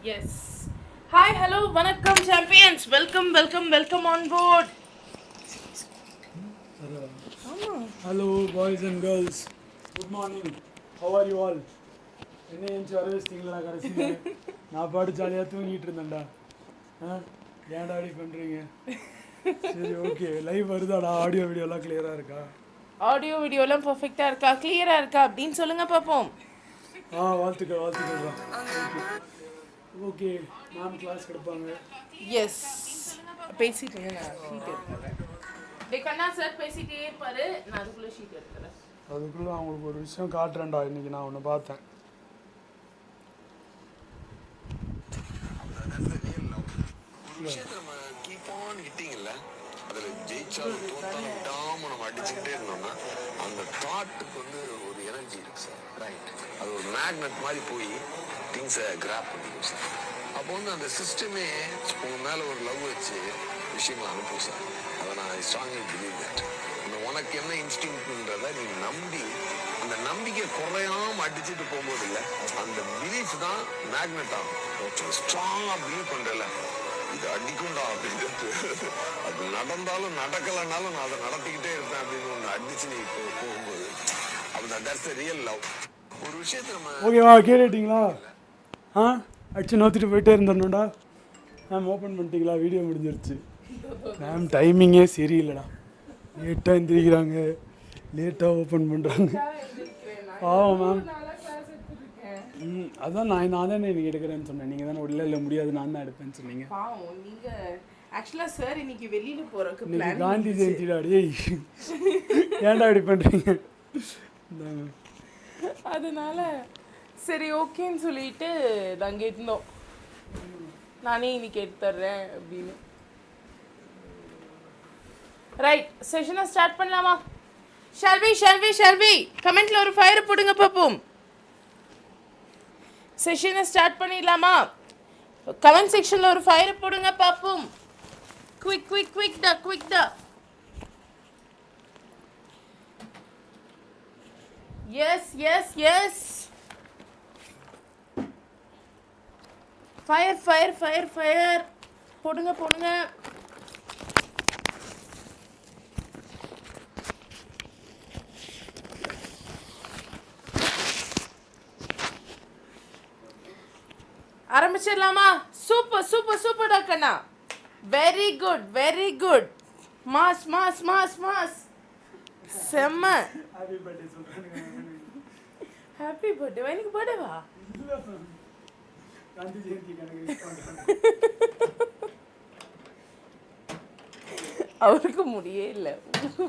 Yes. Hi, hello, vanakkam champions. Welcome on board. Hello, boys and girls. Good morning. How are you all? என்ன ஏஞ்சி வர வச்சிட்டிங்களா கடைசியில்? நான் பாட்டு ஜாலியாக தூங்கிட்டு இருந்தேன்டா. ஏன்டா அப்படி பண்ணுறீங்க? சரி ஓகே, லைவ் வருதாடா? ஆடியோ வீடியோலாம் கிளியராக இருக்கா? ஆடியோ வீடியோலாம் பர்ஃபெக்டாக இருக்கா, கிளியராக இருக்கா அப்படின்னு சொல்லுங்க பார்ப்போம். வாழ்த்துக்கள்டா. ஓகே, மேம் கிளாஸ் எடுப்பாங்க. எஸ், பேசிட்டு நான் ஷீட் எடுத்துறேன். கண்ணா சார் பேசிட்டே இருப்பாரு, நான் அதுக்குள்ளே ஷீட் எடுத்துறேன். அதுக்குள்ளே அவங்களுக்கு ஒரு விஷயம் காட்டுறேன்டா. இன்னைக்கு நான் ஒன்று பார்த்தேன். விஷயத்தை நம்ம கீப் ஆன் ஹிட்டிங்ல அதில் ஜெயிச்சாலும் தோத்தாலும் விடாமல் நம்ம அடிச்சுக்கிட்டே இருந்தோம்னா அந்த தாட்டுக்கு வந்து ஒரு எனர்ஜி இருக்கு சார். ரைட், அது ஒரு மேக்னெட் மாதிரி போய் திங்ஸை கிராப் பண்ணிக்கும் சார். அப்போ வந்து அந்த சிஸ்டமே உங்கள் மேலே ஒரு லவ் வச்சு விஷயங்களை அனுப்பும் சார். அதை நான் ஸ்ட்ராங்லி பிலீவ் தட். அந்த உனக்கு என்ன இன்ஸ்டிங்க்ன்றதை நீ நம்பி அந்த நம்பிக்கை குறையாமல் அடிச்சுட்டு போகும்போது இல்லை, அந்த பிலீஃப் தான் மேக்னெட் ஆகும். ஸ்ட்ராங்காக பிலீவ் பண்ணுறல இது அடிக்கும்டா அப்படின்ட்டு, அது நடந்தாலும் நடக்கலைனாலும் நான் அதை நடத்திக்கிட்டே இருப்பேன் அப்படின்னு ஒன்று அடிச்சு நீ போகும்போது அப்படி தட்ஸ் த ரியல் லவ். ஒரு விஷயத்தை நம்ம ஓகேவா கேட்டுட்டீங்களா? அடிச்சு நோத்திட்டு போயிட்டே இருந்தோம்டா. மேம் ஓப்பன் பண்ணிட்டீங்களா? வீடியோ முடிஞ்சிருச்சு. மேம் டைமிங்கே சரியில்லைடா. லேட்டாக எழுந்திரிக்கிறாங்க, லேட்டாக ஓப்பன் பண்ணுறாங்க. மேம் அதான் நான் தானே இன்னைக்கு எடுக்கிறேன்னு சொன்னேன். நீங்கள் தானே இல்லை முடியாது நான் தான் எடுப்பேன்னு சொன்னீங்க. நீங்கள் ஆக்சுவலாக சார் இன்னைக்கு வெளியில் போகிறதுக்கு இன்னைக்கு காந்தி ஜெயந்திடா. டேய் ஏன்டா இப்படி பண்ணுறீங்க? அதனால சரி ஓகேன்னு சொல்லிட்டு நாங்கள் இருந்தோம். நானே இன்னைக்கு எடுத்துட்றேன் அப்படின்னு. ரைட், செஷனை ஸ்டார்ட் பண்ணலாமா? ஷல்வி கமெண்ட்ல ஒரு ஃபயர் போடுங்க பார்ப்போம். செஷனை ஸ்டார்ட் பண்ணிடலாமா? கமெண்ட் செக்ஷன்ல ஒரு ஃபயர் போடுங்க பார்ப்போம். குவிக் டா. எஸ் ஃபயர் போடுங்க. ஆரம்பிச்சிடலாமா? சூப்பர் டாக்கண்ணா. Very good. மாஸ் செம்ம. Happy birthday. எனக்கு பர்த்டேவா? அவருக்கு முடியே இல்லை,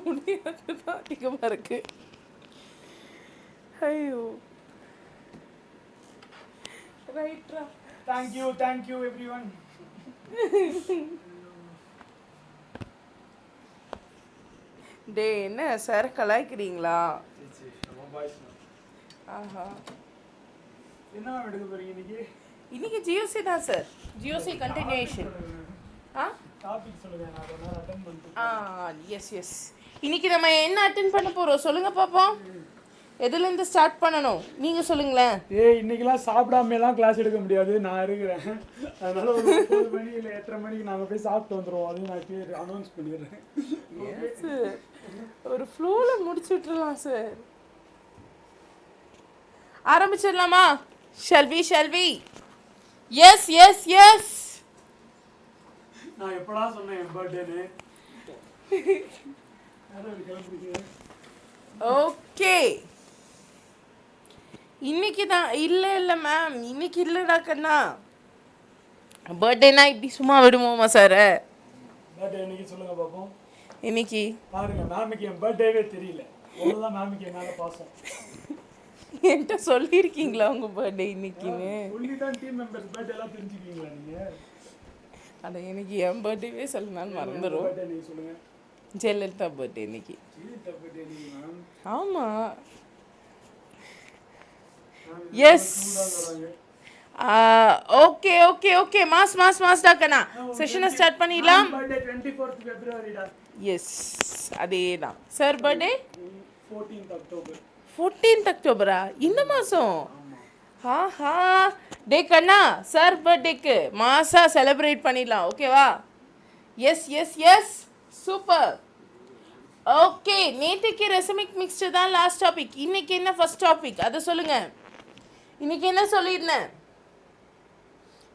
முடியாதுதான் அதிகமாக இருக்கு. ஐயோ ரைட்ரா. Thank you everyone. டே என்ன சார் கலாய்க்கிறீங்களா? ஆஹா, என்ன எடுக்க போறீங்க இன்னைக்கு ஜியோசி தான் சார். ஜியோசி கண்டினியூஷன். டாபிக் சொல்லுங்க, நான் அதை அட்டெண்ட் பண்ணிட்டேன். எஸ் இன்னைக்கு நம்ம என்ன அட்டெண்ட் பண்ண போறோம் சொல்லுங்க பாப்போம். எதுலேருந்து ஸ்டார்ட் பண்ணணும் நீங்கள் சொல்லுங்களேன். இன்னைக்கெல்லாம் சாப்பிடாமலாம் கிளாஸ் எடுக்க முடியாது, நான் இருக்கிறேன். அதனால ஒரு 9 மணி இல்லை 8:30 மணிக்கு நாங்கள் போய் சாப்பிட்டு வந்துடுவோம். அதையும் நான் அனௌன்ஸ் பண்ணிடுறேன். ஒரு ஃப்ளோவில் முடிச்சு விட்டுருலாம் சார். ஆரம்பிச்சிடலாமா? Shall we yes. நான் எப்படா சொன்னேன் என் பர்த்டேன்னு? ஓகே, இன்னைக்கு தான். இல்லை மேம், இன்னைக்கு இல்லைடா கண்ணா. பர்த்டேனா இப்படி சும்மா விடுவோமா சார்? பர்த்டே இன்னைக்கு சொல்லுங்க பார்ப்போம். இன்னைக்கு பாருங்க, மேமுக்கு என் பர்த்டேவே தெரியல. அவ்வளோதான் மேமுக்கு என் மேலே பாசம். என்கிட்ட சொல்லியிருக்கீங்களா உங்கள் பர்த்டே இன்னைக்குன்னு? சொல்லி தான் டீம் மெம்பர்ஸ் பர்த்டே எல்லாம் தெரிஞ்சுக்கிங்களா நீங்கள்? அதை எனக்கு என் பர்த்டேவே சொல்லணும்னு மறந்துடும். பர்த்டே நீங்கள் சொல்லுங்கள். ஜெயலலிதா பர்த்டே இன்னைக்கு. பர்த்டே நீங்கள் மேம்? ஆமாம். எஸ் ஓகே மாஸ் டாக்கண்ணா. செஷனை ஸ்டார்ட் பண்ணிடலாம். பர்த்டே 24th February டா. எஸ் அதே தான் sir. Birthday 14th October. 14th அக்டோபரா? இந்த மாதம்? ஆஹா டே கண்ணா சார் பர்த்டேக்கு மாசா செலிப்ரேட் பண்ணிடலாம் ஓகேவா yes yes yes super okay நேற்றுக்கு ரெசமிக் மிக்ஸ்டர் தான் லாஸ்ட் டாபிக் இன்னைக்கு என்ன ஃபர்ஸ்ட் டாபிக் அதை சொல்லுங்க இன்னைக்கு என்ன சொல்லியிருந்தேன்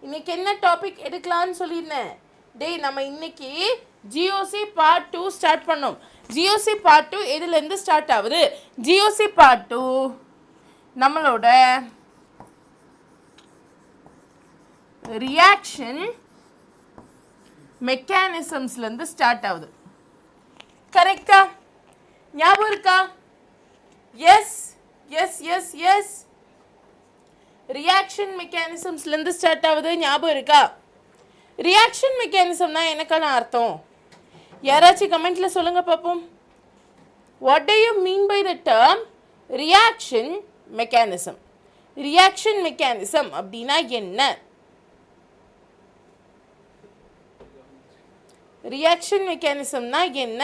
இன்னைக்கு என்ன டாபிக் எடுக்கலாம்னு சொல்லியிருந்தேன் டேய் நம்ம இன்னைக்கு ஜிஓசி பார்ட் 2 ஸ்டார்ட் பண்ணோம் ஜிஓசி பார்ட் 2 எதுலேருந்து ஸ்டார்ட் ஆகுது ஜிஓசி பார்ட் 2 நம்மளோட ரியாக்ஷன் மெக்கானிசம்ஸ்லேருந்து ஸ்டார்ட் ஆகுது கரெக்டா ஞாபகம் இருக்கா yes yes yes yes reaction மெக்கானிசம்ஸ்லேருந்து ஸ்டார்ட் ஆகுது ஞாபகம் இருக்கா ரியாக்ஷன் மெக்கானிசம்னா எனக்கான அர்த்தம் யாராச்சும் கமெண்ட்ல சொல்லுங்க பார்ப்போம் what do you mean by the term reaction mechanism reaction mechanism அப்படின்னா என்ன ரியாக்ஷன் மெக்கானிசம்னா என்ன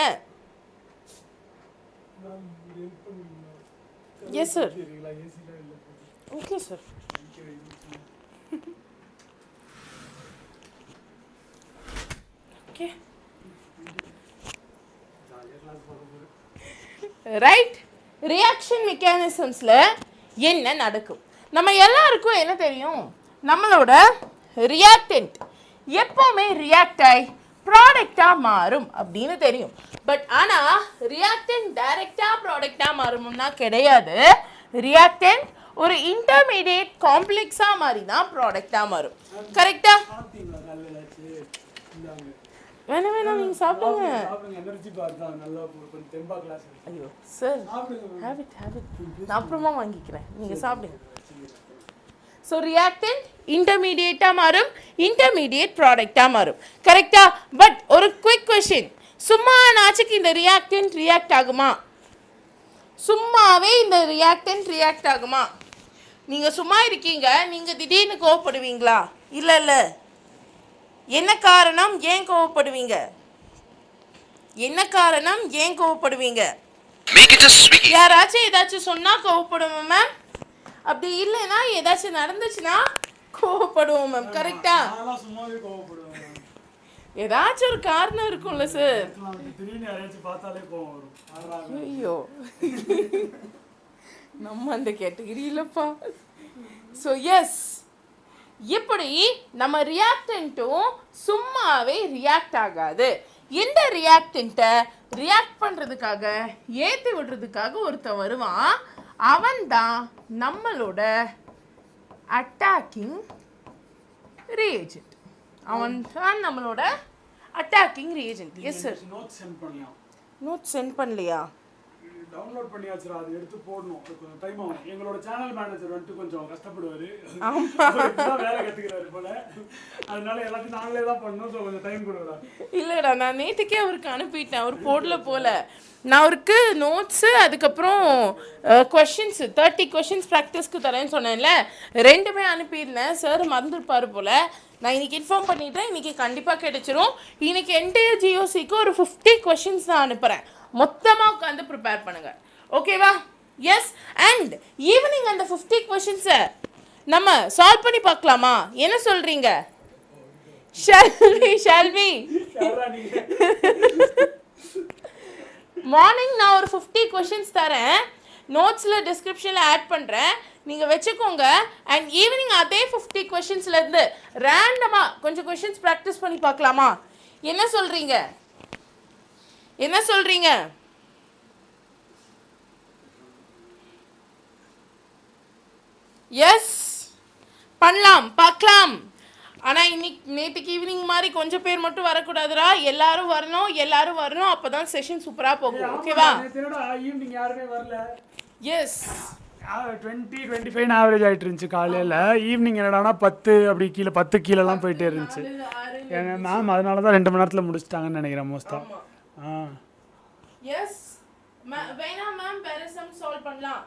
yes sir okay sir okay right reaction மெக்கானிசம்ஸில் என்ன நடக்கும் நம்ம எல்லாருக்கும் என்ன தெரியும் நம்மளோட ரியாக்டன்ட் எப்போவுமே ரியாக்ட் ஆகி ப்ராடக்டாக மாறும் அப்படின்னு தெரியும் பட் ஆனால் ரியாக்டன்ட் டைரெக்டாக ப்ராடக்டாக மாறும்னா கிடையாது ரியாக்டன்ட் ஒரு இன்டர்மீடியேட் காம்ப்ளெக்ஸாக மாறி தான் ப்ராடக்டாக மாறும் கரெக்டா வேணாம் வேணாம் நீங்கள் சாப்பிடுங்க ஐயோ சார் ஹேபிட் நான் அப்புறமா வாங்கிக்கிறேன் நீங்கள் சாப்பிடுங்க ஸோ ரியாக்டன்ட் இன்டர்மீடியேட்டாக மாறும் இன்டர்மீடியேட் ப்ராடக்டாக மாறும் கரெக்டா பட் ஒரு குவிக் கொஷின் சும்மா நாச்சுக்கு இந்த ரியாக்டன்ட் ரியாக்ட் ஆகுமா சும்மாவே இந்த ரியாக்டன்ட் ரியாக்ட் ஆகுமா நீங்கள் சும்மா இருக்கீங்க நீங்கள் திடீர்னு கோவப்படுவீங்களா இல்லை இல்லை என்ன காரணம் ஏன் கோவப்படுவீங்க என்ன காரணம் ஏன் கோவப்படுவீங்க யாராச்சும் ஏதாச்சும் சொன்னால் கோவப்படுவோம் மேம் அப்படி இல்லைன்னா ஏதாச்சும் நடந்துச்சுன்னா கோவப்படுவோம் மேம் கரெக்டா ஏதாச்சும் ஒரு காரணம் இருக்கும்ல சார் ஐயோ நம்ம அந்த கேட்டகரி இல்லப்பா ஸோ எஸ் இப்படி நம்ம ரியாக்டன்ட்டும் சும்மாவே ரியாக்ட் ஆகாது இந்த ரியாக்டன்ட்டை ரியாக்ட் பண்ணுறதுக்காக ஏற்றி விடுறதுக்காக ஒருத்தன் வருவான் அவன்தான் நம்மளோட அட்டாக்கிங் ரியேஜென்ட் அவன் தான் நம்மளோட attacking reagent yes sir note sent பண்ணலையா டவுன்லோட் பண்ணியாச்சுரா அது எடுத்து போடணும் கொஞ்சம் டைம் ஆகும் எங்களோட சேனல் மேனேஜர் வந்துட்டு கொஞ்சம் கஷ்டப்படுவாரு வேலை கற்றுக்கிறாரு போல அதனால எல்லாத்தையும் நாங்களே தான் பண்ணணும் ஸோ கொஞ்சம் டைம் கொடுக்குறா இல்லைடா நான் நேற்றுக்கே அவருக்கு அனுப்பிட்டேன் அவர் போடல போல நான் அவருக்கு நோட்ஸு அதுக்கப்புறம் கொஷின்ஸு 30 கொஷின்ஸ் ப்ராக்டிஸ்க்கு தரேன்னு சொன்னேன்ல ரெண்டுமே அனுப்பியிருந்தேன் சார் மறந்துருப்பார் போல் நான் இன்றைக்கி இன்ஃபார்ம் பண்ணிட்டேன் இன்றைக்கி கண்டிப்பாக கிடைச்சிரும் இன்றைக்கி என்டையர் ஜிஓசிக்கு ஒரு 50 கொஷின்ஸ் நான் அனுப்புகிறேன் மொத்தமாக உட்காந்து ப்ரிப்பேர் பண்ணுங்கள் ஓகேவா எஸ் அண்ட் ஈவினிங் அந்த 50 கொஷின்ஸை நம்ம சால்வ் பண்ணி பார்க்கலாமா என்ன சொல்கிறீங்க ஷால்வி மார்னிங் நான் ஒரு 50 கொஷின்ஸ் தரேன் நோட்ஸில் டிஸ்கிரிப்ஷனில் ஆட் பண்ணுறேன் நீங்கள் வச்சுக்கோங்க அண்ட் ஈவினிங் அதே 50 கொஷின்ஸ்லேருந்து ரேண்டமாக கொஞ்சம் கொஷின்ஸ் ப்ராக்டிஸ் பண்ணி பார்க்கலாமா என்ன சொல்கிறீங்க என்ன சொல்கிறீங்க எஸ் பண்ணலாம் பார்க்கலாம் ஆனால் இன்னைக்கு நேற்றுக்கு ஈவினிங் மாதிரி கொஞ்சம் பேர் மட்டும் வரக்கூடாதுரா எல்லாரும் வரணும் அப்போ தான் செஷன் சூப்பராக போகும் ஓகேவா ஈவினிங் யாருமே வரல எஸ் 20-25 ஆவரேஜ் ஆகிட்டு இருந்துச்சு காலையில் ஈவினிங் என்னடானா 10 அப்படி கீழே 10 கீழெல்லாம் போயிட்டே இருந்துச்சு மேம் அதனால தான் 2 மணி நேரத்தில் முடிச்சிட்டாங்கன்னு நினைக்கிறேன் மோஸ்ட்டாக எஸ் வேணா மேம் வேற சம் சால்வ் பண்ணலாம்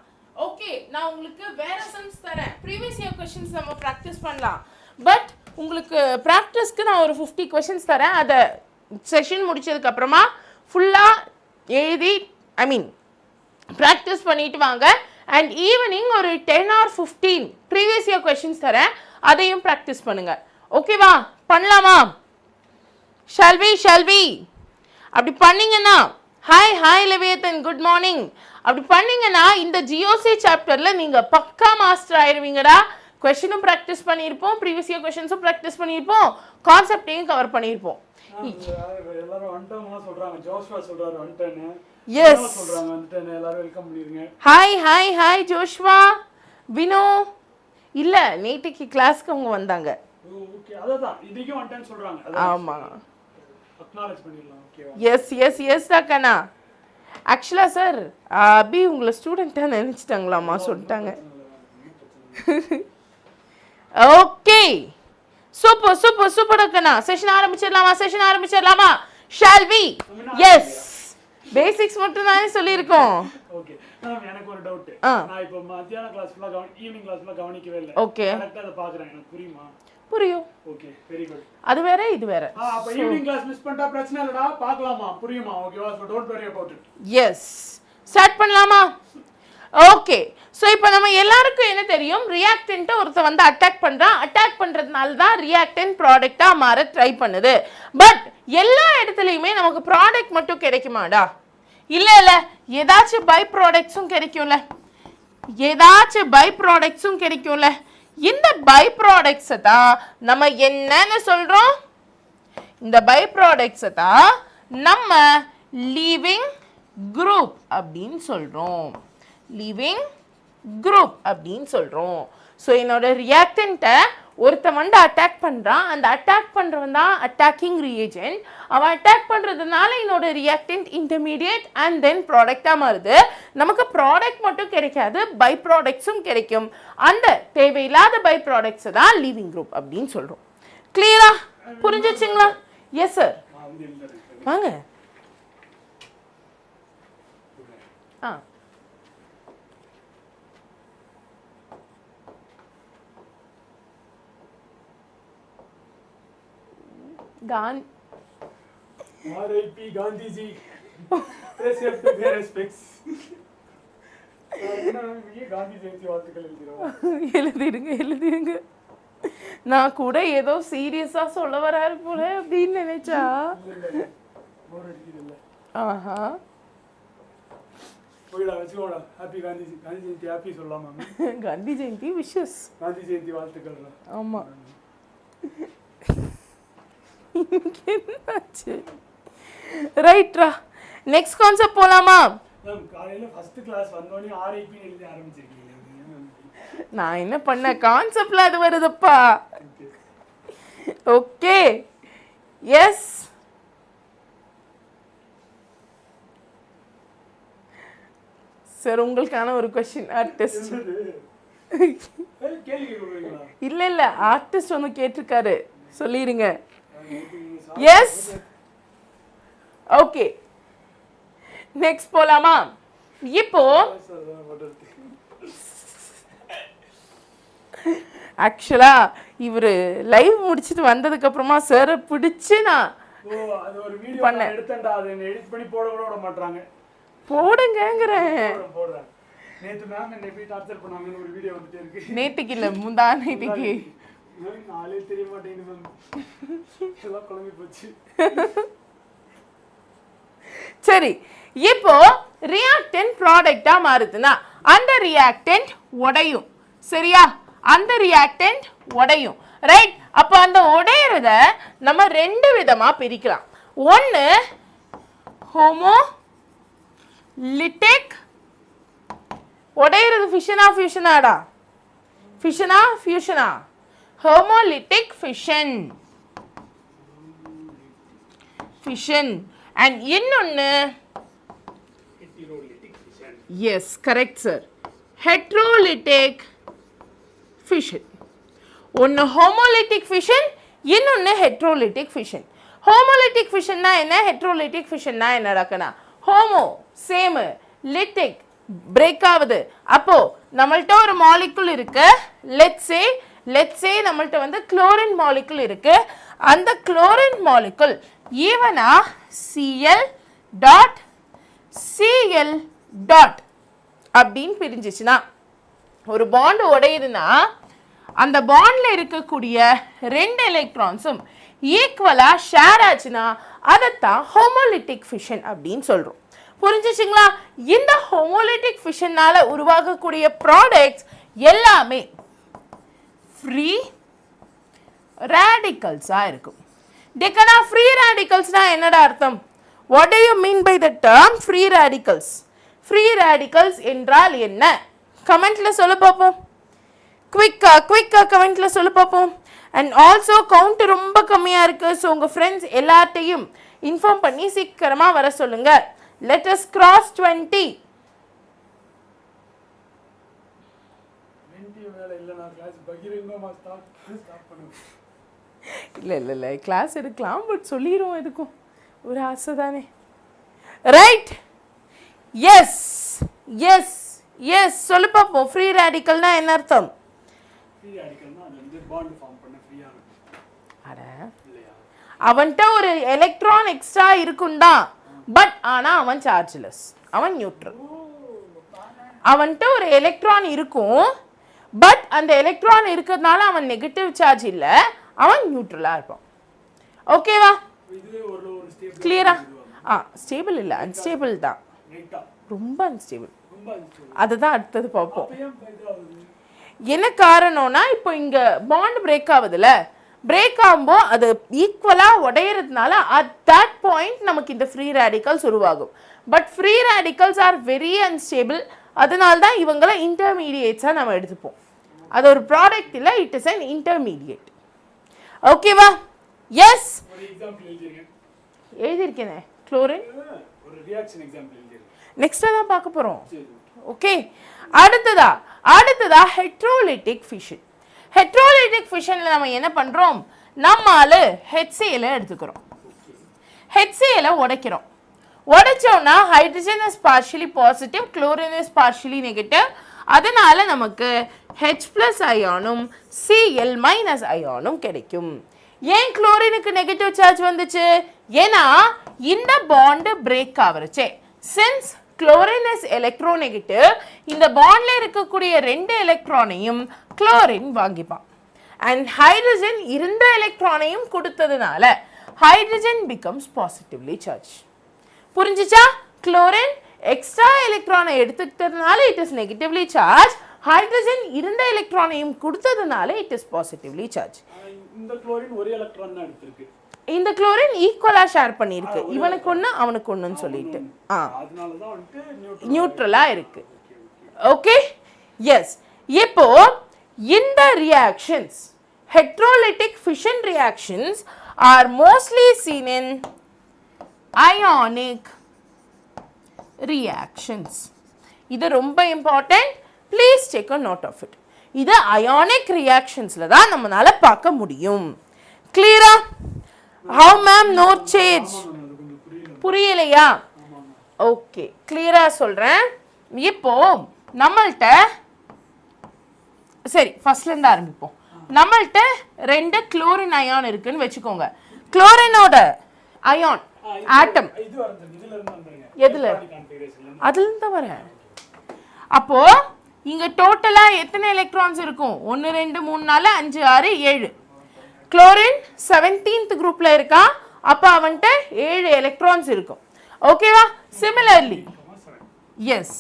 ஓகே நான் உங்களுக்கு வேற சம்ஸ் தரேன் ப்ரீவியஸ் இயர் क्वेश्चंस நம்ம பிராக்டீஸ் பண்ணலாம் பட் உங்களுக்கு பிராக்டிஸ்க்கு நான் ஒரு 50 क्वेश्चंस தரேன் அதை செஷன் முடிச்சதுக்கு அப்புறமா ஃபுல்லா எழுதி ஐ மீன் ப்ராக்டிஸ் பண்ணிட்டு வாங்க அண்ட் ஈவினிங் ஒரு 10 or 15 ப்ரீவியஸ் இயர் கொஷின்ஸ் தரேன், அதையும் ப்ராக்டிஸ் பண்ணுங்க. ஓகேவா? பண்ணலாமா? ஷால் வி அப்படி பண்ணீங்கன்னா ஹாய் லெவியத்தன் குட் மார்னிங் அப்படி பண்ணீங்கன்னா இந்த ஜியோசி சாப்டரில் நீங்கள் பக்கா மாஸ்டர் ஆயிடுவீங்கடா. கொஷினும் ப்ராக்டிஸ் பண்ணியிருப்போம், ப்ரீவியஸ் இயர் கொஷின்ஸும் ப்ராக்டிஸ் பண்ணியிருப்போம், கான்செப்டையும் கவர் பண்ணியிருப்போம். எல்லாரும் வந்துட்டாங்க சொல்றாங்க, ஜோஷ்வா சொல்றாரு வந்துட்டேன்னு. எஸ் சொல்றாங்க வந்துட்டேன்னு, எல்லாரும் வெல்கம் பண்ணிருங்க. Hi Joshua. வினோ இல்ல நேற்றுக்கு கிளாஸ்க்கு அவங்க வந்தாங்க. ஓகே அதான் இதுக்கும் வந்துட்டேன்னு சொல்றாங்க. ஆமா அக்னாலஜ் பண்ணிடலாம். ஓகேவா? எஸ் கண்ணா. ஆக்சுவலா சார் அபி உங்களை ஸ்டூடெண்ட்டாக நினைச்சிட்டாங்களாமா சொல்லிட்டாங்க. ஓகே சூப்பர் கண்ணா. செஷன் ஆரம்பிச்சிடலாமா? Shall we? எஸ் பேசிக்ஸ் மட்டும் தானே சொல்லியிருக்கோம். ஓகே எனக்கு ஒரு டவுட். நான் இப்போ மத்தியான கிளாஸ் ஃபுல்லா ஈவினிங் கிளாஸ் ஃபுல்லா கவனிக்கவே இல்லை. ஓகே கரெக்ட்டா அத பாக்குறேன். எனக்கு புரியுமா? புரியும். Okay very good. அது வேற இது வேற. அப்ப ஈவினிங் கிளாஸ் மிஸ் பண்ணிட்டா பிரச்சனை இல்லடா, பார்க்கலாமா? புரியுமா? ஓகேவா? So don't worry about it. S start பண்ணலாமா? ஓகே ஸோ இப்போ நம்ம எல்லாருக்கும் என்ன தெரியும், ரியாக்டன்ட்டை ஒருத்தர் வந்து அட்டாக் பண்ணுறதுனால தான் ரியாக்டன்ட் ப்ராடக்டாக மாற ட்ரை பண்ணுது. பட் எல்லா இடத்துலையுமே நமக்கு ப்ராடக்ட் மட்டும் கிடைக்குமாடா? இல்லை ஏதாச்சும் பை ப்ராடக்ட்ஸும் கிடைக்கும்ல. இந்த பை ப்ராடக்ட்ஸை தான் நம்ம என்னன்னு சொல்கிறோம்? இந்த பை ப்ராடக்ட்ஸை தான் நம்ம லீவிங் குரூப் அப்படின்னு சொல்கிறோம். ஸோ என்னோட ரியாக்டன்ட்டை ஒருத்தன் வந்து அட்டாக் பண்ணுறான், அந்த அட்டாக் பண்ணுறவன் தான் அட்டாக்கிங் ரியேஜென்ட். அவன் அட்டாக் பண்ணுறதுனால என்னோட ரியாக்டன்ட் இன்டர்மீடியட் அண்ட் தென் ப்ராடக்டாக மாறுது. நமக்கு ப்ராடக்ட் மட்டும் கிடைக்காது, பை ப்ராடக்ட்ஸும் கிடைக்கும். அந்த தேவையில்லாத பை ப்ராடக்ட்ஸை தான் லீவிங் குரூப் அப்படின்னு சொல்கிறோம். கிளியரா? புரிஞ்சிச்சுங்களா? எஸ் சார் வாங்க. R.I.P. காந்திஜி. 𝑨𝒑𝒑𝒔. காந்தி ஜெயந்தி வாழ்த்துக்கள் எழுதிருங்க. நான் கூட ஏதோ சீரியஸா சொல்ல வராரு போல அப்படின்னு நினைச்சா. ஆஹா போய்டா வெச்சுக்கோடா. ஹாப்பி காந்தி ஜெயந்தி. ஹாப்பி சொல்லலாமா? காந்தி ஜெயந்தி விஷஸ். காந்தி ஜெயந்தி வாழ்த்துக்கள். ஆமா ரைட்ரா. நெக்ஸ்ட் கான்செப்ட் போலாமா? காலையில ஃபர்ஸ்ட் கிளாஸ் வந்தோனே R.I.P. எழுதி ஆரம்பிச்சிருக்கீங்க. நான் என்ன பண்ண, கான்செப்ட்ல அது வருதுப்பா. ஓகே எஸ் சார் உங்களுக்கான ஒரு क्वेश्चन ஆர்டிஸ்ட். இல்ல ஆர்டிஸ்ட் வந்து கேட்டிருக்காரு, சொல்லிருங்க. எஸ் ஓகே நெக்ஸ்ட் போலாமா? இப்போ ஆக்சுவலா இவரு லைவ் முடிச்சிட்டு வந்ததுக்கு அப்புறமா சார் பிடிச்சு நான் அது ஒரு வீடியோ எடுத்தேன்டா, அதை எடிட் பண்ணி போட விட மாட்டாங்க. போடுங்கங்கறேன். நேத்து மேம் என்ன எப்படி டார்ச்சர் பண்ணாங்கன்னு ஒரு வீடியோ வந்துட்டே இருக்கு. நேத்துக்கு இல்ல முந்தா நேத்துக்கு. நாளே தெரிய மாட்டேங்குது மேம். எல்லாம் குழம்பி போச்சு. சரி இப்போ ரியாக்டன்ட் ப்ராடக்டா மாறுதுன்னா அந்த ரியாக்டன்ட் உடையும். சரியா? அந்த ரியாக்டன்ட் உடையும். ரைட்? அப்ப அந்த உடையறத நம்ம ரெண்டு விதமா பிரிக்கலாம். ஒன்னு ஹோமோலிட்டிக். உடையறது ஃபிஷனா ஃபியூஷனாடா? ஃபியூஷனா? homolytic fission and இன்னொன்னு heterolytic fission. yes correct sir, heterolytic fission. ஒன்னு homolytic fission, இன்னொன்னு heterolytic fission. homolytic fission னா என்ன, heterolytic fission னா என்னடாக்கனா? homo same, lytic break ஆகுது. அப்போ நம்மள்ட்ட ஒரு மாலிகுல் இருக்கு. let's say நம்மள்ட்ட வந்து குளோரின் மாலிகுல் இருக்கு. அந்த குளோரின் மாலிகுல் ஈவனா Cl டாட் அப்படின்னு பிரிஞ்சிச்சுன்னா ஒரு பாண்ட் உடையுதுன்னா அந்த பாண்ட்ல இருக்கக்கூடிய 2 எலக்ட்ரான்ஸும் ஈக்குவலா ஷேர் ஆச்சுன்னா அதைத்தான் ஹோமோலிட்டிக் ஃபிஷன் அப்படின்னு சொல்றோம். புரிஞ்சிச்சுங்களா? இந்த ஹோமோலிட்டிக் ஃபிஷன்னால உருவாகக்கூடிய ப்ராடக்ட்ஸ் எல்லாமே ஃப்ரீ ரேடிக்கல்ஸா இருக்கும். டெக்கனா ஃப்ரீ ரேடிக்கல்ஸ்னா என்னடா அர்த்தம்? What do you mean by the term free radicals? Free radicals என்றால் என்ன? கமெண்ட்ல சொல்ல பார்ப்போம். குவிக்கா கமெண்ட்ல சொல்ல பார்ப்போம். அண்ட் ஆல்சோ கவுண்ட் ரொம்ப கம்மியா இருக்கு. ஸோ உங்க ஃப்ரெண்ட்ஸ் எல்லாத்தையும் இன்ஃபார்ம் பண்ணி சீக்கிரமா வர சொல்லுங்க. Let us cross 20. இல்லை கிளாஸ் எடுக்கலாம், பட் சொல்லிடுவோம் எதுக்கும், ஒரு ஆசை தானே. ரைட்? எஸ் எஸ் எஸ் சொல்லு பார்ப்போம். ஃப்ரீ ரேடிக்கல்னா என்ன அர்த்தம்? அவன்கிட்ட ஒரு எலக்ட்ரான் எக்ஸ்ட்ரா இருக்கும் தான், பட் ஆனா அவன் சார்ஜ்லெஸ், அவன் நியூட்ரல். அவன்கிட்ட ஒரு எலக்ட்ரான் இருக்கும், பட் அந்த எலக்ட்ரான் இருக்கிறதுனால அவன் நெகட்டிவ் சார்ஜ் இல்லை, அவன் நியூட்ரலா இருப்பான். ஓகேவா? கிளியரா? ஸ்டேபிள் இல்லை, அன்ஸ்டேபிள் தான், ரொம்ப அன்ஸ்டேபிள். அதுதான் அடுத்தது பார்ப்போம். என்ன காரணம்னா இப்போ இங்க பாண்ட் பிரேக் ஆகுதுல, பிரேக் ஆகும்போது அது ஈக்குவலா உடையறதுனால அட் தட் பாயிண்ட் நமக்கு இந்த ஃப்ரீ ரேடிக்கல்ஸ் உருவாகும். But free radicals are very unstable. அதனால தான் இவங்களை இன்டர்மீடியேட்ஸா நம்ம எடுத்துப்போம். அது ஒரு ப்ராடக்ட் இல்லை, இட் இஸ் அன் இன்டர்மீடியேட். ஓகேவா? எஸ் எழுதியிருக்கேனே. குளோரின் நெக்ஸ்ட் தான் பார்க்க போறோம். ஓகே, அடுத்ததா ஹெட்ரோலிட்டிக் ஃபிஷன். ஹெட்ரோலிட்டிக் ஃபிஷன்ல நம்ம என்ன பண்றோம்? நம்மால HCl எடுத்துக்கிறோம், HCl உடைக்கிறோம். உடைச்சோம்னா hydrogen is partially positive, chlorine is partially negative. அதனால நமக்கு H+ அயானும் Cl- அயானும் கிடைக்கும். ஏன் குளோரினுக்கு நெகட்டிவ் சார்ஜ் வந்துச்சு? ஏன்னா இந்த பாண்ட் பிரேக் ஆவறச்சே. சின்ஸ் குளோரின் இஸ் எலக்ட்ரோநெகட்டிவ், இந்த பாண்ட்ல இருக்கக்கூடிய 2 எலக்ட்ரானையும் குளோரின் வாங்கிப்பான். அண்ட் ஹைட்ரஜன் இருந்த எலக்ட்ரானையும் கொடுத்ததுனால ஹைட்ரஜன் பிகம்ஸ் பாசிட்டிவ்லி சார்ஜ். புரிஞ்சுச்சா? குளோரின் எக்ஸ்ட்ரா எலக்ட்ரானை எடுத்துக்கிட்டதுனால it is negatively charge, hydrogen இருந்த எலக்ட்ரானையும் கொடுத்ததுனால இட் இஸ் பாசிட்டிவ்லி சார்ஜ். இந்த குளோரின் ஒரு எலக்ட்ரான் தான் எடுத்துருக்கு, இந்த குளோரின் ஈக்குவலா ஷேர் பண்ணிருக்கு, இவனுக்கு ஒன்று அவனுக்கு ஒன்றுன்னு சொல்லிட்டு நியூட்ரலா இருக்கு. Okay, yes. இப்போ இந்த reactions, heterolytic fission reactions are mostly seen in ionic reactions. இது ரொம்ப important, please take a note of it. இது அயானிக் ரியாக்ஷன்ஸ்ல தான் நம்மளால பார்க்க முடியும். கிளியரா? How ma'am no change? புரியலையா? ஓகே, கிளியரா சொல்றேன். இப்போ நம்மள்ட்ட சரி ஃபர்ஸ்ட்ல இருந்து ஆரம்பிப்போம். நம்மள்ட்ட 2 குளோரின் அயான் இருக்குன்னு வெச்சுக்கோங்க. குளோரினோட அயான் ஆட்டம் எதுல? அதுல இருந்து வரேன். அப்போ இங்க டோட்டலா எத்தனை எலக்ட்ரான்ஸ் இருக்கும்? 1 2 3 4 5 6 7. குளோரின் 17th குரூப்ல இருக்கா, அப்ப அவன்கிட்ட 7 எலக்ட்ரான்ஸ் இருக்கும். ஓகேவா? சிமிலர்லி எஸ்,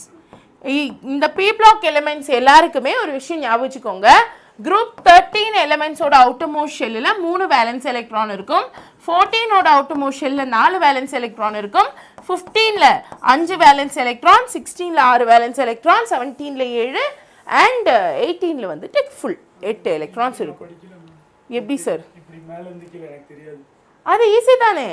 இந்த பி பிளாக் எலிமெண்ட்ஸ் எல்லாருக்குமே ஒரு விஷயம் ஞாபகம் வச்சுக்கோங்க. குரூப் 13 எலிமெண்ட்ஸோட அவுட்டர் மோஸ்ட் ஷெல்லில் 3 வேலன்ஸ் எலக்ட்ரான் இருக்கும், 14ஓட அவுட்டர் மோஸ்ட் ஷெல்லில் 4 வேலன்ஸ் எலக்ட்ரான் இருக்கும், 15ல 5 வேலன்ஸ் எலக்ட்ரான், 16ல 6 வேலன்ஸ் எலக்ட்ரான், 17ல 7 அண்ட் 18ல வந்துட்டு ஃபுல் 8 எலக்ட்ரான்ஸ் இருக்கும். எப்படி சார்? அது ஈஸி தானே.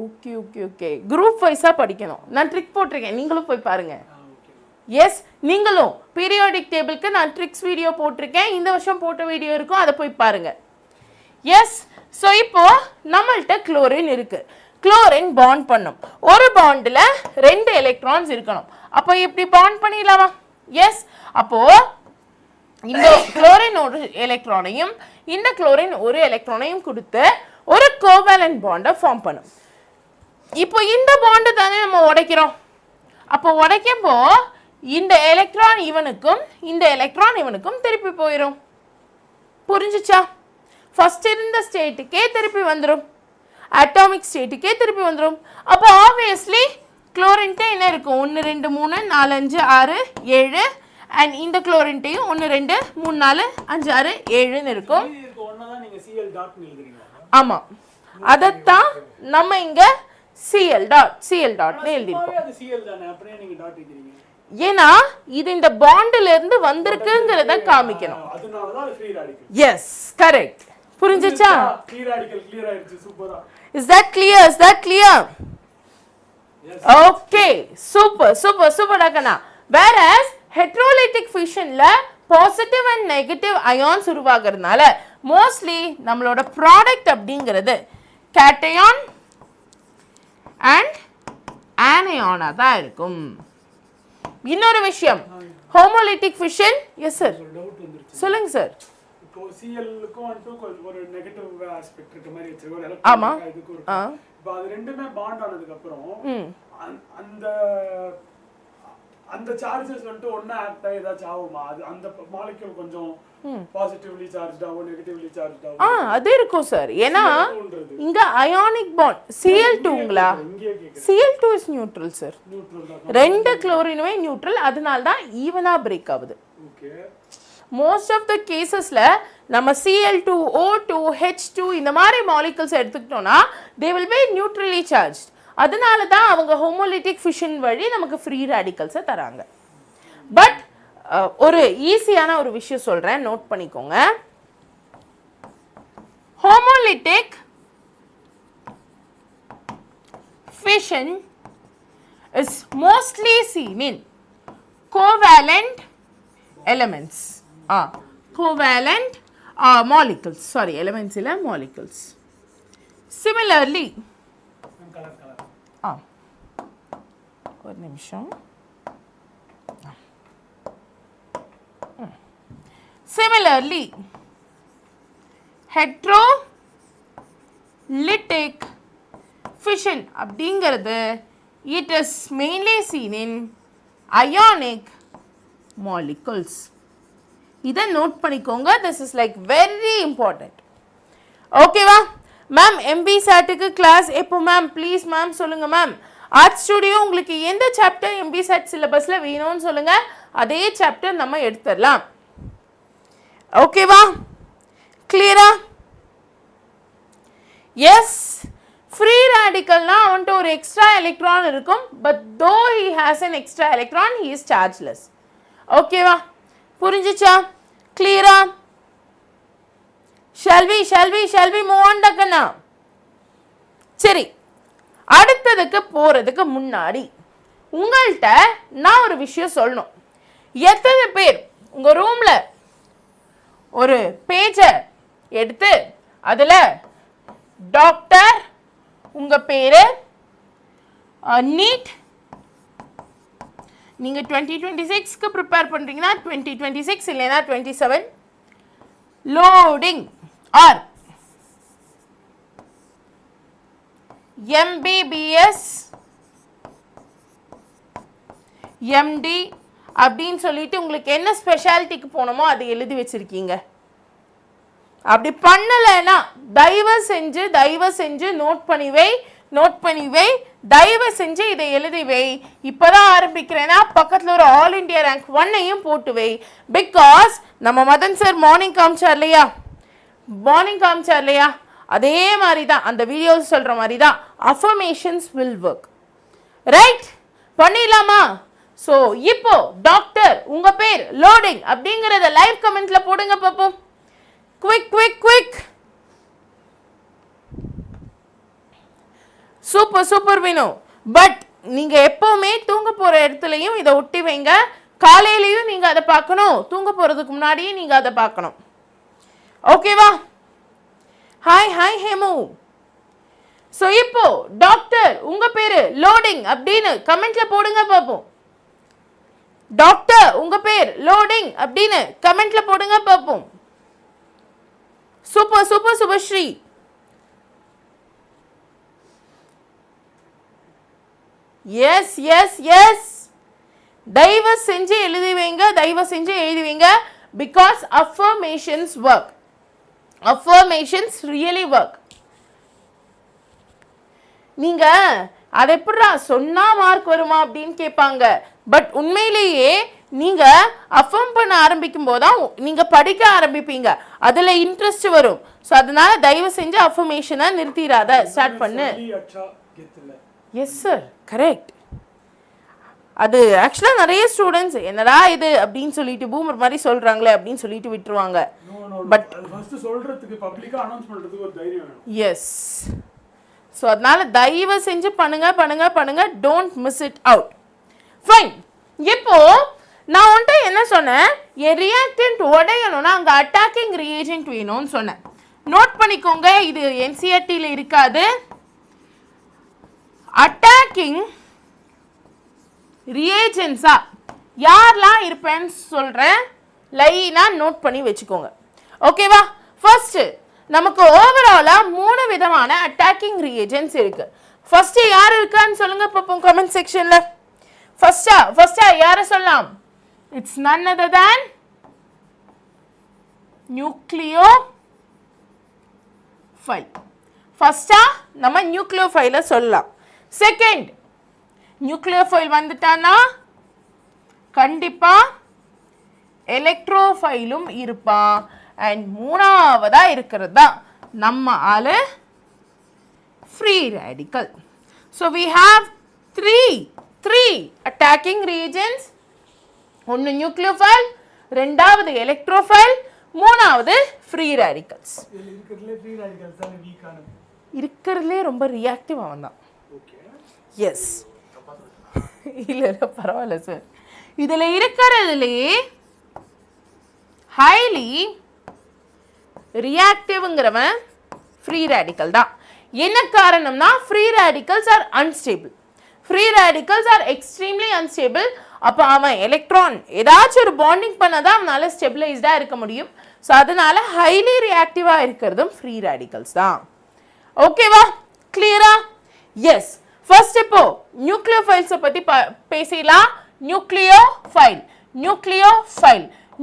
ஓகே ஓகே ஓகே, குரூப் வைஸா படிக்கணும். நான் ட்ரிக் போட்டிருக்கேன், நீங்களும் போய் பாருங்க. எஸ், நீங்களும் பீரியாடிக் டேபிளுக்கு நான் ட்ரிக்ஸ் வீடியோ போட்டிருக்கேன், இந்த வருஷம் போட்ட வீடியோ இருக்கும், அதை போய் பாருங்க. எஸ், ஸோ இப்போ நம்மள்ட்ட குளோரின் இருக்கு. குளோரின் பாண்ட் பண்ணும். ஒரு பாண்டில் 2 எலக்ட்ரான்ஸ் இருக்கணும். அப்போ இப்படி பாண்ட் பண்ணிடலாமா? எஸ், அப்போ இந்த குளோரின் ஒரு எலக்ட்ரானையும் இந்த குளோரின் ஒரு எலக்ட்ரானையும் கொடுத்து ஒரு கோவேலன்ட் பாண்டை ஃபார்ம் பண்ணும். இப்போ இந்த பாண்டு தானே நம்ம உடைக்கிறோம். அப்போ உடைக்கும்போ இந்த எலக்ட்ரான் இவனுக்கும் இந்த எலக்ட்ரான் இவனுக்கும் திருப்பி போயிடும். புரிஞ்சுச்சா? ஃபர்ஸ்ட் இருந்த ஸ்டேட்டுக்கே திருப்பி வந்துடும், அட்டாமிக் ஸ்டேட்டுக்கே திருப்பி வந்துடும். அப்போ ஆப்வியஸ்லி குளோரின்ட்டு என்ன இருக்கும்? 1 2 3 4 5 6 7 அண்ட் இந்த குளோரின்ட்டையும் 1 2 3 4 5 6 7ன்னு இருக்கும். ஆமாம், அதைத்தான் நம்ம இங்க சிஎல் டாட்னு எழுதிருக்கோம். ஏன்னா இது இந்த பாண்டில இருந்து வந்திருக்குங்கிறத காமிக்கணும். Yes, correct. புரிஞ்சுச்சா? Is that clear? Okay, super டாக்கனா. Whereas heterolytic fissionல பாசிட்டிவ் அண்ட் நெகட்டிவ் அயான்ஸ் உருவாகிறதுனால மோஸ்ட்லி நம்மளோட ப்ராடக்ட் அப்படிங்கிறது கேட்டயான் அண்ட் ஆனயானா தான் இருக்கும். இன்னொரு விஷயம், ஹோமோலிட்டிக் ஃபிஷன். எஸ் சார், சொல்லுங்க சார். இப்போ சிஎல்லுக்கும் ஒரு நெகட்டிவ் ஆஸ்பெக்ட் இருக்க மாதிரி வச்சிருக்கோம். ஆமா. இப்போ அது ரெண்டுமே பாண்ட் ஆனதுக்கு அப்புறம் அந்த அந்த சார்ஜஸ் வந்துட்டு ஒண்ணா ஆக்ட் ஆகி ஏதாச்சும் ஆகுமா? அது அந்த மாலிக்யூல் கொஞ்சம் பாசிட்டிவ்லி சார்ஜ்ட் ஆகும், நெகட்டிவ்லி சார்ஜ்ட் ஆகும். அது இருக்கும் சார். ஏன்னா இங்க அயானிக் பாண்ட் Cl2ங்களா? Cl2 is neutral sir. ரெண்டு குளோரினுமே நியூட்ரல், அதனால தான் ஈவனா பிரேக் ஆகுது. ஓகே. மோஸ்ட் ஆஃப் த கேசஸ்ல நம்ம Cl2 O2 H2 இந்த மாதிரி மாலிகூல்ஸ் எடுத்துக்கிட்டோம்னா they will be neutrally charged. அதனால தான் அவங்க ஹோமோலிட்டிக் ஃபிஷன் வழி நமக்கு ஃப்ரீ ரேடிக்கல்ஸை தராங்க. பட் ஒரு ஈஸியான ஒரு விஷயம் சொல்றேன், நோட் பண்ணிக்கோங்க. ஹோமோலிட்டிக் fission is mostly seen in covalent elements. Covalent molecules. Sorry, elements illa molecules. Similarly, ஒரு நிமிஷம். Similarly, heterolytic fission அப்படிங்கிறது it is mainly seen in ionic molecules. இதை நோட் பண்ணிக்கோங்க. this is like very important. ஓகேவா ma'am? MVSATக்கு class எப்போ ma'am? Please ma'am சொல்லுங்க ma'am. Art studio உங்களுக்கு எந்த சாப்டர் MVSAT சிலபஸ்ல வேணும்னு சொல்லுங்க, அதே சாப்டர் நம்ம எடுத்துடலாம். ஓகேவா? கிளியரா? எஸ். ஃப்ரீ ரேடிக்கல்னா அவன்ட்டு ஒரு எக்ஸ்ட்ரா எலக்ட்ரான் இருக்கும், but though he has an extra electron he is chargeless. ஓகேவா? புரிஞ்சுச்சா? கிளியரா? shall we move on டக்கனா? சரி, அடுத்ததுக்கு போறதுக்கு முன்னாடி உங்கள்கிட்ட நான் ஒரு விஷயம் சொல்லணும். எத்தனை பேர் உங்க ரூம்ல ஒரு பேஜை எடுத்து அதுல டாக்டர் உங்க பேரு நீட் நீங்க 2026க்கு ப்ரிப்பேர் பண்றீங்கன்னா 2026 இல்லைனா 27 லோடிங் ஆர் MBBS MD அப்படின்னு சொல்லிட்டு உங்களுக்கு என்ன ஸ்பெஷாலிட்டிக்கு போனோமோ அதை எழுதி வச்சிருக்கீங்க. அப்படி பண்ணலைன்னா தயவு செஞ்சு நோட் பண்ணி வை, தயவு செஞ்சு இதை எழுதி வை. இப்போதான் ஆரம்பிக்கிறேன்னா பக்கத்தில் ஒரு ஆல் இண்டியா ரேங்க் 1ஐயும் போட்டு வை. பிகாஸ் நம்ம மதன் சார் மார்னிங் காமிச்சார் இல்லையா, அதே மாதிரி தான் அந்த வீடியோஸ் சொல்கிற மாதிரி தான் அஃபர்மேஷன்ஸ் வில் ஒர்க். ரைட்? பண்ணிடலாமா? ஸோ இப்போ டாக்டர் உங்கள் பேர் லோடிங் அப்படிங்கிறத லைவ் கமெண்ட்ல போடுங்க பார்ப்போம். குவிக். சூப்பர் வேணும். பட் நீங்கள் எப்போவுமே தூங்க போகிற இடத்துலையும் இதை ஒட்டி வைங்க. காலையிலையும் நீங்கள் அதை பார்க்கணும், தூங்க போகிறதுக்கு முன்னாடியும் நீங்கள் அதை பார்க்கணும். ஓகேவா? ஹாய் ஹேமு. ஸோ இப்போ டாக்டர் உங்க பேரு லோடிங் அப்படின்னு கமெண்ட்ல போடுங்க பார்ப்போம். டாக்டர் உங்க பேர் லோடிங் அப்படின்னு கமெண்ட்ல போடுங்க பார்ப்போம். Super Subhashree. Yes yes yes தயவு செஞ்சு எழுதுவீங்க, தயவு செஞ்சு எழுதுவீங்க. Because affirmations work. affirmations really work. நீங்க அது எப்படிடா சொன்னா மார்க் வருமா அப்படின்னு கேட்பாங்க. பட் உண்மையிலேயே நீங்க அஃபர்ம் பண்ண ஆரம்பிக்கும் போதுதான் நீங்க படிக்க ஆரம்பிப்பீங்க, அதுல இன்ட்ரெஸ்ட் வரும். ஸோ அதனால தயவு செஞ்சு அஃபர்மேஷனை நிறுத்திடாத, ஸ்டார்ட் பண்ணு. Yes sir, correct. அது ஆக்சுவலாக நிறைய ஸ்டூடெண்ட்ஸ் என்னடா இது அப்படின்னு சொல்லிட்டு பூமர் மாதிரி சொல்றாங்களே அப்படின்னு சொல்லிட்டு விட்டுருவாங்க. பட் எஸ், ஸோ அதனால தயவு செஞ்சு பண்ணுங்க பண்ணுங்க பண்ணுங்க, don't miss it out. Fine. இப்போ நான் வந்துட்டு என்ன சொன்னேன், என் ரியாக்டன்ட் உடையணும்னா அங்கே அட்டாக்கிங் ரியேஜென்ட் வேணும்னு சொன்னேன். நோட் பண்ணிக்கோங்க, இது என்சிஆர்டியில் இருக்காது. அட்டாக்கிங் ரியேஜென்ட்ஸா யாரெல்லாம் இருப்பேன்னு சொல்கிறேன், லைனாக நோட் பண்ணி வச்சுக்கோங்க. ஓகேவா? ஃபர்ஸ்ட் நமக்கு ஓவராலாக 3 விதமான அட்டாக்கிங் ரியேஜென்ட்ஸ் இருக்கு. ஃபர்ஸ்ட் யார் இருக்கான்னு சொல்லுங்க பார்ப்போம் கமெண்ட் செக்ஷன்ல. ஃபர்ஸ்டா யாரை சொல்லலாம்? It's none other than nucleophile. ஃபர்ஸ்டா நம்ம நியூக்ளியோஃபைலை சொல்லலாம். செகண்ட், நியூக்ளியோஃபைல் வந்துட்டானா கண்டிப்பா எலக்ட்ரோஃபைலும் இருப்பான். அண்ட் மூணாவதா இருக்கிறது தான் நம்ம ஆளு free radical. So we have three attacking reagents. ஒன்று நியூக்ளியோஃபைல், ரெண்டாவது எலக்ட்ரோஃபைல், மூணாவது ஃப்ரீ ரேடிக்கல்ஸ். இருக்கிறதுலே ரொம்ப ரியாக்டிவ் அவன் தான். எஸ், இல்லை பரவாயில்ல சார். இதில் இருக்கிறதுலேயே ஹைலி ரியாக்டிவ்ங்கிறவன் ஃப்ரீ ரேடிக்கல் தான். என்ன காரணம்னா free radicals R unstable. Free radicals are extremely unstable. அப்போ அவன் எலக்ட்ரான் ஏதாச்சும் ஒரு பாண்டிங் பண்ணதான் அவனால ஸ்டெபிளைஸ்டாக இருக்க முடியும். ஸோ அதனால ஹைலி ரியாக்டிவாக இருக்கிறதும் ஃப்ரீ ரேடிக்கல்ஸ் தான். ஓகேவா? கிளியரா? எஸ். ஃபர்ஸ்ட் இப்போ நியூக்ளியோஃபைல்ஸை பற்றி பேசலாம். நியூக்ளியோஃபைல்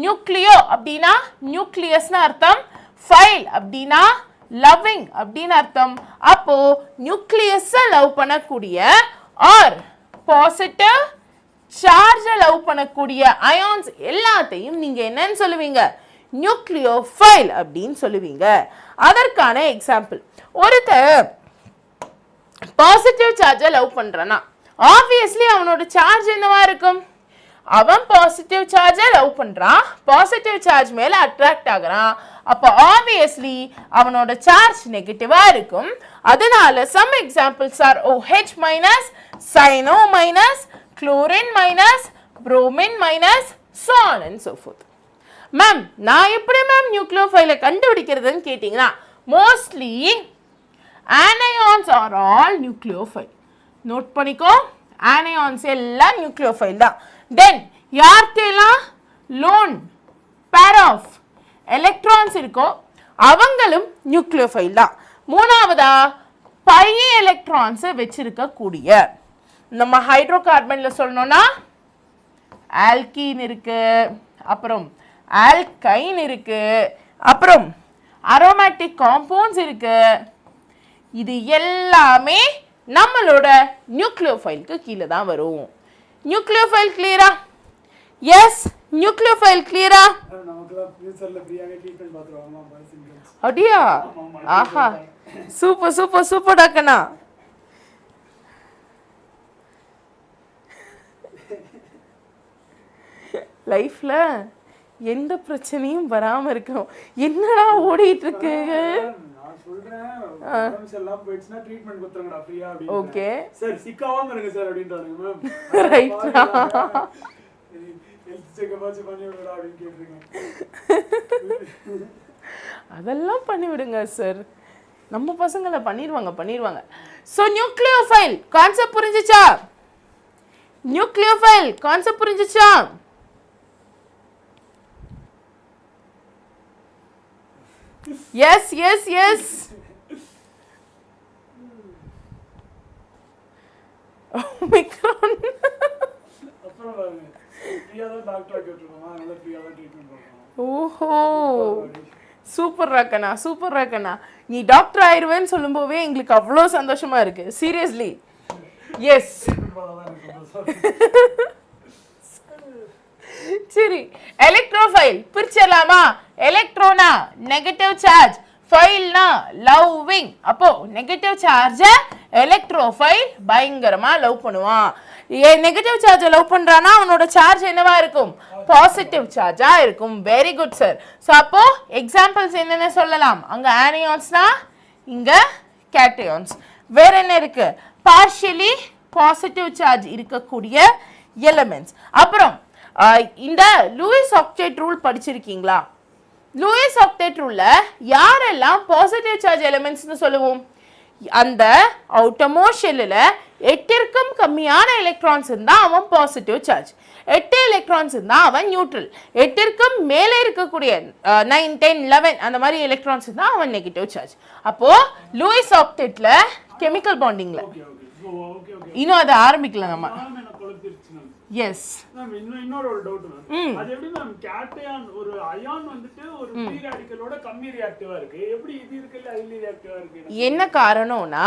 நியூக்ளியோ அப்படின்னா நியூக்ளியஸ்னு அர்த்தம், ஃபைல் அப்படின்னா லவ்விங் அப்படின்னு அர்த்தம். அப்போ நியூக்ளியஸை லவ் பண்ணக்கூடிய ஆர் பாசிட்டிவ் சார்ஜை லவ் பண்ணக்கூடிய அயான்ஸ் எல்லாத்தையும் நீங்க என்னன்னு சொல்லுவீங்க? நியூக்ளியோஃபைல் அப்படின்னு சொல்லுவீங்க. அதற்கான எக்ஸாம்பிள், ஒருத்தர் பாசிட்டிவ் சார்ஜை லவ் பண்றானா ஆப்வியஸ்லி அவனோட சார்ஜ் என்னவா இருக்கும்? அவன் பாசிட்டிவ் சார்ஜை லவ் பண்றான், பாசிட்டிவ் சார்ஜ் மேல அட்ராக்ட் ஆகுறான். அப்போ ஆப்வியஸ்லி அவனோட சார்ஜ் நெகட்டிவா இருக்கும். அதனால some examples are OH minus, cyano minus, chlorine minus, bromine minus, so on and so forth. Ma'am நான் எப்படி மேம் நியூக்ளியோஃபைலை கண்டுபிடிக்கிறதுன்னு கேட்டிங்கன்னா, mostly anions are all nucleophile. Note பண்ணிக்கோ, ஆனயான்ஸ் எல்லாம் நியூக்ளியோஃபைல் தான். தென் யார்கிட்டலாம் லோன் பேர் ஆஃப் எலக்ட்ரான்ஸ் இருக்கோ அவங்களும் நியூக்ளியோஃபைல் தான். மூணாவதா பை எலக்ட்ரான்ஸை வச்சிருக்கக்கூடிய, நம்ம ஹைட்ரோ கார்பன்ல சொல்லணும்னா ஆல்கீன் இருக்கு, அப்புறம் ஆல்கைன் இருக்கு, அப்புறம் அரோமேட்டிக் காம்பவுண்ட்ஸ் இருக்கு. இது எல்லாமே நம்மளோட நியூக்ளியோஃபைலுக்கு கீழே தான் வரும். நியூக்ளியோஃபைல் கிளியரா? எஸ், நியூக்ளியோஃபைல் கிளியரா? அப்படியா? ஆஹா, சூப்பர் சூப்பர் சூப்பர் டாக்கண்ணா. லைஃப்ல எந்த பிரச்சனையும் வராம இருக்கும். என்னடா ஓடிட்டு இருக்கு? ஓகே சார், சிக்காவாம இருங்க சார் அப்படின்றானுங்க மேம். ரைட். அதெல்லாம் பண்ணி விடுங்க சார், நம்ம பசங்களை பண்ணிடுவாங்க. ஸோ நியூக்ளியோஃபைல் கான்செப்ட் புரிஞ்சுச்சா? நியூக்ளியோஃபைல் கான்செப்ட் புரிஞ்சுச்சா? Yes yes yes. மிக்க ஓஹோ சூப்பர் ராக்கண்ணா சூப்பர் ராக்கண்ணா நீ டாக்டர் ஆயிருவேன்னு சொல்லும்போதே எங்களுக்கு அவ்வளோ சந்தோஷமா இருக்கு சீரியஸ்லி எஸ் சரி எலக்ட்ரோஃபைல் பிரிச்சிடலாமா எலக்ட்ரோனா நெகட்டிவ் சார்ஜ் ஃபைல்னா லவ்விங் அப்போ நெகட்டிவ் சார்ஜை எலக்ட்ரோஃபைல் பயங்கரமா லவ் பண்ணுவான் நெகட்டிவ் சார்ஜை லவ் பண்றானா அவனோட சார்ஜ் என்னவா இருக்கும் பாசிட்டிவ் சார்ஜா இருக்கும் வெரி குட் சார் ஸோ அப்போ எக்ஸாம்பிள்ஸ் என்னென்ன சொல்லலாம் அங்க ஆனியான்ஸ்னா இங்க கேட்டயான்ஸ் வேற என்ன இருக்கு பார்ஷியலி பாசிட்டிவ் சார்ஜ் இருக்கக்கூடிய எலிமெண்ட்ஸ் அப்புறம் இந்த லூயிஸ் ஆக்டேட் ரூல் படிச்சிருக்கீங்களா லூயிஸ் ஆக்டேட் ரூல்ல யாரெல்லாம் பாசிட்டிவ் சார்ஜ் எலிமெண்ட்ஸ்னு சொல்லுவோம் அந்த அவுட்டமோஸ்ட் ஷெல்லில் 8ற்கும் கம்மியான எலக்ட்ரான்ஸ் இருந்தால் அவன் பாசிட்டிவ் சார்ஜ் 8 எலக்ட்ரான்ஸ் இருந்தால் அவன் நியூட்ரல் 8ற்கும் மேலே இருக்கக்கூடிய 9 10 11 அந்த மாதிரி எலக்ட்ரான்ஸ் இருந்தால் அவன் நெகட்டிவ் சார்ஜ் அப்போ லூயிஸ் ஆக்டேட்ல கெமிக்கல் பாண்டிங்ல இன்னும் அதை ஆரம்பிக்கல நம்ம எஸ் இன்னொரு ஒரு டவுட் மேம் அது எப்படி மேம் கேட்டையான் ஒரு அயான் வந்துட்டு ஒரு ஃப்ரீ ராடிக்கலோட கம்மி ரியாக்டிவா இருக்கு எப்படி இது இருக்குல்ல ஹைலி ரியாக்டிவா இருக்கு என்ன காரணம்னா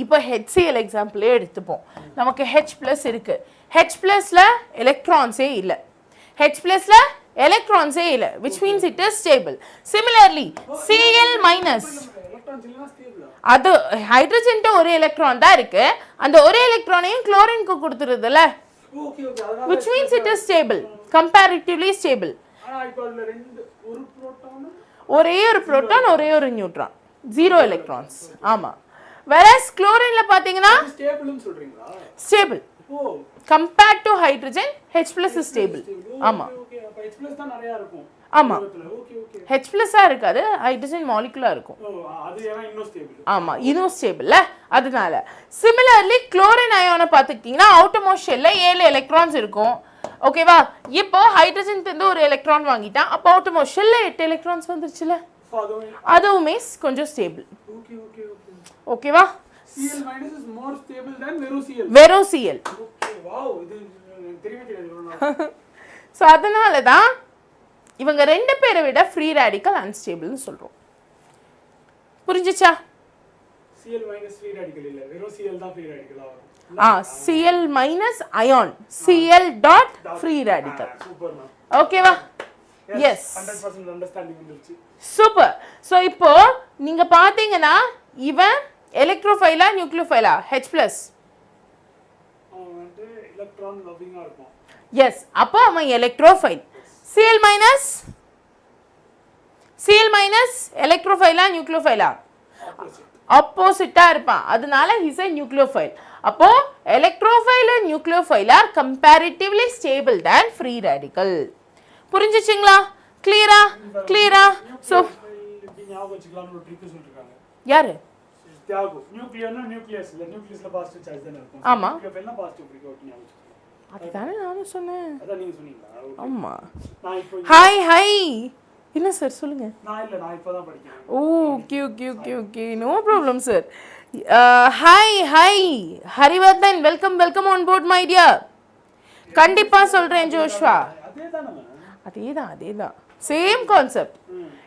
இப்போ HCl எக்ஸாம்பிளே எடுத்துப்போம் நமக்கு H+ இருக்கு H+ல எலக்ட்ரான்ஸே இல்ல H+ல எலக்ட்ரான்ஸே இல்ல which means it is stable similarly Cl- அது ஹைட்ரஜன்ட்ட ஒரு எலக்ட்ரான் தான் இருக்கு அந்த ஒரு எலக்ட்ரானையும் குளோரினுக்கு கொடுத்துருதுல which means it is stable comparatively stable ஒரே ஒரு புரோட்டான் ஒரே ஒரு நியூட்ரான் 0 எலக்ட்ரான்ஸ் ஆமா whereas chlorine ல பாத்தீங்கன்னா ஸ்டேபிள்னு சொல்றீங்களா stable compared to hydrogen H+ is stable ஆமா அப்ப H+ தான் நிறைய இருக்கும் ஆமா H+ இருக்காது ஹைட்ரஜன் மாலிகுலா இருக்கும் அது ஏனா இன்னும் ஸ்டேபிள் ஆமா இன்னும் ஸ்டேபிள்ல அதனால சிமிலர்லி குளோரின் அயானை பாத்துக்கிட்டீங்கன்னா அவுட்டமோஸ்ட் ஷெல்ல 7 எலக்ட்ரான்ஸ் இருக்கும் ஓகேவா இப்போ ஹைட்ரஜன் இருந்து ஒரு எலக்ட்ரான் வாங்கிட்டான் அப்போ அவுட்டமோஸ்ட் ஷெல்ல 8 எலக்ட்ரான்ஸ் வந்துருச்சுல அதுவுமே கொஞ்சம் ஸ்டேபிள் ஓகேவா Cl- is more stable than வெறும் Cl okay wow இது தெரியாது சோ அதனால தான் இவங்க ரெண்டு பேரை விட ஃப்ரீ ராடிக்கல் அன்ஸ்டேபிள்னு சொல்றோம் புரிஞ்சுச்சா Cl- ஃப்ரீ ராடிக்கல் இல்ல வெறும் Cl தான் ஃப்ரீ ராடிக்கலா வரும் Cl- ion Cl dot free radical super ma'am ஓகேவா எஸ் 100% அண்டர்ஸ்டாண்டிங் வந்துருச்சு சூப்பர் சோ இப்போ நீங்க பாத்தீங்கன்னா இவன் எலக்ட்ரோஃபைலா நியூக்ளியோஃபைலா H+ வந்து எலக்ட்ரான் லவ்விங்கா இருக்கும் எஸ் அப்போ அவன் எலக்ட்ரோஃபைல் Cl- எலக்ட்ரோஃபைலா நியூக்ளியோஃபைலா ஆப்போசிட்டா இருப்பான் அதனால he's a nucleophile அப்போ electrophile and nucleophile are comparatively stable than free radical புரிஞ்சுச்சுங்களா கிளியரா சோ ஞாபகம் வச்சுக்கலாம்னு ஒரு ட்ரிக் சொல்லிருக்காங்க யாரு தியாகு நியூக்ளியர்னா நியூக்ளியஸ்ல பாசிட்டிவ் சார்ஜ் தான இருக்கும் ஆமா நியூக்ளியோஃபைல்னா பாசிட்டிவ் ஃப்ரீ ஞாபகம் அதுதானே நானும் சொன்னேன் அத நீங்க சொன்னீங்களா ஆமா நான் இப்போ ஹாய் என்ன சார் சொல்லுங்க நான் இப்போதான் படிக்கிறேன் okay no problem sir hi Harivardhan welcome on board my dear கண்டிப்பா சொல்றேன் ஜோஷ்வா அதேதான் சேம் கான்செப்ட்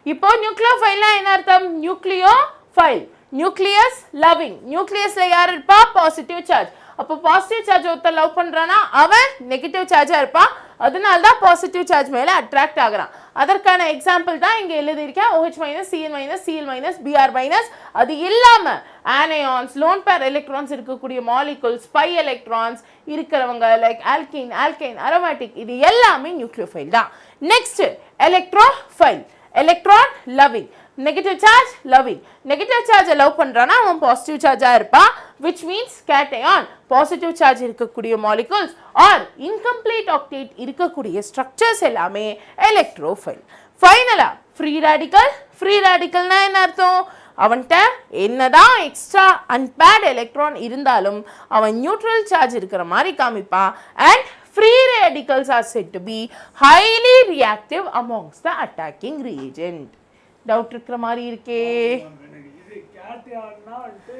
இப்போ நியூக்ளியோஃபைல்னா என்ன அர்த்தம் நியூக்ளியோஃபைல் நியூக்ளியஸ் லவ்விங் நியூக்ளியஸ்ல யார் இருப்பா பாசிட்டிவ் சார்ஜ் அப்போ பாசிட்டிவ் சார்ஜ் ஒருத்தர் லவ் பண்றானா அவன் நெகட்டிவ் சார்ஜா இருப்பான் அதனால தான் பாசிட்டிவ் சார்ஜ் மேல அட்ராக்ட் ஆகுறான் அதற்கான எக்ஸாம்பிள் தான் இங்க எழுதியிருக்கேன் OH- Cl- Cl- Br- அது இல்லாம ஆனயான்ஸ் லோன் பேர் எலக்ட்ரான்ஸ் இருக்கக்கூடிய மாலிகுல்ஸ் பை எலக்ட்ரான்ஸ் இருக்கிறவங்க லைக் ஆல்கைன் அரோமேட்டிக் இது எல்லாமே நியூக்ளியோஃபைல் தான் next electrophile electron loving negative charge loving negative சார்ஜை லவ் பண்றானா அவன் பாசிட்டிவ் சார்ஜா இருப்பான் which means cation positive charge இருக்கக்கூடிய மாலிகுல்ஸ் ஆர் இன்கம்ப்ளீட் ஆக்டேட் இருக்கக்கூடிய ஸ்ட்ரக்சர்ஸ் எல்லாமே எலக்ட்ரோஃபைல் ஃபைனலா ஃப்ரீ ராடிக்கல்னா என்ன அர்த்தம் அவன்கிட்ட என்னதான் எக்ஸ்ட்ரா அன்பேர்ட் எலக்ட்ரான் இருந்தாலும் அவன் நியூட்ரல் சார்ஜ் இருக்கிற மாதிரி காமிப்பான் and free radicals are said to be highly reactive amongst the attacking reagent doubt இருக்கிற மாதிரி இருக்கே இது கேட்யான்னா வந்து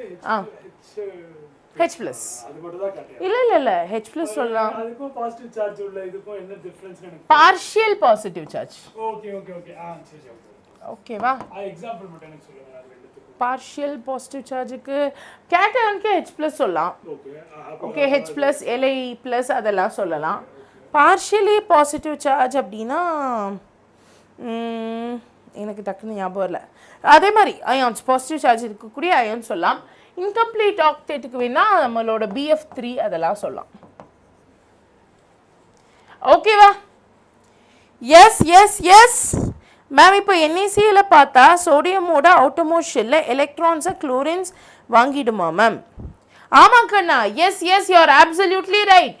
H plus அது மட்டும் தான் கேட்டேன். இல்ல H plus சொல்லலாம். அதுக்கும் பாசிட்டிவ் சார்ஜ் உள்ள இதுக்கும் என்ன டிஃபரன்ஸ் எனக்கு partial positive charge. ஓகே சரி ஓகேவா? எக்ஸாம்பிள் மட்டும் எனக்கு சொல்லுங்க அது ரெண்டுத்துக்கும். partial positive chargeக்கு கேட்டயானுக்கு H plus சொல்லலாம். Okay H plus Li plus அதெல்லாம் சொல்லலாம். partially positive charge அப்படினா எனக்கு டக்குன்னு ஞாபகம் இல்லை. அதே மாதிரி அயான்ஸ் பாசிட்டிவ் சார்ஜ் இருக்கக்கூடிய அயான் சொல்லலாம். இன்கம்ப்ளீட் ஆக்டேட்டுக்கு வேணா நம்மளோட BF3 அதெல்லாம் சொல்லலாம். ஓகேவா? எஸ் மேம் இப்போ NaCl பார்த்தா சோடியமோட அவுட்டர்மோஸ்ட் ஷெல்ல எலக்ட்ரான்ஸை குளோரின்ஸ் வாங்கிடுமா மேம்? ஆமா கண்ணா, yes you are absolutely right.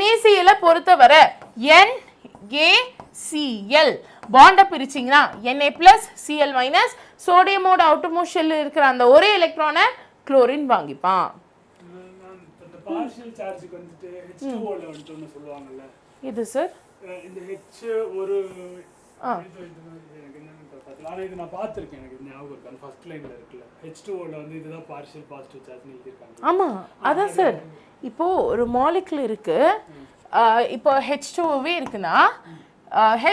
NaCl பொறுத்தவரை NaCl பாண்டை பிரிச்சிங்கன்னா Na+Cl- சோடியமோட அவுட்டர்மோஸ்ட் ஷெல்ல இருக்கிற அந்த ஒரே எலக்ட்ரானை குளோரின் வாங்கிப்பான். இந்த பார்ஷியல் சார்ஜ்க்கு வந்துட்டு H2O ல வந்து சொல்லுவாங்கல்ல. இது சார் இந்த H ஒரு எனக்கு என்னன்னு தெரியல. ஆனா இது நான் பார்த்திருக்கேன், எனக்கு ஞாபகம் இருக்கு. அந்த ஃபர்ஸ்ட் லைன்ல இருக்குல்ல H2O ல வந்து இதுதான் பார்ஷியல் பாசிட்டிவ் சார்ஜ் னு எழுதிருக்காங்க. ஆமா அதான் சார். இப்போ ஒரு மாலிகுல் இருக்கு, இப்போ H2Oவே இருக்குன்னா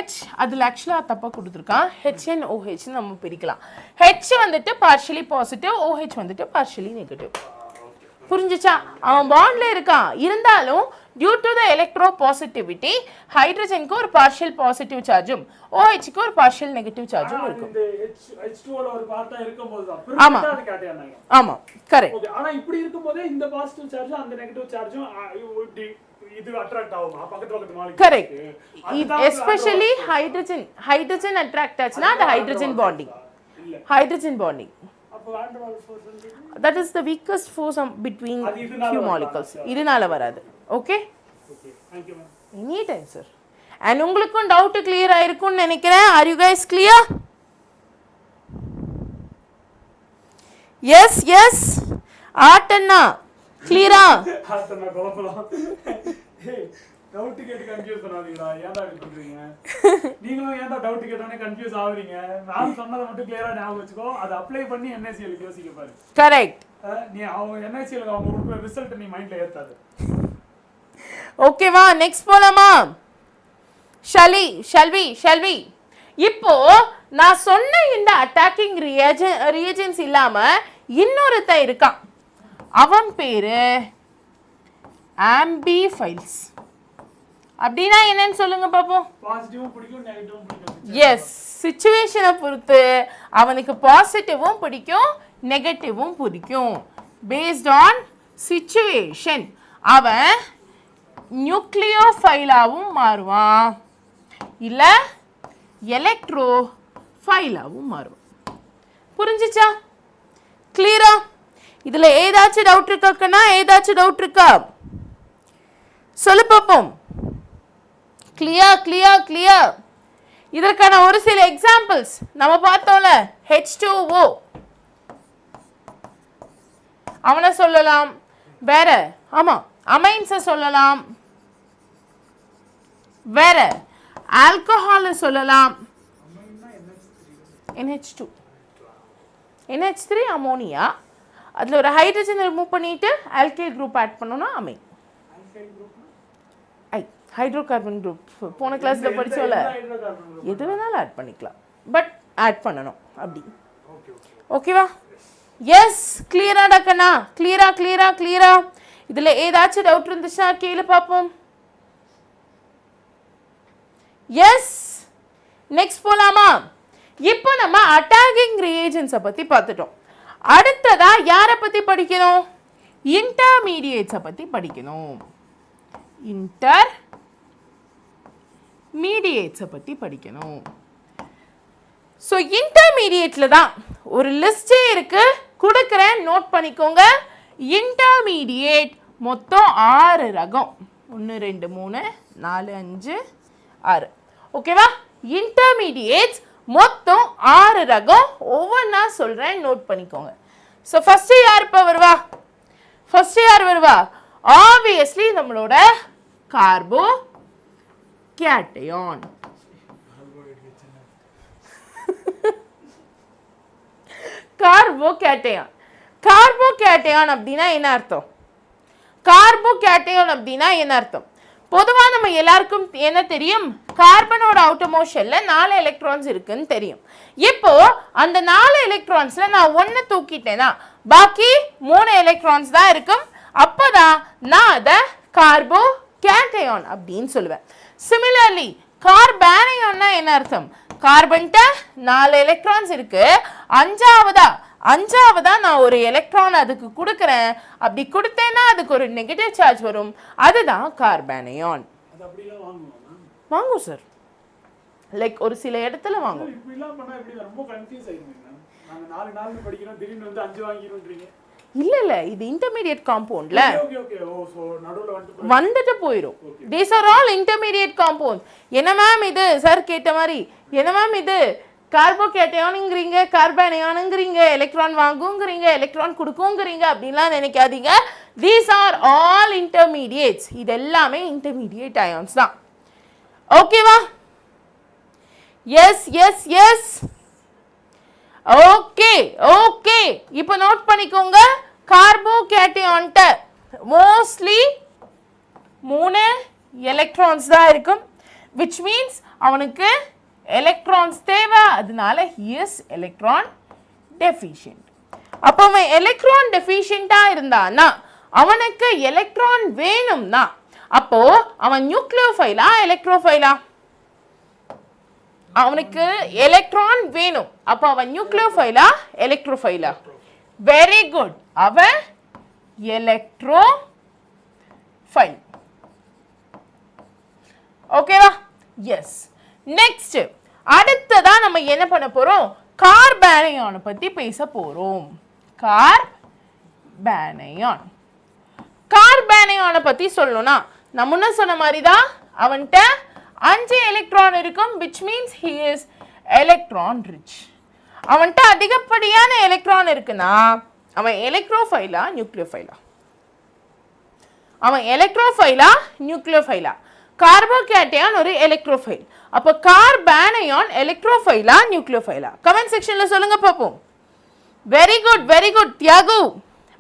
H அதில் ஆக்சுவலாக தப்பாக கொடுத்துருக்கான். HNOH நம்ம பிரிக்கலாம். H வந்துட்டு பார்ஷியலி பாசிட்டிவ், OH வந்துட்டு பார்ஷியலி நெகட்டிவ். புரிஞ்சிச்சா? அவன் பாண்ட்ல இருக்கான், இருந்தாலும் due to the electropositivity ஹைட்ரஜனுக்கு ஒரு பார்ஷியல் பாசிட்டிவ் சார்ஜும் OHக்கு ஒரு பார்ஷியல் நெகட்டிவ் சார்ஜும் இருக்கும். இந்த H2O ல ஒரு பார்ட்டா இருக்கும்போது தான் ஆமா அது கேட்டையானாங்க. ஆமா கரெக்ட். ஓகே, ஆனா இப்படி இருக்கும்போதே இந்த பாசிட்டிவ் சார்ஜும் அந்த நெகட்டிவ் சார்ஜும் இது அட்ராக்ட் ஆகுமா பக்கத்து molecule? Correct. Especially hydrogen attract ஆச்சுன்னா அது ஹைட்ரஜன் பாண்டிங். அப்ப வான் டெர் வால்ஸ் ஃபோர்ஸ் வந்து that is the weakest force between few molecules. இதனால வராது. Okay thank you ma'am. Any time sir. and உங்களுக்கும் டவுட் கிளியர் ஆயிருக்கும்னு நினைக்கிறேன். are you guys clear? yes ஆட்டன்னா கிளியரா? ஆட்டன்னா கோலப்பலாம். ஏய் டவுட் கேட் கன்ஃபியூஸ் பண்ணாதீங்கடா. ஏன்டா இப்படி பண்றீங்க? நீங்களும் ஏன்டா டவுட் கேட்டானே கன்ஃபியூஸ் ஆவறீங்க? நான் சொன்னத மட்டும் கிளியரா ஞாபகம் வச்சுக்கோ. அதை அப்ளை பண்ணி NaCl க்கு யோசிக்க பாரு. கரெக்ட். நீ அவங்க NaCl க்கு அவங்க கொடுக்குற ரிசல்ட் நீ மைண்ட்ல ஏத்தாத. ஓகேவா? நெக்ஸ்ட் போலாமா? shall we இப்போ நான் சொன்ன இந்த அட்டாக்கிங் ரியேஜன்ஸ் இல்லாம இன்னொருத்த இருக்கான். அவன் பேரு ஆம்பிஃபைல்ஸ். அப்படின்னா என்னன்னு சொல்லுங்க பாப்போம். பாசிட்டிவும் பிடிக்கும் நெகட்டிவும் பிடிக்கும். எஸ், சிச்சுவேஷனை பொறுத்து அவனுக்கு பாசிட்டிவும் பிடிக்கும் நெகட்டிவும் பிடிக்கும். பேஸ்ட் ஆன் சிச்சுவேஷன் அவன் நியூக்ளியோஃபைலாவும் மாறுவான், இல்ல எலக்ட்ரோஃபைலாவும் மாறுவான். புரிஞ்சிச்சா? கிளியரா? இதுல ஏதாச்சும் டவுட் இருக்காக்கன்னா ஏதாச்சும் டவுட் இருக்கா சொல்லு பாப்போம். கிளியர். இதற்கான ஒரு சில எக்ஸாம்பிள்ஸ் நம்ம பார்த்தோம்ல. H2O அவனை சொல்லலாம். வேற ஆமா அமைன்ஸை சொல்லலாம். வேற ஆல்கஹாலை சொல்லலாம். NH3 ammonia. அதில் ஒரு ஹைட்ரஜன் ரிமூவ் பண்ணிட்டு ஆல்கைல் குரூப் ஆட் பண்ணோம்னா அமைன். ஹைட்ரோகார்பன் குரூப் போன கிளாஸ்ல படிச்சோம்ல, எது வேணாலும் ஆட் பண்ணிக்கலாம், பட் ஆட் பண்ணணும் அப்படி. ஓகேவா? எஸ், கிளியராடா கண்ணா? கிளியரா? இதுல ஏதாச்சும் டவுட் இருந்துச்சுன்னா கேளு பாப்போம். எஸ், நெக்ஸ்ட் போலாமா? இப்போ நம்ம அட்டாகிங் ரியேஜன்ஸை பத்தி பார்த்துட்டோம். அடுத்ததா யாரை பத்தி படிக்கணும்? இன்டர்மீடியேட்ஸை பத்தி படிக்கணும். இன்டர்மீடியேட்ஸை பத்தி படிக்கணும். ஸோ இன்டர்மீடியேட்ல தான் ஒரு லிஸ்டே இருக்கு, கொடுக்குறேன், நோட் பண்ணிக்கோங்க. இன்டர்மீடியேட் மொத்தம் 6 ரகம். 1 2 3 4 5 6. ஓகேவா? இன்டர்மீடியேட்ஸ் மொத்தம் 6 ரகம். ஒவ்வொன்றா சொல்றேன், நோட் பண்ணிக்கோங்க. ஸோ ஃபர்ஸ்ட் யார் வருவா? ஆப்வியஸ்லி நம்மளோட கார்போகேட்டையான். கார்போகேட்டையான் அப்படின்னா என்ன அர்த்தம்? கார்போகேட்டையான் அப்படின்னா என்ன அர்த்தம்? பொதுவா நம்ம எல்லாருக்கும் என்ன தெரியும்? கார்பனோட அவுட்டர்மோஸ்ட் ஷெல்ல 4 எலக்ட்ரான்ஸ் இருக்குன்னு தெரியும். இப்போ அந்த 4 எலக்ட்ரான்ஸ்ல நான் 1 தூக்கிட்டேனா பாக்கி 3 எலக்ட்ரான்ஸ் தான் இருக்கும். அப்பதான் நான் அதை கார்போகேட்டையான் அப்படின்னு சொல்லுவேன். சிமிலர்லி கார்பானியான்னா என்ன அர்த்தம்? கார்பன்ட்ட 4 எலக்ட்ரான்ஸ் இருக்கு, அஞ்சாவதா நான் ஒரு எலக்ட்ரான் அதுக்கு கொடுக்குறேன். அப்படி கொடுத்தேன்னா அதுக்கு ஒரு நெகட்டிவ் சார்ஜ் வரும், அதுதான் கார்பானியான். வாங்கும் சார், லைக் ஒரு சில இடத்துல வாங்கும். இல்ல இது இன்டர்மீடியட் காம்பவுண்ட்ல வந்துட்டு போயிடும். these are all intermediate compounds. என்ன மேம் இது சார் கேட்ட மாதிரி, என்ன மேம் இது கார்போகேட்டையானுங்கிறீங்க, கார்பானியானுங்கிறீங்க, எலக்ட்ரான் வாங்குங்கிறீங்க, எலக்ட்ரான் கொடுக்குங்கிறீங்க அப்படின்லாம் நினைக்காதீங்க. these are all intermediates. இது எல்லாமே இன்டர்மீடியட் அயான்ஸ் தான். ஓகேவா? Yes yes yes okay okay. இப்போ நோட் பண்ணிக்கோங்க, கார்போகேட்டையான்ட்ட மோஸ்ட்லி 3 எலக்ட்ரான்ஸ் தான் இருக்கும், which means அவனுக்கு எலக்ட்ரான்ஸ் தேவை, அதனால he is electron deficient. அப்போ அவன் எலக்ட்ரான் டெஃபிஷியண்டா இருந்தானா அவனுக்கு எலக்ட்ரான் வேணும்னா அப்போ அவன் நியூக்ளியோஃபைலா எலக்ட்ரோஃபைலா? அவனுக்கு எலக்ட்ரான் வேணும், அப்போ அவன் நியூக்ளியோஃபைலா எலக்ட்ரோஃபைலா? வெரி குட், அவன் எலக்ட்ரோஃபைல். ஓகேவா? எஸ். நெக்ஸ்ட் அடுத்ததா நம்ம என்ன பண்ண போறோம்? கார்பானியானை பத்தி பேச போறோம். கார்பானியானை பத்தி சொல்லணும்னா நம்ம முன்ன சொன்ன மாதிரி தான் அவன்கிட்ட 5 எலக்ட்ரான் இருக்கும், which means he is electron rich. அவன்கிட்ட அதிகப்படியான எலக்ட்ரான் இருக்குன்னா அவன் எலக்ட்ரோஃபைலா நியூக்ளியோஃபைலா? அவன் எலக்ட்ரோஃபைலா நியூக்ளியோஃபைலா? கார்போகேட்டையான் ஒரு எலக்ட்ரோஃபைல், அப்போ கார்பானியான் எலக்ட்ரோஃபைலா நியூக்ளியோஃபைலா? கமெண்ட் செக்ஷன்ல சொல்லுங்க பாப்போம். Very good very good. Thiyagu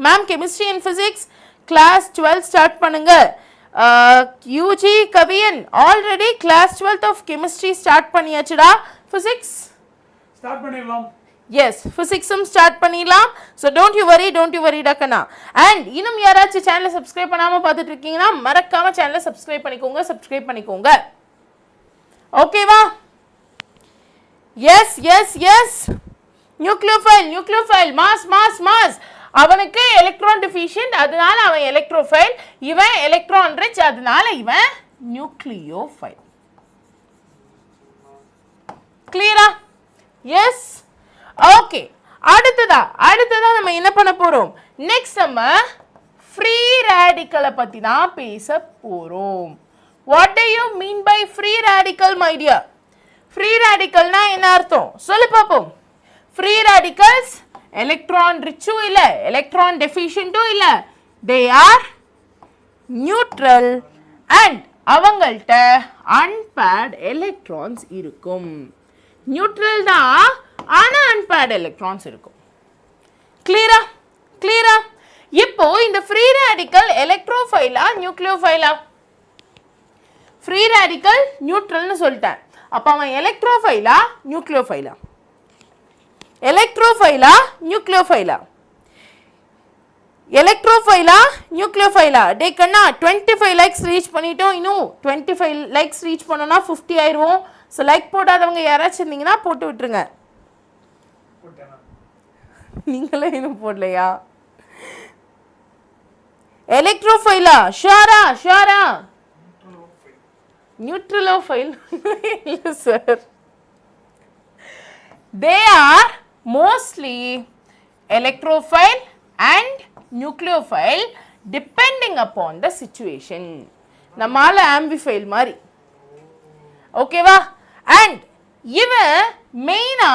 ma'am chemistry and physics class 12 start பண்ணுங்க. யூஜி Kaviyan already class 12th of chemistry start பண்ணியாச்சுடா. பிசிக்ஸ் ஸ்டார்ட் பண்ணிடலாம். எஸ், பிசிக்ஸும் ஸ்டார்ட் பண்ணிடலாம். ஸோ டோன்ட் யூ வரி டக்கனா. அண்ட் இன்னும் யாராச்சும் சேனலை சப்ஸ்கிரைப் பண்ணாமல் பார்த்துட்டு இருக்கீங்கன்னா மறக்காம சேனலை சப்ஸ்கிரைப் பண்ணிக்கோங்க. ஓகேவா? Yes yes yes. Nucleophile mass. அவனுக்கு எலக்ட்ரான் டெஃபிஷியன்ட், அதனால அவன் எலக்ட்ரோஃபைல். இவன் எலக்ட்ரான் ரிச், அதனால இவன் நியூக்ளியோஃபைல். கிளியரா? எஸ். ஓகே. அடுத்ததா நம்ம என்ன பண்ண போறோம்? நெக்ஸ்ட் நம்ம ஃப்ரீ ரேடிக்கலை பத்தி தான் பேச போறோம். What do you mean by free radical, my dear? Free radical na என்ன அர்த்தம்? சொல்லு பாப்போம். Free radicals electron rich இல்ல, electron deficient இல்ல, they are neutral and அவங்கள்ட்ட unpaired electrons இருக்கும். நியூட்ரல் தான், ஆனா unpaired electrons இருக்கும். கிளியரா? இப்போ இந்த ஃப்ரீ ரேடிக்கல் எலக்ட்ரோஃபைலா நியூக்ளியோஃபைலா? ஃப்ரீ ரேடிக்கல் நியூட்ரல்னு சொல்லிட்டேன். அப்ப அவன் எலக்ட்ரோஃபைலா நியூக்ளியோஃபைலா? எலக்ட்ரோஃபைலா நியூக்ளியோஃபைலா? டே கண்ணா 25 லைக்ஸ் ரீச் பண்ணிட்டோம். இன்னும் 25 லைக்ஸ் ரீச் பண்ணோம்னா 50 ஆயிடுவோம். ஸோ லைக் போடாதவங்க யாராச்சும் இருந்தீங்கன்னா போட்டு விட்டுருங்க. நீங்களே இன்னும் போடலையா? எலக்ட்ரோஃபைலா? ஷுவரா? Neutralophile sir, they are mostly electrophile and nucleophile depending upon the situation. நம்மால amphiphile மாதிரி. ஓகேவா? அண்ட் இவன் மெயினா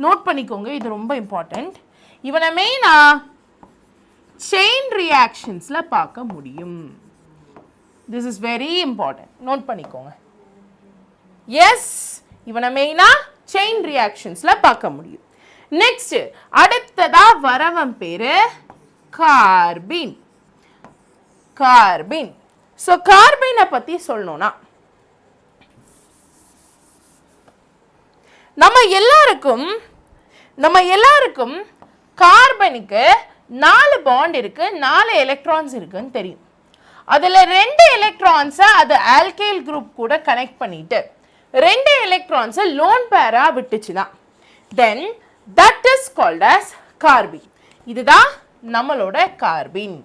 நோட் பண்ணிக்கோங்க, இது ரொம்ப இம்பார்ட்டன்ட். இவனை மெயினா செயின் ரியாக்ஷன்ஸ்ல பார்க்க முடியும். This is very important. Note பண்ணிக்கோங்க. எஸ், இவனை மெயினா செயின் ரியாக்ஷன்ஸ்ல பார்க்க முடியும். நெக்ஸ்ட் அடுத்ததா வரவன் பேரு கார்பீன். கார்பின். ஸோ கார்பினை பற்றி சொல்லணும்னா நம்ம எல்லாருக்கும் கார்பனுக்கு 4 பாண்ட் இருக்கு, 4 எலக்ட்ரான்ஸ் இருக்குன்னு தெரியும். அதில் 2 எலக்ட்ரான்ஸை அது ஆல்கைல் குரூப் கூட கனெக்ட் பண்ணிட்டு 2 எலக்ட்ரான்ஸை லோன் பேரா விட்டுச்சுன்னா then that is called as carbene. இதுதான் நம்மளோட கார்பின்.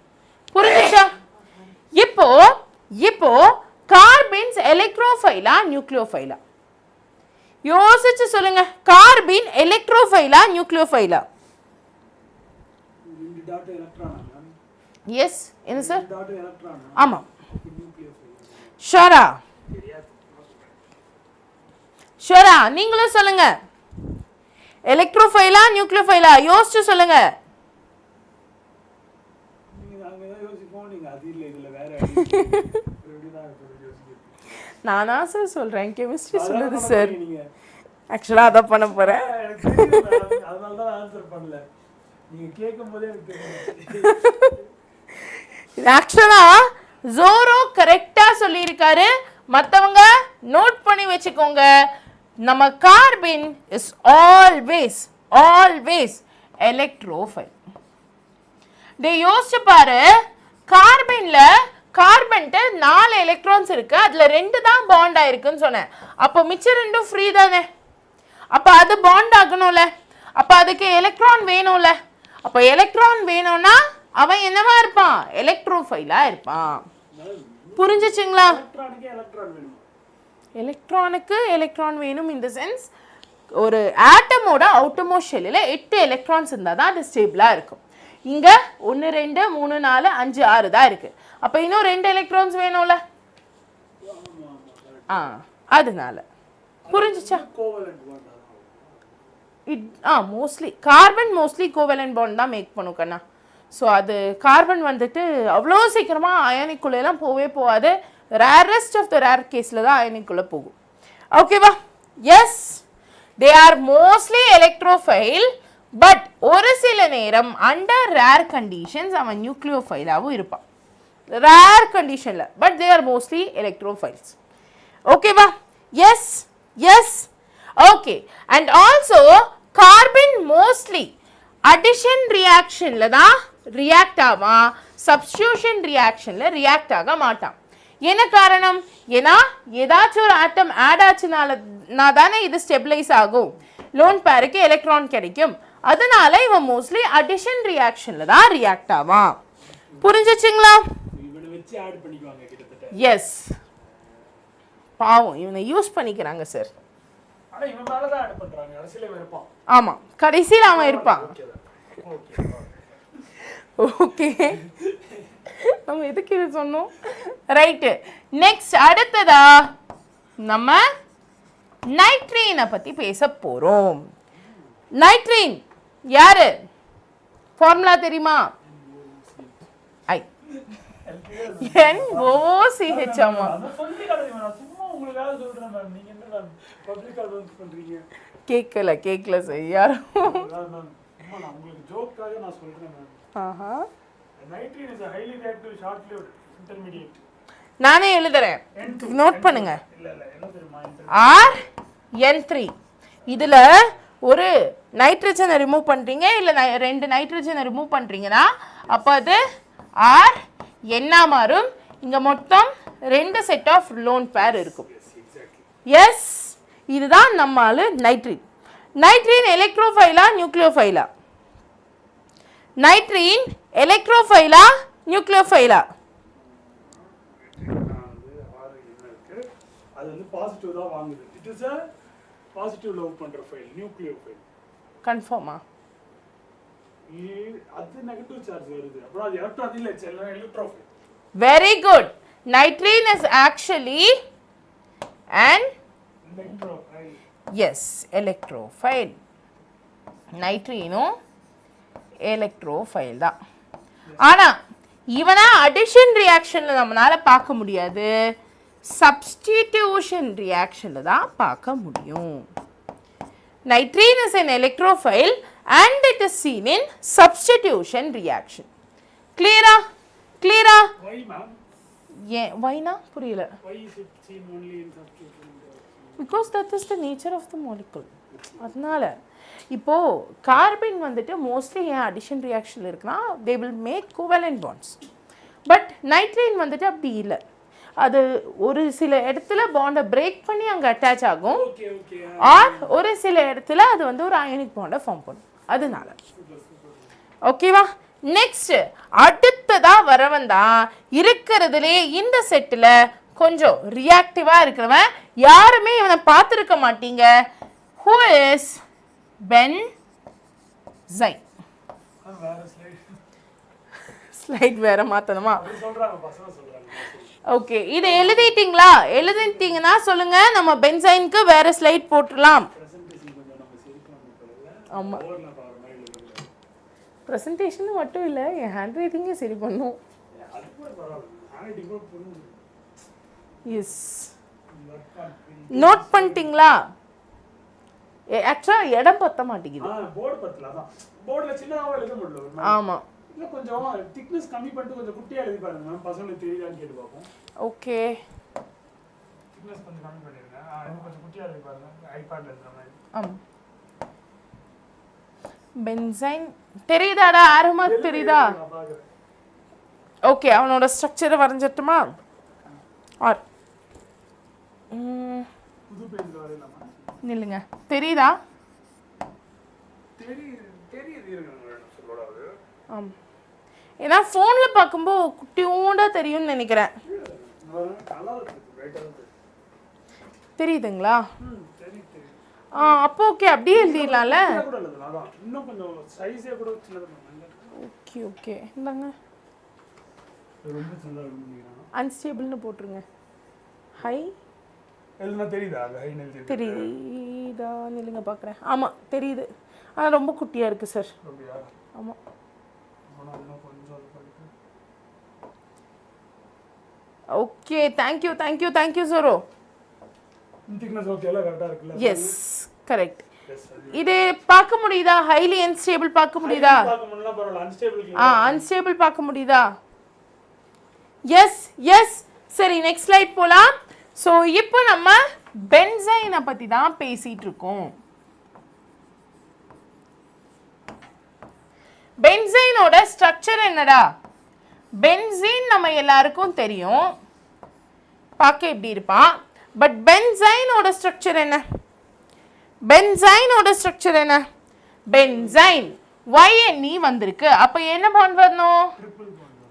புரிஞ்சுச்சா? இப்போ கார்பின்ஸ் எலக்ட்ரோஃபைலா நியூக்ளியோஃபைலா? யோசிச்சு சொல்லுங்க. கார்பின் எலக்ட்ரோஃபைலா நியூக்ளியோஃபைலா? எஸ் என்ன சார்? ஆமா. ஷோரா நீங்களும் சொல்லுங்க. எலக்ட்ரோஃபைலா நியூக்ளியோஃபைலா? யோசிச்சு சொல்லுங்க. நானா சார் சொல்றேன், கெமிஸ்ட்ரி சொல்லுது சார். ஆக்சுவலா அதான் பண்ண போறேன். ஆக்சுவலா ஜோரோ கரெக்டா சொல்லியிருக்காரு. மற்றவங்க நோட் பண்ணி வச்சுக்கோங்க. நம்ம கார்பின் இஸ் ஆல்வேஸ் எலக்ட்ரோஃபைல். யோசிச்சு பாரு, கார்பன்ட்டு 4 எலக்ட்ரான்ஸ் இருக்கு, அதுல 2 தான் பாண்ட் ஆயிருக்குன்னு சொன்னேன். அப்போ மிச்சம் 2 ஃப்ரீ தானே. அப்ப அது பாண்ட் ஆகணும்ல, அப்ப அதுக்கு எலக்ட்ரான் வேணும்ல. அப்ப எலக்ட்ரான் வேணும்னா அவன் என்னவா இருப்பான்? எலக்ட்ரோஃபைலா இருப்பான். புரிஞ்சுச்சுங்களா? எலக்ட்ரானுக்கு எலக்ட்ரான் வேணும். இந்த சென்ஸ் ஒரு ஆட்டமோட அவுட்டமோஸ்ட் ஷெல்லில் 8 எலக்ட்ரான்ஸ் இருந்தால் தான் அது ஸ்டேபிளாக இருக்கும். இங்கே 1 2 3 4 5 6 தான் இருக்கு. அப்போ இன்னும் 2 எலக்ட்ரான்ஸ் வேணும்ல. அதனால புரிஞ்சுச்சா? மோஸ்ட்லி கார்பன் கோவேலன்ட் பாண்ட் தான் மேக் பண்ணும் கண்ணா. ஸோ அது கார்பன் வந்துட்டு அவ்வளோ சீக்கிரமாக அயனிக்குள்ளெல்லாம் போகாது. ரேரஸ்ட் ஆஃப் த ரேர் கேஸில் தான் அயனிக்குள்ளே போகும். ஓகேவா? Yes, they are mostly electrophile. But ஒரு சில நேரம் அண்டர் ரேர் கண்டிஷன்ஸ் அவன் நியூக்ளியோஃபைலாகவும் இருப்பான். ரேர் கண்டிஷனில். But they are mostly electrophiles. ஓகேவா? Yes. Okay. And also carbon mostly addition ரியாக்ஷன்ல தான் ரியாக்ட் ஆவான், சப்ஸ்டிடியூஷன் ரியாக்ஷன்ல ரியாக்ட் ஆக மாட்டான். என்ன காரணம்? ஏன்னா ஏதாச்சும் ஒரு ஆட்டம் ஆட் ஆச்சுனால தானே இது ஸ்டெபிளைஸ் ஆகும், லோன் பேருக்கு எலக்ட்ரான் கிடைக்கும். அதனால இவன் மோஸ்ட்லி அடிஷன் ரியாக்ஷன்ல தான் ரியாக்ட் ஆவான். புரிஞ்சுச்சுங்களா? எஸ். பாவம் இவனை யூஸ் பண்ணிக்கிறாங்க சார். ஆமா, கடைசியில் அவன் இருப்பான். ஓகே, நம்ம எதுக்கு இது சொன்னோம்? ரைட்டு. நெக்ஸ்ட் அடுத்ததா நம்ம நைட்ரீனை பத்தி பேச போறோம். நைட்ரீன் யாரு? ஃபார்முலா தெரியுமா? NOCH. ஆமா, கேக்கல சார் யாரும். நானே எழுதுறேன், நோட் பண்ணுங்க. R(N3). இதுல ஒரு நைட்ரஜனை ரிமூவ் பண்றீங்க, இல்ல 2 நைட்ரஜனை ரிமூவ் பண்றீங்கன்னா அப்ப அது R என்ன மாறும். இங்க மொத்தம் 2 செட் ஆஃப் லோன் பேர் இருக்கும். எஸ், இதுதான் நம்மால நைட்ரீன். நைட்ரீன் எலக்ட்ரோஃபைலா நியூக்ளியோஃபைலா? நைட்ரீன் எலக்ட்ரோஃபைலா நியூக்ளியோஃபைலா? அது வந்து பாசிட்டிவ் தான் வாங்குது. It is a positive love பண்ற ஃபைல், நியூக்ளியோஃபைல். கன்ஃபார்மா? அது நெகட்டிவ் சார்ஜ் வருது. அப்புறம் அது எலக்ட்ரான் இல்ல, electrophile. Very good. Nitrene is actually an electrophile. Yes, electrophile. Nitrene electrophile தான். ஆனா இவனா அடிஷன் ரியாக்ஷன்ல நம்மளால பார்க்க முடியாது, சப்ஸ்டிடியூஷன் ரியாக்ஷன்ல தான் பார்க்க முடியும். Nitrene is an electrophile and it is seen in substitution reaction. Clear? கிளியரா? Why, ma'am? ஏன் வைனா புரியல. Why is it seen only in substitution? Because that is the nature of the molecule. அதனால இப்போ கார்பன் வந்துட்டு மோஸ்ட்லி ஏன் addition reaction இருக்குன்னா they will make covalent bonds. But nitrene வந்துட்டு அப்படி இல்லை. அது ஒரு சில இடத்துல பாண்டை பிரேக் பண்ணி அங்கே அட்டாச் ஆகும். ஆர் ஒரு சில இடத்துல அது வந்து ஒரு அயனிக் பாண்டை ஃபார்ம் பண்ணும். அதனால ஓகேவா? நெக்ஸ்ட் அடுத்ததா வரவன் தான் இருக்கிறதுலே இந்த செட்டில் கொஞ்சம் ரியாக்டிவாக இருக்கிறவன். யாருமே இவனை பார்த்துருக்க மாட்டீங்க. Who is benzene. ஸ்லைட் வேற மாற்றணுமா? ஓகே, இதை எழுதிட்டீங்களா? எழுதிட்டீங்கன்னா சொல்லுங்க, நம்ம பென்சைனுக்கு வேற ஸ்லைட் போட்டுடலாம். ஆமாம், ப்ரெசன்டேஷன் மட்டும் இல்லை, என் ஹேண்ட் ரைட்டிங்கே சரி பண்ணும். எஸ், நோட் பண்ணிட்டீங்களா? ஆக்சுவலாக இடம் பத்த மாட்டேங்குது. ஆமாம், இல்ல கொஞ்சம் திக்னஸ் கம்மி பண்ணிட்டு கொஞ்சம் குட்டியா எழுதி பாருங்க மேம். பசங்களுக்கு தெரியுதான்னு கேட்டு பாப்போம். ஓகே, திக்னஸ் கொஞ்சம் கம்மி பண்ணிருங்க. கொஞ்சம் குட்டியா எழுதி பாருங்க. ஐபேட்ல எழுதுற மாதிரி. பென்சைன் தெரியுதாடா? ஆரமா தெரியுதா? ஓகே, அவனோட ஸ்ட்ரக்சரை வரைஞ்சிட்டுமா? ஆர் புது பேஜ்ல வரையலாமா? நில்லுங்க, தெரியுதா? தெரியுது சொல்லுவாரு. ஏன்னா ஃபோனில் பார்க்கும்போது குட்டியூண்டா தெரியும்னு நினைக்கிறேன். தெரியுதுங்களா? அப்போ ஓகே, அப்படியே எழுதிடலாம்ல. ஓகே ஓகே, இந்தாங்க அன்ஸ்டேபிள்னு போட்டுருங்க. ஹை தெரியுதா? நில்லுங்க பார்க்குறேன். ஆமாம் தெரியுது, ஆனால் ரொம்ப குட்டியாக இருக்குது சார். ஆமாம், ஓகே, தேங்க்யூ தேங்க்யூ தேங்க்யூ சோரோ. Yes, correct. இது பார்க்க முடியுதா? ஹைலி அன்ஸ்டேபிள் பார்க்க முடியுதா? அன்ஸ்டேபிள் பார்க்க முடியுதா? Yes yes. சரி, நெக்ஸ்ட் ஸ்லைட் போலாம். ஸோ இப்போ நம்ம பென்சைனை பற்றி தான் பேசிட்டு இருக்கோம். பென்சைனோட ஸ்ட்ரக்சர் என்னடா? பென்சீன் நம்ம எல்லாருக்கும் தெரியும், பார்க்க எப்படி இருப்பான். பட் பென்சைனோட ஸ்ட்ரக்சர் என்ன? பென்சைனோட ஸ்ட்ரக்சர் என்ன? பென்சைன் YNE வந்திருக்கு. அப்போ என்ன பாண்ட் வரணும்?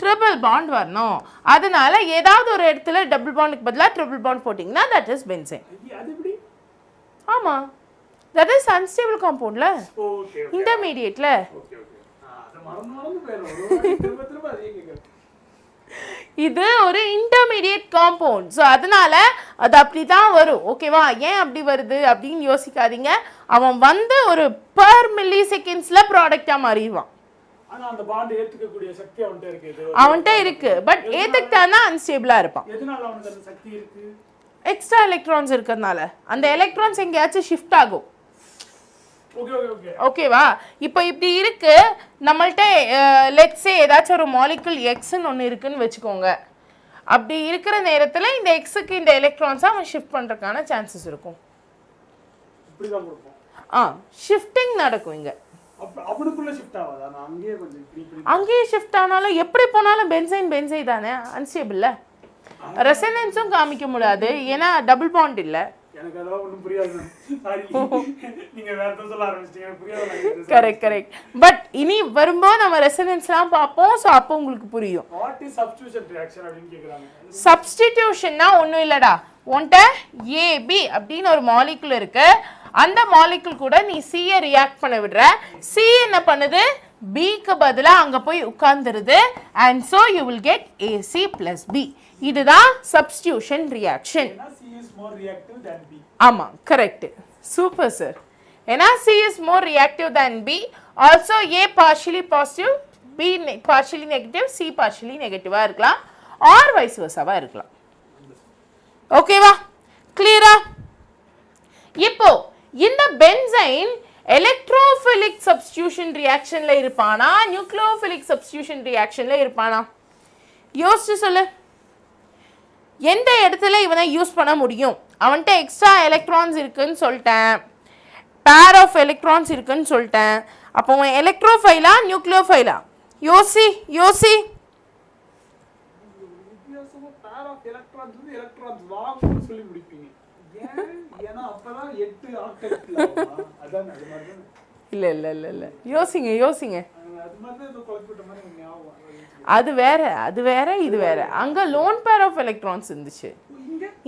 ட்ரிபிள் பாண்ட் வரணும். அதனால ஏதாவது ஒரு இடத்துல டபுள் பாண்டுக்கு பதிலாக ட்ரிபிள் பாண்ட் போட்டிங்கன்னா தட் இஸ் பென்சைன். ஆமாம், தட் இஸ் அன்ஸ்டேபிள் காம்பவுண்ட்ல, இன்டர்மீடியேட்ல. இது ஒரு இன்டர்மீடியேட் காம்பவுண்ட். ஸோ அதனால அது அப்படி தான் வரும். ஓகேவா? ஏன் அப்படி வருது அப்படின்னு யோசிக்காதீங்க. அவன் வந்து ஒரு பர் மில்லி செகண்ட்ஸ்ல ப்ராடக்டா மாறிடுவான். அவன்கிட்ட இருக்கு, பட் ஏத்துக்கிட்டானா அன்ஸ்டேபிளா இருப்பான். எக்ஸ்ட்ரா எலக்ட்ரான்ஸ் இருக்கிறதுனால அந்த எலக்ட்ரான்ஸ் எங்கேயாச்சும் ஷிஃப்ட் ஆகும். ஓகேவா? இப்போ இப்படி இருக்கு நம்மள்ட்ட. லெட்ஸ் சே ஏதாச்சும் ஒரு மாலிகுல் எக்ஸ்ன்னு ஒன்று இருக்குன்னு வச்சுக்கோங்க. அப்படி இருக்கிற நேரத்தில் இந்த எக்ஸுக்கு இந்த எலக்ட்ரான்ஸை அவன் ஷிஃப்ட் பண்ணுறதுக்கான சான்சஸ் இருக்கும். ஷிஃப்டிங் நடக்கும் இங்கே. அங்கேயே ஷிஃப்ட் ஆனாலும் எப்படி போனாலும் பென்சைன் தானே, அன்ஸ்டேபிள்ல. ரெசனன்ஸும் காமிக்க முடியாது, ஏன்னா டபுள் பாண்ட் இல்லை. கரெக்ட். பட் இனி வரும்போது நம்ம ரெசனன்ஸ்லாம் பார்ப்போம். ஸோ அப்போ உங்களுக்கு புரியும். சப்ஸ்டிடியூஷன்னா ஒன்றும் இல்லடா. உன்கிட்ட AB அப்படின்னு ஒரு மாலிகுல் இருக்கு. அந்த மாலிகுல் கூட நீ C-யை ரியாக்ட் பண்ண விடுற. C என்ன பண்ணுது? B-க்கு பதிலாக அங்கே போய் உட்கார்ந்துருது. And so you will get AC + B. இதுதான் சப்ஸ்டிடியூஷன் ரியாக்ஷன். ஆமா, கரெக்ட். Super sir. ஏன்னா C is more reactive than B. Also A partially positive, B partially negative, C partially negative இருக்கலாம், or vice versa இருக்கலாம். ஓகேவா? கிளியரா? இப்போ இந்த benzene electrophilic substitution ரியாக்ஷன்ல இருப்பானா, நியூக்ளியோஃபிலிக் சப்ஸ்டிடியூஷன் ரியாக்ஷன்ல இருப்பானா? யோசிச்சு சொல்லு. எந்த இடத்துல இவனை யூஸ் பண்ண முடியும்? அவன்கிட்ட எக்ஸ்ட்ரா எலக்ட்ரான்ஸ் இருக்குன்னு சொல்லிட்டேன், பேர் ஆஃப் எலக்ட்ரான்ஸ் இருக்குன்னு சொல்லிட்டேன். அப்போ அவன் எலக்ட்ரோஃபைலா நியூக்ளியோஃபைலா? யோசி யோசி. பேர் ஆஃப் எலக்ட்ரான்ஸ் வந்து எலக்ட்ரான்ஸ் வாங்குன்னு சொல்லி முடிப்பீங்க. ஏன்னா அப்பதான் 8 ஆக்டெட்ல அதான் அது மாதிரி. இல்ல இல்ல இல்ல இல்ல யோசிங்க யோசிங்க. அது மாதிரி ஏதோ குழப்பிட்ட மாதிரி ஞாபகம். அது வேற அது வேற இது வேற. அங்க லோன் பேர் ஆஃப் எலக்ட்ரான்ஸ் இருந்துச்சு,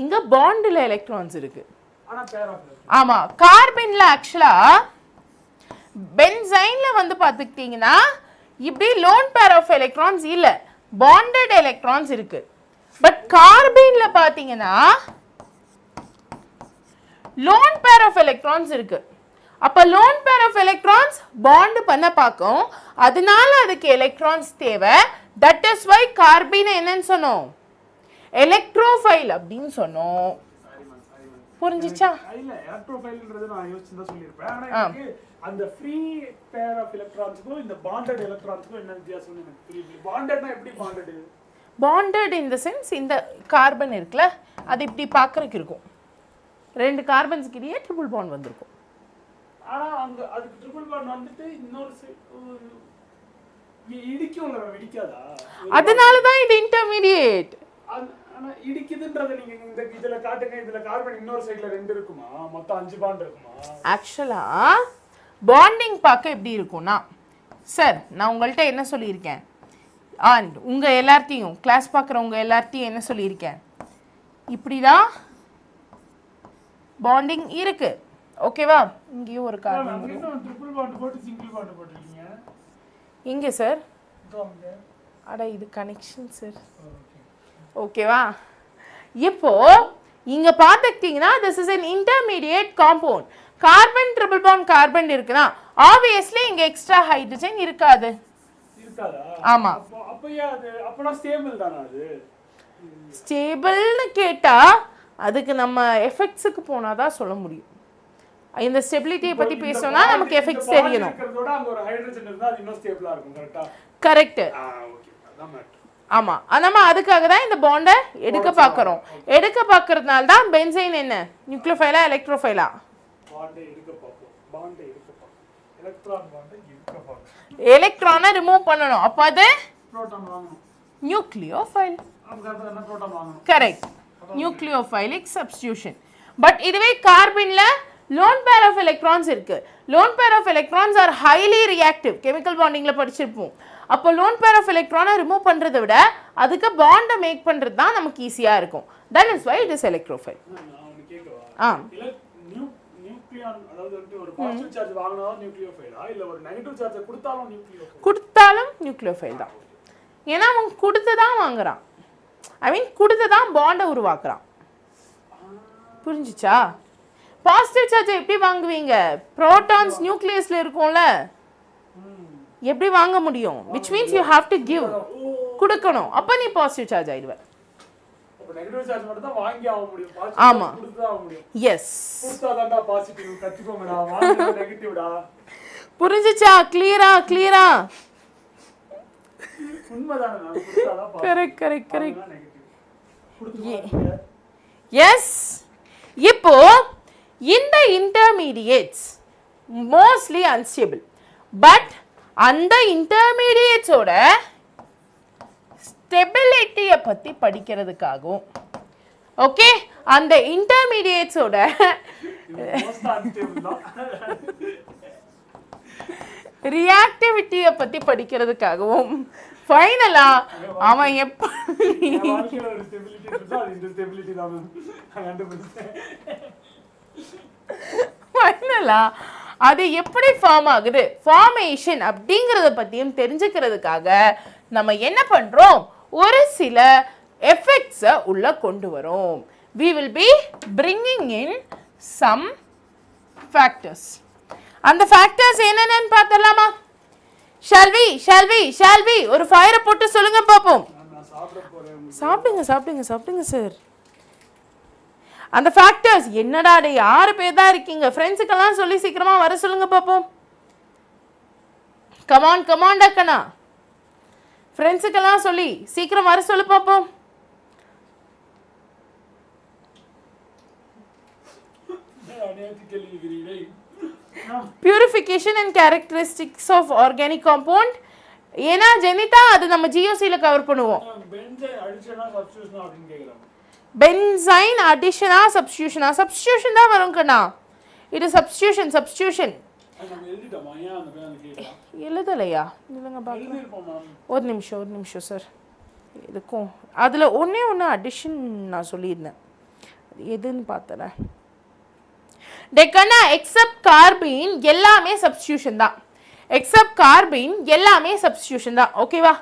இங்க பாண்டில் எலக்ட்ரான்ஸ் இருக்கு. ஆனா பேர் ஆஃப் ஆமா. கார்பன்ல ஆக்சுவலா பென்சைன்ல வந்து பாத்துக்கிட்டீங்கன்னா இப்படி லோன் பேர் ஆஃப் எலக்ட்ரான்ஸ் இல்ல, பாண்டட் எலக்ட்ரான்ஸ் இருக்கு. பட் கார்பன்ல பாத்தீங்கன்னா லோன் பேர் ஆஃப் எலக்ட்ரான்ஸ் இருக்கு. அப்ப loan pair of electrons bond பண்ண பார்க்கும், அதனால அதுக்கு எலக்ட்ரான்ஸ் தேவை. தட் இஸ் வை கார்பீனை என்னன்னு சொன்னோம்? எலக்ட்ரோஃபைல் அப்படின்னு சொன்னோம். புரிஞ்சிச்சா? இல்ல எலக்ட்ரோஃபைல்ன்றது நான் யோசிச்சு தான் சொல்லிருப்பேன். ஆனா எனக்கு அந்த ஃப்ரீ பேர் ஆஃப் எலக்ட்ரான்ஸ்க்கும் இந்த பாண்டட் எலக்ட்ரான்ஸ்க்கும் என்ன வித்தியாசம் எனக்கு புரியல. பாண்டட்னா எப்படி bonded? Bonded in the sense இந்த கார்பன் இருக்குல்ல, அது இப்படி பார்க்கறதுக்கு இருக்கும். 2 கார்பன்ஸ்க்கு இடையே ட்ரிபிள் பாண்ட் வந்திருக்கும். ஆனா அங்க அதுக்கு ட்ரிபிள் பாண்ட் வந்துட்டு இன்னொரு இடிக்கும்ல, இடிக்காதா? அதனால தான் இது இன்டர்மீடியேட். ஆனா இடிக்குதுன்றது நீங்க இந்த இதுல காட்டுங்க, இதுல கார்பன் இன்னொரு சைடுல 2 இருக்குமா? மொத்தம் 5 பாண்ட் இருக்குமா? ஆக்சுவலா பாண்டிங் பார்க்க எப்படி இருக்கும்னா, சார் நான் உங்கள்கிட்ட என்ன சொல்லியிருக்கேன், அண்ட் உங்க எல்லார்த்தையும் கிளாஸ் பார்க்குறவங்க எல்லார்த்தையும் என்ன சொல்லியிருக்கேன், இப்படிதான் பாண்டிங் இருக்கு. ஓகேவா? இங்கேயும் ஒரு கார்பன் வரும். ட்ரிபிள் பாண்ட் போட்டு சிங்கிள் பாண்ட் போட்டுருக்கீங்க. எங்கே சார்? அட இது கனெக்ஷன் சார். ஓகேவா? இப்போ இங்க பார்த்துக்கிட்டீங்கன்னா this is an intermediate compound. Carbon triple bond carbon இருக்குன்னா ஆப்வியஸ்லி இங்க எக்ஸ்ட்ரா ஹைட்ரஜன் இருக்காது. இருக்காதா? ஆமா. அப்ப அது அப்பனா ஸ்டேபிள் தானா? அது ஸ்டேபிள்னு கேட்டா அதுக்கு நம்ம எஃபெக்ட்ஸ்க்கு போனா தான் சொல்ல முடியும். இந்த ஸ்டெபிலிட்டியை பத்தி பேசணும்னா நமக்கு எஃபெக்ட்ஸ் தெரியணும். இருக்கிறதோட அங்க ஒரு ஹைட்ரஜன் இருந்தா அது இன்னும் ஸ்டேபிளா இருக்கும். கரெக்ட்டா? கரெக்ட். ஓகே, அதான் மேட்டர். ஆமா, நம்ம அதுக்காக தான் இந்த பாண்டை எடுக்க பார்க்கறோம். எடுக்க பார்க்கறதுனால தான் பென்சீன் என்ன நியூக்ளியோஃபைலா எலக்ட்ரோஃபைலா? பாண்டை எடுக்க பார்ப்போம். பாண்டை எடுக்க பார்ப்போம். எலக்ட்ரான் பாண்டை எடுக்க பார்ப்போம். எலக்ட்ரானை ரிமூவ் பண்ணனும். அப்ப அது புரோட்டான் வாங்கணும். நியூக்ளியோஃபைல். அதுக்கு என்ன புரோட்டான் வாங்கணும். கரெக்ட். நியூக்ளியோஃபைலிக் சப்ஸ்டிடியூஷன். பட் இதுவே கார்பன்ல lone pair of electrons இருக்கு. lone pair of electrons are highly reactive. chemical bondingல படிச்சிருப்போம். அப்போ lone pair of electron remove பண்றதை விட அதுக்கு பாண்டை மேக் பண்றது தான் நமக்கு ஈஸியா இருக்கும். that is why it is electrophile. நான் ஒன்னு கேக்குவா. இல்ல நியூக்ளியான் அதாவது ஒரு பாசிட்டிவ் சார்ஜ் வாங்குனா நியூக்ளியோஃபைலா இல்ல ஒரு நெகட்டிவ் சார்ஜ் கொடுத்தாலும் நியூக்ளியோஃபைல்? கொடுத்தாலும் நியூக்ளியோஃபைல் தான். ஏன்னா அவன் கொடுத்து தான் வாங்குறான். ஐ மீன் கொடுத்து தான் பாண்டை உருவாக்குறான். புரிஞ்சுச்சா? பாசிட்டிவ் சார்ஜ் எப்படி வாங்குவீங்க? புரோட்டான்ஸ் நியூக்ளியஸ்ல இருக்கும்ல, எப்படி வாங்க முடியும்? which means you have to give, கொடுக்கணும். அப்ப நீ பாசிட்டிவ் சார்ஜ் ஆயிடுவ. அப்ப நெகட்டிவ் சார்ஜ் மட்டும் தான் வாங்கி ஆக முடியும். பாசிட்டிவ் ஆமா, கொடுத்து தான் ஆக முடியும். எஸ். கொடுத்தாதான்டா பாசிட்டிவ். கத்துக்கோங்கடா, வாங்க நெகட்டிவ்டா. புரிஞ்சுச்சா? கிளியரா? கிளியரா? உண்மைதானே? நான் கொடுத்தாதான் பாசிட்டிவ். Correct correct correct. கொடுத்து எஸ். இப்போ இந்த intermediates mostly unstable, but அந்த intermediates ஓட stability பத்தி படிக்கிறதுக்காகவும், ஓகே, அந்த intermediates ஓட reactivity பத்தி படிக்கிறதுக்காகவும் ஃபைனலா அவன் எப்ப வாழ்க்கையில ஒரு ஸ்டெபிலிட்டி இருந்தா அது இந்த ஸ்டெபிலிட்டி தான் நான் கண்டுபிடிச்சேன். ஃபைனலா அது எப்படி ஃபார்ம் ஆகுது, ஃபார்மேஷன் அப்படிங்கறத பத்தியும் தெரிஞ்சுக்கிறதுக்காக நம்ம என்ன பண்றோம், ஒரு சில எஃபெக்ட்ஸை உள்ள கொண்டு வரோம். we will be bringing in some factors. அந்த factors என்னென்னு பார்த்தலாமா? shall we ஒரு ஃபயரை போட்டு சொல்லுங்க பாப்போம். சாப்பிடுங்க சாப்பிடுங்க சாப்பிடுங்க சார். அந்த ஃபேக்டர்ஸ் என்னடா டே 6 பேர் தான் இருக்கீங்க, ஃப்ரெண்ட்ஸுக்கெல்லாம் சொல்லி சீக்கிரமா வர சொல்லுங்க பாப்போம். Come on come on டக்கனா. ஃப்ரெண்ட்ஸுக்கெல்லாம் சொல்லி சீக்கிரம் வர சொல்லு பார்ப்போம். Purification and characteristics of organic compound. ஏன்னா ஜெனிதா அது நம்ம ஜிஓசியில் கவர் பண்ணுவோம். பென்சைன் அடிஷனா சப்ஸ்டியூஷனா? சப்ஸ்டியூஷன் தான் வரும் கண்ணா. இது சப்ஸ்டியூஷன் எழுதலையா? இல்லைங்க பார்க்கலாம். ஒரு நிமிஷம் சார். இருக்கும் அதில் ஒன்று அடிஷன் நான் சொல்லியிருந்தேன். எதுன்னு பார்த்தல டெக்கனா. எக்ஸப்ட் கார்பீன் எல்லாமே சப்ஸ்டியூஷன் தான். எக்ஸப்ட் கார்பீன் எல்லாமே சப்ஸ்டியூஷன் தான். ஓகேவா?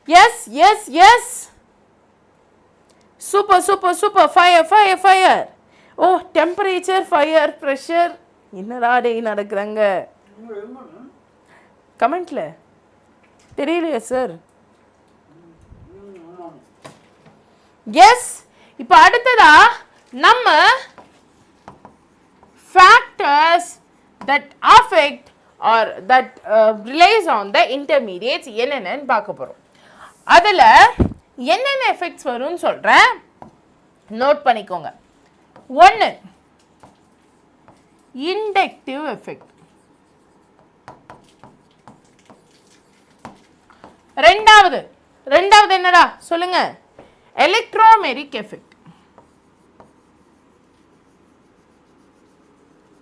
எஸ். சூப்பர். ஃபயர். ஓ, டெம்பரேச்சர், ஃபயர், ப்ரெஷர். என்னடா டே நடக்குறாங்க கமெண்ட்ல? தெரியலையா சார்? எஸ். இப்போ அடுத்ததா நம்ம factors that affect or that relies on the intermediates என்னென்னு பார்க்க போகிறோம். அதில் என்னென்ன எஃபெக்ட்ஸ் வரும்னு சொல்கிறேன், நோட் பண்ணிக்கோங்க. 1 inductive effect. 2 என்னடா சொல்லுங்க? electromeric effect.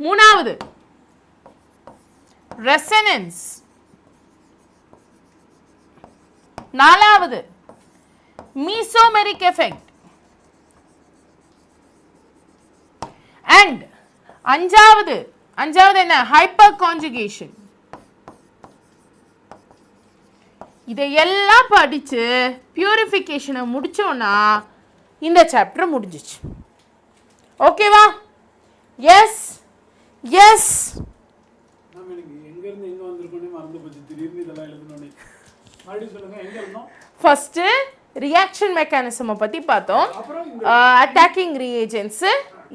3 resonance. 4 mesomeric effect. And 5 என்ன? hyperconjugation. இதையெல்லாம் படிச்சு பியூரிஃபிகேஷனை முடிச்சோன்னா இந்த சாப்டர் முடிஞ்சிச்சு. ஓகேவா? எஸ். ஃபர்ஸ்ட் ரியாக்ஷன் மெக்கானிசமை பற்றி பார்த்தோம். அட்டாக்கிங் ரியேஜென்ட்ஸு,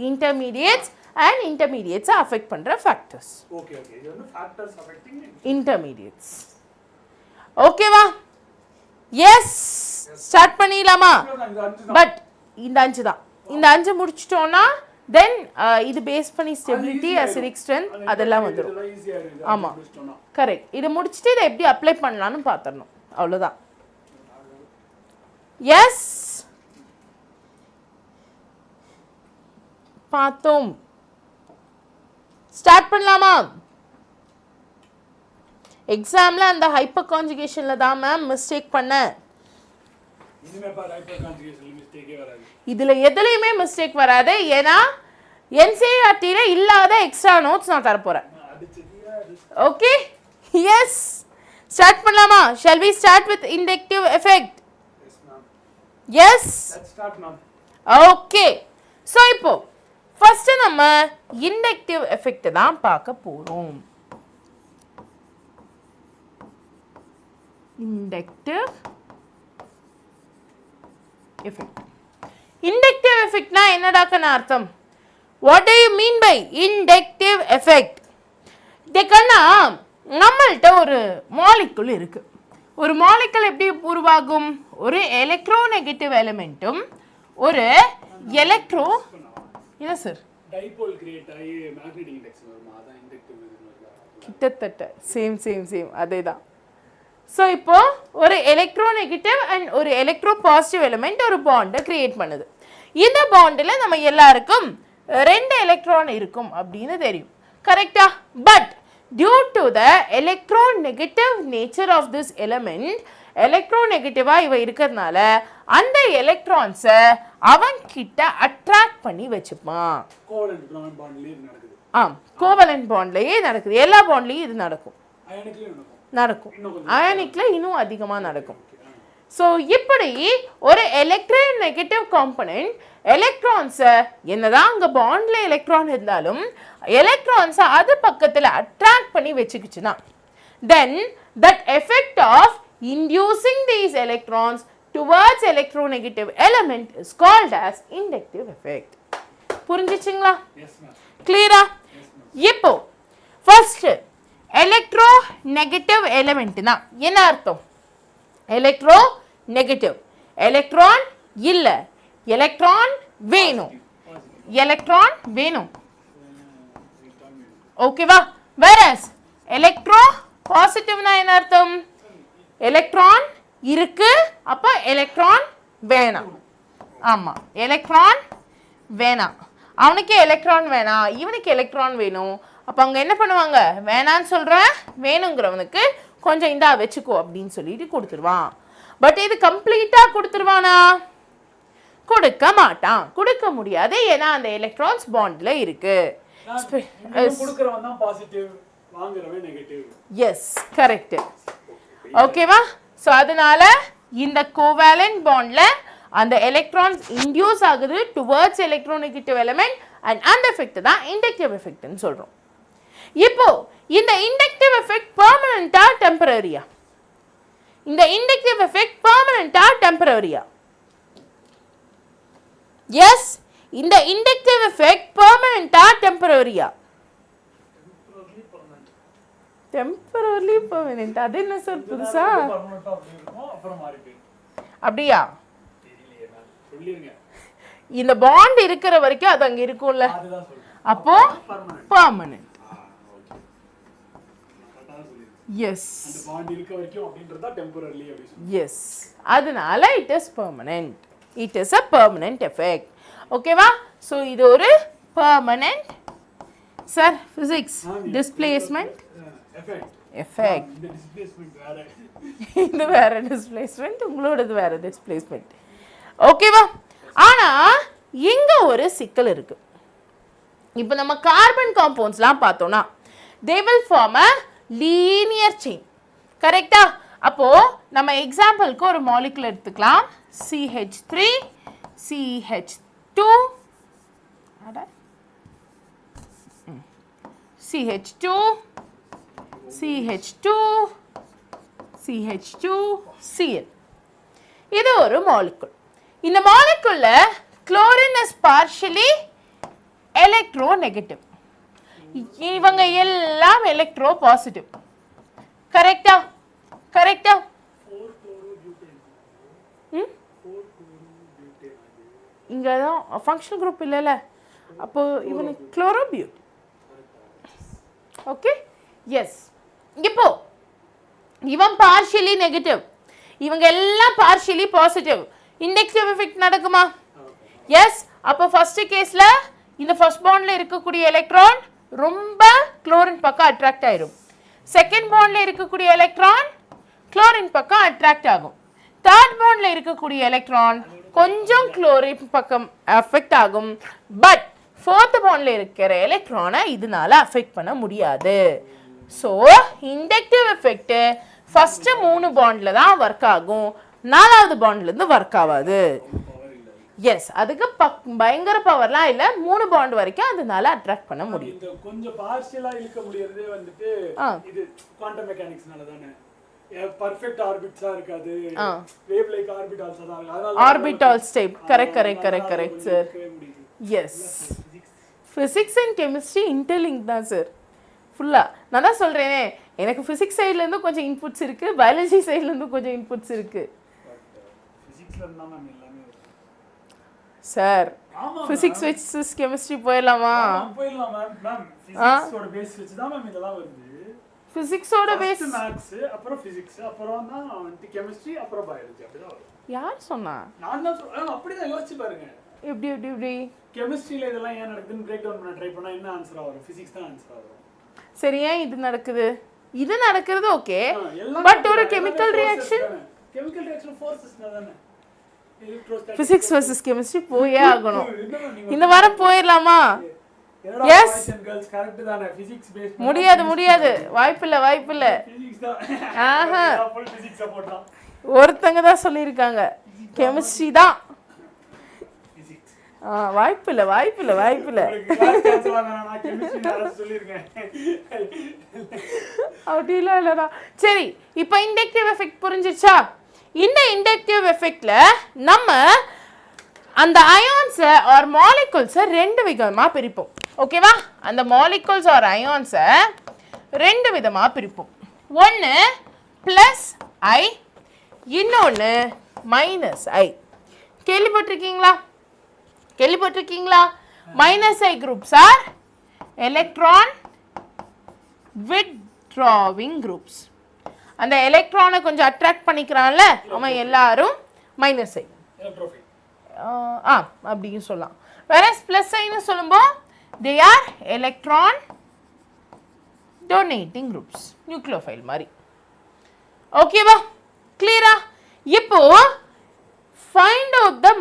இன்டர்மீடியேட்ஸ் அண்ட் இன்டர்மீடியேட்ஸை அஃபெக்ட் பண்ணுற ஃபேக்டர்ஸ். இன்டர்மீடியேட்ஸ். ஓகேவா? எஸ். ஸ்டார்ட் பண்ணிடலாமா? பட் இந்த 5 தான். இந்த 5 முடிச்சிட்டோன்னா தென் இது பேஸ் பண்ணி ஸ்டெபிலிட்டி, அசிடிக் ஸ்ட்ரென்த் அதெல்லாம் வந்துடும். ஆமாம், கரெக்ட். இதை முடிச்சுட்டு இதை எப்படி அப்ளை பண்ணலான்னு பார்த்துடணும். அவ்வளோதான். எஸ், பார்த்தோம். ஸ்டார்ட் பண்ணலாமா? எக்ஸாமில் அந்த ஹைப்பர் கான்ஜுகேஷனில் தான் மேம் மிஸ்டேக் பண்ணேன். இதில் எதுலையுமே மிஸ்டேக் வராது. ஏன்னா என்சிஇஆர்டியில் இல்லாத எக்ஸ்ட்ரா நோட்ஸ் நான் தரப்போகிறேன். Okay, yes. ஸ்டார்ட் பண்ணலாமா? Shall we start with inductive effect? Yes, okay. So இப்போ ஃபர்ஸ்ட் நம்ம இண்டக்டிவ் எஃபெக்ட் தான் பார்க்க போகிறோம். inductive effect. Inductive effect na என்னடாக்கன அர்த்தம்? What do you mean by inductive effect? இதக்கண்ணா நம்மள்ட்ட ஒரு மாலிகுல் இருக்கு. ஒரு மாலிகுல் எப்படி உருவாகும்? ஒரு எலக்ட்ரோநெகட்டிவ் எலிமெண்ட்டும் ஒரு எலக்ட்ரோ என்ன சார் டைபோல் கிரியேட் ஆகி மேக்னெட்டிக் இண்டெக்ஸ் வருமா? அதான் இண்டக்டிவ். கிட்டத்தட்ட சேம் அதேதான். ஸோ இப்போ ஒரு எலக்ட்ரோநெகட்டிவ் அண்ட் ஒரு எலக்ட்ரோ பாசிட்டிவ் எலிமெண்ட் ஒரு பாண்டை கிரியேட் பண்ணுது. இந்த பாண்டில் நம்ம எல்லாருக்கும் 2 எலக்ட்ரான் இருக்கும் அப்படின்னு தெரியும், கரெக்டா? But due to the electronegative nature of this element, எலக்ட்ரோநெகட்டிவாக இவ இருக்கிறதுனால அந்த எலக்ட்ரான்ஸை அவன் கிட்ட அட்ராக்ட் பண்ணி வச்சுப்பான். கோவலன்ட் பாண்ட்லேயே நடக்குது. எல்லா பாண்ட்லேயும் இது நடக்கும். அயானிக்ல இன்னும் அதிகமாக நடக்கும். ஸோ இப்படி ஒரு எலக்ட்ரோநெகட்டிவ் காம்பனன்ட் எலக்ட்ரான்ஸை என்னதான் அங்கே பாண்டில் எலக்ட்ரான் இருந்தாலும் எலக்ட்ரான்ஸை அது பக்கத்தில் அட்ராக்ட் பண்ணி வச்சுக்கிச்சுன்னா then that effect of inducing these electrons towards electronegative element is called as inductive effect. புரிஞ்சிச்சுங்களா? கிளியரா? இப்போ ஃபர்ஸ்ட் எலக்ட்ரோநெகட்டிவ் எலிமெண்ட்னா என்ன அர்த்தம்? electronegative. Electron இல்லை, electron வேணும், electron வேணும். ஓகேவா? whereas electro positive னா என்ன அர்த்தம்? electron இருக்கு, அப்ப electron வேணாம். ஆமா, electron வேணாம். அவனுக்கு electron வேணாம், இவனுக்கு electron வேணும். அப்ப அங்க என்ன பண்ணுவாங்க? வேணான்னு சொல்றேன், வேணுங்கிறவனுக்கு கொஞ்சம் இந்தா வச்சுக்கோ அப்படின்னு சொல்லிட்டு கொடுத்துருவான். பட் இது கம்ப்ளீட்டா கொடுத்துருவானா? கொடுக்க மாட்டான், கொடுக்க முடியாது. ஏன்னா அந்த எலக்ட்ரான்ஸ் பாண்ட்ல இருக்கு. கொடுக்கறவன் தான் பாசிட்டிவ், வாங்குறவன் நெகட்டிவ். Yes, correct. ஓகேவா? சோ அதனால இந்த கோவேலன்ட் பாண்ட்ல அந்த எலக்ட்ரான்ஸ் இன்டியூஸ் ஆகுது டுவர்ட்ஸ் எலக்ட்ரோநெகட்டிவ் எலிமெண்ட், அண்ட் அந்த எஃபெக்ட் தான் இண்டக்டிவ் எஃபெக்ட்னு சொல்றோம். இப்போ இந்த இண்டக்டிவ் எஃபெக்ட் பெர்மனன்ட்டா டெம்பரரியா? இந்த இண்டக்டிவ் எஃபெக்ட் பெர்மனன்ட்டா டெம்பரரியா? எஸ், இந்த இண்டக்டிவ் எஃபெக்ட் பெர்மனன்ட்டா டெம்பரரியா? Temporarily permanent. அது என்ன சார் புதுசா? அப்படியா? இந்த பாண்ட் இருக்கிற வரைக்கும் அது அங்க இருக்கும்ல, அப்போ பெர்மனன்ட். எஸ், அந்த பாண்ட் இருக்க வரைக்கும் அப்படின்றது தான் டெம்பரரிலி அப்படி சொல்றோம். எஸ், அதனால it is permanent. It is a permanent effect. ஓகேவா? சோ இது ஒரு permanent. Sir physics displacement effect. இந்த டிஸ்பிளேஸ்மென்ட் வேற, இது வேற டிஸ்பிளேஸ்மென்ட், உங்களோடது வேற டிஸ்பிளேஸ்மென்ட். ஓகேவா? ஆனா இங்க ஒரு சிக்கல் இருக்கு. இப்போ நம்ம கார்பன் காம்பவுண்ட்ஸ்லாம் பார்த்தோம்னா they will form a linear chain. கரெக்ட்டா? அப்போ நம்ம எக்ஸாம்பிளுக்கு ஒரு மாலிகுல் எடுத்துக்கலாம். CH3 CH2 CH2 CH2 CH2 Cl. இது ஒரு மாலிகுல். இந்த மாலிகுல்ல chlorine is partially electronegative. இவங்க எல்லாம் எலக்ட்ரோ பாசிட்டிவ். கரெக்ட்டா? கரெக்ட்டா? இங்க தான் ஃபங்க்ஷனல் குரூப் இல்லல, அப்போ இவன் குளோரோபியூட். Okay, yes. இப்போ இவன் பார்ஷியலி நெகட்டிவ், இவங்க எல்லாம் பார்ஷியலி பாசிட்டிவ். இண்டக்டிவ் எஃபெக்ட் நடக்குமா? எஸ். அப்போ ஃபர்ஸ்ட் கேஸ்ல இந்த ஃபர்ஸ்ட் பாண்ட்ல இருக்கக்கூடிய எலக்ட்ரான் ரொம்ப குளோரின் பக்கம் அட்ராக்ட் ஆயிடும். செகண்ட் பாண்ட்ல இருக்கக்கூடிய எலக்ட்ரான் குளோரின் பக்கம் அட்ராக்ட் ஆகும். தேர்ட் பாண்ட்ல இருக்கக்கூடிய எலக்ட்ரான் கொஞ்சம் குளோரின் பக்கம் அஃபெக்ட் ஆகும். பட் ஃபோர்த் பாண்ட்ல இருக்கிற எலக்ட்ரானை இதனால அஃபெக்ட் பண்ண முடியாது. ஸோ இண்டக்டிவ் எஃபெக்ட் ஃபர்ஸ்ட் 3 பாண்ட்ல தான் ஒர்க் ஆகும், 4வது பாண்ட்ல இருந்து ஒர்க் ஆகாது. எஸ், அதுக்கு பயங்கர பவர்லாம் இல்ல, 3 பாண்ட் வரைக்கும் அதனால அட்ராக்ட் பண்ண முடியும். இந்த கொஞ்சம் பார்ஷியலா இழுக்க முடியறதே வந்துட்டு இது குவாண்டம் மெக்கானிக்ஸ்னால தானே. பெர்ஃபெக்ட் ஆர்பிட்ஸா இருக்காது, வேவ் லைக் ஆர்பிட்டால்ஸ் தான். அதனால orbitals type. Correct sir. Yes, physics and chemistry interlink தான் சார் ஃபுல்லா. நான் தான் சொல்றேனே, எனக்கு பிசிக்ஸ் சைடுல இருந்து கொஞ்சம் இன்புட்ஸ் இருக்கு, பயாலஜி சைடுல இருந்து கொஞ்சம் இன்புட்ஸ் இருக்கு. பிசிக்ஸ்ல இருந்தா மேம் எல்லாமே சார். பிசிக்ஸ் வெர்சஸ் கெமிஸ்ட்ரி போயிடலாமா? போயிடலாம் மேம். மேம் பிசிக்ஸோட பேஸ் வச்சு தான் மேம் இதெல்லாம் வருது. பிசிக்ஸோட பேஸ் மேத்ஸ், அப்புறம் பிசிக்ஸ், அப்புறம் தான் வந்து கெமிஸ்ட்ரி, அப்புறம் பயாலஜி. அப்படிதான் வரும். யார் சொன்னா? நான் தான் சொல்றேன். அப்படிதான் யோசிச்சு பாருங்க. எப்படி கெமிஸ்ட்ரியில இதெல்லாம் ஏன் நடக்குதுன்னு பிரேக் டவுன் பண்ண ட்ரை பண்ணா என்ன ஆன்சரா வரும்? பிசிக்ஸ் தான் ஆன்சரா வரும். சரி, ஏன் இது நடக்குது? இது நடக்கிறது ஓகே, பட் ஒரு கெமிக்கல் ரியாக்ஷன் ஃபோர்ஸஸ்னால தானே. பிசிக்ஸ் வெர்சஸ் கெமிஸ்ட்ரி போயே ஆகணும். இந்த வாரம் போயிடலாமா? எஸ். கரெக்ட் தானே. பிசிக்ஸ் பேஸ் முடியாது, வாய்ப்பில்லை. பிசிக்ஸ் தான். ஆஹா, பிசிக்ஸ் சப்போர்ட் தான். ஒருத்தங்க தான் சொல்லியிருக்காங்க கெமிஸ்ட்ரி தான். வாய்ப்பில்லை. அப்படிலாம் இல்லடா. சரி, இப்போ இண்டக்டிவ் எஃபெக்ட் புரிஞ்சிருச்சா? இந்த இண்டக்டிவ் எஃபெக்ட்ல நம்ம அந்த அயான்ஸை ஆர் மாலிகுல்ஸை 2 விதமா பிரிப்போம். ஓகேவா? அந்த மாலிகுல்ஸ் ஆர் அயான்ஸை 2 விதமா பிரிப்போம். ஒன்று +I, இன்னொன்று -I. கேள்விப்பட்டிருக்கீங்களா? -I groups are electron withdrawing groups. அந்த எலக்ட்ரானை கொஞ்சம் அட்ராக்ட் பண்ணிக்கிறான்ல அவன் எல்லாரும் -I. எலக்ட்ரோஃபைல். அப்படின்னு சொல்லலாம். whereas +I சொல்லும்போது they are electron donating groups. nucleophile மாதிரி. ஓகேவா? கிளியரா? இப்போ find out the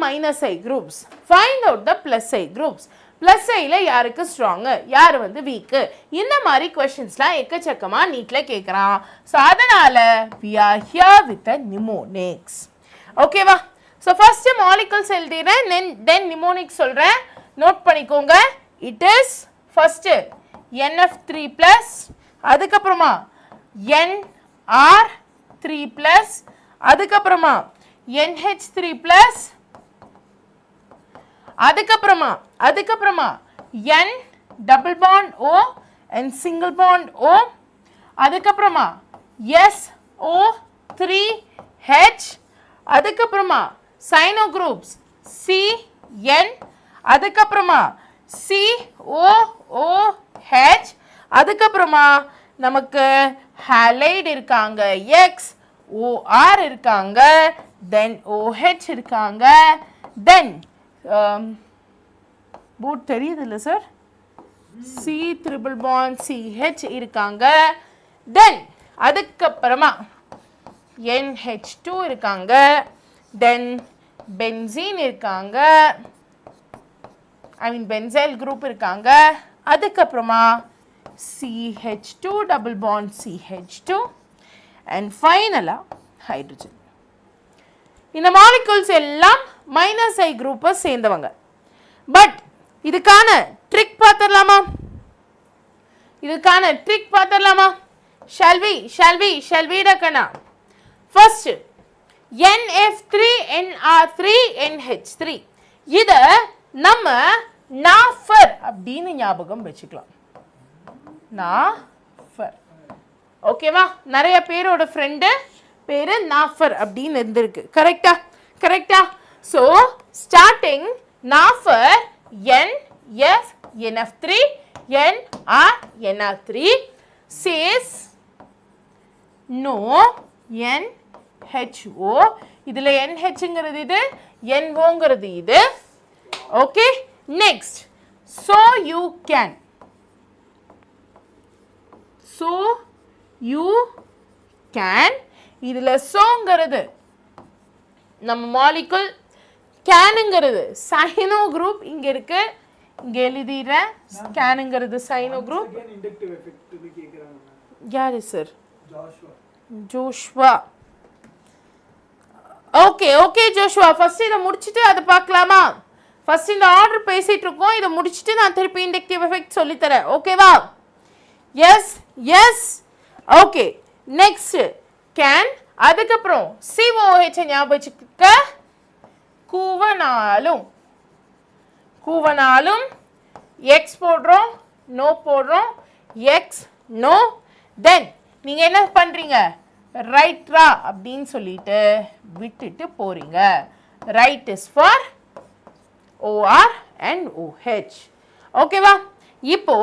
-I groups, find out the +I groups. +Iல யாருக்கு ஸ்ட்ராங், யார் வந்து வீக், இந்த மாதிரி क्वेश्चंसலாம் எக்கச்சக்கமா நீட்ல கேக்குறான். சோ அதனால we are here with the mnemonics. ஓகேவா? So first molecules எழுதிறேன், then mnemonics சொல்றேன். நோட் பண்ணிக்கோங்க. it is first NF3+, அதுக்கு அப்புறமா NR3+, அதுக்கு அப்புறமா NH3+, அதுக்கு அப்புறமா N double bond O and single bond O, அதுக்கு அப்புறமா SO3H, அதுக்கு அப்புறமா cyano groups CN, அதுக்கு அப்புறமா COOH, அதுக்கு அப்புறமா நமக்கு halide இருக்காங்க, XOR இருக்காங்க, then OH இருக்காங்க, then boot தெரியுது இல்ல sir, C triple bond CH இருக்காங்க, then அதுக்கு அப்புறமா NH2 இருக்காங்க, then benzene இருக்காங்க, benzyl group இருக்காங்க, அதுக்கு அப்புறமா CH2 double bond CH2 and finally hydrogen. இந்த molecules எல்லாம் -I group சேர்ந்தவங்க. பட் இதுக்கான ட்ரிக் பார்த்தறலாமா? shall we டக்கனா? ஃபர்ஸ்ட் NF3NR3 NH3 இத நம்ம நாஃபர் அப்படின்னு ஞாபகம் வச்சுக்கலாம். நாஃபர். ஓகேவா? நிறைய பேரோட ஃப்ரெண்டு பேரு நாஃபர் அப்படின்னு இருந்திருக்கு. கரெக்டா? So starting நாஃபர் NF3 NR3 says no NHO. இதுல NHங்கிறது இது, NOங்கிறது இது. Okay, next so you can இதுல சோங்கிறது நம்ம மாலிகுல், கேனுங்கிறது சைனோ குரூப் இங்க இருக்கு, இங்க எழுதிறேன். கேனுங்கிறது சைனோ குரூப். இண்டக்டிவ் எஃபெக்ட் கேக்குறாங்க. யாரு sir? Joshua. Okay Joshua, first இத முடிச்சிட்டு அத பார்க்கலாமா? ஃபர்ஸ்ட் இந்த ஆர்டர் பேசிட்டு இருக்கோம், இத முடிச்சிட்டு நான் திருப்பி இண்டக்டிவ் எஃபெக்ட் சொல்லி தரேன். ஓகேவா? எஸ். ஓகே, நெக்ஸ்ட் கேன், அதுக்கு அப்புறம் COOH ஞாபகம் வச்சுக்க. கூவனாலும் X போடுறோம், நோ போடுறோம், X நோ. தென் நீங்க என்ன பண்றீங்க? ரைட்ரா அப்படின்னு சொல்லிட்டு விட்டுட்டு போறீங்க. Right is for OR and OH. ஓகேவா? இப்போ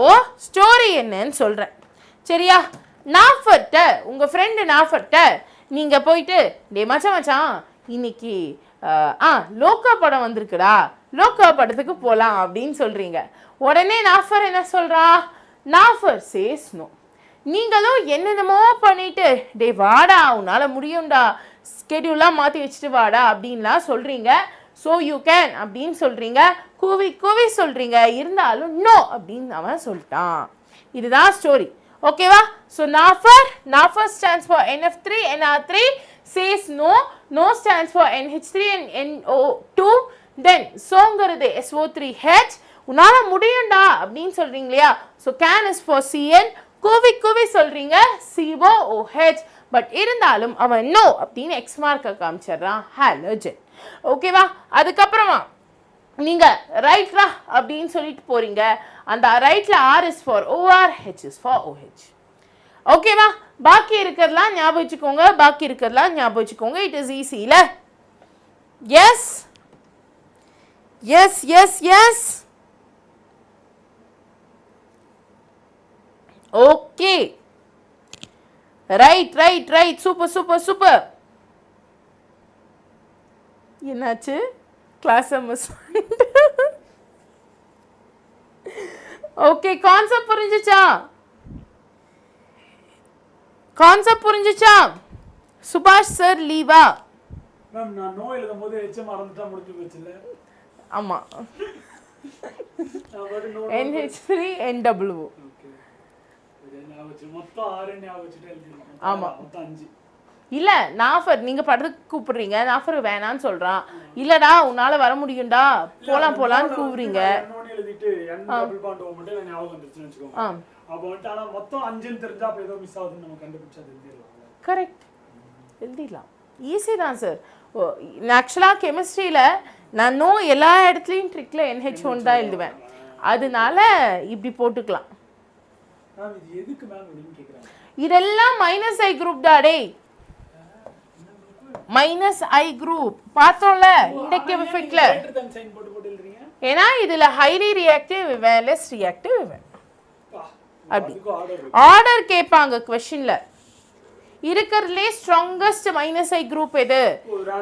ஸ்டோரி என்னன்னு சொல்றேன். சரியா? நாஃபர்ட்ட, உங்க ஃப்ரெண்டு நாஃபர்ட்ட நீங்க போயிட்டு, டே மச்சான் இன்னைக்கு லோக்கா படம் வந்திருக்குடா, லோக்கா படத்துக்கு போலாம் அப்படின்னு சொல்றீங்க. உடனே நாஃபர் என்ன சொல்றா? நாஃபர் சேஸ் நோ. நீங்களும் என்னென்னமோ பண்ணிட்டு, டே வாடா உன்னால முடியும்டா, ஸ்கெடியூலாம் மாற்றி வச்சுட்டு வாடா அப்படின்லாம் சொல்றீங்க. ஸோ யூ கேன் அப்படின்னு சொல்றீங்க, கூவி சொல்றீங்க, இருந்தாலும் நோ அப்படின்னு அவன் சொல்லிட்டான். இதுதான் ஸ்டோரி. ஓகேவா? ஸோ நாஃபர் stands for NF3 NR3 says no stands for NH3 and NO2. then சோங்கிறது SO3H. உன்னால முடியும்டா அப்படின்னு சொல்றீங்க இல்லையா? So Kane is for CN. கூவி சொல்றீங்க COOH. பட் இருந்தாலும் அவன் நோ அப்படின்னு எக்ஸ் மார்க்கை காமிச்சிடுறான், ஹாலோஜன். ஓகேவா? அதுக்கப்புறமா நீங்க ரைட்ரா அப்படின்னு சொல்லிட்டு போறீங்க. அந்த ரைட்ல R is for OR, H is for OH. ஓகேவா? பாக்கி இருக்கிறதெல்லாம் ஞாபகம் வச்சுக்கோங்க, பாக்கி இருக்கிறதெல்லாம் ஞாபகம் வச்சுக்கோங்க. இட் இஸ் ஈஸி இல்ல? Yes yes yes yes okay, right right right, super super super. என்னாச்சு? Class miss. ஓகே, கான்செப்ட் புரிஞ்சுச்சா? கான்செப்ட் புரிஞ்சுச்சா? சுபாஷ் சார் லீவா? மேம் நான் நோ எழுதும்போது HM மறந்துட்டா முடிஞ்சு போச்சுல. ஆமா, NH3 NW. ஓகே, நான் வச்சு மொத்தம் 6 ஞாபகம் வச்சுட்டு எழுதிருக்கேன். ஆமா, மொத்தம் 5. இல்ல நாஃபர் நீங்க படத்துக்கு கூப்பிடுறீங்க, நாஃபர் வேணான்னு சொல்றான். இல்லடா உன்னால வர முடியும்டா, போலாம் போலான்னு கூவுறீங்க. நோன் எழுதிட்டு n டபுள் பாண்ட் ஓ மட்டும் எனக்கு ஞாபகம் வந்துருச்சுன்னு வெச்சுக்கோங்க. அப்ப வந்து ஆனா மொத்தம் 5 ன்னு தெரிஞ்சா அப்ப ஏதோ மிஸ் ஆகுதுன்னு நம்ம கண்டுபிடிச்சா எழுதிடலாம். கரெக்ட், எழுதிடலாம். ஈஸி தான் சார். ஆக்சுவலாக கெமிஸ்ட்ரியில் நான் நோ எல்லா இடத்துலையும் ட்ரிக்கில் NH1 தான் எழுதுவேன். அதனால இப்படி போட்டுக்கலாம். மேம் இது எதுக்கு மேம் அப்படின்னு கேக்குறாங்க. இதெல்லாம் மைனஸ் ஐ குரூப் டாடே, மைனஸ் ஐ குரூப் பார்த்தோம்ல இண்டக்டிவ் எஃபெக்ட்ல. ஏன்னா இதுல ஹைலி ரியாக்டிவ் லெஸ் ரியாக்டிவ் அப்படி ஆர்டர் கேட்பாங்க क्वेश्चनல. இருக்கிறதுலே ஸ்ட்ராங்கஸ்ட் மைனஸ் ஐ குரூப் எது,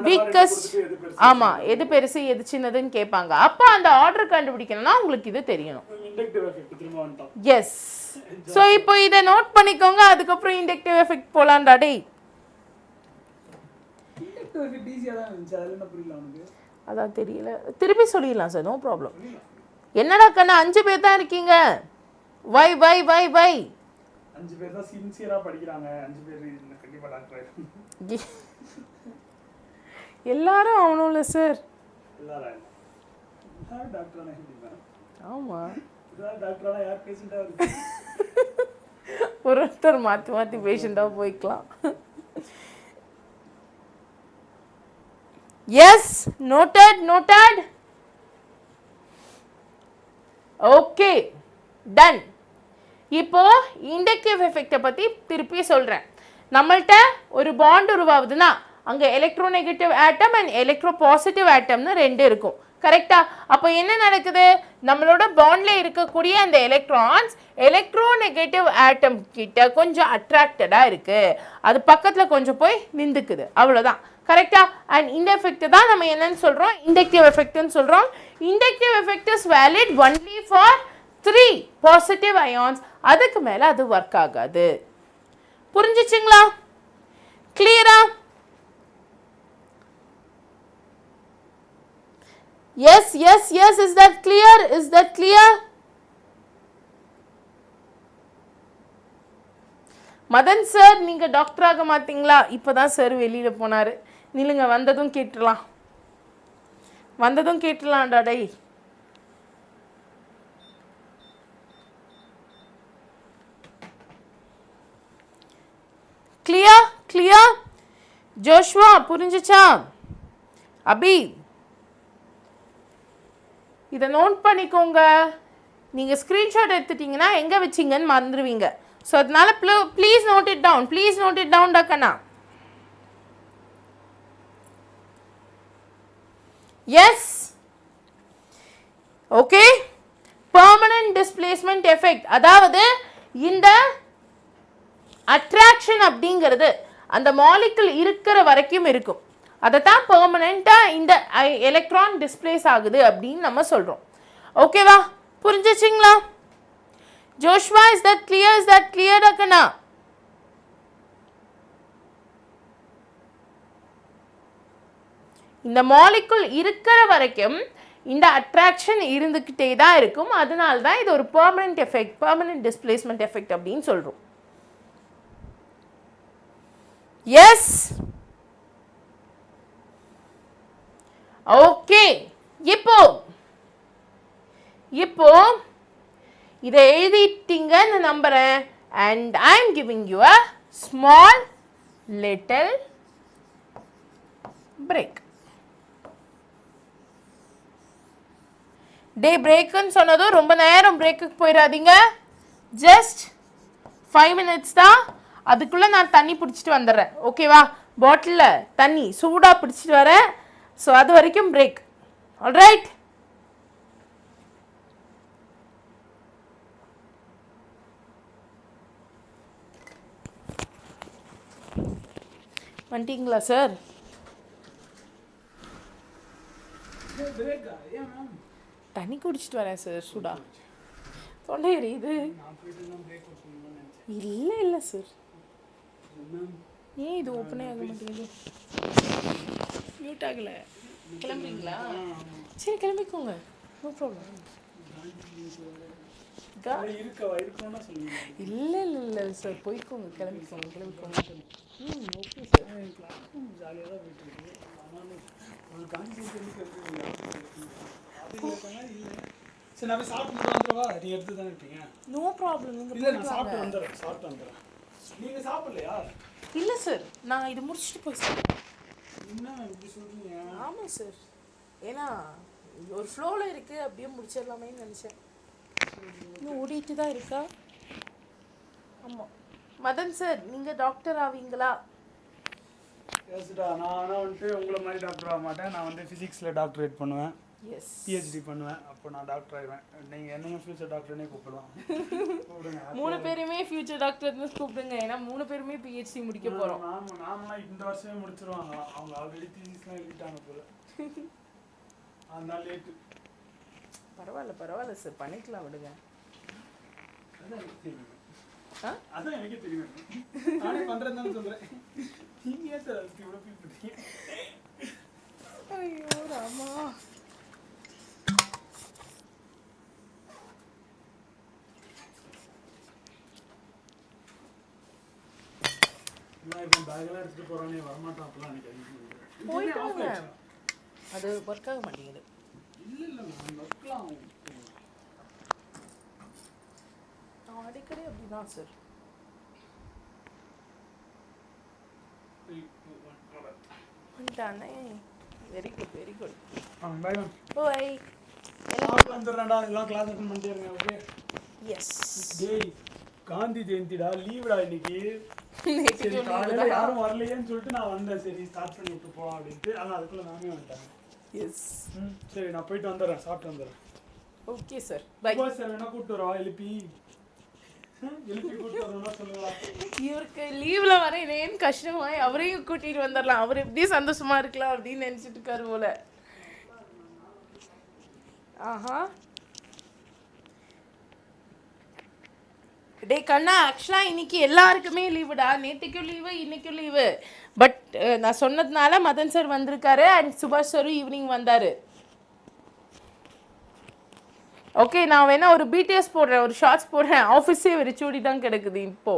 வீக்கஸ்ட், ஆமா எது பெருசு எது சின்னதுன்னு கேட்பாங்க. அப்போ அந்த ஆர்டர் கண்டுபிடிக்கணும்னா உங்களுக்கு இது தெரியணும். எஸ், ஸோ இப்போ இதை நோட் பண்ணிக்கோங்க. அதுக்கப்புறம் இண்டக்டிவ் எஃபெக்ட் போலாம்டா டே. அதான் தெரியல, திருப்பி சொல்லிடலாம் சார், நோ ப்ராப்ளம். என்னடா கண்ணா 5 பேர் தான் இருக்கீங்க, வை வை வை வை 5 பேர் தான் சின்சியரா படிக்கிறாங்க. 5 பேர் கண்டிப்பா டாக்டர் எல்லாரும் ஆகணும்ல சார். எல்லாரும் டாக்டர் ஆனா ஆமா, டாக்டர் ஆனா யார் பேஷண்டா இருக்கு? ஒருத்தர் மாத்தி மாத்தி பேஷண்டா போய்க்கலாம். Yes, noted noted. Okay, done. இப்போ இண்டக்டிவ் எஃபெக்டை பற்றி திருப்பி சொல்கிறேன். நம்மள்கிட்ட ஒரு பாண்ட் உருவாகுதுன்னா அங்கே electronegative atom and electropositive ஆட்டம்னு 2 இருக்கும். கரெக்டா? அப்போ என்ன நடக்குது, நம்மளோட பாண்டில் இருக்கக்கூடிய அந்த எலக்ட்ரான்ஸ் எலக்ட்ரோநெகட்டிவ் ஆட்டம் கிட்ட கொஞ்சம் அட்ராக்டடாக இருக்குது, அது பக்கத்தில் கொஞ்சம் போய் நின்றுக்குது, அவ்வளோதான். கரெக்டா? அண்ட் இந்த எஃபெக்ட் தான் நம்ம என்னன்னு சொல்கிறோம், இண்டக்டிவ் எஃபெக்ட்னு சொல்கிறோம். Inductive effect is valid only for 3 positive ions. அதுக்கு மேலே அது ஒர்க் ஆகாது. புரிஞ்சிச்சுங்களா? கிளியரா? Yes yes yes. Is that clear? Is that clear? Madan sir நீங்க டாக்டர் ஆக மாட்டீங்களா? இப்பதான் சார் வெளியில போனாரு. நில்லுங்க, வந்ததும் கேட்டுடலாம், வந்ததும் கேட்டுடலாம்டா டை. Clear clear? ஜோஷ்வா புரிஞ்சுச்சா? அபி இதை நோட் பண்ணிக்கோங்க. நீங்கள் ஸ்க்ரீன்ஷாட் எடுத்துட்டீங்கன்னா எங்கே வச்சிங்கன்னு மறந்துடுவீங்க. ஸோ அதனால please note it down, please note it down டக்கண்ணா. Yes, okay. Permanent displacement effect, அதாவது இந்த அட்ராக்ஷன் அப்படிங்கிறது அந்த மாலிகுல் இருக்கிற வரைக்கும் இருக்கும். அதை தான் பெர்மனண்ட்டாக இந்த எலக்ட்ரான் டிஸ்பிளேஸ் ஆகுது அப்படின்னு நம்ம சொல்கிறோம். ஓகேவா? புரிஞ்சிச்சிங்களா? Joshua, is that clear? Is that clear டக்கண்ணா? இந்த மாலிகுல் இருக்கிற வரைக்கும் இந்த அட்ராக்ஷன் இருந்துக்கிட்டே தான் இருக்கும். அதனால தான் இது ஒரு permanent effect, permanent displacement effect அப்படின்னு சொல்கிறோம். Yes, okay. இப்போ இதை எழுதிட்டீங்கன்னு நம்புறேன். And I am giving you a small little break. டே பிரேக்குன்னு சொன்னதும் ரொம்ப நேரம் பிரேக்குக்கு போயிடாதீங்க. ஜஸ்ட் 5 minutes தான். அதுக்குள்ளே நான் தண்ணி பிடிச்சிட்டு வந்துடுறேன் ஓகேவா பாட்டிலில் தண்ணி சூடாக பிடிச்சிட்டு வரேன் ஸோ அது வரைக்கும் பிரேக் ஆல்ரைட் வந்துட்டீங்களா சார் தண்ணி குடிச்சிட்டு வரேன் சார் சூடா தொண்டை எரியுது இல்லை இல்லை சார் ஏன் இது ஓப்பனே ஆக மாட்டேங்குது மியூட் ஆகலை கிளம்புறீங்களா சரி கிளம்பிக்கோங்க நோ ப்ராப்ளம் இல்லை இல்லை இல்லை சார் போய்க்கோங்க கிளம்பிக்கோங்க ஓகே சார் ஜாலியாக தான் போயிட்டு இருக்கு ஒரு சரி நான் போய் சாப்பிட்டு வந்துடுவா நீங்கள் எடுத்து தானே இருப்பீங்க நோ ப்ராப்ளம் இல்லை நான் சாப்பிட்டு வந்துடுறேன் நீங்கள் சாப்பிட்லையா இல்லை சார் நான் இது முடிச்சுட்டு போய் சார் என்ன இப்படி சொல்கிறீங்க ஆமாம் சார் ஏன்னா ஒரு ஃப்ளோவில் இருக்குது அப்படியே முடிச்சிடலாமேன்னு நினச்சேன் இன்னும் ஓடிட்டு தான் இருக்கா ஆமாம் மதன் சார் நீங்கள் டாக்டர் ஆவீங்களா எஸ்டா நான் ஆனால் வந்துட்டு உங்களை மாதிரி டாக்டர் ஆக மாட்டேன் நான் வந்து ஃபிசிக்ஸில் டாக்டரேட் பண்ணுவேன் எஸ் பிஹெச்டி பண்ணுவேன் அப்போ நான் டாக்டர் ஆயிடுவேன் நீங்கள் என்னையும் ஃபியூச்சர் டாக்டர்னே கூப்பிடலாம் கூப்பிடுங்க 3 பேருமே ஃபியூச்சர் டாக்டர்னு கூப்பிடுங்க ஏன்னா 3 பேருமே பிஹெச்டி முடிக்க போகிறோம் நாமலாம் இந்த வருஷமே முடிச்சிருவாங்க அவங்க ஆல்ரெடி தீசிஸ்லாம் எழுதிட்டாங்க போல அதனால லேட்டு பரவாயில்ல சார் பண்ணிக்கலாம் விடுங்க அதான் எனக்கே தெரியும் நானே பண்ணுறதுன்னு சொல்கிறேன் நீங்கள் ஏன் சார் அதுக்கு இவ்வளோ ஃபீல் பண்ணுறீங்க ஐயோ ராமா இப்போ பேக்கெல்லாம் எடுத்துகிட்டு போகிறானே வரமாட்டான் அப்பெல்லாம் எனக்கு போயிட்டு அது ஒர்க் ஆக மாட்டேங்குது இல்லை ஒர்க்லாம் அடிக்கடி அப்படிதான் சார் வந்துட்டானே வெரி குட் பை பாய் வந்துடுறேன்டா எல்லாம் கிளாஸ் அட்டன் பண்ணிட்டே இருங்க ஓகே எஸ் டேய் காந்தி ஜெயந்திடா லீவுடா இன்னைக்கு சரி காலையில் யாரும் வரலையேன்னு சொல்லிட்டு நான் வந்தேன் சரி ஸ்டார்ட் பண்ணி விட்டு போகலாம் அப்படின்ட்டு ஆனால் அதுக்குள்ளே நானே வந்துட்டேன் எஸ் சரி நான் போயிட்டு வந்துடுறேன் சாப்பிட்டு வந்துடுறேன் ஓகே சார் பை சார் வேணா கூப்பிட்டு வரவா எழுப்பி கூப்பிட்டு வரணும்னா சொல்லுங்களா இவருக்கு லீவ்ல வரேனேன்னு கஷ்டமாய் அவரையும் கூட்டிட்டு வந்துடலாம் அவர் எப்படி சந்தோஷமா இருக்கலாம் அப்படின்னு நினைச்சிட்டு இருக்காரு போல ஆஹா டே கண்ணா ஆக்சுவலாக இன்னைக்கு எல்லாருக்குமே லீவுடா நேற்றுக்கும் லீவு இன்னைக்கும் லீவு பட் நான் சொன்னதுனால மதன் சார் வந்திருக்காரு அண்ட் சுபாஷ் சாரும் ஈவினிங் வந்தார் ஓகே நான் வேணா ஒரு பிடிஎஸ் போடுறேன் ஒரு ஷார்ட்ஸ் போடுறேன் ஆஃபீஸே வெறிச்சூடி தான் கிடக்குது இப்போ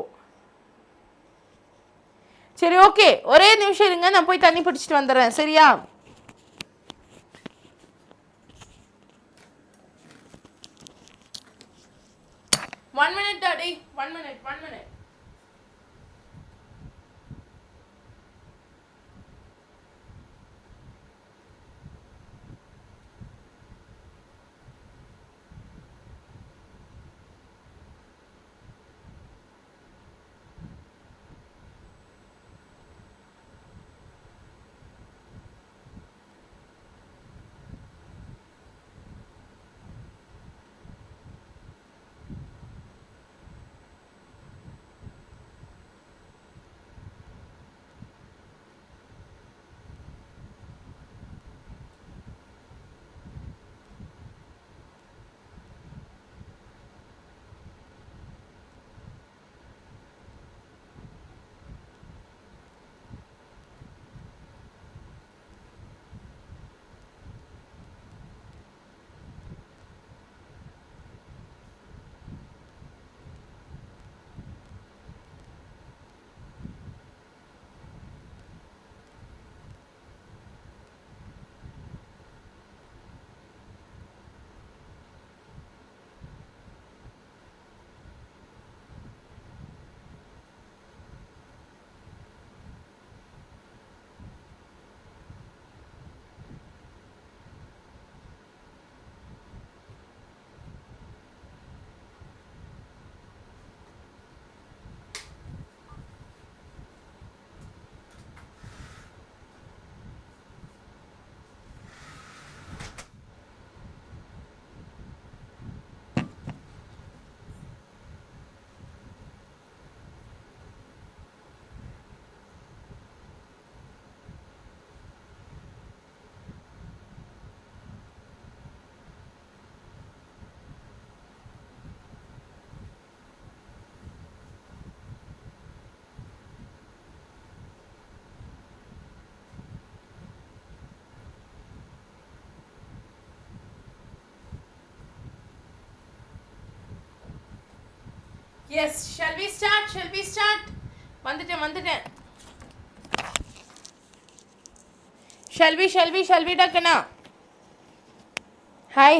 சரி ஓகே ஒரே நிமிஷம் இருங்க நான் போய் தண்ணி பிடிச்சிட்டு வந்துடுறேன் சரியா one minute daddy one minute yes shall we start வந்துட்டேன் ஷல் வி டக்கனா ஹாய்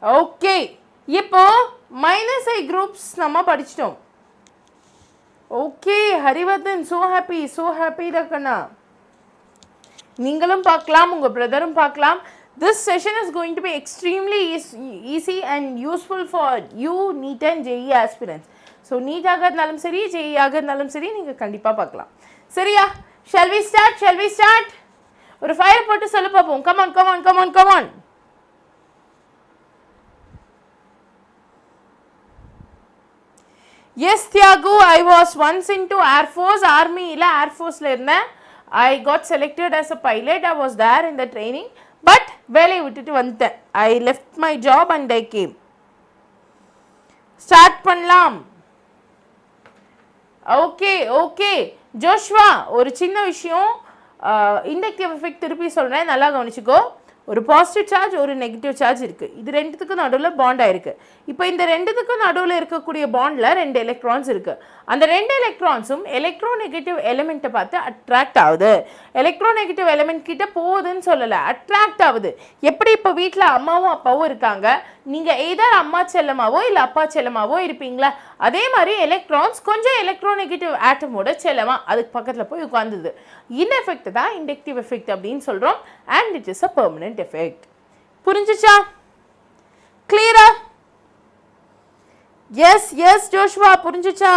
ஓகே இப்போ மைனஸ் ஐ குரூப்ஸ் நம்ம படிச்சிட்டோம் ஓகே ஹரிவர்தன் so happy டக்கனா நீங்களும் பார்க்கலாம் உங்கள் பிரதரும் பார்க்கலாம் this session is going to be extremely easy and useful for you NEET and JEE aspirants so NEET ஆக இருந்தாலும் சரி JEE ஆக இருந்தாலும் சரி நீங்கள் கண்டிப்பாக பார்க்கலாம் சரியா shall we start ஒரு ஃபயர் போட்டு சொல்ல பார்ப்போம் come on yes Thiagu I was once into Air Force Army ila Air Force la irundhen I got selected as a pilot I was there in the training but velai vittu vandhen I left my job and I came start pannalam okay Joshua ஒரு சின்ன விஷயம் inductive effect திருப்பி சொல்றேன் நல்லா கவனிச்சுக்கோ ஒரு positive charge ஒரு negative charge இருக்குது இது ரெண்டுத்துக்கும் நடுவில் பாண்ட் ஆயிருக்கு இப்போ இந்த ரெண்டுத்துக்கும் நடுவில் இருக்கக்கூடிய பாண்டில் 2 எலக்ட்ரான்ஸ் இருக்குது அந்த 2 எலக்ட்ரான்ஸும் எலக்ட்ரோநெகட்டிவ் எலிமெண்ட்டை பார்த்து அட்ராக்ட் ஆகுது எலக்ட்ரோநெகட்டிவ் எலிமெண்ட் கிட்ட போகுதுன்னு சொல்லலை அட்ராக்ட் ஆகுது எப்படி இப்போ வீட்டில் அம்மாவும் அப்பாவும் இருக்காங்க நீங்கள் எதர் அம்மா செல்லமாவோ இல்லை அப்பா செல்லமாவோ இருப்பீங்களா அதே மாதிரி எலக்ட்ரான்ஸ் கொஞ்சம் எலக்ட்ரோநெகட்டிவ் ஆட்டமோட செல்லமா அதுக்கு பக்கத்தில் போய் உட்காந்துது இந்த எஃபெக்ட் தான் இண்டக்டிவ் எஃபெக்ட் அப்படின்னு சொல்கிறோம் and it is a permanent effect புரிஞ்சுச்சா கிளியரா எஸ் ஜோஷ்வா புரிஞ்சுச்சா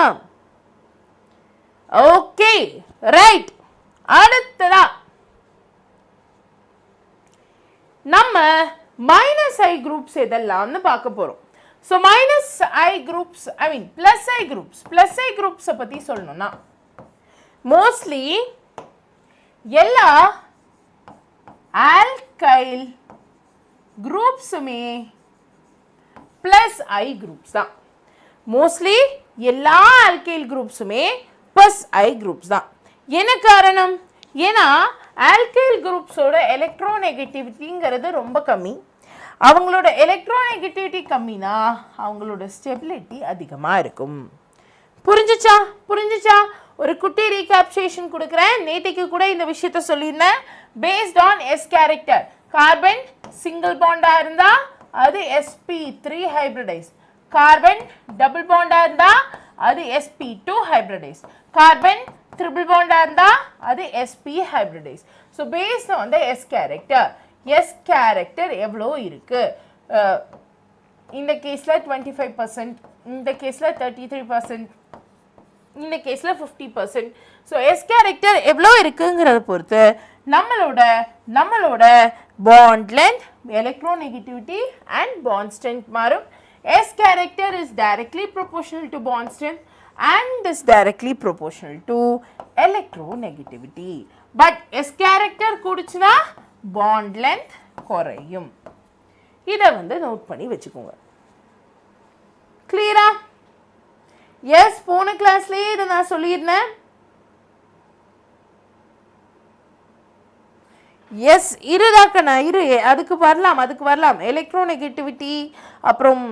ஓகே ரைட் அடுத்ததா நம்ம மைனஸ் ஐ குரூப்ஸ் எதெல்லாம்னு பார்க்க போறோம் so minus I groups plus ஐ குரூப்ஸை பற்றி சொல்லணும்னா மோஸ்ட்லி எல்லா ஆல்கைல் குரூப்ஸுமே ப்ளஸ் ஐ குரூப்ஸ் தான் மோஸ்ட்லி எல்லா ஆல்கைல் குரூப்ஸுமே ப்ளஸ் ஐ குரூப்ஸ் தான் என்ன காரணம் ஏன்னா ஆல்கைல் குரூப்ஸோட எலக்ட்ரோநெகட்டிவிட்டிங்கிறது ரொம்ப கம்மி அவங்களோட எலக்ட்ரோநெகட்டிவிட்டி கம்மினா அவங்களோட ஸ்டெபிலிட்டி அதிகமாக இருக்கும் புரிஞ்சுச்சா ஒரு குட்டி ரீகேப்சுலேஷன் கொடுக்குறேன் நேற்றுக்கு கூட இந்த விஷயத்த சொல்லியிருந்தேன் based on s character carbon single பாண்டாக இருந்தால் அது sp3 ஹைப்ரிடைஸ் கார்பன் டபுள் பாண்டாக இருந்தால் அது sp2 ஹைப்ரிடைஸ் கார்பன் ட்ரிபிள் பாண்டாக இருந்தால் அது sp hybridise so based on the S character எவ்வளோ இருக்குது இந்த கேஸில் 25% இந்த கேஸில் 33% இந்த கேஸில் 50% ஸோ எஸ் கேரக்டர் எவ்வளோ இருக்குங்கிறத பொறுத்து நம்மளோட bond length electronegativity and bond strength மாறும் s character is directly proportional to bond strength and is directly proportional to electronegativity but s character கூடுச்சுனா bond length குறையும் இத நோட் பண்ணி வெச்சுக்கோங்க கிளியரா எஸ் போன கிளாஸ்லயே இத நான் சொல்லியிருந்தேன் எஸ் இருதாக்கண்ணா அதுக்கு வரலாம் எலக்ட்ரோநெகட்டிவிட்டி அப்புறம்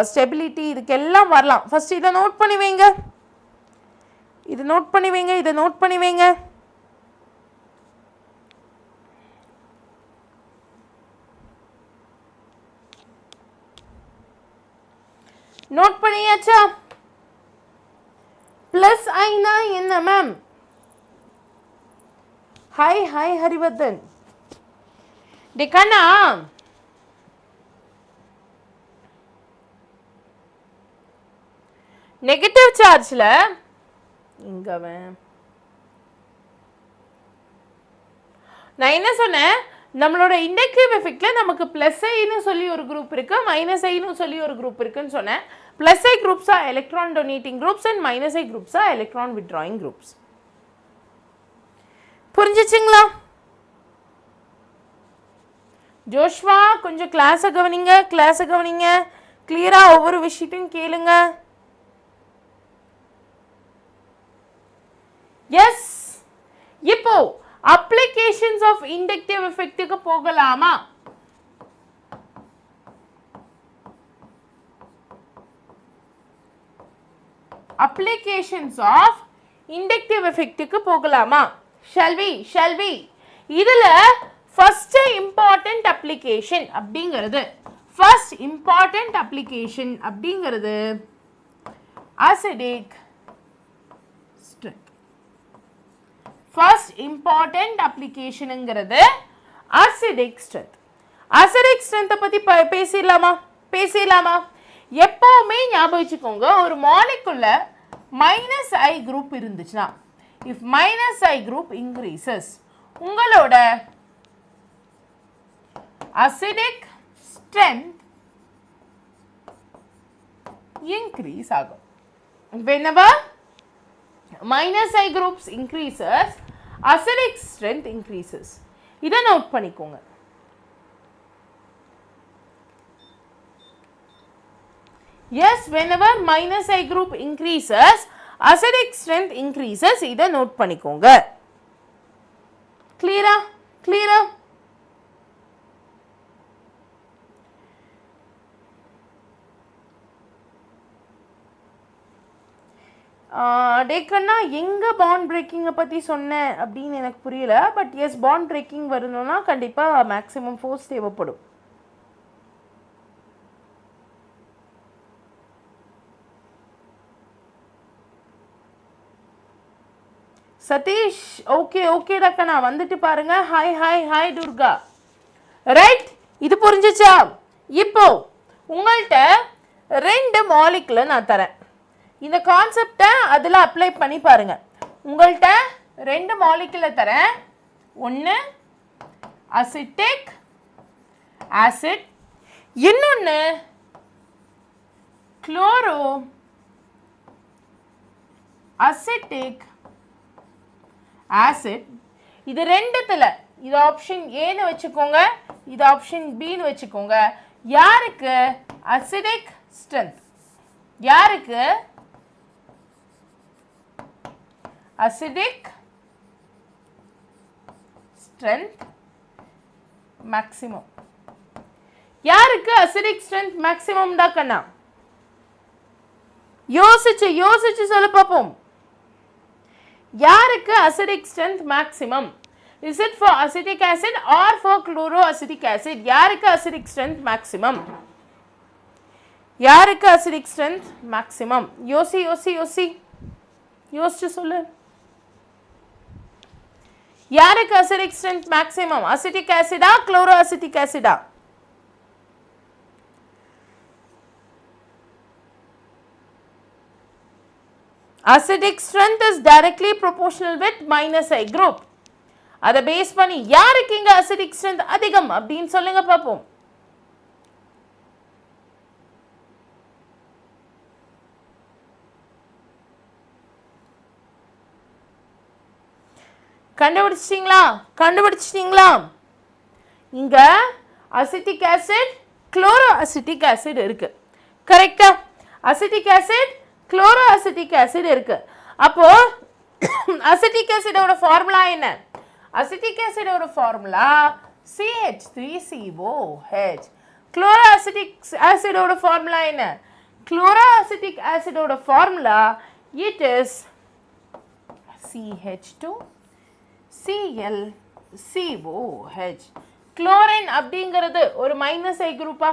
ஸ்டெபிலிட்டி இதுக்கெல்லாம் வரலாம் ஃபர்ஸ்ட் இதை நோட் பண்ணி வைங்க இதை நோட் பண்ணி வைங்க நோட் பண்ணியாச்சா பிளஸ் ஐனா என்ன மேம் ஹாய் ஹரிவர்தன் டிகண்ணா நெகட்டிவ் சார்ஜ்ல இங்கவன் நான் என்ன சொன்னேன் நம்மளோட இண்டக்டிவ் எஃபெக்ட்ல நமக்கு பிளஸ் ஐன்னு சொல்லி ஒரு குரூப் இருக்கு மைனஸ் ஐன்னு சொல்லி ஒரு குரூப் இருக்குன்னு சொன்னேன் plus I groups are electron donating groups and minus I groups are electron withdrawing groups புரிஞ்சிச்சுங்களா ஜோஷ்வா கொஞ்சம் கிளாஸை கவனிங்க கிளியரா ஒவ்வொரு விஷயத்தையும் கேளுங்க எஸ் இப்போ applications of inductive effect க்கு போகலாமா? applications of inductive effect க்கு போகலாமா? shall we இதுல first important application அப்படிங்கிறது acidic strength. first important applicationங்கிறது acidic strength. acidic strength பத்தி பேசிடலாமா? எப்பவுமே ஞாபகம் வச்சுக்கோங்க, ஒரு மாலிகுல்ல -I group இருந்துச்சுனா, if -I group increases, உங்களோட acidic strength increase ஆகும். whenever -I groups increases, acidic strength increases. இதை நோட் பண்ணிக்கோங்க. yes, whenever -I group increases, acidic strength increases. இதை நோட் பண்ணிக்கோங்க. clear? டேக்கண்ணா எங்கே பாண்ட் பிரேக்கிங்கை பற்றி சொன்னேன் அப்படின்னு எனக்கு புரியல. பட் எஸ், பாண்ட் பிரேக்கிங் வரணும்னா கண்டிப்பாக மேக்ஸிமம் ஃபோர்ஸ் தேவைப்படும். சதீஷ் ஓகே டக்கண்ணா வந்துட்டு பாருங்க. ஹாய் துர்கா. ரைட், இது புரிஞ்சிச்சா? இப்போ உங்கள்கிட்ட 2 மாலிகுலை நான் தரேன். இந்த கான்செப்டை அதில் அப்ளை பண்ணி பாருங்க. உங்கள்கிட்ட 2 மாலிகுலை தரேன். ஒன்று அசிட்டிக் ஆசிட், இன்னொன்று குளோரோ அசிட்டிக் ஆசிட். இது ரெண்டுத்துல இது ஆப்ஷன் ஏன்னு வச்சுக்கோங்க, இது ஆப்ஷன் பின்னு வச்சுக்கோங்க. யாருக்கு அசிடிக் ஸ்ட்ரென்த், யாருக்கு அசிடிக் ஸ்ட்ரென்த் மேக்ஸிமம், யாருக்கு அசிடிக் ஸ்ட்ரென்த் மேக்ஸிமம் தான் கண்ணா? யோசிச்சு சொல்ல பார்ப்போம். யாருக்கு acidic strength maximum? Is it for acetic acid or for chloroacetic acid? யாருக்கு acidic strength maximum? யாருக்கு acidic strength maximum? யோசிச்சு சொல்லு. யாருக்கு acidic strength maximum? acetic acid ஆ chloroacetic acid ஆ? acidic strength is directly proportional with -I group. அதை base பண்ணி யாருக்கு இங்க acidic strength அதிகம் அப்படின்னு சொல்லுங்க பாப்போம். கண்டுபிடிச்சிட்டீங்களா? இங்க அசிட்டிக் ஆசிட், குளோரோஅசிட்டிக் ஆசிட் இருக்கு. கரெக்டா? அசிட்டிக் ஆசிட், குளோரோஅசிட்டிக் ஆசிட் இருக்கு. அப்போ அசிட்டிக் ஆசிடோட ஃபார்முலா என்ன? அசிட்டிக் ஆசிடோட ஃபார்முலா CH3COH. குளோரோஅசிட்டிக் ஆசிடோட ஃபார்முலா என்ன? குளோரோஅசிட்டிக் ஆசிடோட formula it is CH2ClCOH. Chlorine அப்படிங்கிறது ஒரு -I குரூப்பா?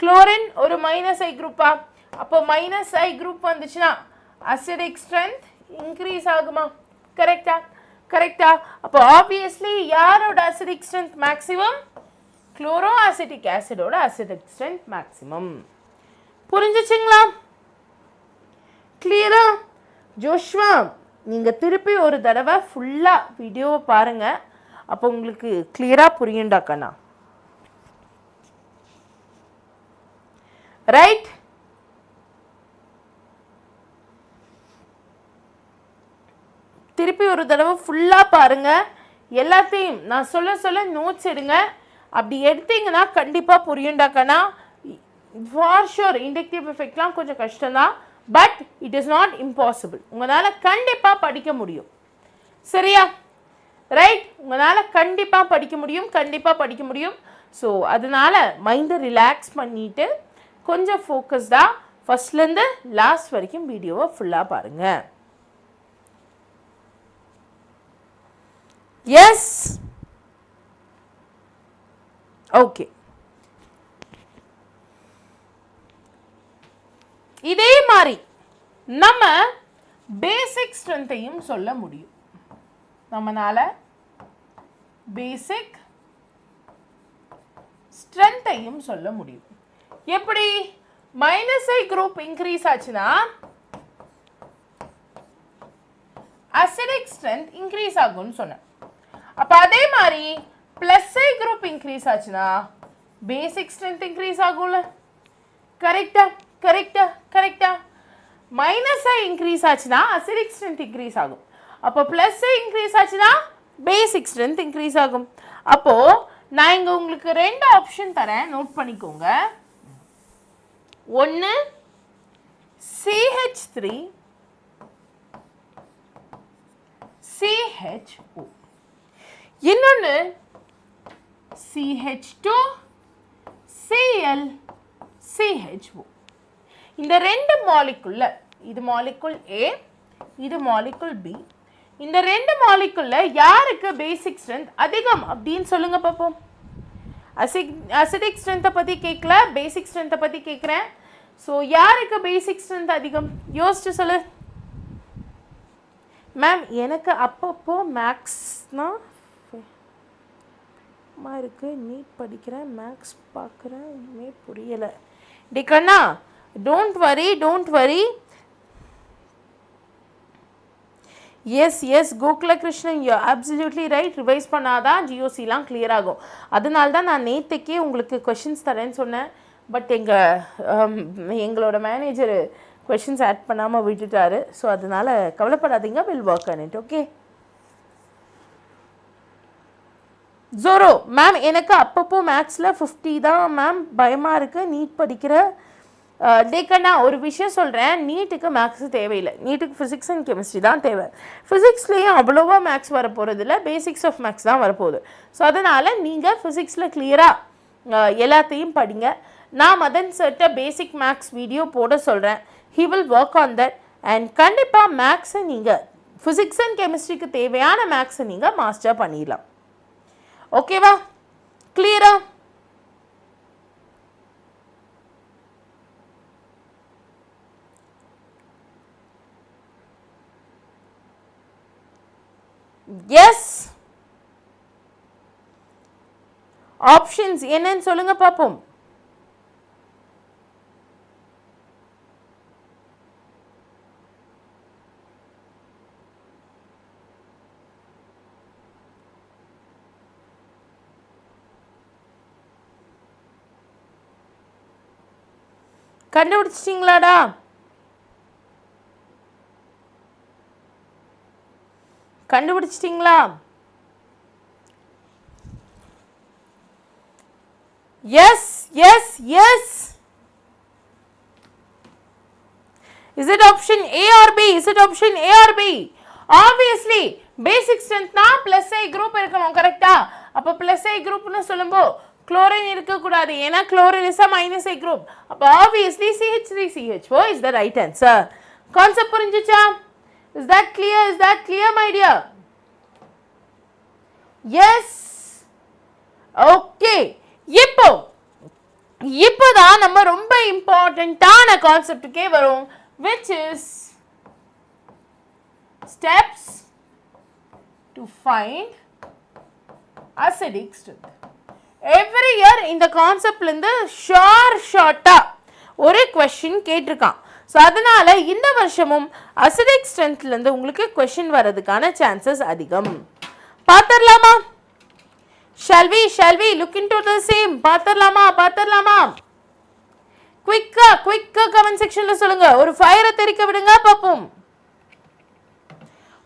குளோரின் ஒரு -I குரூப்பா? அப்போ -I குரூப் வந்துச்சுன்னா அசிடிக் ஸ்ட்ரென்த் இன்க்ரீஸ் ஆகுமா? கரெக்டா? அப்போ ஆப்வியஸ்லி யாரோட அசிடிக் ஸ்ட்ரென்த் மேக்ஸிமம்? குளோரோஅசிட்டிக் ஆசிடோட அசிடிக் ஸ்ட்ரென்த் மேக்ஸிமம். புரிஞ்சுச்சுங்களா? கிளியரா? ஜோஷ்வா, நீங்கள் திருப்பி ஒரு தடவை ஃபுல்லாக வீடியோவை பாருங்கள். அப்போ உங்களுக்கு கிளியராக புரியுண்டாக்கண்ணா. ரைட்? திருப்பி ஒரு தடவை ஃபுல்லாக பாருங்கள். எல்லாத்தையும் நான் சொல்ல நோட்ஸ் எடுங்க. அப்படி எடுத்தீங்கன்னா கண்டிப்பாக புரியுண்டாக்கண்ணா. ஃபார் ஷுர் இண்டக்டிவ் எஃபெக்ட்லாம் கொஞ்சம் கஷ்டம்தான், but it is not impossible. உங்களால் கண்டிப்பாக படிக்க முடியும். சரியா? ரைட்? உங்களால் கண்டிப்பாக படிக்க முடியும். ஸோ அதனால் மைண்டை ரிலாக்ஸ் பண்ணிவிட்டு கொஞ்சம் ஃபோக்கஸ்டாக ஃபஸ்ட்லேருந்து லாஸ்ட் வரைக்கும் வீடியோவை ஃபுல்லாக பாருங்கள். Yes, okay. இதே மாதிரி நம்ம பேசிக் ஸ்ட்ரென்த்தையும் சொல்ல முடியும். நம்மளால பேசிக் ஸ்ட்ரென்த்தையும் சொல்ல முடியும். எப்படி? -I குரூப் இன்க்ரீஸ் ஆச்சுன்னா அசிடிக் ஸ்ட்ரென்த் இன்க்ரீஸ் ஆகும்னு சொன்னேன். அப்போ அதே மாதிரி +I குரூப் இன்க்ரீஸ் ஆச்சுன்னா பேசிக் ஸ்ட்ரென்த் இன்க்ரீஸ் ஆகும்ல? கரெக்டா? -I இன்க்ரீஸ் ஆச்சுன்னா அசிடிக் ஸ்ட்ரென்த் இன்க்ரீஸ் ஆகும். அப்போ +I இன்க்ரீஸ் ஆச்சுன்னா பேசிக் ஸ்ட்ரென்த் இன்க்ரீஸ் ஆகும். அப்போது நான் இங்கே உங்களுக்கு 2 ஆப்ஷன் தரேன், நோட் பண்ணிக்கோங்க. ஒன்று CH3 CHO, இன்னொன்று CH2 Cl CHO. இந்த 2 மாலிகுல்ல, இது மாலிகுல் A, இது மாலிகுல் B, இந்த 2 மாலிகுல்ல யாருக்கு பேசிக் ஸ்ட்ரென்த் அதிகம் அப்படின்னு சொல்லுங்க பார்ப்போம். அசிடிக் ஸ்ட்ரென்த்தை பற்றி கேட்கல, பேசிக் ஸ்ட்ரென்த்தை பற்றி கேட்குறேன். ஸோ யாருக்கு பேசிக் ஸ்ட்ரென்த் அதிகம் யோசிச்சு சொல்லு. மேம் எனக்கு அப்பப்போ மேக்ஸ்னால் இருக்குது, நீட் படிக்கிறேன், மேக்ஸ் பார்க்குறேன், ஒன்றுமே புரியலை. டி கண்ணா, don't worry. Yes Gokulakrishnan, you absolutely right. Revise பண்ணாதான் ஜிஓசிலாம் கிளியர் ஆகும். அதனால தான் நான் நேற்றுக்கே உங்களுக்கு கொஷின்ஸ் தரேன்னு சொன்னேன். பட் எங்களோட மேனேஜர் கொஷின்ஸ் ஆட் பண்ணாமல் விட்டுட்டாரு. ஸோ அதனால் கவலைப்படாதீங்க, will work on it. Okay. ஜோரோ மேம், எனக்கு அப்பப்போ மேக்ஸில் 50 தான் மேம், பயமாக இருக்குது நீட் படிக்கிற. டேக்கண்ணா ஒரு விஷயம் சொல்கிறேன், நீட்டுக்கு மேக்ஸு தேவையில்லை. நீட்டுக்கு ஃபிசிக்ஸ் அண்ட் கெமிஸ்ட்ரி தான் தேவை. ஃபிசிக்ஸ்லேயும் அவ்வளோவா மேக்ஸ் வரப்போகிறது இல்லை, பேசிக்ஸ் ஆஃப் மேக்ஸ் தான் வரப்போகுது. ஸோ அதனால் நீங்கள் ஃபிசிக்ஸில் கிளியராக எல்லாத்தையும் படிங்க. நான் மதன் சர்ட்ட பேசிக் மேக்ஸ் வீடியோ போட சொல்கிறேன். He will work on that. And கண்டிப்பாக மேக்ஸை நீங்கள் ஃபிசிக்ஸ் அண்ட் கெமிஸ்ட்ரிக்கு தேவையான மேக்ஸை நீங்கள் மாஸ்டர் பண்ணிடலாம். ஓகேவா? கிளியரா? எஸ், ஆப்ஷன்ஸ் என்னன்னு சொல்லுங்க பாப்போம். கண்டுபிடிச்சிட்டீங்களாடா? கண்டுபிடிச்சிட்டீங்களா? S. Is it option A or B? Obviously basic strength na +I group இருக்கணும். கரெக்ட்டா? அப்ப +I groupனு சொல்லும்போது chlorine இருக்க கூடாது. ஏனா chlorine is a -I group. அப்ப obviously CH3CHO is the right answer. Concept புரிஞ்சுச்சா? Is that clear my dear? Yes. Okay. இப்போதான் நம்ம ரொம்ப இம்பார்ட்டன்ட்டான கான்செப்ட்டுக்கே வரும், which is steps to find acidic strength. Every year இந்த கான்செப்ட்ல இருந்து ஷார்ட்டா ஒரு क्वेश्चन கேட்டிருக்கான். ஸோ அதனால இந்த வருஷமும் அசிடிக் ஸ்ட்ரென்த்ல இருந்து உங்களுக்கு क्वेश्चन வரதுக்கான சான்சஸ் அதிகம். பார்த்தறலாமா? Shall we look into the same? பார்த்தறலாமா? குயிக்கா கமெண்ட் செக்ஷன்ல சொல்லுங்க. ஒரு ஃபயரை தெறிக்க விடுங்க பாப்போம்.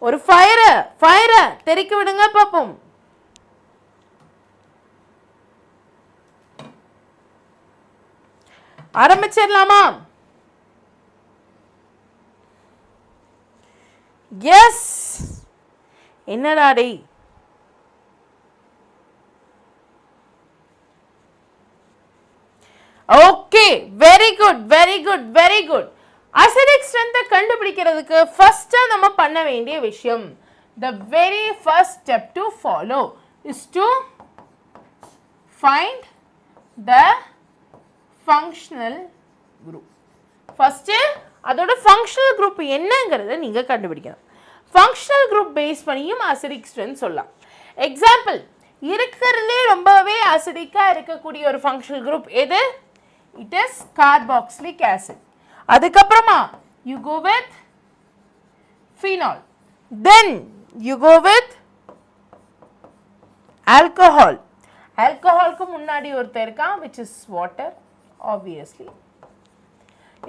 ஒரு ஃபயரை தெறிக்க விடுங்க பாப்போம். ஆரம்பிச்சிடலாமா? எஸ். என்னடா டேய், வெரி குட். அசிடிக் ஸ்ட்ரென்த்தை கண்டுபிடிக்கிறதுக்கு ஃபர்ஸ்ட்டாக நம்ம பண்ண வேண்டிய விஷயம், the very first step to follow is to find the functional group. First அதோட ஃபங்க்ஷனல் குரூப் என்னங்கிறத நீங்கள் கண்டுபிடிக்கணும். ஃபங்க்ஷனல் குரூப் பேஸ் பண்ணியும் அசிடிக் ஸ்ட்ரென்த் சொல்லலாம். எக்ஸாம்பிள், இருக்கிறதுலே ரொம்பவே அசிடிக்காக இருக்கக்கூடிய ஒரு ஃபங்க்ஷனல் குரூப் எது? It is carboxylic acid. அதுக்கப்புறமா you go with phenol, then you go with alcohol. ஆல்கஹாலுக்கு முன்னாடி ஒருத்தர் இருக்கான், which is water obviously,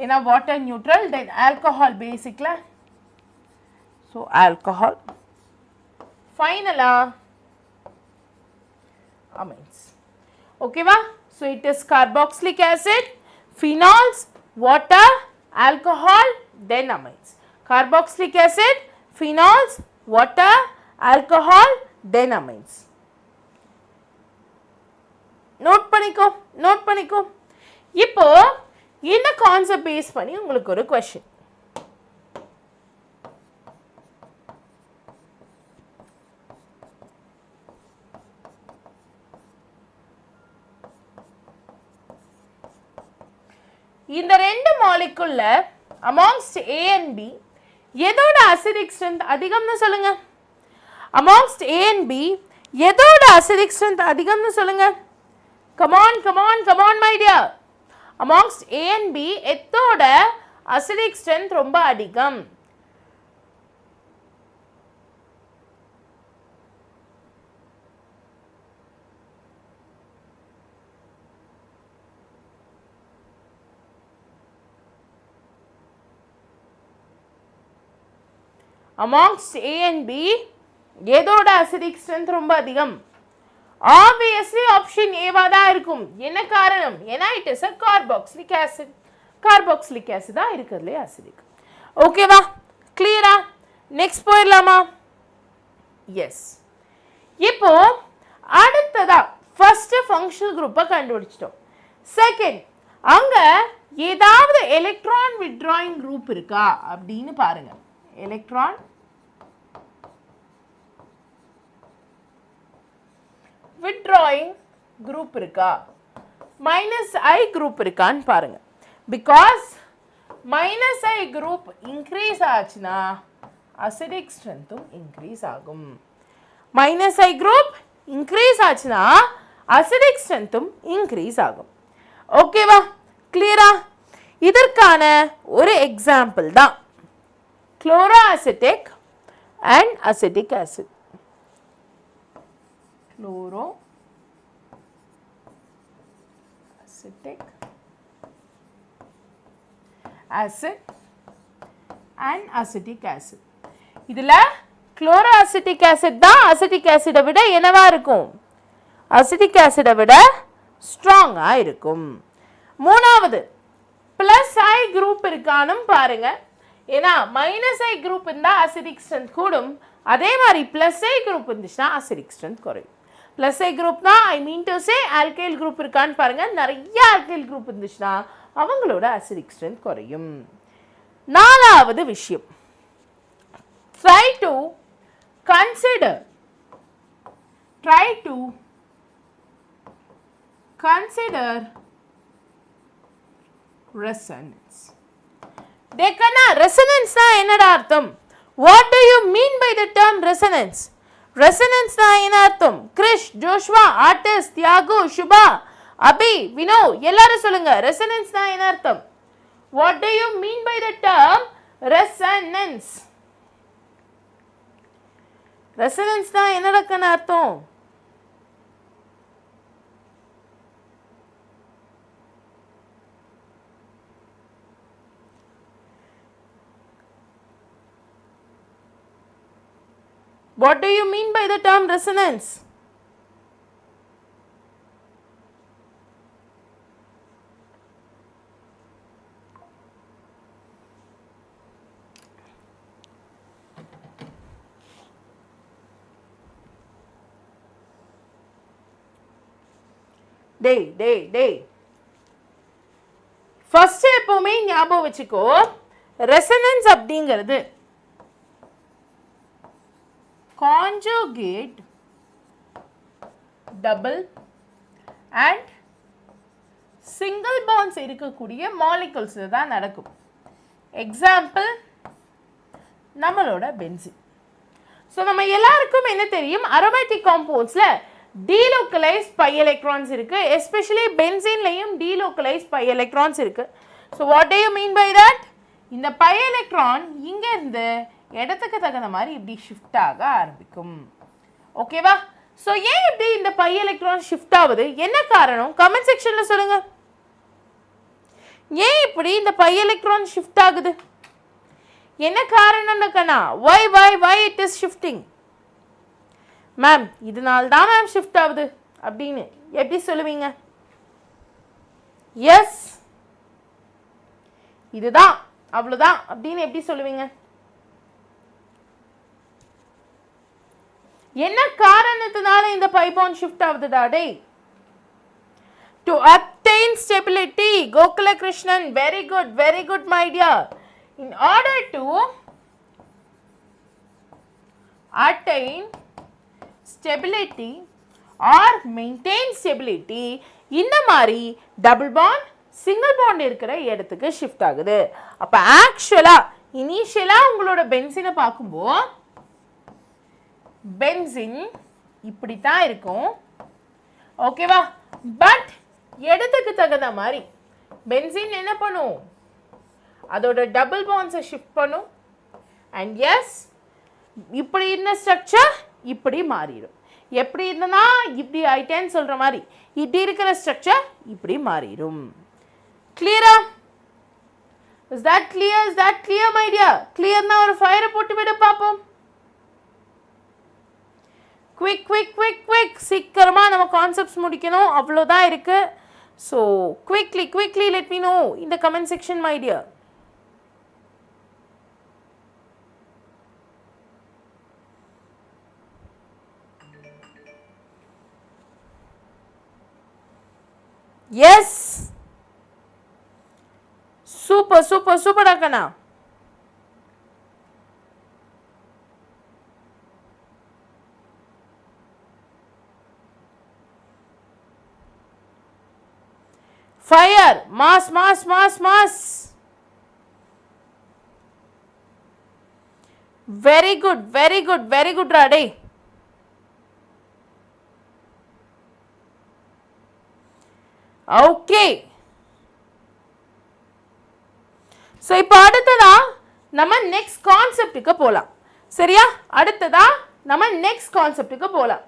ஏன்னா வாட்டர் நியூட்ரல், தென் ஆல்கஹால் பேசிக்ல, ஸோ ஆல்கஹால். ஃபைனலா amines. ஓகேவா? So it is carboxylic acid, phenols, water, alcohol, then amines. Carboxylic acid, phenols, water, alcohol, then amines. Note பண்ணிக்கோ. இப்போ இந்த கான்செப்ட் பேஸ் பண்ணி உங்களுக்கு ஒரு क्वेश्चन. இந்த ரெண்டு மாலிகுல்ல amongst A and B எதோட அசிடிக் ஸ்ட்ரென்த் அதிகம்னு சொல்லுங்க. amongst A and B எதோட அசிடிக் ஸ்ட்ரென்த் அதிகம்னு சொல்லுங்க. come on my dear. amongst A and B எதோட அசிடிக் ஸ்ட்ரென்த் ரொம்ப அதிகம்? amongst A and B எதோட அசிடிக் ஸ்ட்ரென்த் ரொம்ப அதிகம்? obviously ஆப்ஷன் ஏவா தான் இருக்கும். என்ன காரணம்? ஏன்னா it is a carboxylic acid. carboxylic acid தான் இருக்கிறதுலே அசிடிக். ஓகேவா? கிளியரா? நெக்ஸ்ட் போயிடலாமா? எஸ். இப்போ அடுத்ததா ஃபர்ஸ்ட் ஃபங்க்ஷனல் குரூப்பை கண்டுபிடிச்சிட்டோம். செகண்ட், அங்க ஏதாவது எலக்ட்ரான் வித்ட்ராயிங் குரூப் இருக்கா அப்படின்னு பாருங்க. எலக்ட்ரான் withdrawing group இருக்கா, -I group இருக்கான்னு பாருங்க. because -I group increase ஆச்சுன்னா acidic strengthம் increase ஆகும். -I group increase ஆச்சுன்னா acidic strengthம் increase ஆகும். ஓகேவா? கிளியரா? இதற்கான ஒரு எக்ஸாம்பிள் தான் chloroacetic and acetic acid. chloroacetic acid and acetic acid. இதுல chloroacetic acid தான் acetic acid விட என்னவா இருக்கும்? acetic acid விட ஸ்ட்ராங்கா இருக்கும். மூணாவது, +I குரூப் இருக்கான்னு பாருங்க. ஏன்னா -I குரூப் இருந்தா acidic strength கூடும், அதே மாதிரி +I குரூப் இருந்துச்சுன்னா acidic strength குறையும். +I குரூப்னா I mean to say alkyl group இருக்கான்னு பாருங்க. நிறைய ஆல்கைல் குரூப் இருந்துச்சுன்னா அவங்களோட acidic strength குறையும். நாலாவது விஷயம், try to consider resonance. டேக்கண்ணா, ரெசனன்ஸ்னா என்னடா அர்த்தம்? What do you mean by the term resonance? ரெசனன்ஸ்னா என்ன அர்த்தம்? கிரிஷ், ஜோஷ்வா, ஆர்டிஸ்ட், தியாகு, சுபா, அபி, வினோ எல்லாரும் சொல்லுங்க. ரெசனன்ஸ்னா என்ன அர்த்தம்? What do you mean by the term resonance? ரெசனன்ஸ்னா என்னடா அர்த்தம்? What do you mean by the term resonance? Day. First எப்பவுமே ஞாபகம் வச்சுக்கோ, ரெசனன்ஸ் அப்படிங்கிறது conjugate, double and single bonds இருக்கக்கூடிய மாலிகுல்ஸ் தான் நடக்கும். எக்ஸாம்பிள் நம்மளோட பென்சின். ஸோ நம்ம எல்லாருக்கும் என்ன தெரியும், அரோமேட்டிக் காம்பவுண்ட்ஸில் டீலோக்கலைஸ்ட் பை எலக்ட்ரான்ஸ் இருக்கு. எஸ்பெஷலி பென்சின்லையும் டீலோக்கலைஸ்ட் பை எலக்ட்ரான்ஸ் இருக்கு. So what do you mean by that? இந்த பை எலக்ட்ரான் இங்க இருந்து இடத்துக்கு தகுந்த மாதிரி இப்படி ஷிஃப்ட் ஆக ஆரம்பிக்கும். ஓகேவா? ஸோ ஏன் இப்படி இந்த பை எலக்ட்ரான் ஷிஃப்ட் ஆகுது, என்ன காரணம் கமெண்ட் செக்ஷன்ல சொல்லுங்க. ஏன் இப்படி இந்த பை எலக்ட்ரான் ஷிஃப்ட் ஆகுது, என்ன காரணம்னு கண்ணா? why it is shifting? Ma'am இதனால தான் மேம் ஷிஃப்ட் ஆகுது அப்படின்னு எப்படி சொல்லுவீங்க? எஸ் இதுதான் அவ்வளவுதான் அப்படின்னு எப்படி சொல்லுவீங்க? என்ன காரணத்தினால இந்த பை பாண்ட் ஷிஃப்ட் ஆகுதுடா டேய்? To attain stability. Gokula Krishnan, very good my dear. In order to attain stability or maintain stability, இந்த மாதிரி டபுள் பாண்ட் சிங்கிள் பாண்ட் இருக்கிற இடத்துக்கு ஷிஃப்ட் ஆகுது. அப்ப ஆக்சுவலா இனிஷியலா உங்களோட பென்சினை பார்க்கும்போது பென்சின் இப்படி தான் இருக்கும். ஓகேவா? பட் இடத்துக்கு தகுந்த மாதிரி பென்சின் என்ன பண்ணும், அதோட டபுள் பாண்ட்ஸை ஷிஃப்ட் பண்ணும். அண்ட் எஸ் இப்படி இருந்த ஸ்ட்ரக்சர் இப்படி மாறிடும். எப்படி இருந்தனா இப்படி ஆயிட்டேன்னு சொல்ற மாதிரி இப்படி இருக்கிற ஸ்ட்ரக்சர் இப்படி மாறிடும். கிளியரா? Is that clear my dear? கிளியர்னா ஒரு ஃபயரை போட்டு விட பார்ப்போம். குவிக் சீக்கிரமா நம்ம கான்செப்ட்ஸ் முடிக்கணும், அவ்வளோதான் இருக்கு. So quickly let me know in the comment section my dear. Yes super அக்கண்ணா. Fire, mass. Very good, Radhe. Okay. So இப்போ அடுத்ததா நம்ம நெக்ஸ்ட் கான்செப்டுக்கு போலாம். சரியா? அடுத்ததா நம்ம நெக்ஸ்ட் கான்செப்டுக்கு போலாம்.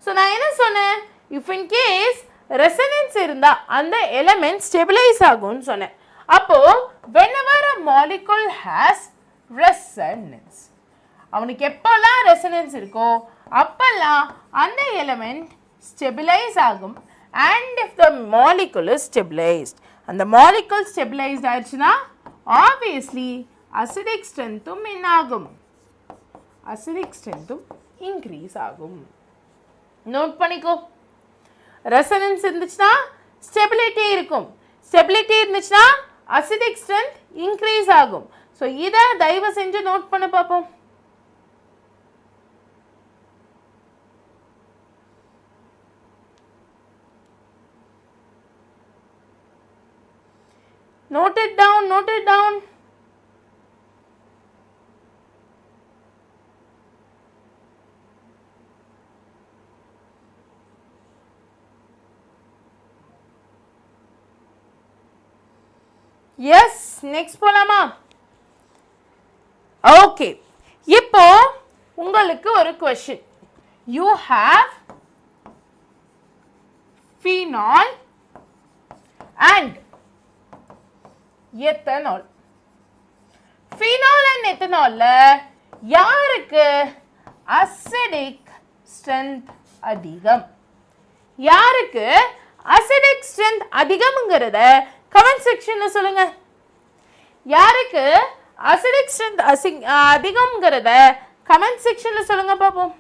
ஸோ நான் என்ன சொன்னேன், இஃப் இன் கேஸ் ரெசனன்ஸ் இருந்தா அந்த எலிமெண்ட் ஸ்டெபிலைஸ் ஆகும்னு சொன்னேன். அப்போ whenever a molecule has resonance, அவனுக்கு எப்பெல்லாம் ரெசனன்ஸ் இருக்கோ அப்பெல்லாம் அந்த எலிமெண்ட் ஸ்டெபிலைஸ் ஆகும். and if the molecule is stabilized, அந்த molecule stabilized ஆயிடுச்சுன்னா obviously acidic strengthம் என்ன ஆகும், acidic strengthம் increase ஆகும். நோட் பண்ணிக்கோ. ரெசனன்ஸ் இருந்துச்சுன்னா ஸ்டெபிலிட்டி இருக்கும், ஸ்டெபிலிட்டி இருந்துச்சுன்னா அசிடிக் ஸ்ட்ரென்த் இன்க்ரீஸ் ஆகும். ஸோ இதை தயவு செஞ்சு நோட் பண்ண பார்ப்போம். note it down. S next போலாமா? ஓகே, இப்போ உங்களுக்கு ஒரு question. You have phenol and ethanol. phenol and ethanol யாருக்கு அசிடிக் ஸ்ட்ரென்த் அதிகம், யாருக்கு அசிடிக் ஸ்ட்ரென்த் அதிகம்ங்கிறத கமெண்ட் செக்ஷன்ல சொல்லுங்க. யாருக்கு அசிடிக் ஸ்ட்ரென்த் அதிகம்ங்கிறத கமெண்ட் செக்ஷன்ல சொல்லுங்க பாப்போம்.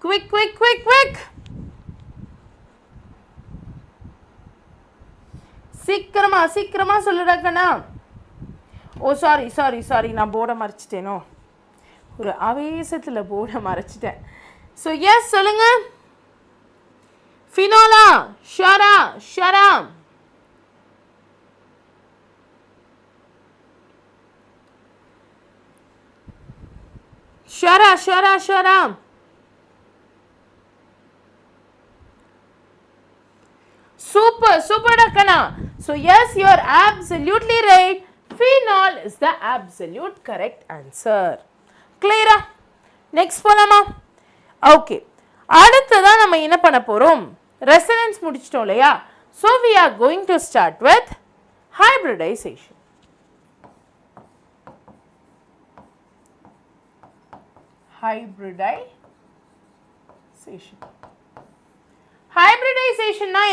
குவிக். சீக்கிரமா சொல்லுடா கண்ணா. ஓ சாரி நான் போர்டை மறைச்சிட்டேனோ, ஒரு ஆவேசத்தில் போர்டை மறைச்சிட்டேன். ஸோ எஸ் சொல்லுங்க. ஃபினோலா, ஷரா, super Dakana. So yes, you are absolutely right. Phenol is the absolute correct answer. Clear? Next போலாமா? Okay. அடுத்ததா நம்ம என்ன பண்ண போறோம்? Resonance முடிச்சிட்டோம் இல்லையா? So we are going to start with hybridization. Hybridization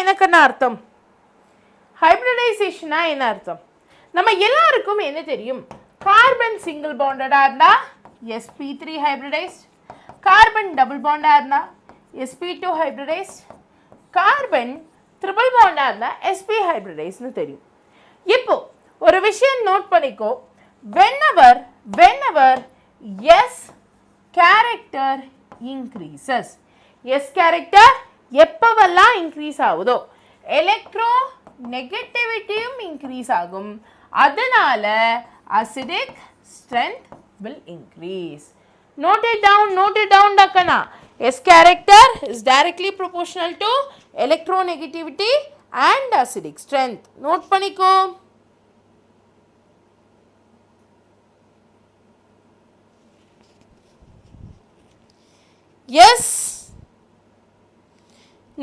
என்ன அர்த்தம்? Hybridization என்ன அர்த்தம்? நம்ம எல்லாருக்கும் என்ன தெரியும்? கார்பன் சிங்கிள் பாண்டடா இருந்தா sp3 hybridized, carbon double Panda இருந்தா sp2 hybridized, carbon triple Panda இருந்தா sp hybridized னு தெரியும். இப்போ ஒரு விஷயம் நோட் பண்ணிக்கோ. whenever s character increases, s character எப்பவெல்லாம் இன்க்ரீஸ் ஆகுதோ எலக்ட்ரோ நெகட்டிவிட்டியும் இன்க்ரீஸ் ஆகும். அதனால acidic strength will increase. Note it down dakana. S character is directly proportional to electronegativity and acidic strength. Note paniko. Yes.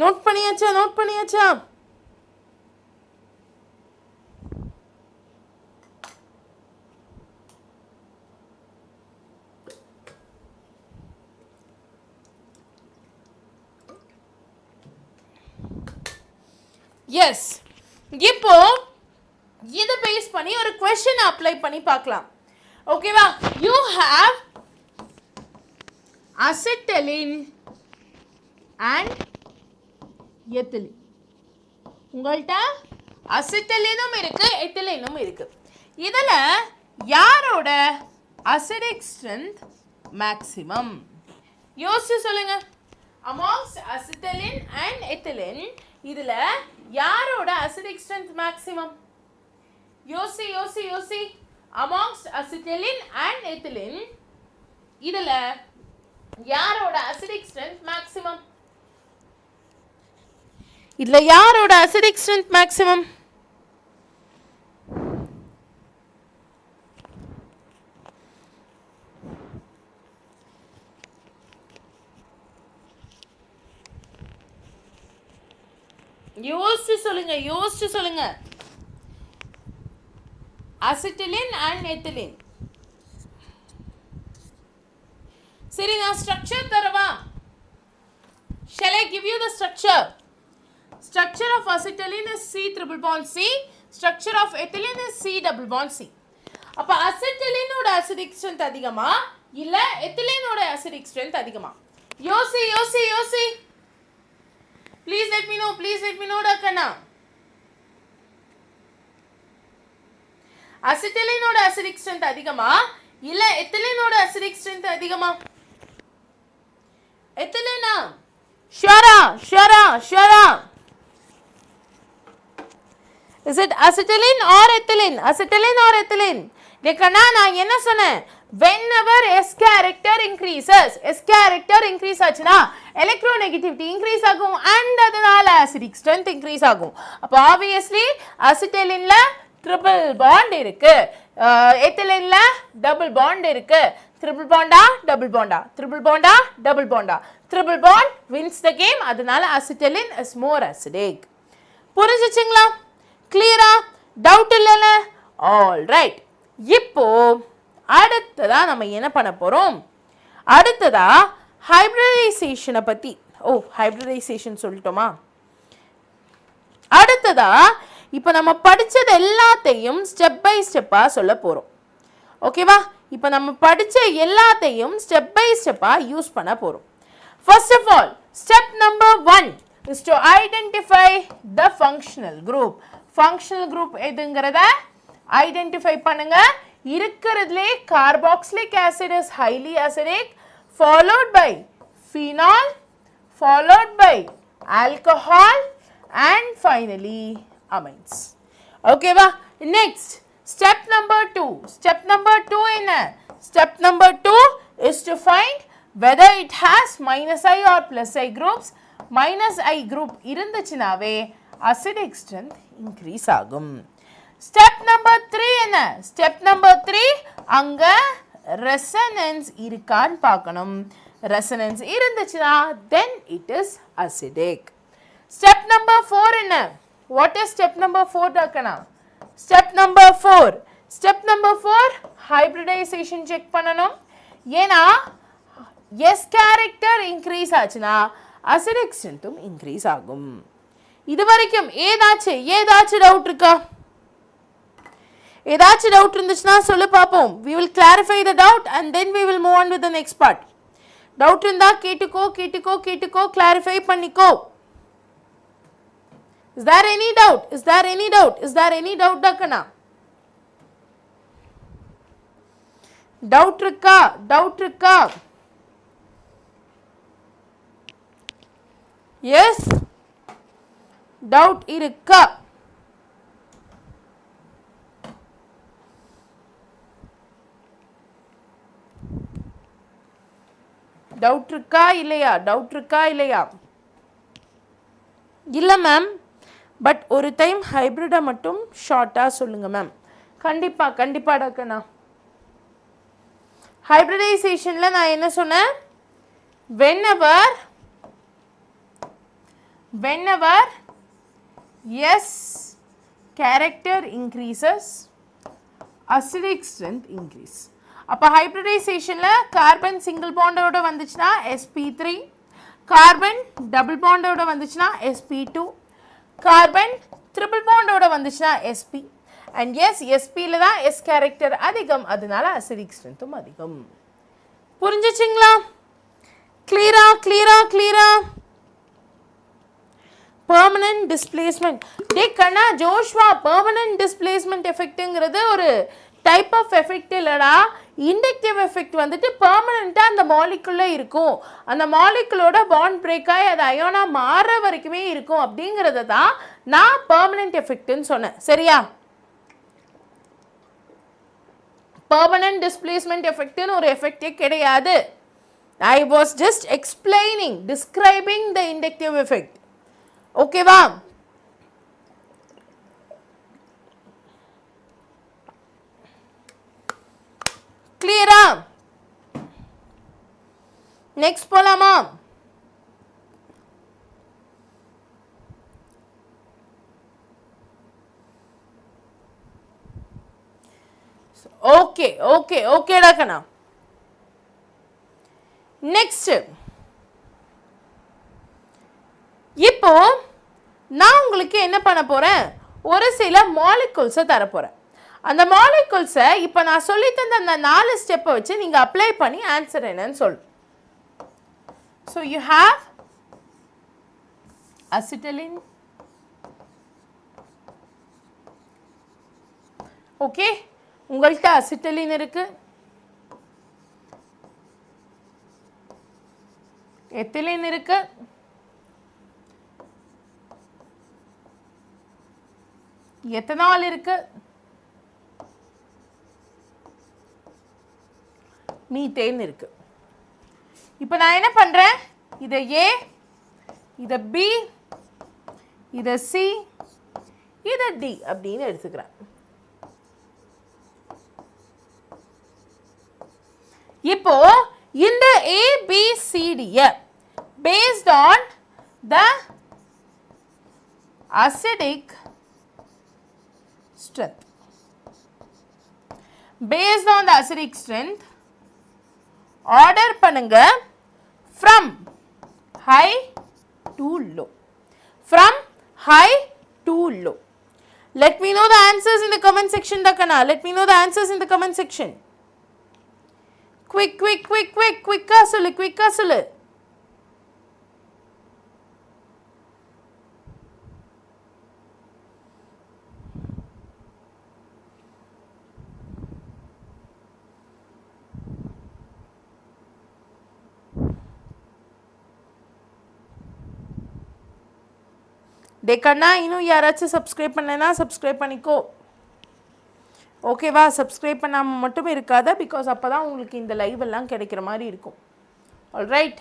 Note பண்ணியாச்சா? S. இப்போ இதை base பண்ணி ஒரு क्वेश्चन அப்ளை பண்ணி பார்க்கலாம். ஓகேவா? You have acetylene and ethylene. உங்கள்கிட்ட அசிட்டலினும் இருக்கு, எத்திலினும் இருக்கு. இதில் யாரோட அசிடிக் ஸ்ட்ரென்த் மேக்ஸிமம்? யோசிச்சு சொல்லுங்க. amongst acetylene and ethylene இதில் யாரோட அசிடிக் ஸ்ட்ரென்த் மேக்ஸிமம்? யோசி. amongst acetylene and ethylene இதில் யாரோட அசிடிக் ஸ்ட்ரென்த் மேக்ஸிமம்? இதில் யாரோட அசிடிக் ஸ்ட்ரென்த் மேக்ஸிமம்? யோசிச்சு சொல்லுங்க. Acetylene and ethylene. சரி, நான் ஸ்ட்ரக்சர் தரவா? Shall I give you the structure? Structure of acetylene is C triple bond C. Structure of ethylene is C double bond C. அப்ப acetylene ஓட acidic strength அதிகமா இல்ல ethylene ஓட acidic strength அதிகமா? யோசி. Please let me know dakana. Acetylene ஓட acidic strength அதிகமா இல்ல ethylene ஓட acidic strength அதிகமா? ethylene. Shara. Is it acetylene or ethylene? Dekana நான் என்ன சொன்னேன்? Whenever S character increases, ஆச்சுனா electronegativity increase ஆகும் and அதனால acidic strength increase ஆகும். அப்போ obviously acetylene triple bond இருக்கு, ethylene double bond இருக்கு. triple bond triple bond wins the game. அதனால acetylene is more acidic. புரிஞ்சுச்சுங்களா? கிளியரா? டவுட் இல்லைல்ல? All right. இப்போ அடுத்ததா நம்ம என்ன பண்ண போறோம்? அடுத்ததா ஹைப்ரிடைசேஷனை பத்தி. ஹைப்ரிடைசேஷன் சொல்லிட்டோமா? அடுத்ததா இப்போ நம்ம படிச்சது எல்லாத்தையும் ஸ்டெப் பை ஸ்டெப்பா சொல்ல போறோம். ஓகேவா? இப்போ நம்ம படிச்ச எல்லாத்தையும் ஸ்டெப் பை ஸ்டெப்பா யூஸ் பண்ண போறோம். First of all, step number 1 is to identify the functional group. functional group எதுங்கறத ஐடென்டிஃபை பண்ணுங்க. இருக்கிறதுலே carboxylic acid is highly acidic, followed by phenol, followed by alcohol, and finally amines. Okay va? Next, step number 2. Step number 2 என்ன? Step number 2 is to find whether it has minus I or plus I groups. Minus I group இருந்துச்சுனாவே acidic strength increase ஆகும். Step number 3 என்ன? Step number 3 அங்க resonance இருக்கான்னு பார்க்கணும். Resonance இருந்துச்சுனா then it is acidic. Step number 4 என்ன? What is step number 4 டாக்கனா? Step number 4. Step number 4 hybridization check பண்ணணும். ஏனா S character increase ஆச்சுனா acidic strengthum increase ஆகும். இது வரைக்கும் ஏதாச்சு டவுட் இருக்கா? ஏதாச்சு டவுட் இருந்துச்சுனா சொல்லு பாப்போம். We will clarify the doubt and then we will move on with the next part. Doubt இருந்தா கேட்டுக்கோ clarify பண்ணிக்கோ. Is there any doubt? Is there any doubt? Is there any doubt டாக்கனா? Doubt இருக்கா? Yes? Doubt இருக்கா? Doubt இருக்கா இல்லையா? இல்ல ma'am, but ஒரு டைம் ஹைபிரிடா மட்டும் ஷார்ட்டா சொல்லுங்க மேம். கண்டிப்பா டாக்கனா. ஹைபிரிடைசேஷன்ல நான் என்ன சொன்னேன்? whenever S character increases, acidic strength increase. அப்ப ஹைபிரிடைசேஷன்ல கார்பன் சிங்கிள் பாண்டோட வந்துச்சுனா sp3, கார்பன் டபுள் பாண்டோட வந்துச்சுனா sp2, கார்பன் ட்ரிபிள் பாண்டோட வந்துச்சுனா sp, and yes, sp ல தான் S கேரக்டர் அதிகம், அதனால அசிடிக் ஸ்ட்ரென்த்தும் அதிகம். புரிஞ்சுச்சுங்களா? கிளியரா? permanent displacement. டே கண்ணா ஜோஷ்வா, permanent displacement effectங்கிறது ஒரு டைப் ஆஃப் எஃபெக்ட் இல்லடா. இண்டக்டிவ் எஃபெக்ட் வந்துட்டு பெர்மனண்டா அந்த மாலிகுல்ல இருக்கும். அந்த மாலிகுலோட பாண்ட் பிரேக் ஆகி அது அயோனா மாற வரைக்குமே இருக்கும். அப்படிங்கறத தான் நான் பெர்மனன்ட் எஃபெக்ட்னு சொன்னேன். சரியா? permanent displacement effectனு ஒரு எஃபெக்டே கிடையாது. I was just describing the inductive effect. ஓகேவா? கிளியரா? நெக்ஸ்ட் போலாமா? ஓகேடா கண்ணா. நெக்ஸ்ட், இப்போ நான் உங்களுக்கு என்ன பண்ண போறேன்? ஒரு சில மாலிகுல்ஸை தர போறேன். அந்த மாலிகுல்ஸை இப்போ நான் சொல்லி தந்த அந்த 4 ஸ்டெப்பை வச்சு நீங்க அப்ளை பண்ணி ஆன்சர் என்னன்னு சொல்லு. So you have acetylene. Okay, உங்கள்கிட்ட அசிட்டலின் இருக்கு, எத்திலின் இருக்கு, எத்தனால் இருக்கு, மீத்தேன் இருக்கு. இப்போ நான் என்ன பண்றேன்? இதை A, இதை B, இதை C, இதை D அப்படின்னு எடுத்துக்கிறேன். இப்போ இந்த ABCD based on the acidic strength, based on the acidic strength order பண்ணுங்க from high to low, from high to low. Let me know the answers in the comment section dakana. Let me know the answers in the comment section. Quick சொல்லு. டே கண்ணா இன்னும் யாராச்சும் subscribe பண்ணலைன்னா subscribe பண்ணிக்கோ. ஓகேவா? Subscribe பண்ணாமல் மட்டும் இருக்காத, because அப்போ தான் உங்களுக்கு இந்த லைவ் எல்லாம் கிடைக்கிற மாதிரி இருக்கும். Alright,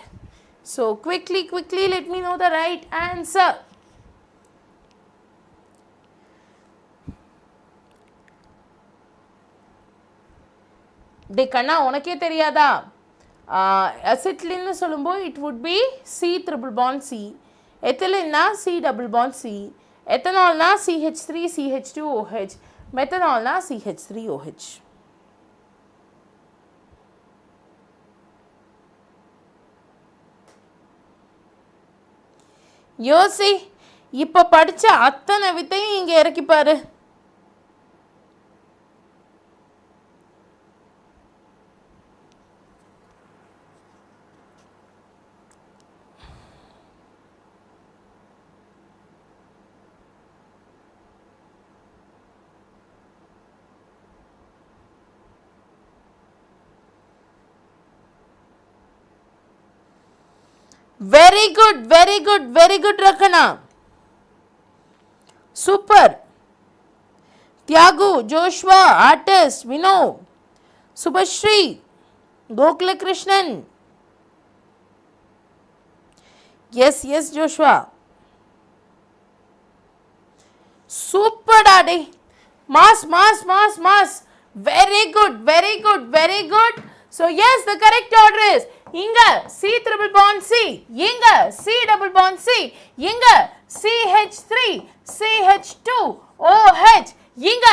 so quickly let me know the right answer. டே கண்ணா உனக்கே தெரியாதா? அசிட்லின்னு சொல்லும்போது it would be C triple bond C, எத்திலின்னா C double bond C, எத்தனால்னா CH3 CH2OH, மெத்தனால்னா CH3OH. யோசி, இப்போ படித்த அத்தனை வித்தையும் இங்கே இறக்கிப்பாரு. Very good Rakana. Super. Tyagu, Joshua, artist, Vino, Subhashri, Gokula Krishnan. Yes Joshua. Super daddy. Mass. Very good. So yes, the correct order is இங்க C triple bond C, இங்க C double bond C, இங்க CH3 CH2OH, இங்க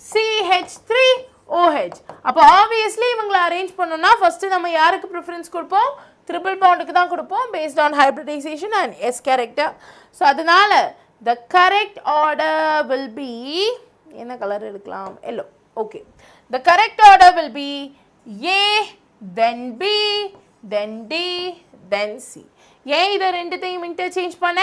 CH3OH. அப்போ obviously இவங்களை arrange பண்ணோம்னா first நம்ம யாருக்கு preference கொடுப்போம்? ட்ரிபிள் பாண்டுக்கு தான் கொடுப்போம், based on hybridization and S character. So அதனால the correct order will be, என்ன கலர் எடுக்கலாம்? yellow. Okay, the correct order will be A, then B, then D, then C. ஏன் இதை ரெண்டுத்தையும் இன்டர்சேஞ்ச் பண்ண?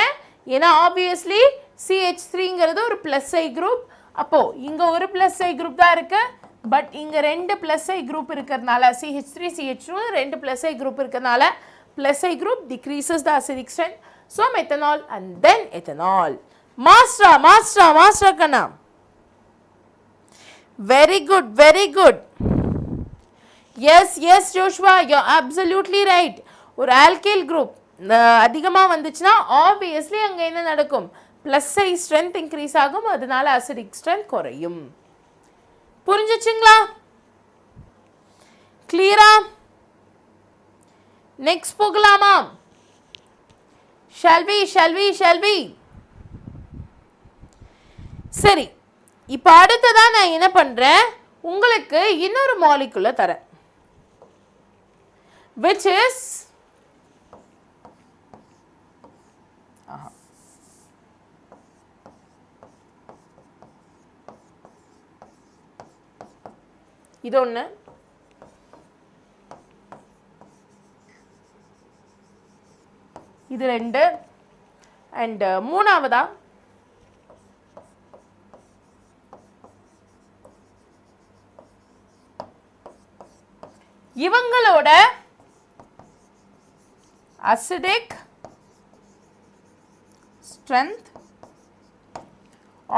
ஏன்னா ஆப்வியஸ்லி CH3ங்கிறது ஒரு ப்ளஸ் ஐ குரூப். அப்போது இங்கே ஒரு ப்ளஸ் ஐ குரூப் தான் இருக்குது, பட் இங்கே ரெண்டு ப்ளஸ் ஐ குரூப் இருக்கிறதுனால CH3 CH2 ரெண்டு ப்ளஸ் ஐ குரூப் இருக்கிறதுனால plus I group decreases the acidic strength. So methanol and then ethanol. Master Kanna. Very good. Yes Joshua, you're absolutely right. ஒரு alkyl group அதிகமாக வந்துச்சுன்னா ஆப்வியஸ்லி அங்கே என்ன நடக்கும்? ப்ளஸ் ஐ strength increase ஆகும், அதனால அசிடிக் ஸ்ட்ரென்த் குறையும். புரிஞ்சிச்சுங்களா? கிளியரா? நெக்ஸ்ட் போகலாமா? shall we? சரி, இப்போ அடுத்ததான் நான் என்ன பண்ணுறேன், உங்களுக்கு இன்னொரு மாலிகுலை தரேன், which is இது ஒன்று, இது ரெண்டு, அண்ட் மூணாவதா இவங்களோட acidic strength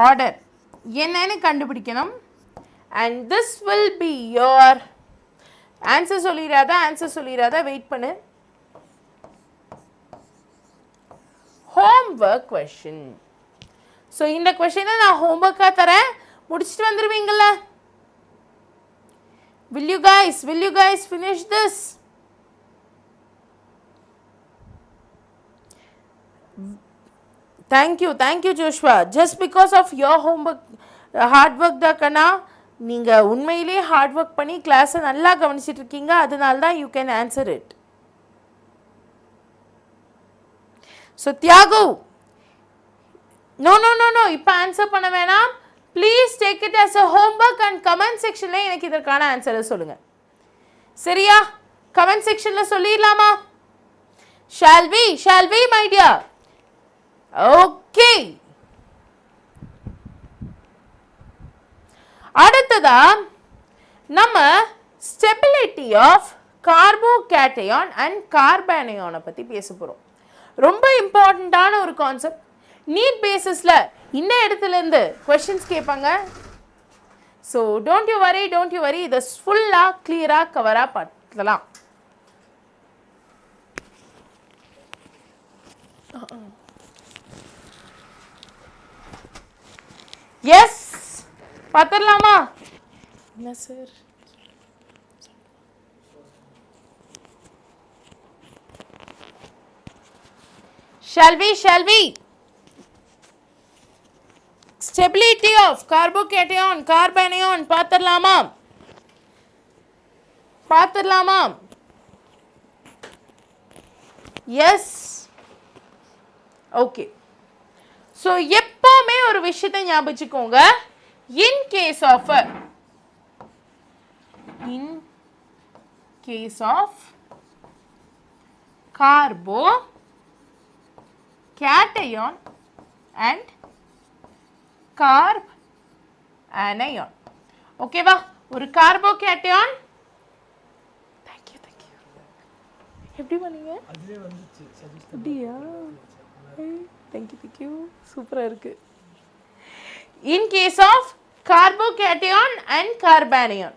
order என்னன்னு கண்டுபிடிக்கணும். and this will be your answer. சொல்லிராத வெயிட் பண்ணு. homework question. ஸோ இந்த கொஷினை நான் ஹோம்ஒர்க்காக தரேன், முடிச்சுட்டு வந்துடுவீங்கள? Will you guys finish this? Thank you Joshua. Just because of your homework, hard work da kana, நீங்கள் உண்மையிலேயே ஹார்ட் ஒர்க் பண்ணி கிளாஸை நல்லா கவனிச்சிட்டு இருக்கீங்க, அதனால தான் you can answer it. So Thiyagu, no இப்போ ஆன்சர் பண்ண வேணாம். Please take it as a homework and comment செக்ஷனில் எனக்கு இதற்கான ஆன்சரை சொல்லுங்கள். சரியா? கமெண்ட் செக்ஷனில் சொல்லிடலாமா? shall we my dear? Okay, அடுத்ததா நம்ம ஸ்டெபிலிட்டி ஆஃப் கார்போகேட்டையான் அண்ட் கார்பானியானை பற்றி பேச போகிறோம். ரொம்ப இம்பார்ட்டண்ட்டான ஒரு கான்செப்ட். நீட் பேசிஸில் இந்த இடத்துல இருந்து கொஷின்ஸ் கேட்பாங்க. ஸோ டோன்ட் யூ வரி, இதை ஃபுல்லாக கிளியராக கவராக பார்க்கலாம். எஸ் பார்த்துடலாமா? என்ன sir? Shall we? Stability of carbocation, carbanion பார்த்துடலாமா? Yes. Okay. So எப்பவுமே ஒரு விஷயத்தை ஞாபகம் வச்சுக்கோங்க. In case of carbocation and carbanion. ஓகேவா? ஒரு carbocation. Thank you. எப்படி பண்ணீங்க? அதுவே வந்துச்சு சஜஸ்ட். அப்படியா? Thank you. சூப்பரா இருக்கு. In case of carbocation and carbanion,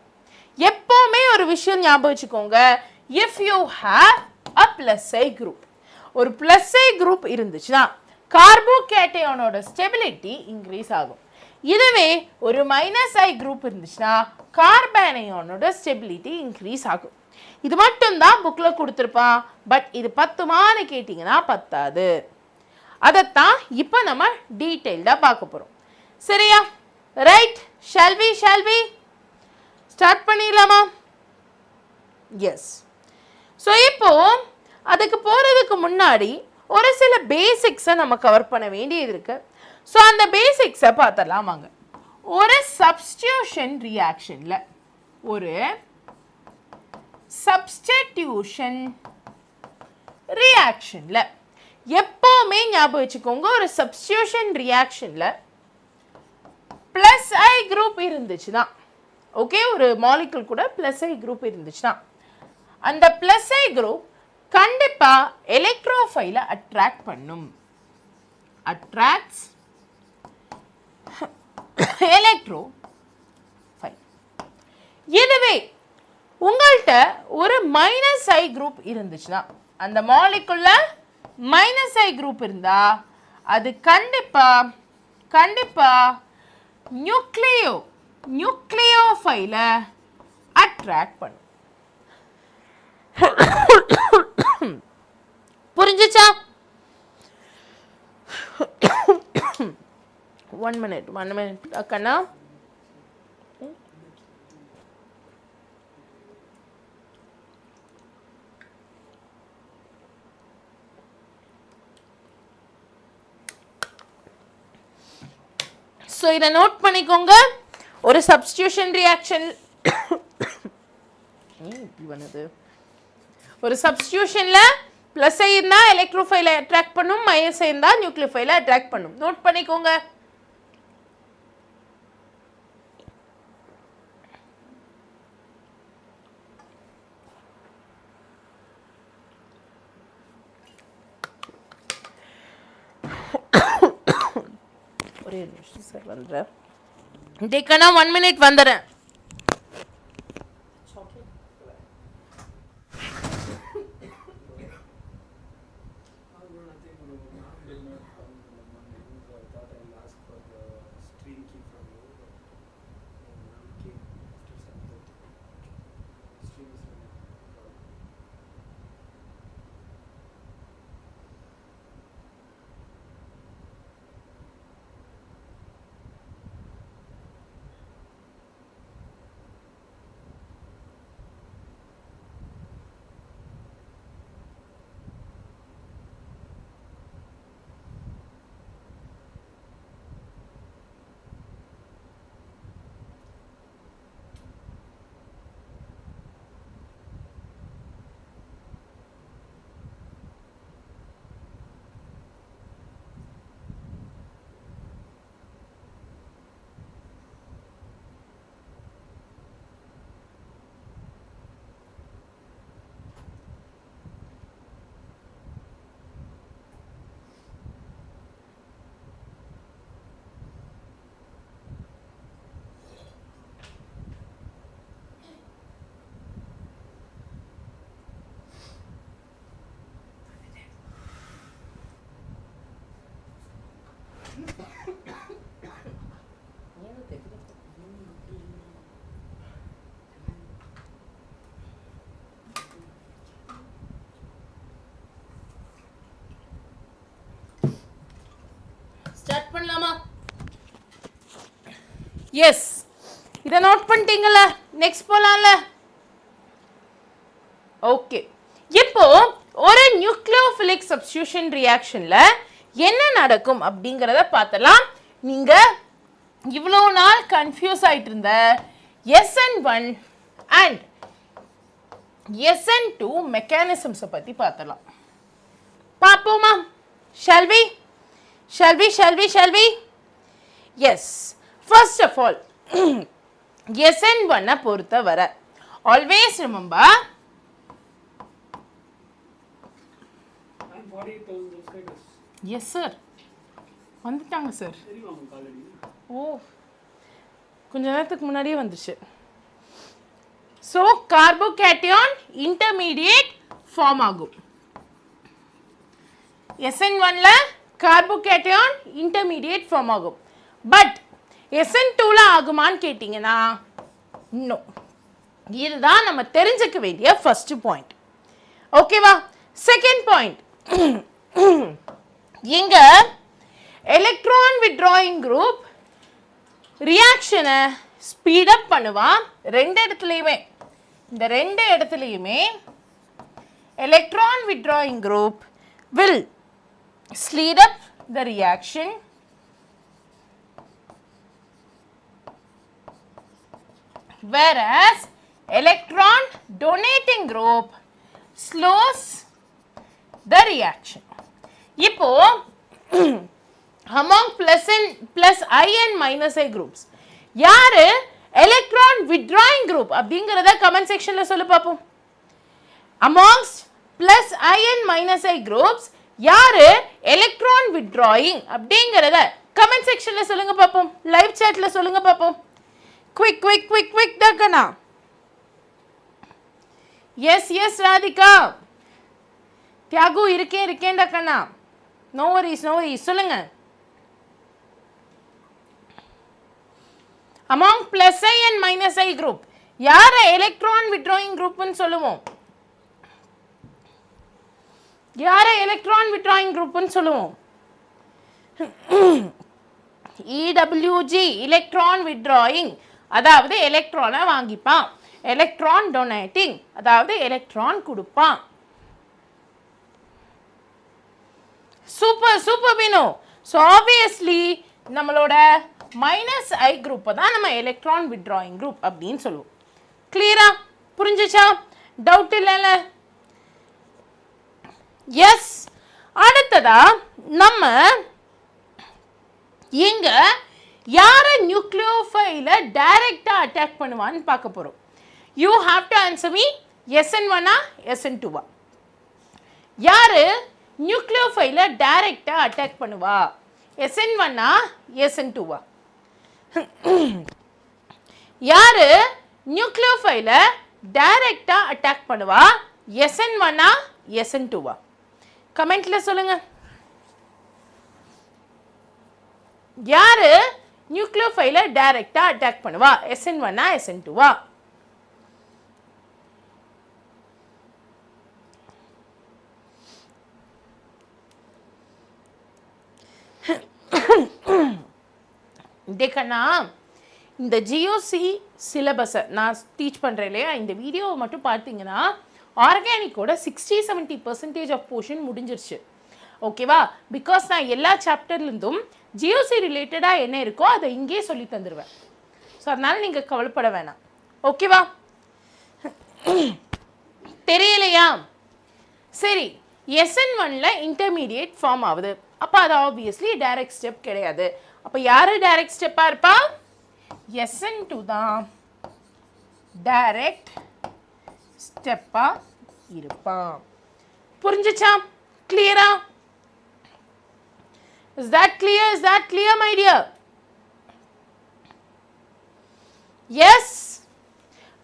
எப்பவுமே ஒரு விஷயம் ஞாபகம் வச்சுக்கோங்க. If you have a plus I group, ஒரு plus I group இருந்துச்சுன்னா கார்போகேட்டையானோட ஸ்டெபிலிட்டி இன்க்ரீஸ் ஆகும். இதுவே ஒரு மைனஸ் ஐ குரூப் இருந்துச்சுன்னா கார்பேனையானோட ஸ்டெபிலிட்டி இன்க்ரீஸ் ஆகும். இது மட்டும்தான் புக்கில் கொடுத்துருப்பான். பட் இது 10 கேட்டிங்கன்னா பத்தாது. அதைத்தான் இப்போ நம்ம டீட்டெயில்டாக பார்க்க போகிறோம். சரியா? ரைட். ஷால் வி ஸ்டார்ட் பண்ணிடலாமா? எஸ். ஸோ இப்போ அதுக்கு போகிறதுக்கு முன்னாடி ஒரு சில பேசிக்ஸை நம்ம கவர் பண்ண வேண்டியது இருக்கு. ஸோ அந்த பேசிக்ஸை பார்த்துடலாம் வாங்க. ஒரு சப்ஸ்டியூஷன் ரியாக்ஷனில் எப்போவுமே ஞாபகம் வச்சுக்கோங்க, ஒரு சப்ஸ்டியூஷன் ரியாக்ஷனில் ப்ளஸ் ஐ குரூப் இருந்துச்சுன்னா, ஓகே, ஒரு மாலிகுல் கூட ப்ளஸ் ஐ குரூப் இருந்துச்சுன்னா அந்த ப்ளஸ் ஐ குரூப் கண்டிப்பா எலக்ட்ரோஃபைலை அட்ராக்ட் பண்ணும். Attracts electrophile. இதுவே உங்கள்கிட்ட ஒரு மைனஸ் ஐ குரூப் இருந்துச்சுன்னா, அந்த மாலிகுல்ல மைனஸ் ஐ குரூப் இருந்தா அது கண்டிப்பா நியூக்ளியோஃபைலை அட்ராக்ட் பண்ணும். புரிஞ்சுச்சா? 1 minute அக்கண்ணா. ஸோ இதை நோட் பண்ணிக்கோங்க. ஒரு சப்ஸ்டியூஷன் ரியாக்ஷன், ஒரு சப்ஸ்டியூஷன்ல பிளஸ் ஐ இருந்தா எலக்ட்ரோஃபைலை அட்ராக்ட் பண்ணும், மைனஸ் ஐ இருந்தா நியூக்ளியோஃபைலை அட்ராக்ட் பண்ணும். நோட் பண்ணிக்கோங்க. ஒரே நிமிஷம் சார் வந்துடுறேன். டேக்கனா 1 minute வந்துடுறேன். எஸ், இதை நோட் பண்ணிட்டீங்கள? நெக்ஸ்ட் போலாம்ல. ஓகே, இப்போ ஒரு நியூக்ளியோஃபிலிக் சப்ஸ்டிடியூஷன் ரியாக்ஷன்ல என்ன நடக்கும் அப்படிங்கிறத பார்த்தலாம். நீங்க இவ்வளோ நாள் கன்ஃபியூஸ் ஆயிட்டு இருந்த SN1 அண்ட் SN2 மெக்கானிசம்ஸை பற்றி பார்த்தலாம். பார்ப்போமா? Shall we? Yes. First of all, SN1 பொறுத்த வரை always remember yes sir வந்துட்டாங்க சார். ஓ, கொஞ்ச நேரத்துக்கு முன்னாடியே வந்துச்சு. ஸோ கார்போகேட்டியான் இன்டர்மீடியேட் ஃபார்ம் ஆகும். SN1ல கார்போகேட்டியான் இன்டர்மீடியேட் ஃபார்ம் ஆகும். பட் SN2ல ஆகுமான்னு கேட்டிங்கன்னா நோ. இதுதான் நம்ம தெரிஞ்சுக்க வேண்டிய ஃபர்ஸ்ட் பாயிண்ட். ஓகேவா? செகண்ட் பாயிண்ட், இங்க எலக்ட்ரான் வித்ட்ராயிங் குரூப் ரியாக்ஷனை ஸ்பீடப் பண்ணுவான். ரெண்டு இடத்துலையுமே, இந்த ரெண்டு இடத்துலையுமே electron withdrawing group will speed up the reaction whereas electron donating group slows the reaction. இப்போ among plus I and minus I groups யாரு electron withdrawing group அப்படிங்கறத கமெண்ட் செக்ஷன்ல சொல்லு பாப்போம். amongst plus I and minus I groups யாரு electron withdrawing அப்படிங்கறத comment செக்ஷன்ல சொல்லுங்க பாப்போம். லைவ் சாட்ல சொல்லுங்க பாப்போம். குவிக் டக்கனா. எஸ் ராதிகா. தியாகு இருக்கேன் டக்கனா. நோ வரிஸ் சொல்லுங்க. among plus I and minus I group யார electron withdrawing group ன்னு சொல்லுவோம்? யார electron withdrawing group ன்னு சொல்லுவோம்? EWG electron withdrawing, அதாவது எலக்ட்ரானை வாங்கிப்பான். எலக்ட்ரான் டொனேட்டிங், அதாவது எலக்ட்ரான் கொடுப்பான். சூப்பர் வினோ. ஸோ ஆப்வியஸ்லி நம்மளோட மைனஸ் ஐ குரூப்பை தான் நம்ம எலக்ட்ரான் வித்ட்ராயிங் குரூப் அப்படின்னு சொல்லுவோம். கிளியரா? புரிஞ்சுச்சா? டவுட் இல்லைல்ல? எஸ். அடுத்ததா நம்ம இங்க யார நியூக்ளியோஃபைல டைரக்டா அட்டாக் பண்ணுவான்னு பார்க்க போறோம். You have to answer me. SN1 SN2 யாரு நியூக்ளியோஃபைல டைரக்டா அட்டாக் பண்ணுவா? SN1 SN2 யாரு நியூக்ளியோஃபைல டைரக்டா அட்டாக் பண்ணுவா? SN1 SN2 கமெண்ட்ல சொல்லுங்க. யாரு நியூக்ளியோஃபைல டைரக்டா அட்டாக் பண்ணுவா? SN1 SN2 देखना இந்த ஜிஓசி சிலபஸை நான் டீச் பண்ணுறேன் இல்லையா, இந்த வீடியோவை மட்டும் பார்த்தீங்கன்னா ஆர்கானிக்கோட 60-70% ஆஃப் போர்ஷன் முடிஞ்சிருச்சு. ஓகேவா? பிகாஸ் நான் எல்லா சாப்டர்லேருந்தும் ஜிஓசி ரிலேட்டடாக என்ன இருக்கோ அதை இங்கேயே சொல்லி தந்துடுவேன். ஸோ அதனால் நீங்கள் கவலைப்பட வேணாம். ஓகேவா? தெரியலையா? சரி, SN1ல இன்டர்மீடியேட் ஃபார்ம் ஆகுது. அப்போ அது ஆப்வியஸ்லி டைரக்ட் ஸ்டெப் கிடையாது. அப்போ யார் டைரக்ட் ஸ்டெப்பாக இருப்பா? SN2 தான் டைரக்ட் ஸ்டெப்பாக இருப்பான். புரிஞ்சுச்சா? கிளியரா? Is that clear my dear? Yes?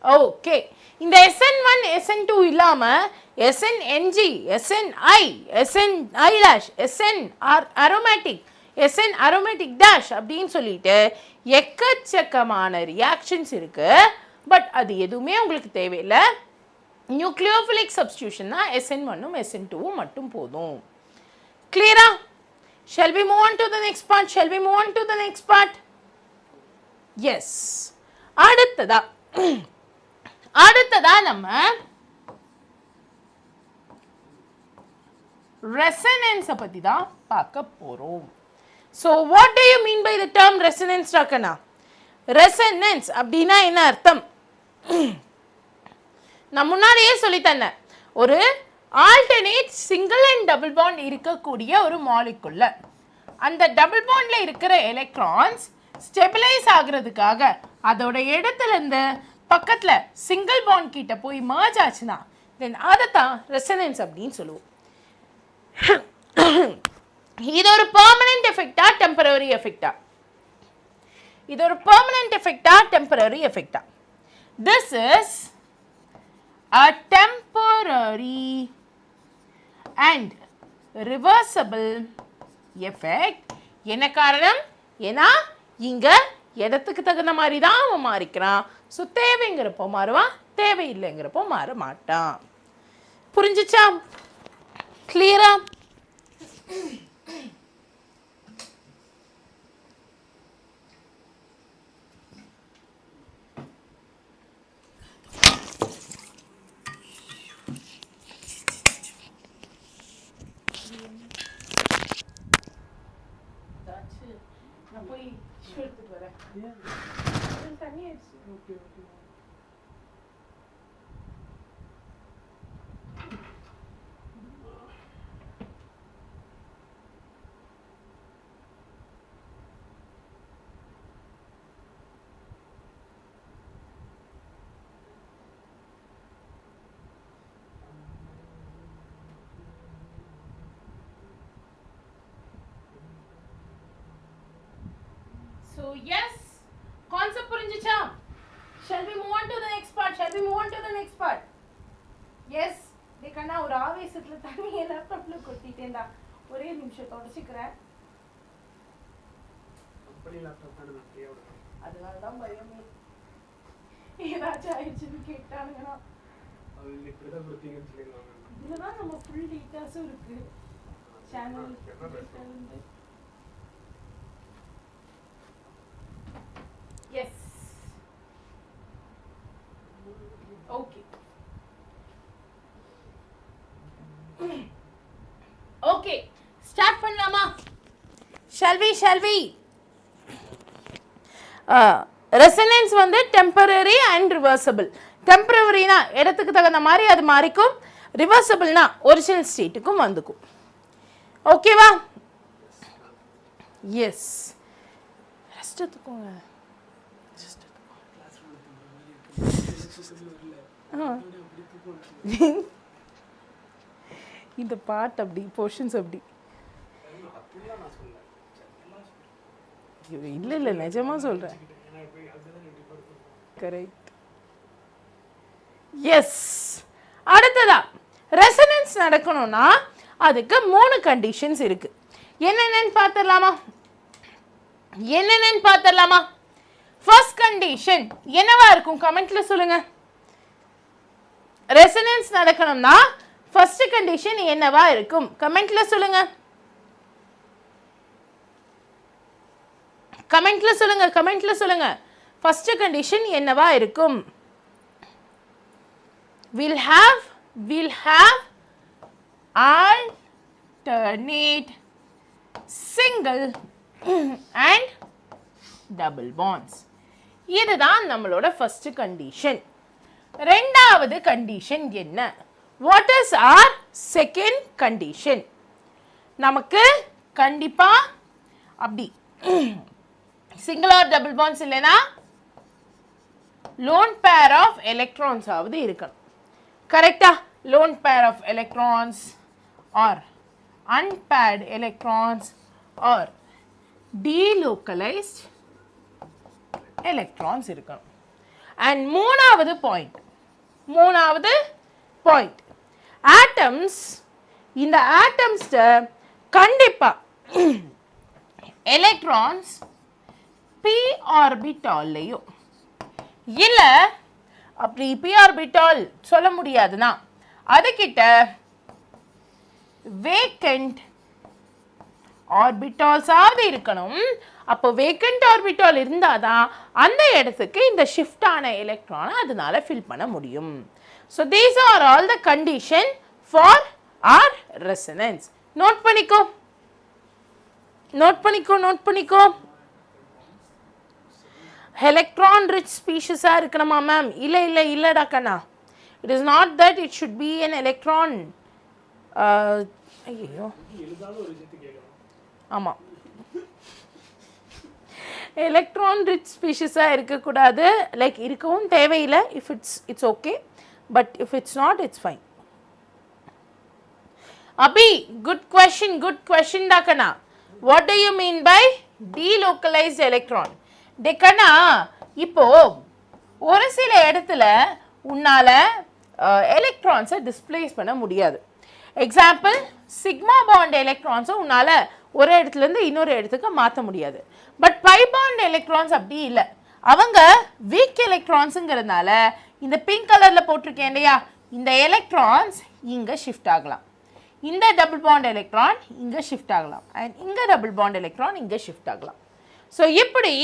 Okay. இந்த SN1 SN2 இல்லாம SNNG, SNI, SNI', SN aromatic, SN aromatic dash அப்படின்னு சொல்லிட்டு எக்கச்சக்கமான ரியாக்ஷன்ஸ் இருக்கு. பட் அது எதுவுமே உங்களுக்கு தேவையில்லை. நியூக்ளியோஃபிலிக் சப்ஸ்டிடியூஷன்னா SN1 SN2 மட்டும் போதும். கிளியரா? Shall we move on to the next part? Yes. அடுத்ததா நம்ம ரெசனன்ஸை பற்றி தான் பார்க்க போகிறோம். So what do you mean by the term resonance டாக்கனா? ரெசனன்ஸ் அப்படின்னா என்ன அர்த்தம்? நான் முன்னாடியே சொல்லித்தந்தேன். ஒரு alternate single and double bond இருக்கக்கூடிய ஒரு மாலிகுல்ல அந்த டபுள் பாண்ட்ல இருக்கிற எலக்ட்ரான்ஸ் ஸ்டெபிலைஸ் ஆகுறதுக்காக அதோட இடத்துல இருந்து பக்கத்துல சிங்கிள் பாண்ட் கிட்ட போய் மர்ஜ் ஆச்சுன்னா தென் அதை தான் ரெசனன்ஸ் அப்படின்னு சொல்லுவோம். இது ஒரு பெர்மனன்ட் எஃபெக்டா டெம்பரரி எஃபெக்டா? இது ஒரு பெர்மனன்ட் எஃபெக்டா டெம்பரரி எஃபெக்டா? This is a temporary and reversible effect. என்ன காரணம்? ஏன்னா இங்க இடத்துக்கு தகுந்த மாதிரி தான் அவன் மாறிக்கிறான். ஸோ தேவைங்கிறப்போ மாறுவான், தேவையில்லைங்கிறப்போ மாற மாட்டான். புரிஞ்சிச்சா? கிளியரா? நான் போய் எடுத்துட்டு வரேன். தண்ணி ஆயிடுச்சு. Okay okay. So yes, concept புரிஞ்சுச்சா? Shall we move on to the next part? Shall we move on to the next part? Yes. देखना ஒரு ஆவேசத்துல தண்ணி லேப்டாப்ல கொட்டிட்டேன்டா. ஒரே நிமிஷம் தொடச்சிக்கிறேன். கம்பெனி லேப்டாப் தான் நான் ஃப்ரீயா விடுறேன். அதனால தான் பயமே. ஏதாச்சும் ஆயிடுச்சுன்னு கேட்டானுங்கனா அது இப்படி தான் கொடுத்தீங்கன்னு சொல்லிடுவாங்க. இதுதான் நம்ம ஃபுல் டீடைல்ஸும் இருக்கு. சேனல் இருந்து. Yes. Okay. Okay. Start பண்ணலாமா? Shall we? Resonance வந்து temporary and reversible. Temporary னா இடத்துக்கு தகுந்த மாதிரி அது மாறிக்கும். Reversible னா ஒரிஜினல் ஸ்டேட்டுக்கும் வந்துக்கும். ஓகேவா? Yes. ரெஸ்ட் எடுத்துக்கோங்க. இந்த பாட்டு அப்படி போர்ஷன்ஸ் அப்படி இல்ல நிஜமா சொல்றேன். கரெக்ட். எஸ். அடுத்ததா ரெசனன்ஸ் நடக்கணும்னா அதுக்கு 3 கண்டிஷன்ஸ் இருக்கு. என்னென்னு பார்த்துடலாமா? ஃபர்ஸ்ட் கண்டிஷன் என்னவா இருக்கும்? கமெண்ட்ல சொல்லுங்க. ரெசனன்ஸ் நடக்கணும்னா ஃபர்ஸ்ட் கண்டிஷன் என்னவா இருக்கும்? கமெண்ட்ல சொல்லுங்க. ஃபர்ஸ்ட் கண்டிஷன் என்னவா இருக்கும்? We'll have alternate single and double bonds. இதுதான் நம்மளோட ஃபர்ஸ்ட் கண்டிஷன். ரெண்டாவது கண்டிஷன் என்ன? What is our second condition? நமக்கு கண்டிப்பா அப்படி சிங்கிள் ஆர் டபுள் பாண்ட்ஸ் இல்லைனா லோன் பேர் ஆஃப் எலக்ட்ரான்ஸ் ஆவது இருக்கணும். கரெக்டா? Lone pair of electrons or unpaired electrons or delocalized electrons இருக்கணும். And மூணாவது பாயிண்ட் atoms. இந்த atoms கண்டிப்பா எலக்ட்ரான்ஸ் p ஆர்பிட்டால்லையோ இல்ல அப்படி p ஆர்பிட்டால் சொல்ல முடியாதுன்னா அதுகிட்ட வேக்கண்ட் ஆர்பிட்டால்ஸ் ஆவது இருக்கணும். அப்போ வேக்கண்ட் ஆர்பிட்டால் இருந்தால் தான் அந்த இடத்துக்கு இந்த ஷிஃப்ட் ஆன எலக்ட்ரானை அதனால ஃபில் பண்ண முடியும். So these are all the condition for our resonance. Note பண்ணிக்கோ, நோட் பண்ணிக்கோ, நோட் பண்ணிக்கோ. எலக்ட்ரான் ரிச் ஸ்பீஷஸாக இருக்கணுமா மேம்? இல்லை இல்லை இல்லைடா கண்ணா. It is not that it should be an electron. ஐயோ ஆமாம், எலக்ட்ரான் ரிச் ஸ்பீஷஸாக இருக்கக்கூடாது. லைக் இருக்கவும் தேவையில்லை. If it's okay, but if it's not it's fine. Abhi, good question டா கண்ணா. What do you mean by delocalized electron? டெக்கண்ணா, இப்போ ஒரு சில இடத்துல உன்னால எலக்ட்ரான்ஸை டிஸ்பிளேஸ் பண்ண முடியாது. எக்ஸாம்பிள், சிக்மா பாண்ட் எலக்ட்ரான்ஸை உன்னால ஒரு இடத்துலேருந்து இன்னொரு இடத்துக்கு மாற்ற முடியாது. பட் பை பாண்ட் எலக்ட்ரான்ஸ் அப்படி இல்லை. அவங்க வீக் எலக்ட்ரான்ஸுங்கிறதுனால இந்த பிங்க் கலரில் போட்டிருக்கேன் இல்லையா, இந்த எலக்ட்ரான்ஸ் இங்கே ஷிஃப்ட் ஆகலாம். இந்த டபுள் பாண்ட் எலக்ட்ரான் இங்கே ஷிஃப்ட் ஆகலாம். அண்ட் இங்கே டபுள் பாண்ட் எலக்ட்ரான் இங்கே ஷிஃப்ட் ஆகலாம். ஸோ இப்படி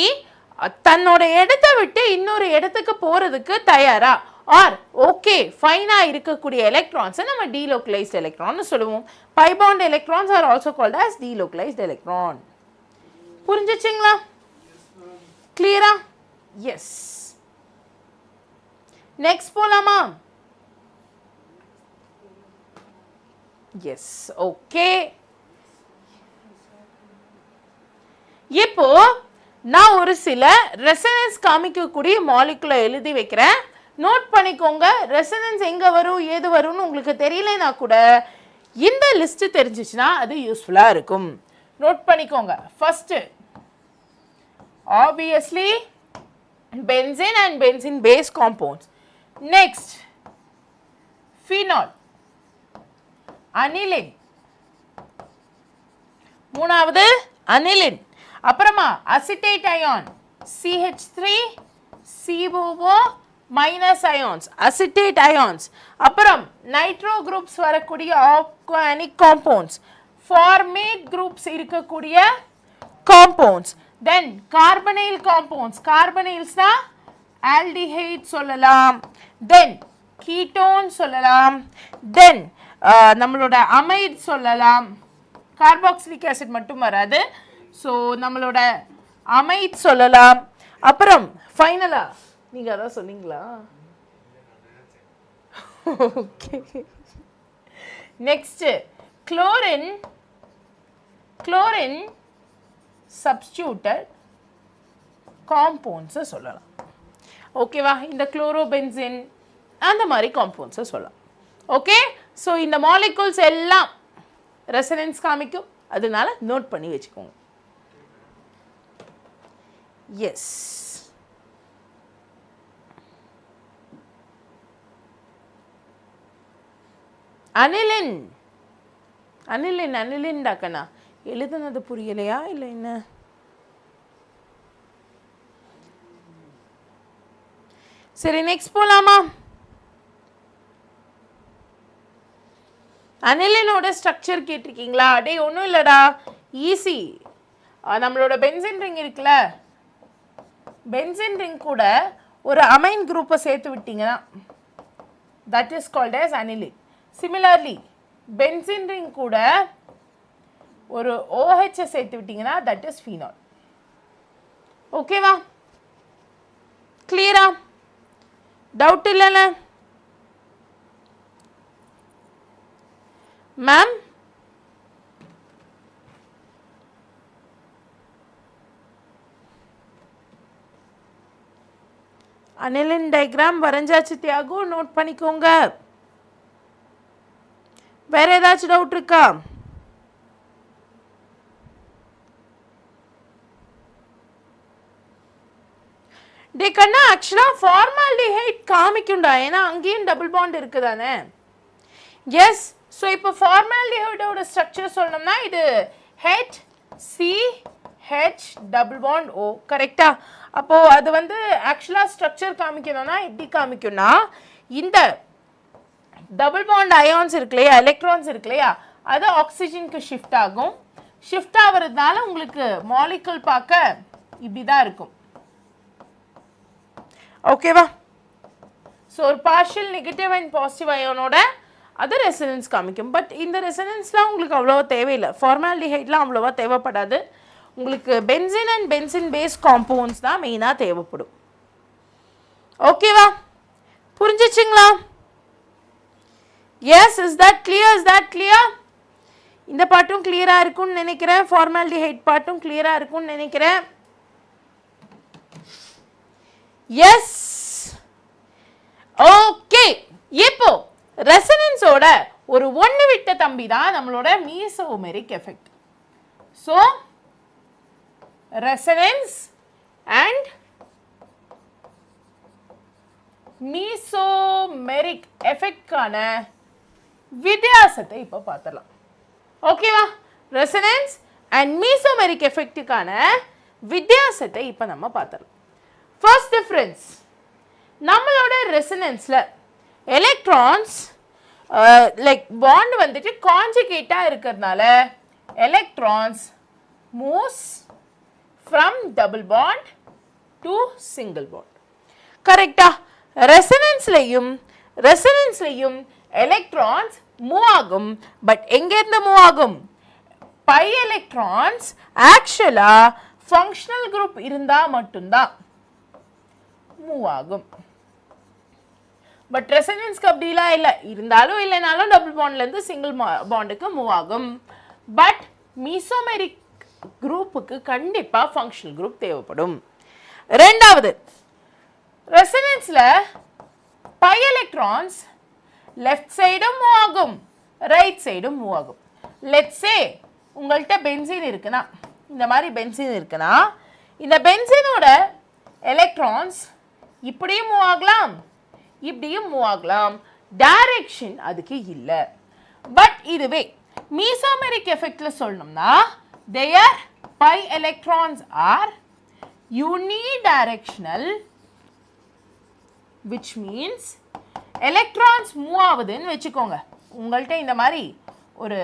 தன்னோட இடத்தை விட்டு இன்னொரு இடத்துக்கு போகிறதுக்கு தயாரா ஆர் ஓகே ஃபைனாக இருக்கக்கூடிய எலக்ட்ரான்ஸை நம்ம delocalized எலக்ட்ரான்னு சொல்லுவோம். Pi bond electrons are also called as delocalized electron. புரிஞ்சிச்சிங்களா? கிளியரா? எஸ். நெக்ஸ்ட் போலாமா? Yes, okay. இப்போ நான் ஒரு சில ரெசனன்ஸ் காமிக்கக்கூடிய மாலிகுலை எழுதி வைக்கிறேன். நோட் பண்ணிக்கோங்க. ரெசனன்ஸ் எங்கே வரும் ஏது வரும்னு உங்களுக்கு தெரியலனா கூட இந்த லிஸ்ட் தெரிஞ்சிச்சுன்னா அது யூஸ்ஃபுல்லாக இருக்கும். நோட் பண்ணிக்கோங்க. First obviously benzene and benzene based compounds. Next phenol, aniline. மூணாவது அனிலின். அப்புறமா acetate ion CH3COO minus ions, acetate ions. அப்புறம் நைட்ரோ குரூப்ஸ் வரக்கூடிய ஆர்கானிக் காம்பவுண்ட்ஸ், ஃபார்மேட் குரூப்ஸ் இருக்கக்கூடிய காம்பவுண்ட்ஸ். தென் கார்பனைல் காம்பவுண்ட்ஸ், கார்பனைல்ஸ்னா ஆல்டிஹைட் சொல்லலாம். தென் கீட்டோன் சொல்லலாம். தென் நம்மளோட amide சொல்லலாம். கார்பாக்சிலிக் ஆசிட் மட்டும் வராது. ஸோ நம்மளோட அமைட் சொல்லலாம். அப்புறம் ஃபைனலாக நீங்கள் அதான் சொன்னீங்களா? Okay. Next chlorine, chlorine substituted காம்பவுண்ட்ஸை சொல்லலாம். ஓகேவா? இந்த குளோரோபென்சின் அந்த மாதிரி காம்பவுண்ட்ஸை சொல்லலாம். ஓகே. ஸோ இந்த மாலிகூல்ஸ் எல்லாம் ரெசனன்ஸ் காமிக்கும், அதனால நோட் பண்ணி வச்சுக்கோங்க. எஸ். அனிலின், அனிலின் அனிலின் டாக்கண்ணா எழுதுனது புரியலையா இல்லை என்ன? சரி, நெக்ஸ்ட் போலாமா? அனிலினோட ஸ்ட்ரக்சர் கேட்டிருக்கீங்களா? டே ஒன்றும் இல்லைடா, ஈஸி. நம்மளோட பென்சின் ரிங் இருக்குல்ல, பென்சின் ரிங் கூட ஒரு அமைன் குரூப்பை சேர்த்து விட்டீங்கன்னா that is called as aniline. Similarly benzene ring கூட ஒரு OH சேர்த்து விட்டீங்கன்னா தட் இஸ் ஃபீனால். ஓகேவா? கிளியரா? டவுட் இல்லைல்ல மேம்? அனிலின் டயக்ராம் வரைஞ்சாச்சு தியாகு, நோட் பண்ணிக்கோங்க. வேற ஏதாச்சும் டவுட் இருக்கா? டே கண்ணா, ஆக்சுவலாக ஃபார்மால்டிஹைட் காமிக்கும்டா, ஏன்னா அங்கேயும் டபுள் பாண்ட் இருக்குதானே. எஸ். ஸோ இப்போ ஃபார்மால்டிஹைடோட ஸ்ட்ரக்சர் சொல்லணும்னா இது HCH டபுள் பாண்ட் O, கரெக்டா? அப்போது அது வந்து ஆக்சுவலாக ஸ்ட்ரக்சர் காமிக்கணும்னா எப்படி காமிக்கும்னா, இந்த டபுள் பாண்ட் அயான்ஸ் இருக்கு இல்லையா, எலக்ட்ரான்ஸ் இருக்கு இல்லையா, அது ஆக்சிஜனுக்கு ஷிஃப்ட் ஆகும். ஷிஃப்ட் ஆகிறதுனால உங்களுக்கு மாலிகுல் பார்க்க இப்படி தான் இருக்கும். ஓகேவா? ஸோ ஒரு பார்ஷியல் நெகட்டிவ் அண்ட் பாசிட்டிவ் அயோனோட அது ரெசனன்ஸ் காமிக்கும். பட் இந்த ரெசனன்ஸ்லாம் உங்களுக்கு அவ்வளோவா தேவையில்லை. ஃபார்மால்டிஹைட்லாம் அவ்வளோவா தேவைப்படாது. உங்களுக்கு benzene and benzene base compounds தான் மெயினாக தேவைப்படும். ஓகேவா? புரிஞ்சிச்சுங்களா? Yes, is that clear? Is that clear? இந்த பாட்டும் கிளியராக இருக்கும்னு நினைக்கிறேன். ஃபார்மால்டிஹைட் பாட்டும் கிளியராக இருக்கும்னு நினைக்கிறேன். Yes, okay. இப்போ ரெசனன்ஸோட ஒரு ஒன்று விட்ட தம்பி தான் நம்மளோட mesomeric effect. So resonance and mesomeric எஃபெக்ட்கான வித்தியாசத்தை இப்போ பார்த்துடலாம். ஓகேவா? ரெசனன்ஸ் அண்ட் மீசோமெரிக் எஃபெக்ட்டுக்கான வித்தியாசத்தை இப்போ நம்ம பார்த்துடலாம். ஃபர்ஸ்ட் டிஃப்ரென்ஸ், நம்மளோட ரெசனன்ஸில் எலக்ட்ரான்ஸ் லைக் பாண்ட் வந்துட்டு கான்ஜுகேட்டாக இருக்கிறதுனால electrons moves from double bond to single bond. கரெக்டா? ரெசனன்ஸ்லையும் எலக்ட்ரான்ஸ் மூவ் ஆகும். பட் எங்கேருந்து மூவ் ஆகும்? பை எலக்ட்ரான்ஸ் ஆக்சுவலாக ஃபங்க்ஷனல் குரூப் இருந்தால் மட்டும்தான் மூவ் ஆகும். பட் ரெசனன்ஸ்க்கு அப்படிலாம் இல்லை. இருந்தாலும் இல்லைனாலும் டபுள் பாண்ட்லேருந்து சிங்கிள் பாண்டுக்கு மூவ் ஆகும். பட் மீசோமெரிக் குரூப்புக்கு கண்டிப்பாக ஃபங்க்ஷனல் குரூப் தேவைப்படும். ரெண்டாவது, ரெசனன்ஸில் பை எலக்ட்ரான்ஸ் லெஃப்ட் சைடும் மூவ் ஆகும், ரைட் சைடும் மூவ் ஆகும். லெட்ஸ் சே உங்கள்கிட்ட பென்சின் இருக்குன்னா, இந்த மாதிரி பென்சின் இருக்குன்னா, இந்த பென்சினோட எலக்ட்ரான்ஸ் இப்படியும் மூவ் ஆகலாம், இப்படியும் மூவ் ஆகலாம். டைரக்ஷன் அதுக்கு இல்லை. பட் இதுவே மீசோமெரிக் எஃபெக்ட்ல சொல்லணும்னா their pi electrons are unidirectional, which means electrons move ஆகுதுன்னு வச்சுக்கோங்க. உங்கள்கிட்ட இந்த மாதிரி ஒரு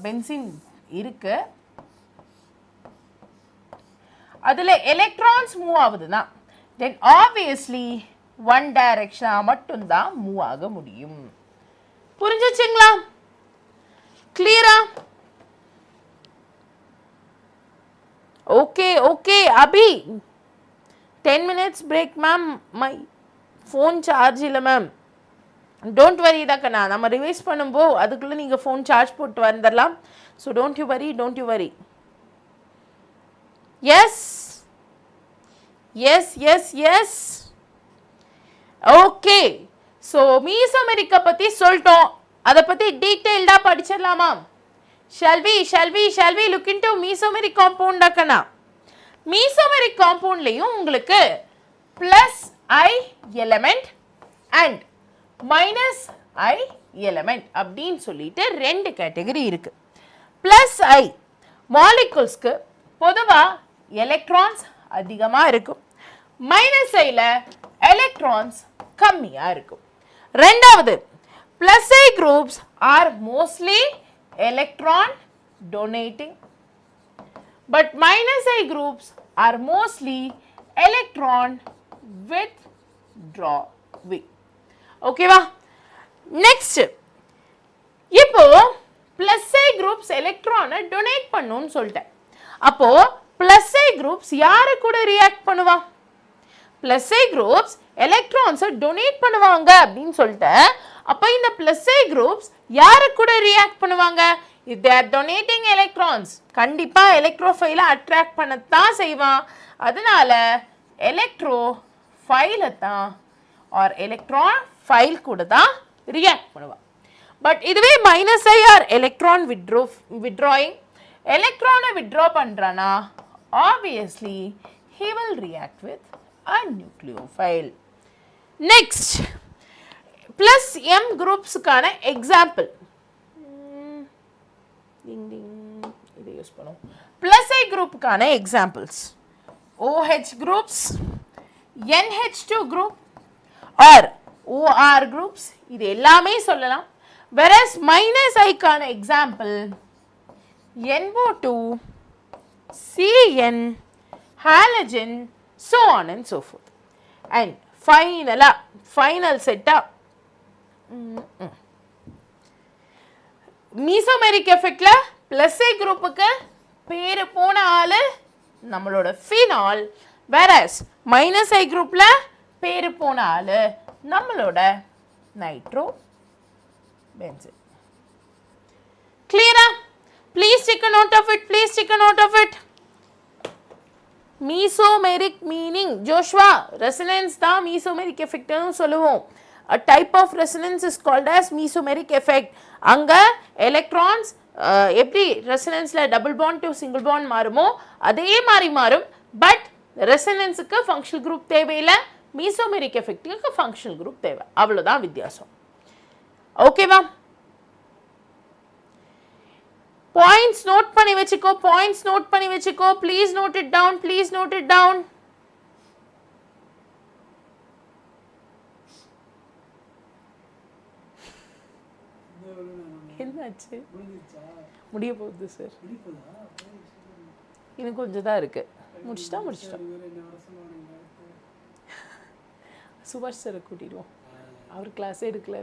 பென்சின் இருக்கு, அதில் எலக்ட்ரான்ஸ் மூவ் ஆகுதுன்னா then obviously ஒன் டைரக்ஷனாக மட்டும்தான் மூவ் ஆக முடியும். புரிஞ்சிச்சுங்களா? கிளியரா? Okay okay Abhi, 10 minutes break ma'am. My phone charge இல்லை மேம். டோன்ட் வரி தாக்கண்ணா, நம்ம ரிவைஸ் பண்ணும்போது அதுக்குள்ளே நீங்கள் ஃபோன் சார்ஜ் போட்டு வந்துடலாம். So don't you worry. Yes yes yes yes okay. So மீசோமெரிக்கை பற்றி சொல்லிட்டோம். அதை பற்றி டீட்டெயில்டாக படிச்சிடலாமா? Shall we look into mesomeric compound அக்கனா? மீசோமெரிக் காம்பவுண்ட்லையும் உங்களுக்கு plus I element and minus I element அப்படின்னு சொல்லிட்டு ரெண்டு கேட்டகரி இருக்கு. பிளஸ் ஐ மாலிகுல்ஸ்க்கு பொதுவாக எலக்ட்ரான்ஸ் அதிகமாக இருக்கும், மைனஸ் ஐல எலக்ட்ரான்ஸ் கம்மியாக இருக்கும். ரெண்டாவது, plus I groups are mostly electron donating, but minus I groups are mostly electron withdrawing. Okay va? Next, இப்போ plus I groups electron donate பண்ணுன்னு சொல்லிட்டேன். அப்போ plus I groups யாரு கூட react பண்ணுவா? plus I groups electrons donate பண்ணுவாங்க அப்படின்னு சொல்லிட்டேன். அப்போ இந்த plus I groups யாரு கூட ரியாக்ட் பண்ணுவாங்க? if they are donating electrons, கண்டிப்பா எலக்ட்ரோஃபைலை அட்ராக்ட் பண்ணத்தான் செய்வான். அதனால எலக்ட்ரோஃபைலை தான் ஆர் எலக்ட்ரான் ஃபைல் கூட தான் ரியாக்ட் பண்ணுவான். பட் இதுவே minus I are electron withdrawing, எலக்ட்ரானை வித்ட்ரா பண்றானா obviously he will react with a nucleophile. Next, plus M குரூப்ஸுக்கான எக்ஸாம்பிள் இதை யூஸ் பண்ணுவோம். plus I குரூப்புக்கான examples OH groups, NH2 group or OR groups, இது எல்லாமே சொல்லலாம். whereas மைனஸ் ஐக்கான example NO2 CN halogen so on and so forth and final set up Mesomeric effect la plus A group க்கு பேரு போன ஆளு நம்மளோட phenol whereas minus I group la பேரு போன ஆளு நம்மளோட nitrobenzene. Clear? Please take a note of it. Please take a note of it. Mesomeric meaning Joshua resonance da mesomeric effect nu solluvom. A type of resonance is called as mesomeric effect. Anga electrons எப்படி resonance la double bond to single bond மாறுமோ அதே மாதிரி மாறும் but resonance க்கு functional group தேவையில்ல mesomeric effect க்கு functional group தேவை அவ்வளவுதான் வித்தியாசம் ஓகேவா points note பண்ணி வெச்சுக்கோ points note பண்ணி வெச்சுக்கோ please note it down please note it down என்னாச்சு முடிய போகுது சார் இன்னும் கொஞ்சம் தான் இருக்கு முடிச்சிட்டோம் சுபாஷ் சாரை கூட்டிடுவோம் அவர் கிளாஸ் எடுக்கல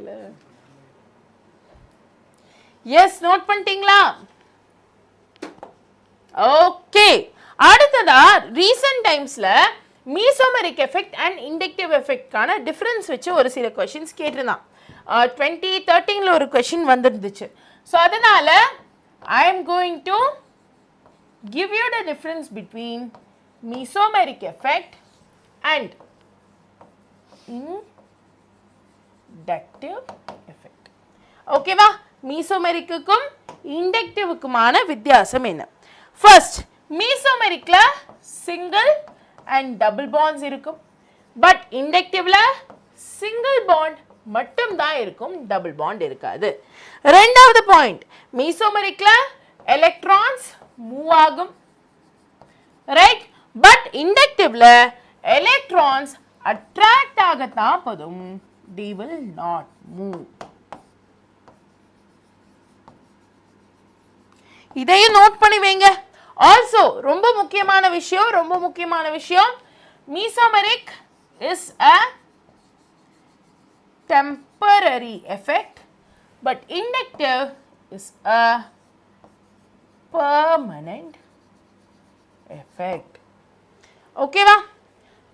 எஸ் நோட் பண்ணிட்டீங்களா ஓகே அடுத்ததா ரீசன்ட் டைம்ஸ்ல mesomeric effect and inductive effect கான டிஃபரன்ஸ் வச்சு ஒரு சில क्वेश्चंस கேட்டிருந்தான் 2013 ல ஒரு क्वेश्चन வந்திருந்துச்சு சோ அதனால I am going to give you the difference between mesomeric effect and inductive effect ஓகேவா mesomeric-க்கும் inductive-க்குமான வித்தியாசம் என்ன first mesomeric-ல single and double bonds இருக்கும் but inductive-ல single bond மட்டும் தான் இருக்கும் double bond இருக்காது இரண்டாவது பாயிண்ட் mesomeric-ல electrons மூவ் ஆகும் ரைட் பட் inductive-ல electrons attract ஆகத்தான் போதும் they will not move இதையும் நோட் பண்ணி வைங்க ஆல்சோ ரொம்ப முக்கியமான விஷயம் mesomeric is a temporary effect but inductive is a permanent effect okay va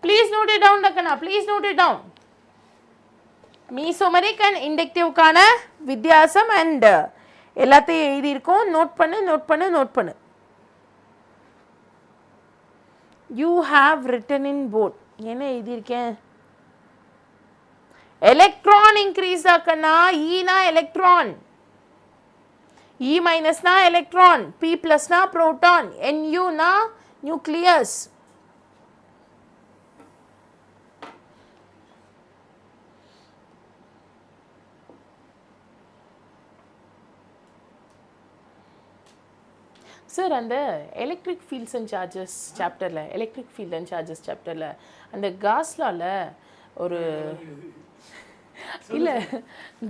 please note it down dakana please note it down mesomeric and inductive கான வித்தியாசம் and எல்லாத்தையும் எழுதி இருக்கோம் நோட் பண்ணு you have written in board என்ன எழுதி இருக்கேன் electron increase ஆக்கனா E na electron E minus na electron P plus na proton Nu na nucleus sir அந்த எலக்ட்ரிக் ஃபீல்ட்ஸ் அண்ட் சார்ஜஸ் சாப்டரில் எலக்ட்ரிக் ஃபீல்ட் அண்ட் சார்ஜஸ் சாப்டரில் அந்த காஸ்லாவில் ஒரு இல்லை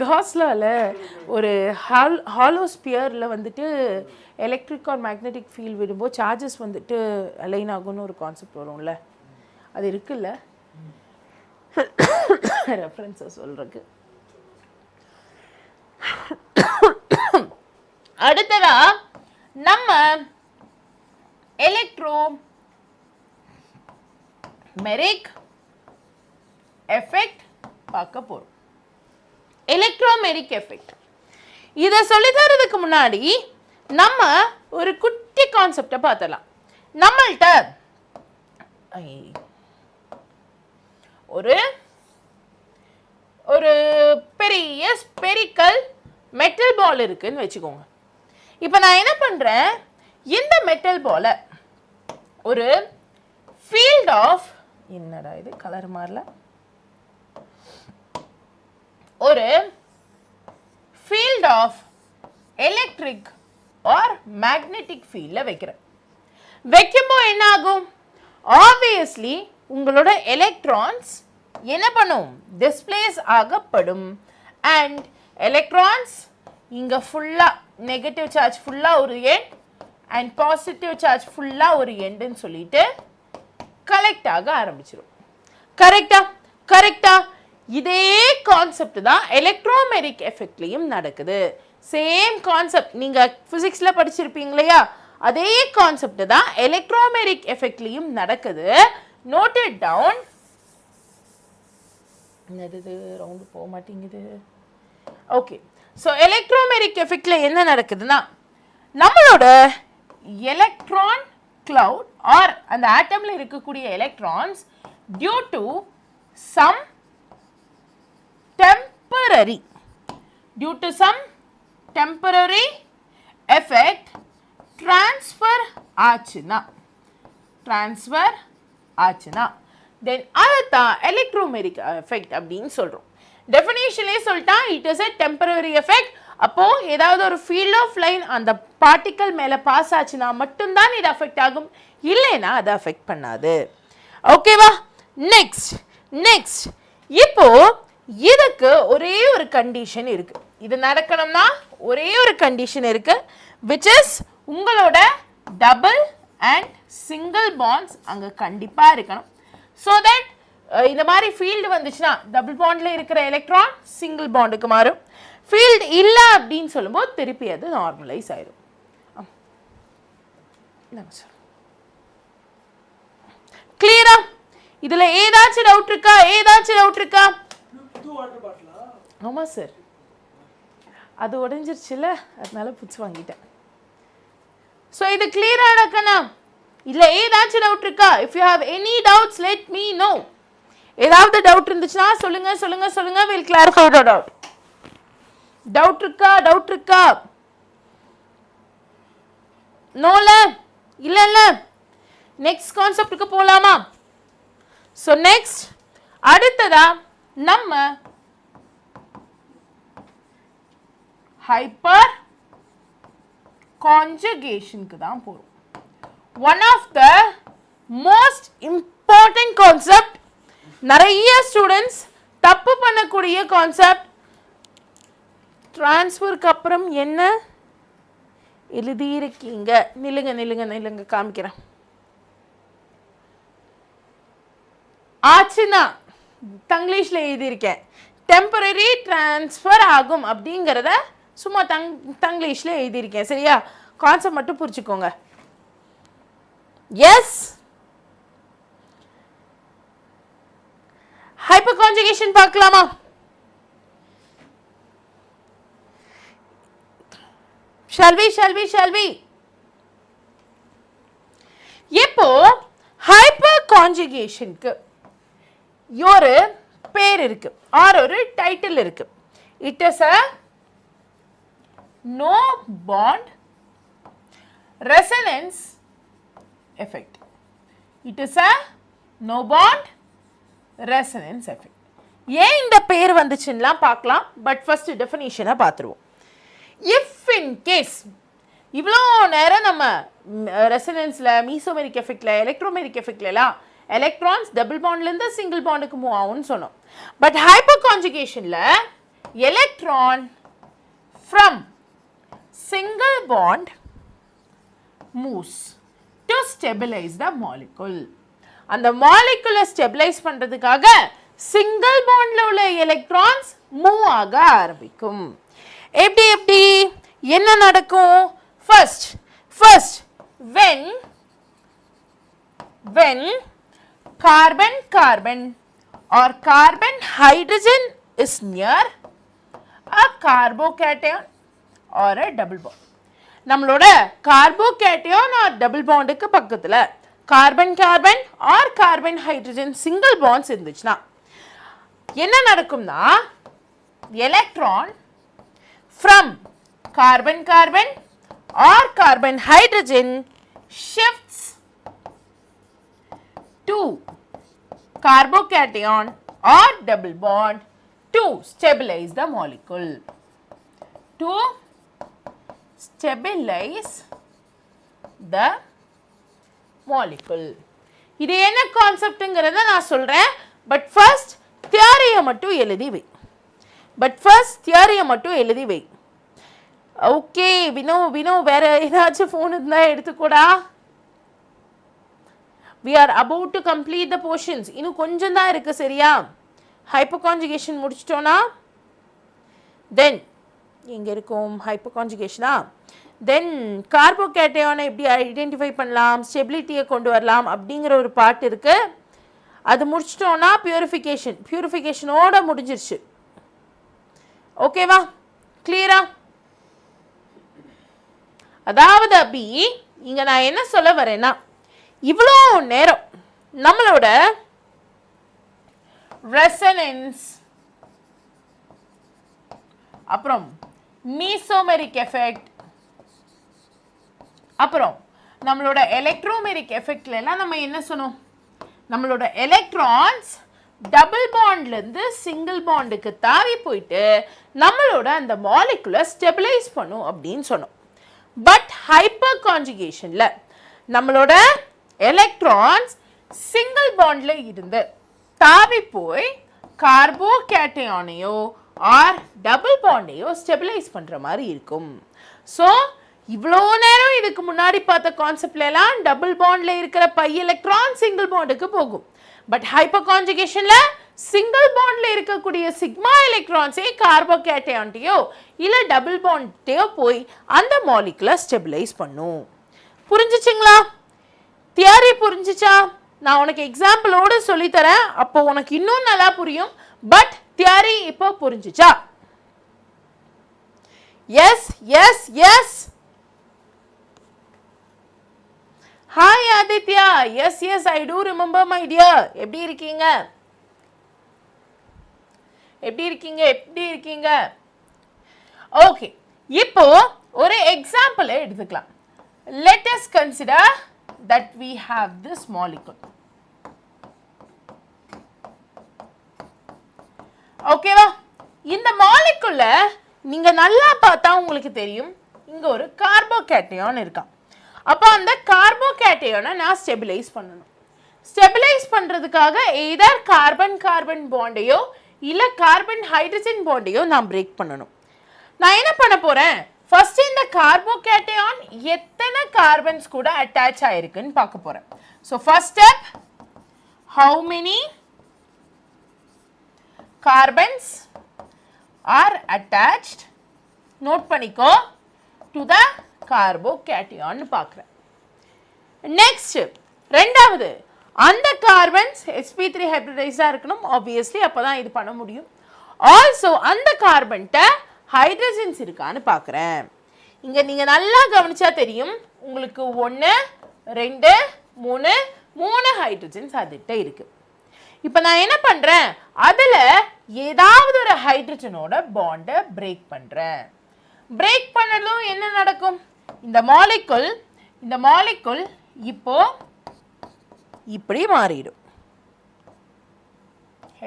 காஸ்லாவில் ஒரு ஹாலோ ஸ்பியரில் வந்துட்டு எலக்ட்ரிக் ஆர் மேக்னெட்டிக் ஃபீல்ட் விடும்போது சார்ஜஸ் வந்துட்டு அலைன் ஆகும்னு ஒரு கான்செப்ட் வரும்ல அது இருக்குல்ல ரெஃபரன்ஸை சொல்கிறதுக்கு அடுத்ததா நம்ம electromeric effect பார்க்க போறோம் electromeric effect இத சொல்லி தரதுக்கு முன்னாடி நம்ம ஒரு குட்டி கான்செப்ட பார்த்தலாம் நம்மள்ட்ட ஒரு பெரிய ஸ்பெரிக்கல் மெட்டல் பால் இருக்குன்னு வெச்சுக்கோங்க இப்போ நான் என்ன பண்றேன் இந்த மெட்டல் பால ஒரு ஃபீல்ட் ஆஃப் என்னடா இது கலர் மாறல ஒரு field of electric or magnetic ஃபீல்ட்ல வைக்கிறேன் வைக்கும்போது என்ன ஆகும் ஆப்வியஸ்லி உங்களோட எலக்ட்ரான்ஸ் என்ன பண்ணும் டிஸ்பிளேஸ் ஆகப்படும் அண்ட் எலக்ட்ரான்ஸ் இங்க ஃபுல்லா நெகட்டிவ் சார்ஜ் ஃபுல்லா ஒரு எண்ட் அண்ட் பாசிட்டிவ் சார்ஜ் ஃபுல்லாக ஒரு எண்டுன்னு சொல்லிட்டு கலெக்ட் ஆக ஆரம்பிச்சிடும். கரெக்டா? கரெக்டா? இதே கான்செப்ட் தான் எலக்ட்ரோமெரிக் எஃபெக்ட்லையும் நடக்குது. சேம் கான்செப்ட் நீங்கள் ஃபிசிக்ஸில் படிச்சிருப்பீங்க இல்லையா, அதே கான்செப்ட் தான் எலக்ட்ரோமெரிக் எஃபெக்ட்லையும் நடக்குது. Note it down. என்னது ரவுண்டு போக மாட்டேங்குது. ஓகே, ஸோ எலக்ட்ரோமெரிக் எஃபெக்டில் என்ன நடக்குதுன்னா, நம்மளோட எலக்ட்ரான் cloud ஆர் அந்த ஆட்டமில் இருக்கக்கூடிய electrons due to some temporary effect transfer ஆச்சுன்னா then அதுதான் எலக்ட்ரோமெரிக் எஃபெக்ட் அப்படின்னு சொல்கிறோம். டெஃபினேஷன்லேயே சொல்லிட்டா it is a temporary effect. அப்போது ஏதாவது ஒரு ஃபீல்ட் ஆஃப் லைன் அந்த பார்ட்டிக்கல் மேலே பாஸ் ஆச்சுன்னா மட்டும்தான் இது அஃபெக்ட் ஆகும், இல்லைன்னா அதை அஃபெக்ட் பண்ணாது. ஓகேவா? நெக்ஸ்ட் இப்போ இதுக்கு ஒரே ஒரு கண்டிஷன் இருக்கு. இது நடக்கணும்னா ஒரே ஒரு கண்டிஷன் இருக்கு, விச் இஸ் உங்களோட டபுள் அண்ட் சிங்கிள் பாண்ட்ஸ் அங்கே கண்டிப்பாக இருக்கணும். ஸோ தட் இந்த மாதிரி ஃபீல்டு வந்துச்சுன்னா டபுள் பாண்டில் இருக்கிற எலக்ட்ரான் சிங்கிள் பாண்டுக்கு மாறும். ஃபீல்டு இல்லை அப்படின்னு சொல்லும்போது திருப்பி அது நார்மலைஸ் ஆயிடும். கிளியரா? இதுல ஏதாச்சும் டவுட் இருக்கா? ஆமா சார், அது உடைஞ்சிருச்சுல, அதனால புதுசு வாங்கிட்டேன். ஸோ இது கிளியரா இருக்கணும். இல்ல ஏதாச்சும் டவுட் இருக்கா? If you have any doubts let me know. ஏதாவது டவுட் இருந்துச்சுன்னா சொல்லுங்க. Will clarify your doubt. Doubt இருக்கா? நோல இல்ல. நெக்ஸ்ட் கான்செப்டுக்கு போலாமா? ஸோ நெக்ஸ்ட் அடுத்ததா நம்ம ஹைப்பர் கான்ஜுகேஷனுக்கு தான் போறோம். One of the most important concept, நிறைய ஸ்டூடெண்ட்ஸ் தப்பு பண்ணக்கூடிய கான்செப்ட். டிரான்ஸ்ஃபருக்கு அப்புறம் என்ன எழுதியிருக்கீங்க? நில்லுங்க காமிக்கிறேன். ஆச்சுன்னா தங்கிலீஷில் எழுதியிருக்கேன், டெம்பரரி டிரான்ஸ்ஃபர் ஆகும் அப்படிங்கிறத சும்மா தங்கிலீஷில் எழுதியிருக்கேன். சரியா? கான்செப்ட் மட்டும் புரிச்சுக்கோங்க. எஸ், ஹைப்பர் கான்ஜுகேஷன் பார்க்கலாமா? Shall we? இப்போ ஹைப்பர் கான்ஜுகேஷனுக்கு ஒரு பேர் இருக்கு ஆர் ஒரு டைட்டில் இருக்கு. It is a no bond resonance effect. ஏன் இந்த பேர் வந்துச்சுன்னா பார்க்கலாம். பட் ஃபர்ஸ்ட் டெஃபினிஷனை பார்த்துருவோம். இஃப் இன் கேஸ் இவ்வளோ நேரம் நம்ம ரெசனன்ஸில், மீசோமெரிக் எஃபெக்டில், எலக்ட்ரோமெரிக் எஃபெக்ட்லாம் எலக்ட்ரான்ஸ் டபுள் பாண்ட்லேருந்து சிங்கிள் பாண்டுக்கு மூவ் ஆகும்னு சொன்னோம். பட் ஹைப்பர் கான்ஜுகேஷனில் electron from single bond moves to stabilize the molecule. அந்த மாலிகுலை ஸ்டெபிலைஸ் பண்ணுறதுக்காக சிங்கிள் பாண்டில் உள்ள எலக்ட்ரான்ஸ் மூவ் ஆக ஆரம்பிக்கும். எப்படி என்ன நடக்கும்? First when carbon or carbon hydrogen is near a carbocation or a double bond. நம்மளோட carbocation or double bondக்கு பக்கத்துல carbon or carbon hydrogen single bonds இருந்துச்சுன்னா என்ன நடக்கும்னா, electron from carbon or carbon hydrogen shifts to carbocation or double bond to stabilize the molecule. இது என்ன கான்செப்ட்ங்கறத நான் சொல்றேன். But first தியரியை மட்டும் எழுதி வை. ஓகே வினோ வேற ஏதாச்சும் ஃபோன் இருந்தா எடுத்துக்கூடா. we are about to complete the portions. இன்னும் கொஞ்சம் தான் இருக்கு சரியா. hyperconjugation முடிச்சிட்டோனா then எங்க இருக்கும் hyperconjugation-ஆ then கார்போகேட்டையானை எப்படி ஐடென்டிஃபை பண்ணலாம், ஸ்டெபிலிட்டியை கொண்டு வரலாம் அப்படிங்கிற ஒரு பார்ட் இருக்கு. அது முடிச்சிட்டோன்னா பியூரிஃபிகேஷனோட முடிஞ்சிருச்சு. ஓகேவா, கிளியரா? அதாவது அப்படி இங்க நான் என்ன சொல்ல வரேன்னா, இவ்வளோ நேரம் நம்மளோட ரெசனன்ஸ், அப்புறம் மீசோமெரிக் எஃபெக்ட், அப்புறம் நம்மளோட எலக்ட்ரோமெரிக் எஃபெக்ட்ல எல்லாம் நம்ம என்ன சொன்னோம், நம்மளோட எலக்ட்ரான்ஸ் டபுள் பாண்ட்லேருந்து சிங்கிள் பாண்டுக்கு தாவி போயிட்டு நம்மளோட அந்த மாலிகுலை ஸ்டெபிலைஸ் பண்ணும் அப்படின்னு சொன்னோம். பட் ஹைப்பர் கான்ஜுகேஷனில் நம்மளோட எலக்ட்ரான்ஸ் சிங்கிள் பாண்டில் இருந்து தாவி போய் கார்போகேட்டையானையோ ஆர் டபுள் பாண்டையோ ஸ்டெபிலைஸ் பண்ணுற மாதிரி இருக்கும். ஸோ இவ்வளோ நேரம் இதுக்கு முன்னாடி பார்த்த கான்செப்ட்லாம் டபுள் பாண்டில் இருக்கிற பை எலக்ட்ரான் சிங்கிள் பாண்டுக்கு போகும். பட் ஹைப்பர் கான்ஜுகேஷனில் சிங்கிள் பாண்டில் இருக்கக்கூடிய சிக்மா எலக்ட்ரான்ஸே கார்போகேட்டையான்ட்டையோ இல்லை டபுள் பாண்ட்டையோ போய் அந்த மாலிகுலை ஸ்டெபிலைஸ் பண்ணும். புரிஞ்சிச்சிங்களா? தியரி புரிஞ்சிச்சா? நான் உனக்கு எக்ஸாம்பிளோடு சொல்லித்தரேன், அப்போ உனக்கு இன்னும் நல்லா புரியும். பட் தியரி இப்போ புரிஞ்சிச்சா? Yes yes yes. Hi Aditya. Yes yes I do remember my dear. எப்படி இருக்கீங்க? எப்படி இருக்கீங்க? எப்படி இருக்கீங்க? ஓகே, இப்போ ஒரு எக்ஸாம்பிள் எடுத்துக்கலாம். Let us consider that we have this molecule. ஓகேவா? இந்த மாலிகுல்ல நீங்க நல்லா பார்த்தா உங்களுக்கு தெரியும், இங்க ஒரு கார்போகேட்டையான் இருக்கான். அப்போ அந்த கார்போகேட்டையானை நான் ஸ்டெபிலைஸ் பண்ணணும். ஸ்டெபிலைஸ் பண்றதுக்காக எய்தர் கார்பன் கார்பன் பாண்டையோ இல்ல கார்பன் ஹைட்ரஜன் பாண்டையோ நான் பிரேக் பண்ணணும். நான் என்ன பண்ண போறேன், ஃபர்ஸ்ட் இந்த கார்போகேட்டையான் எத்தனை கார்பன்ஸ் கூட அட்டாச் ஆயிருக்குன்னு பார்க்க போறேன். So first step, how many carbons are attached, note பண்ணிக்கோ, to the carbocation பார்க்குறேன். நெக்ஸ்ட் ரெண்டாவது, அந்த கார்பன்ஸ் sp3 ஹைப்ரிடைஸாக இருக்கணும் ஆப்வியஸ்லி, அப்போ தான் இது பண்ண முடியும். ஆல்சோ அந்த கார்பன்ட்ட ஹைட்ரஜன்ஸ் இருக்கான்னு பார்க்குறேன். இங்கே நீங்கள் நல்லா கவனிச்சா தெரியும், உங்களுக்கு 1 2 3 ஹைட்ரஜன்ஸ் அதுகிட்ட இருக்கு. இப்போ நான் என்ன பண்ணுறேன், அதில் ஏதாவது ஒரு ஹைட்ரஜனோட பாண்டை பிரேக் பண்ணுறேன். பிரேக் பண்ணதும் என்ன நடக்கும், இந்த மாலிகுல் இப்போ இப்படி மாறிடும்.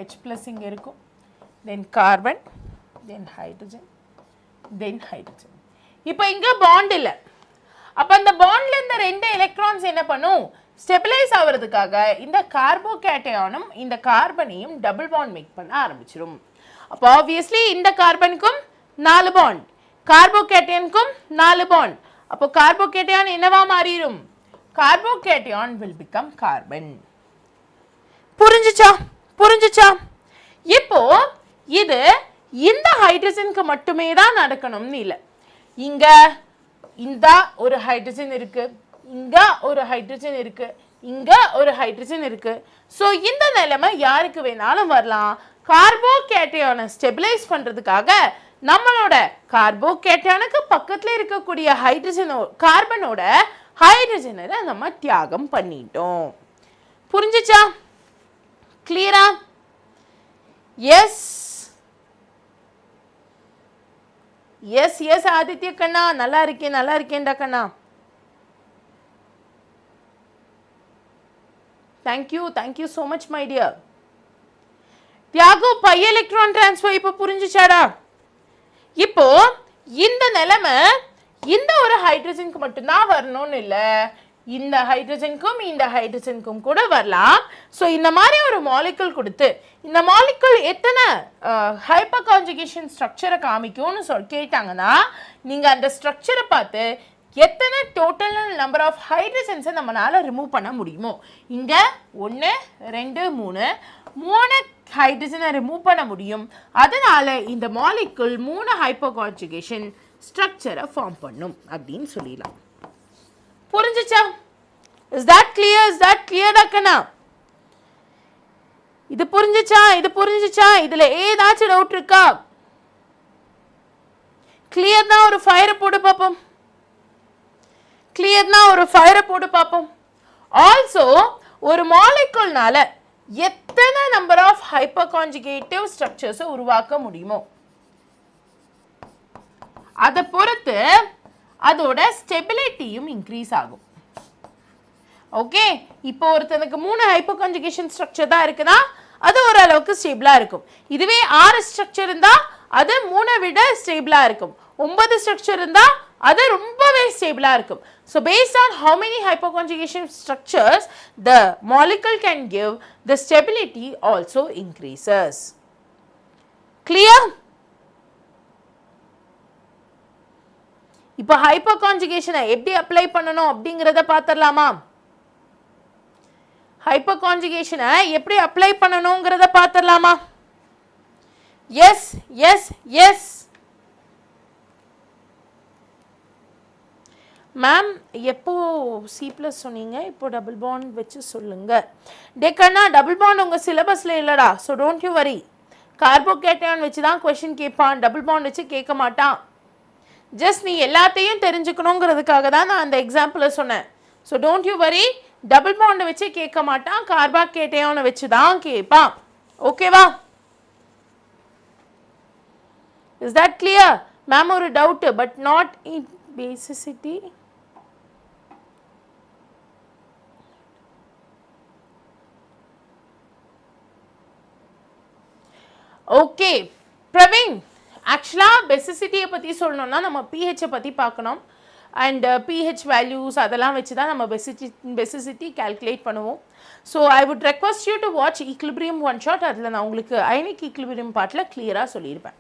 H+ இங்கே இருக்கும், தென் கார்பன், தென் ஹைட்ரஜன், தென் ஹைட்ரஜன். இப்போ இங்கே பாண்ட் இல்லை. அப்போ அந்த பாண்ட்ல இந்த 2 எலக்ட்ரான்ஸ் என்ன பண்ணும், ஸ்டெபிலைஸ் ஆகிறதுக்காக இந்த கார்போகேட்டையானும் இந்த கார்பனையும் டபுள் பாண்ட் மேக் பண்ண ஆரம்பிச்சிடும். அப்போ ஆப்வியஸ்லி இந்த கார்பனுக்கும் 4 பாண்ட், கார்போகேட்டையானுக்கும் 4 பாண்ட். அப்போ கார்போகேட்டையான் என்னவா மாறிடும், கார்போகேட்டையான் will become கார்பன். புரிஞ்சுச்சா? இப்போ இது இந்த ஹைட்ரஜனுக்கு மட்டுமே தான் நடக்கணும்னு இல்லை. இங்க இந்த ஒரு ஹைட்ரஜன் இருக்கு, இங்க ஒரு ஹைட்ரஜன் இருக்கு, இங்க ஒரு ஹைட்ரஜன் இருக்கு. ஸோ இந்த நிலைமை யாருக்கு வேணாலும் வரலாம். கார்போகேட்டையானை ஸ்டெபிலைஸ் பண்றதுக்காக நம்மளோட கார்போகேட்டையானுக்கு பக்கத்துல இருக்கக்கூடிய கார்பனோட ஹைட்ரஜனை நம்ம தியாகம் பண்ணிட்டோம். புரிஞ்சுச்சா? கிளியரா? எஸ் எஸ் எஸ் ஆதித்ய கண்ணா, நல்லா இருக்கேன்டா கண்ணா. Thank you so much my dear. Thiyagu, pi electron transfer இப்போ புரிஞ்சுச்சாடா? இப்போ இந்த நிலைமை இந்த ஒரு ஹைட்ரஜனுக்கு மட்டும்தான் வரணும்னு இல்லை, இந்த ஹைட்ரஜனுக்கும் கூட வரலாம். ஸோ இந்த மாதிரி ஒரு மாலிகுல் கொடுத்து இந்த மாலிகுல் எத்தனை ஹைப்பர் கான்ஜுகேஷன் ஸ்ட்ரக்சரை காமிக்கும்னு கேட்டாங்கன்னா நீங்கள் அந்த ஸ்ட்ரக்சரை பார்த்து எத்தனை டோட்டல் நம்பர் ஆஃப் ஹைட்ரஜன்ஸை நம்மளால ரிமூவ் பண்ண முடியுமோ, இங்கே 1 2 3 ஹைட்ரஜனை ரிமூவ் பண்ண முடியும். அதனால இந்த மாலிகுல் 3 ஹைப்பர் கான்ஜுகேஷன் ஸ்ட்ரக்சரை ஃபார்ம் பண்ணும் அப்படின்னு சொல்லிடலாம். புரிஞ்சுச்சா? இஸ் தட் கிளியர் டாக்கண்ணா? இது புரிஞ்சுச்சா? இதுல ஏதாச்சும் டவுட் இருக்கா? கிளியர்னா ஒரு ஃபயரை போட்டு பார்ப்போம். ஆல்சோ ஒரு மாலிகுல்னால எத்தனை நம்பர் ஆஃப் ஹைப்பர் கான்ஜுகேட்டிவ் ஸ்ட்ரக்சர்ஸை உருவாக்க முடியுமோ அதை பொறுத்து அதோட ஸ்டெபிலிட்டியும் இன்க்ரீஸ் ஆகும். ஓகே, இப்போ ஒருத்தனுக்கு 3 ஹைப்பர் கான்ஜுகேஷன் ஸ்ட்ரக்சர் தான் இருக்குன்னா அது ஓரளவுக்கு ஸ்டேபிளா இருக்கும். இதுவே 6 ஸ்ட்ரக்சர் இருந்தா அது 3 விட ஸ்டேபிளா இருக்கும். 9 ஸ்ட்ரக்சர் இருந்தா அது ரொம்பவே ஸ்டேபிளா இருக்கும். So based on how many hyperconjugation structures the molecule can give, the stability also increases. Clear? இப்போ ஹைப்பர்கான்ஜுகேஷனை எப்படி அப்ளை பண்ணணும் அப்படிங்கறத பார்த்தறலாமா? ஹைப்பர்கான்ஜுகேஷனை எப்படி அப்ளை பண்ணணும்ங்கறத பார்த்தறலாமா? எஸ் மேம், எப்போ C+ சொன்னீங்க, இப்போ டபுள் பாண்ட் வச்சு சொல்லுங்க. டேக்கண்ணா, டபுள் பாண்ட் உங்க சிலபஸ்ல இல்லடா. ஸோ டோன்ட் யூ வரி. கார்போகேட்டையான் வச்சு தான் கொஸ்டின் கேட்பான், டபுள் பாண்ட் வச்சு கேட்க மாட்டான். ஜஸ்ட் நீ எல்லாத்தையும் தெரிஞ்சுக்கணுங்கிறதுக்காக தான் நான் அந்த எக்ஸாம்பிளை சொன்னேன். So don't you worry, double பாண்டை வச்சு கேட்க மாட்டான், கார்போகேட்டையானை வச்சு தான் கேட்பான். ஓகேவா? Is that clear? மேம், ஒரு doubt, but not in basicity. Okay Praveen, ஆக்சுவலாக பெசிசிட்டியை பற்றி சொல்லணும்னா நம்ம பிஹெச்சை பற்றி பார்க்கணும். அண்ட் பிஹெச் வேல்யூஸ் அதெல்லாம் வச்சு தான் நம்ம பெசிசிட்டி கால்குலேட் பண்ணுவோம். So I would request you to watch equilibrium one shot. அதில் நான் உங்களுக்கு அயனிக் ஈக்லிபிரியம் பார்ட்டில் கிளியராக சொல்லியிருப்பேன்.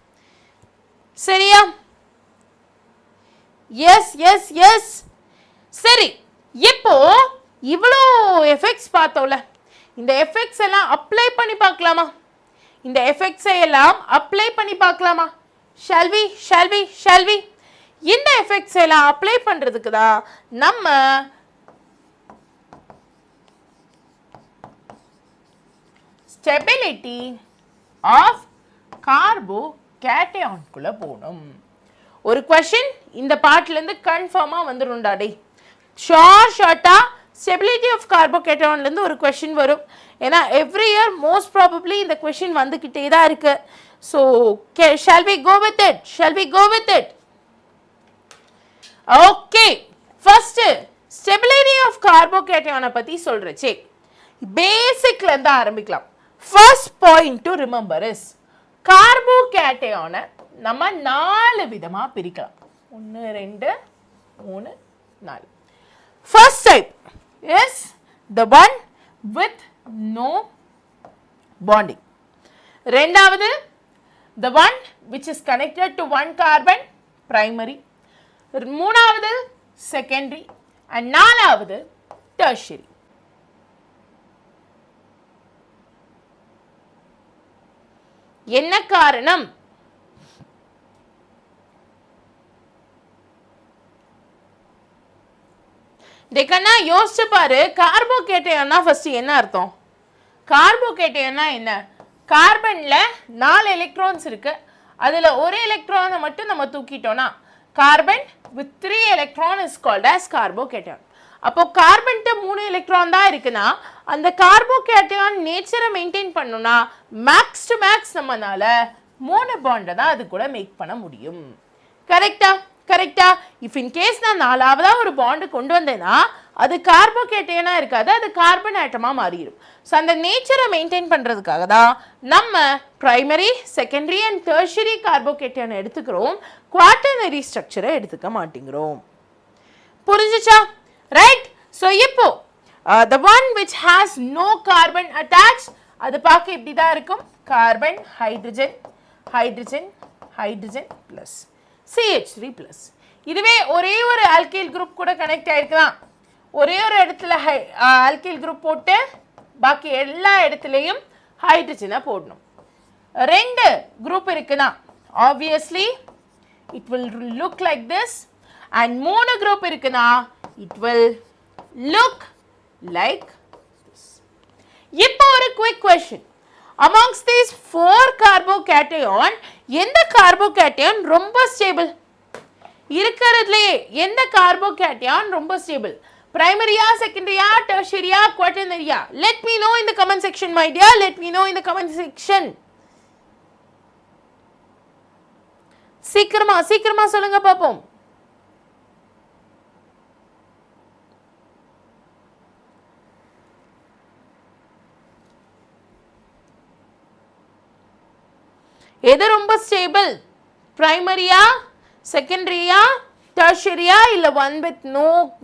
சரியா? எஸ். சரி, இப்போ இவ்வளோ எஃபெக்ட்ஸ் பார்த்தோம்ல, இந்த எஃபெக்ட்ஸ் எல்லாம் அப்ளை பண்ணி பார்க்கலாமா? Shall we? இந்த எஃபெக்ட்ஸ் எல்லாம் அப்ளை பண்றதுக்கு தான் நம்ம ஸ்டெபிலிட்டி ஆஃப் கார்போகேட்டையான்குள்ள போகணும். ஒரு क्वेश्चन இந்த பார்ட்ல இருந்து கன்ஃபார்மா வந்துரும்டா டேய். ஷார்ட்டா ஸ்டெபிலிட்டி ஆஃப் கார்போகேட்டையான்ல இருந்து ஒரு क्वेश्चन வரும். ஏன்னா எவ்ரி இயர் மோஸ்ட் ப்ராபபிலி இந்த क्वेश्चन வந்துகிட்டே தான் இருக்கு. So shall we go with it? Okay, first stability of கார்போகேட்டையானை பத்தி சொல்றச்சே பேசிக்ல இருந்து ஆரம்பிக்கலாம். First point to remember is கார்போகேட்டையானை நம்ம 4 விதமா பிரிக்கலாம். 1 2 3 4. First type is the one with no bonding. ரெண்டாவது the one which is connected to one carbon, primary. மூணாவது secondary and நாலாவது tertiary. என்ன காரணம்? டேக்கண்ணா யோசிச்சு பாரு, கார்போகேட்டையான்னா ஃபர்ஸ்ட் என்ன அர்த்தம்? கார்போகேட்டையான்னா என்ன? கார்பன்ல 4 எலக்ட்ரான்ஸ் இருக்கு, அதுல ஒரு எலக்ட்ரானை மட்டும் நம்ம தூக்கிட்டோம்னா carbon with 3 electron is called as carbocation. அப்போ கார்பன்ட்ட 3 எலக்ட்ரான் தான் இருக்குன்னா அந்த கார்போகேட்டையான் நேச்சரை மெயின்டைன் பண்ணணும்னா மேக்ஸ் டு மேக்ஸ் நம்மனால 3 பாண்டை தான் அது கூட மேக் பண்ண முடியும். கரெக்டா? இஃப் இன் கேஸ் நான் 4ஆவதா ஒரு பாண்டு கொண்டு வந்தேன்னா அது கார்போகேட்டையனா இருக்காது, அது கார்பன் ஆட்டமா மாறிடும். ஸோ அந்த நேச்சரை மெயின்டைன் பண்றதுக்காக தான் நம்ம பிரைமரி, செகண்டரி அண்ட் டெர்ஷரி கார்போகேட்டையனை எடுத்துக்கிறோம், குவாட்டர்னரி ஸ்ட்ரக்சரை எடுத்துக்க மாட்டேங்கிறோம். புரிஞ்சுச்சா? ரைட். ஸோ இப்போ the one which has no carbon attached அது பார்க்க இப்படி தான் இருக்கும். Carbon hydrogen hydrogen hydrogen plus CH3 plus. இதுவே ஒரே ஒரு ஆல்கைல் குரூப் கூட கனெக்ட் ஆகிருக்கலாம். ஒரே ஒரு இடத்துல ஆல்கைல் குரூப் போட்டு பாக்கி எல்லா இடத்துலையும் ஹைட்ரஜனை போடணும். ரெண்டு குரூப் இருக்குன்னா obviously it will look like this, and மூணு குரூப் இருக்குன்னா it will look like this. இப்போ ஒரு quick question. Amongst these four carbocation எந்த carbocation ரொம்ப ஸ்டேபிள்? இருக்கிறதுலயே எந்த carbocation ரொம்ப stable? Primaryயா, secondary-யா, tertiary-யா, quaternary-யா? Let me know in the comment section, my dear. Let me know in the comment section. சீக்கிரமா சீக்கிரமா சொல்லுங்க பாப்போம். எது ரொம்ப ஸ்டேபிள்? பிரைமரியா, செகண்டரியா, டெர்ஷரியா இல்ல ஒன் வித்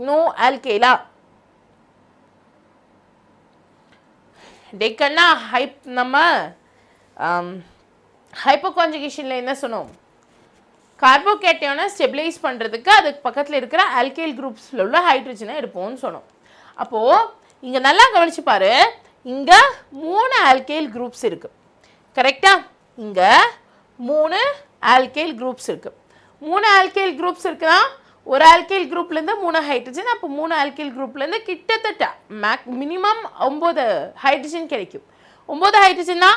நோ ஆல்கைலா? டேக்கன்னா நம்ம ஹைப்போகான்ஜுகேஷன்ல என்ன சொன்னோம்? கார்போகேட்டனை ஸ்டெபிலைஸ் பண்ணுறதுக்கு அதுக்கு பக்கத்தில் இருக்கிற ஆல்கைல் குரூப்ஸில் உள்ள ஹைட்ரஜனை எடுப்போம்னு சொன்னோம். அப்போது இங்கே நல்லா கவனிச்சு பாரு, இங்கே 3 ஆல்கைல் குரூப்ஸ் இருக்குது. கரெக்டாக? இங்கே 3 ஆல்கைல் குரூப்ஸ் இருக்குது. 3 ஆல்கைல் குரூப்ஸ் இருக்குன்னா ஒரு ஆல்கைல் குரூப்லேருந்து 3 ஹைட்ரஜன், அப்போ 3 ஆல்கைல் குரூப்லேருந்து கிட்டத்தட்ட மினிமம் 9 ஹைட்ரஜன் கிடைக்கும். 9 ஹைட்ரஜன்னா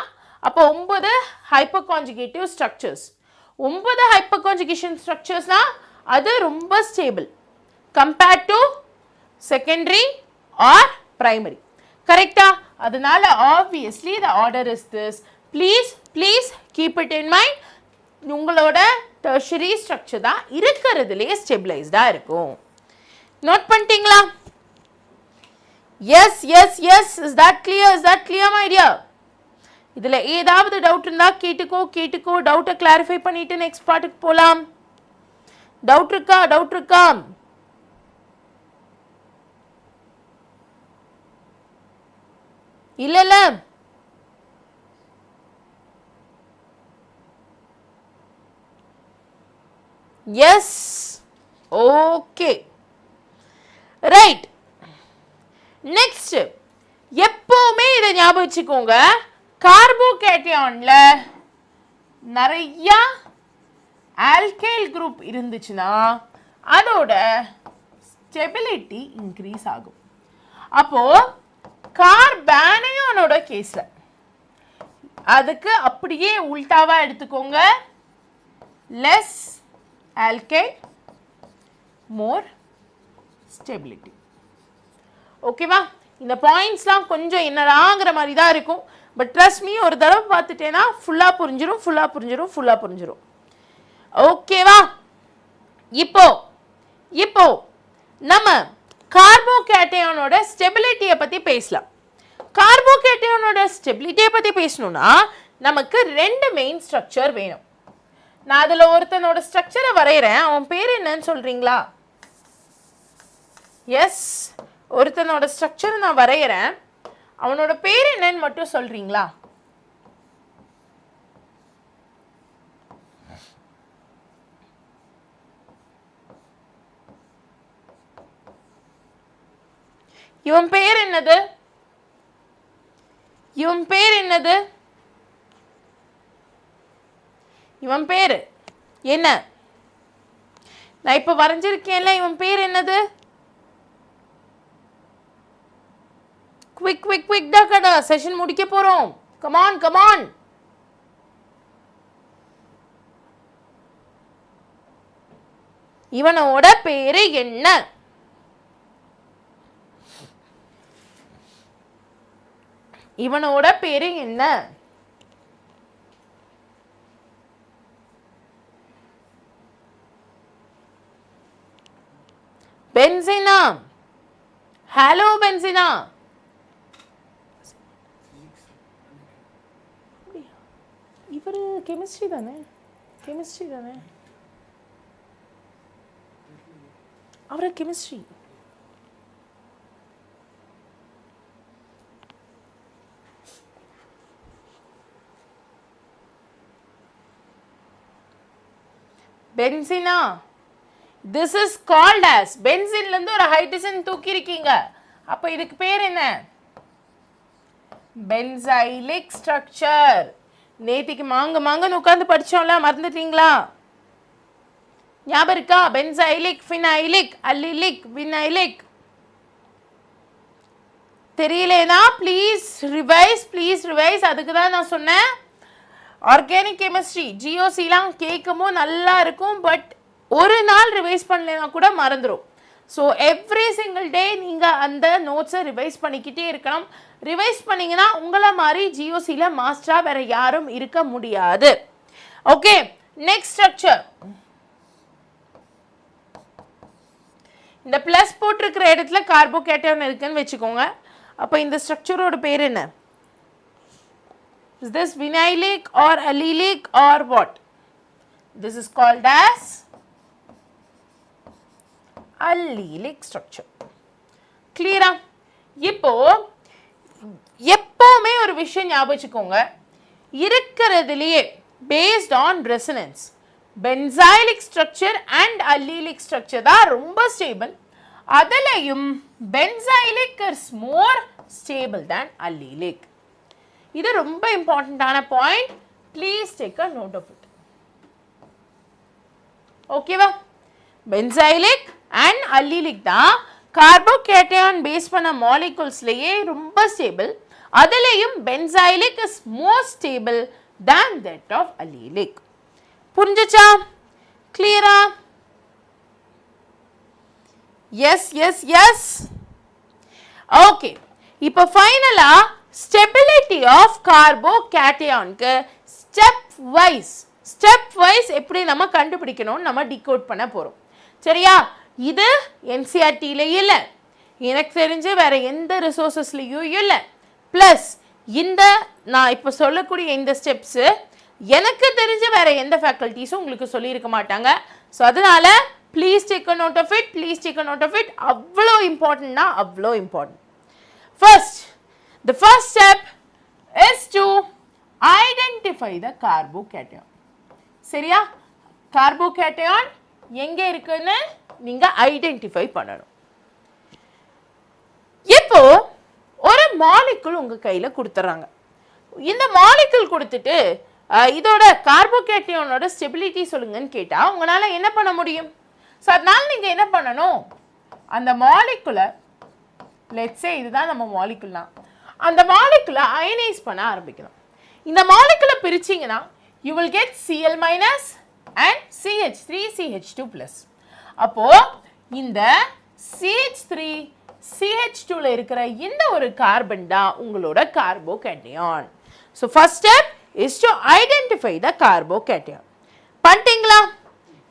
அப்போ 9 ஹைப்பர்கான்ஜுகேட்டிவ் ஸ்ட்ரக்சர்ஸ். 9 ஹைப்பர்கான்ஜுகேஷன் ஸ்ட்ரக்சர்ஸ்னா அது ரொம்ப stable compared to secondary or primary. கரெக்டா? அதனால obviously the order is this. Please keep it in mind. உங்களோட டெர்ஷரி ஸ்ட்ரக்சர் தான் இருக்கிறதுலேயே ஸ்டெபிளைஸ்டாக இருக்கும். நோட் பண்ணிட்டீங்களா? Yes yes yes. Is that clear my dear? இதில் ஏதாவது டவுட் இருந்தால் கேட்டுக்கோ. டவுட்டை கிளாரிஃபை பண்ணிவிட்டு நெக்ஸ்ட் பார்ட்டுக்கு போகலாம். டவுட் இருக்கா? இல்ல எஸ். Okay right. நெக்ஸ்ட் எப்பவுமே இதை ஞாபகம் வச்சுக்கோங்க, கார்போகேட்டயான்ல நிறைய ஆல்கைல் குரூப் இருந்துச்சுன்னா அதோட ஸ்டெபிலிட்டி இன்க்ரீஸ் ஆகும். அப்போ கார்பானயோனோட கேஸ்ல அதுக்கு அப்படியே உல்டாவா எடுத்துக்கோங்க. லெஸ் ஆல்கைல் மோர் ஸ்டெபிலிட்டி. ஓகேவா? இந்த பாயிண்ட்ஸ்லாம் கொஞ்சம் என்னடாங்கிற மாதிரி தான் இருக்கும். பட் ட்ரஸ்ட் மீ, ஒரு தடவை பார்த்துட்டேன்னா ஃபுல்லாக புரிஞ்சிடும். ஓகேவா? இப்போ நம்ம கார்போகேட்டயானோட ஸ்டெபிலிட்டியை பற்றி பேசலாம். கார்போகேட்டயானோட ஸ்டெபிலிட்டியை பற்றி பேசணும்னா நமக்கு 2 மெயின் ஸ்ட்ரக்சர் வேணும். நான் அதில் ஒருத்தனோட ஸ்ட்ரக்சரை வரைகிறேன். அவன் பேர் என்னன்னு சொல்கிறீங்களா? எஸ், ஒருத்தனோட ஸ்ட்ரக்சரை நான் வரைகிறேன். அவனோட பேர் என்னன்னு மட்டும் சொல்றீங்களா? இவன் பேர் என்னது? இவன் பேரு என்ன? நான் இப்ப வரைஞ்சிருக்கேன்ல, இவன் பேர் என்னது? குவிக் டா செஷன் முடிக்க போறோம். கமான். இவனோட பேரு என்ன? பென்சினா. ஹலோ பென்சினா. இவர் கெமிஸ்ட்ரி தானே? அவரை கெமிஸ்ட்ரி. பென்சினா? This is called as பென்சின்ல இருந்து ஒரு ஹைட்ரஜன் தூக்கி இருக்கீங்க. அப்ப இதுக்கு பேர் என்ன? Benzylic structure. நேத்திக்கு மாங்கன்னு உட்கார்ந்து படிச்சோம்ல, மறந்துட்டீங்களா? ஞாபகம் இருக்கா? Benzylic, phenylic, allylic, vinylic. தெரியலனா ப்ளீஸ் ரிவைஸ். அதுக்கு தான் நான் சொன்னேன் ஆர்கானிக் கெமிஸ்ட்ரி ஜிஓசிலாம் கேட்கும்போது நல்லா இருக்கும், பட் ஒரு நாள் ரிவைஸ் பண்ணலைன்னா கூட மறந்துடும். ஸோ எவ்ரி சிங்கிள் டே நீங்கள் அந்த நோட்ஸை ரிவைஸ் பண்ணிக்கிட்டே இருக்கணும். ரிவைஸ் பண்ணிங்கன்னா உங்களை மாதிரி ஜிஓசியில் மாஸ்டராக வேறு யாரும் இருக்க முடியாது. Okay, next structure. இந்த ப்ளஸ் போட்டிருக்கிற இடத்துல கார்போகேட்டையான் இருக்குன்னு வச்சுக்கோங்க. அப்போ இந்த ஸ்ட்ரக்சரோட பேர் என்ன? Is this vinylic or allylic or what? This is called as allylic structure. Clear? இப்போ எப்பவுமே ஒரு விஷயம் ஞாபகம் வச்சுக்கோங்க, இருக்கிறதுலயே based on resonance benzylic structure and allylic structure தான் ரொம்ப stable. அதுலயும் benzylic is more stable than allylic. இது ரொம்ப இம்பார்ட்டன்டான point. Please take a note of it. ஓகேவா? பென்சைலிக் அண்ட் அல்லிலிக் தான் கார்போகேட்டையான் பேஸ் பண்ண மாலிகூல்ஸ்லயே ரொம்ப ஸ்டேபிள். அதுலயும் benzylic is more stable than that of allylic. புரிஞ்சுச்சா? கிளியரா? எஸ். ஓகே, இப்போ ஃபைனலா ஸ்டெபிலிட்டி ஆஃப் கார்போகேட்டையானுக்கு ஸ்டெப் வைஸ் எப்படி நம்ம கண்டுபிடிக்கணும்னு நம்ம டிகோட் பண்ண போகிறோம். சரியா? இது என்சிஆர்டியில இல்லை, எனக்கு தெரிஞ்சு வேற எந்த ரிசோர்ஸஸ்லையும் இல்லை. ப்ளஸ் இந்த நான் இப்போ சொல்லக்கூடிய இந்த ஸ்டெப்ஸு எனக்கு தெரிஞ்ச வேற எந்த ஃபேக்கல்ட்டிஸும் உங்களுக்கு சொல்லியிருக்க மாட்டாங்க. ஸோ அதனால please take a note of it. அவ்வளோ இம்பார்ட்டன்ட்னா அவ்வளோ important. The first step is to identify the carbocation. சரியா? கார்போகேட்டையான் எங்க இருக்குன்னு நீங்க ஐடென்டிஃபை பண்ணணும். இப்போ ஒரு மாலிகுல் உங்க கையில கொடுத்துறாங்க. இந்த மாலிகுல் கொடுத்துட்டு இதோட கார்போகேட்டையானோட ஸ்டெபிலிட்டி சொல்லுங்கன்னு கேட்டா உங்களால என்ன பண்ண முடியும்? ஸோ அதனால நீங்க என்ன பண்ணணும், அந்த மாலிகுலை லெட்ஸ் சே இதுதான் நம்ம மாலிகுல்னா, அந்த மாலிகுலை அயனைஸ் பண்ண ஆரம்பிக்கணும். இந்த மாலிகுலை பிரிச்சிங்கன்னா you will get Cl- and CH3CH2+. அப்போ இந்த CH3CH2ல இருக்கிற இந்த ஒரு கார்பன் தான் உங்களோட கார்போகேட்டையான். So first step is to identify the carbocation. பண்ணிட்டீங்களா?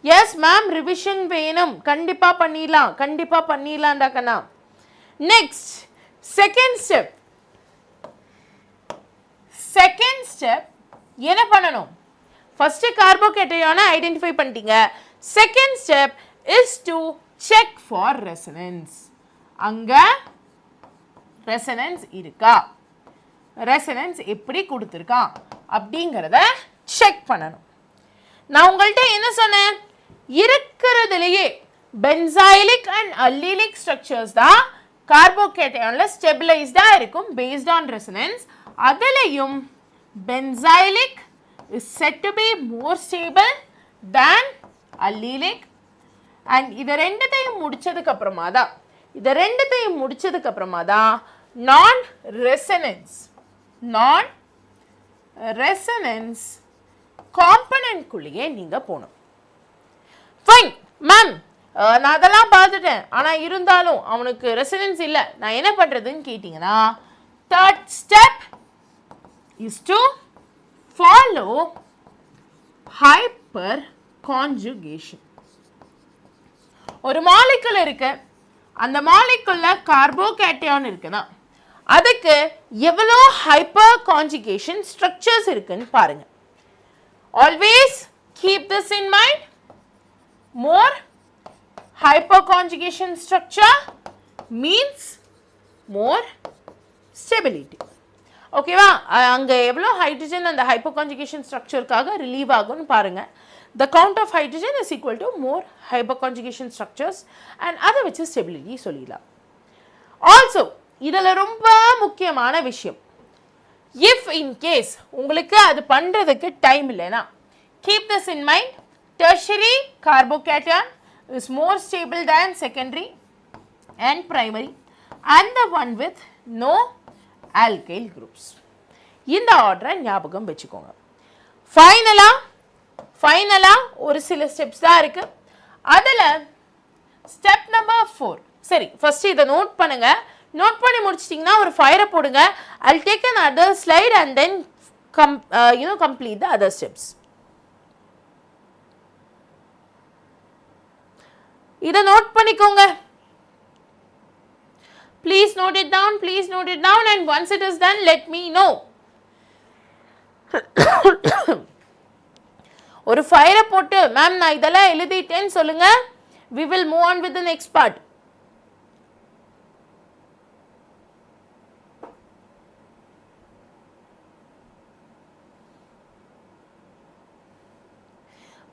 எஸ் மேம், ரிவிஷன் வேணும். கண்டிப்பா பண்ணிடலாம் டாக்கண்ணா. நெக்ஸ்ட் செகண்ட் ஸ்டெப் என்ன பண்ணணும்? ஃபர்ஸ்ட் கார்போகேட்டையானை ஐடென்டிஃபை பண்ணிட்டீங்க. Second step is to check for resonance. அங்க ரெசனன்ஸ் இருக்கா, ரெசனன்ஸ் எப்படி கொடுத்துருக்கான் அப்படிங்கிறத செக் பண்ணணும். நான் உங்கள்கிட்ட என்ன சொன்னேன்? இருக்கிறதுலையே பென்சைலிக் அண்ட் அல்லிலிக் ஸ்ட்ரக்சர்ஸ் தான் கார்போகேட்டையான்ல ஸ்டெபிலைஸ்டா இருக்கும் பேஸ்ட் ஆன் ரெசனன்ஸ். அதுலயும் benzylic is said to be more stable than allylic. and இத ரெண்டுத்தையும் முடிச்சதுக்கு அப்புறமா தான் non resonance காம்பனன்ட் குள்ளேயே நீங்க போகணும். ஃபைன் மேம், நான் அதெல்லாம் பார்த்துட்டேன், ஆனா இருந்தாலும் அவனுக்கு ரெசனன்ஸ் இல்லை, நான் என்ன பண்றதுன்னு கேட்டீங்கன்னா third step is to follow hyperconjugation. ஒரு மாலிகுல் இருக்கு, அந்த மாலிகுல்ல கார்போகேட்டையான் இருக்குன்னா அதுக்கு எவ்வளோ ஹைப்பர்கான்ஜுகேஷன் ஸ்ட்ரக்சர்ஸ் இருக்குன்னு பாருங்க. Always keep this in mind. More hyperconjugation structure means more stability. ஓகேவா? அங்கே எவ்வளோ ஹைட்ரஜன் அந்த ஹைப்பர்கான்ஜுகேஷன் ஸ்ட்ரக்சருக்காக ரிலீவ் ஆகும்னு பாருங்க. the count of hydrogen is equal to more hyperconjugation structures and other which is stability சொல்லிடலாம். Also இதில் ரொம்ப முக்கியமான விஷயம், if in case உங்களுக்கு அது பண்ணுறதுக்கு டைம் இல்லைனா, keep this in mind, tertiary carbocation is more stable than secondary and primary and the one with no alkyl groups. இந்த ஆர்டரை ஞாபகம் வச்சுக்கோங்க. ஃபைனலா ஒரு சில ஸ்டெப்ஸ் தான் இருக்கு. அதில் ஸ்டெப் நம்பர் 4. சரி, ஃபர்ஸ்ட் இதை நோட் பண்ணுங்க. நோட் பண்ணி முடிச்சிட்டிங்கன்னா ஒரு ஃபயரை போடுங்க. I'll take another slide and then complete the other steps. இதை நோட் பண்ணிக்கோங்க. Please note it down and once it is done let me know. ஒரு ஃபயரை போட்டு மேம் நான் இதெல்லாம் எழுதிட்டேன்னு சொல்லுங்க. We will move on with the next part.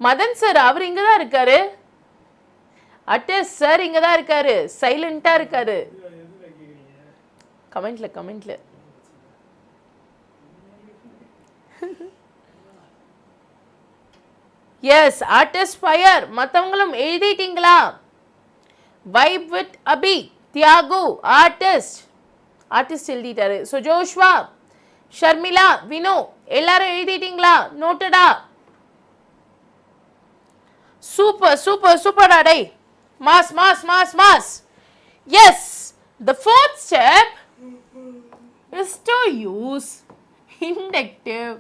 Madan sir அவர் இங்க தான் இருக்காரு. அட்டஸ் சார் இங்க தான் இருக்காரு. சைலண்டா இருக்காரு. கமெண்ட்ல எஸ் ஆர்டிஸ்ட் ஃபயர் மற்றவங்களும் எழுதிட்டீங்களா? Vibe with Abhi Thiyagu artist எழுதிட்டாரு. ஸோ ஜோஷ்வா ஷர்மிளா வினோ எல்லாரும் எழுதிட்டீங்களா? நோட்டடா? சூப்பர் அடை mass. Yes, the fourth step is to use inductive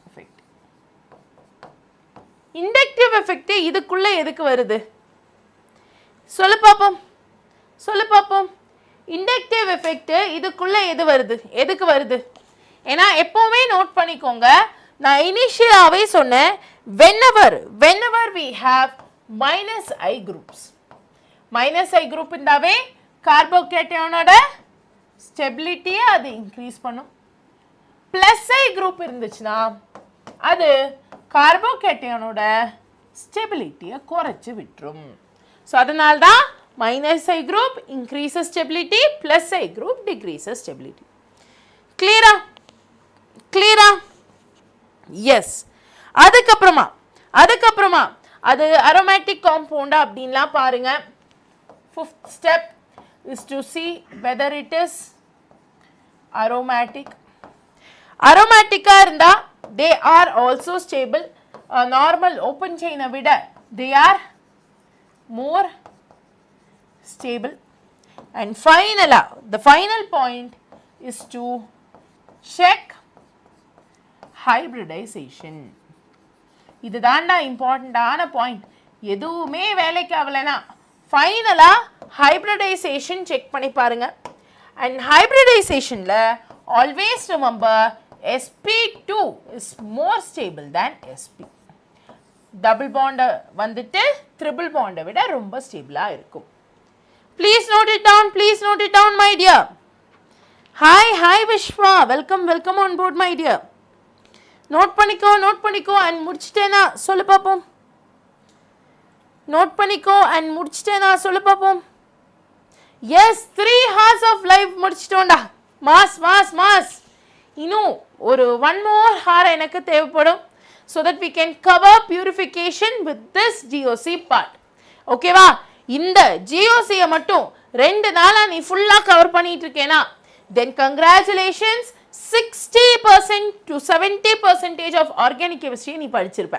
effect. Inductive effect இதுக்குள்ள எதுக்கு வருது? சொல்லு பாப்போம். Inductive effect இதுக்குள்ள எதுக்கு வருது? ஏன்னா எப்பவுமே நோட் பண்ணிக்கோங்க, நான் இனிஷியலாவே சொன்னேன், whenever we have minus I groups இருந்தாவே கார்போகேட்டனோட ஸ்டெபிலிட்டியை அது இன்க்ரீஸ் பண்ணும். பிளஸ் ஐ குரூப் இருந்துச்சுன்னா அது கார்போகேட்டனோட ஸ்டெபிலிட்டியை குறைச்சி விட்டுரும். ஸோ அதனால தான் minus I group increases stability, plus I group decreases stability. கிளியரா? எஸ். அதுக்கப்புறமா அது அரோமேட்டிக் காம்பவுண்டா அப்படின்லாம் பாருங்க. Fifth step is to see whether it is aromatic. Aromatica இருந்தா they are also stable. Normal open chain விட they are more stable. And the final point is to check hybridization. இது தாண்டா இம்பார்ட்டண்டான point. எதுவுமே வேலைக்கு ஆகலைன்னா ஃபைனலாக ஹைப்ரிடைசேஷன் செக் பண்ணி பாருங்க. அண்ட் ஹைப்ரிடைசேஷனில் always remember sp2 is more stable than sp. Double பாண்டை வந்துட்டு ட்ரிபிள் பாண்டை விட ரொம்ப ஸ்டேபிளாக இருக்கும். Please note it down my dear. Hi Vishwa, welcome on board my dear. Note பண்ணிக்கோ அண்ட் முடிச்சிட்டேனா சொல்லு பார்ப்போம். நோட் பண்ணிக்கோ அண்ட் முடிச்சிட்டேனா சொல்லு பார்ப்போம். எஸ், 3 hours of live முடிச்சிட்டோண்டா. மாஸ். இன்னும் ஒரு 1 more hour எனக்கு தேவைப்படும். so that we can cover purification with this GOC part. ஓகேவா? இந்த GOC-யை மட்டும் 2 நாளா நீ ஃபுல்லா கவர் பண்ணிட்டு இருக்கேனா, then congratulations, 60% to 70% of organic chemistry நீ படிச்சிருப்ப.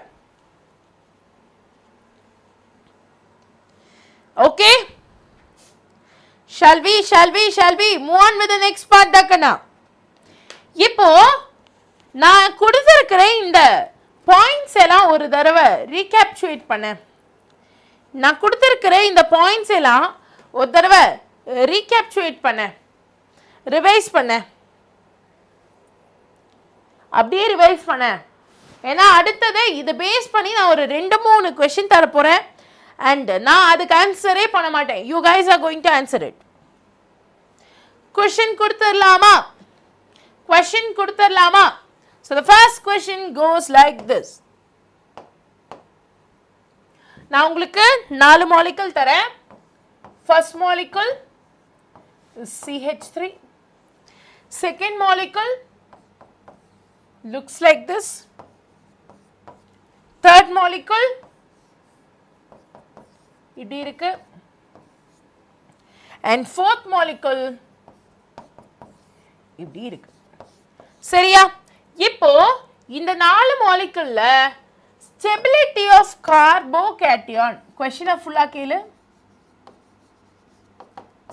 Okay, shall we move on with the next part dakana? இப்போ நான் கொடுத்திருக்கிற இந்த பாயிண்ட்ஸ் எல்லாம் ஒரு தடவை ரீகேப்சுலேட் பண்ணேன். நான் கொடுத்திருக்கிற இந்த பாயிண்ட்ஸ் எல்லாம் ஒரு தடவை ரீகேப்சுலேட் பண்ணேன், ரிவைஸ் பண்ணேன், அப்படியே ரிவைஸ் பண்ணேன். ஏன்னா அடுத்தது இதை பேஸ் பண்ணி நான் ஒரு 2-3 கொஸ்டின் தர போறேன். and நான் அதுக்கு ஆன்சரே பண்ண மாட்டேன். you guys are going to answer it. question கொடுத்துடலாமா? So the first question goes like this. நான் உங்களுக்கு 4 molecule தரேன். First molecule is CH3. Second molecule looks like this. Third molecule இப்படி இருக்கு. And fourth molecule இப்படி இருக்கு. சரியா? இப்போ இந்த 4 moleculeல stability of carbocation question ஃபுல்லா கேளு.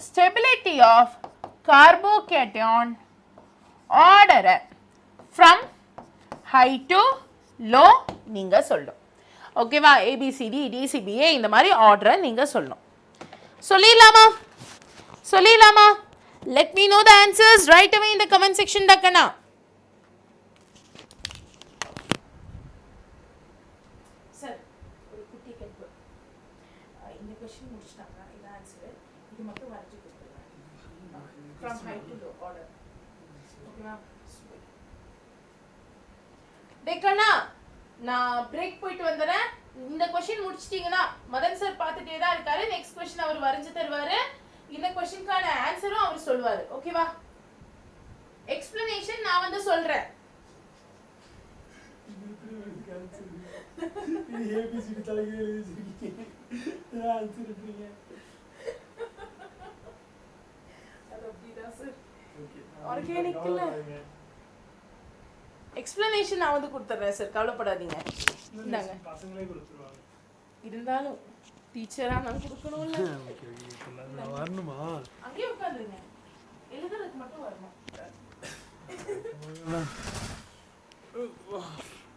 Stability of carbocation order from high to low நீங்க சொல்லணும். ஓகேவா? ABCD DCBA இந்த மாதிரி ஆர்டரை நீங்க சொல்லணும். சொல்லிடலாமா? சொல்லிடலாமா? Let me know the answers right away in the comment section டக்கனா. சார் ஒரு குட்டி கேள்வி. இந்த क्वेश्चन முடிச்சிட்டாங்க. இது ஆன்சர். இது மட்டும் வரைஞ்சு கொடுத்துருங்க. From high to low order. ஓகேவா? டேக்கனா நான் பிரேக் போயிட்டு வந்தறேன். இந்த क्वेश्चन முடிச்சிட்டீங்கனா மதன் சார் பார்த்துட்டே தான் இருக்காரு. நெக்ஸ்ட் क्वेश्चन அவர் வரைஞ்சு தருவாரு. இந்த क्वेश्चनக்கான ஆன்சரும் அவர் சொல்வாரு. ஓகேவா? எக்ஸ்பிளனேஷன் நான் வந்து சொல்றேன். ஏபிசிடி தலைகீழ எழுதிருக்கீங்க. ஆன்சர் இருக்கீங்க. அது அப்படிதான் சார். ஆர்கானிக்ல எக்ஸ்பிளனேஷன் நான் வந்து கொடுத்துறேன் சார். கவலைப்படாதீங்க. இந்தாங்க. பசங்களே கொடுத்துருவாங்க. இருந்தாலும் டீச்சரா நான் கொடுக்கணும்ல. Okay okay. நான் வரணுமா? அங்கேயே உட்காருங்க. எழுதுறதுக்கு மட்டும் வரணும்.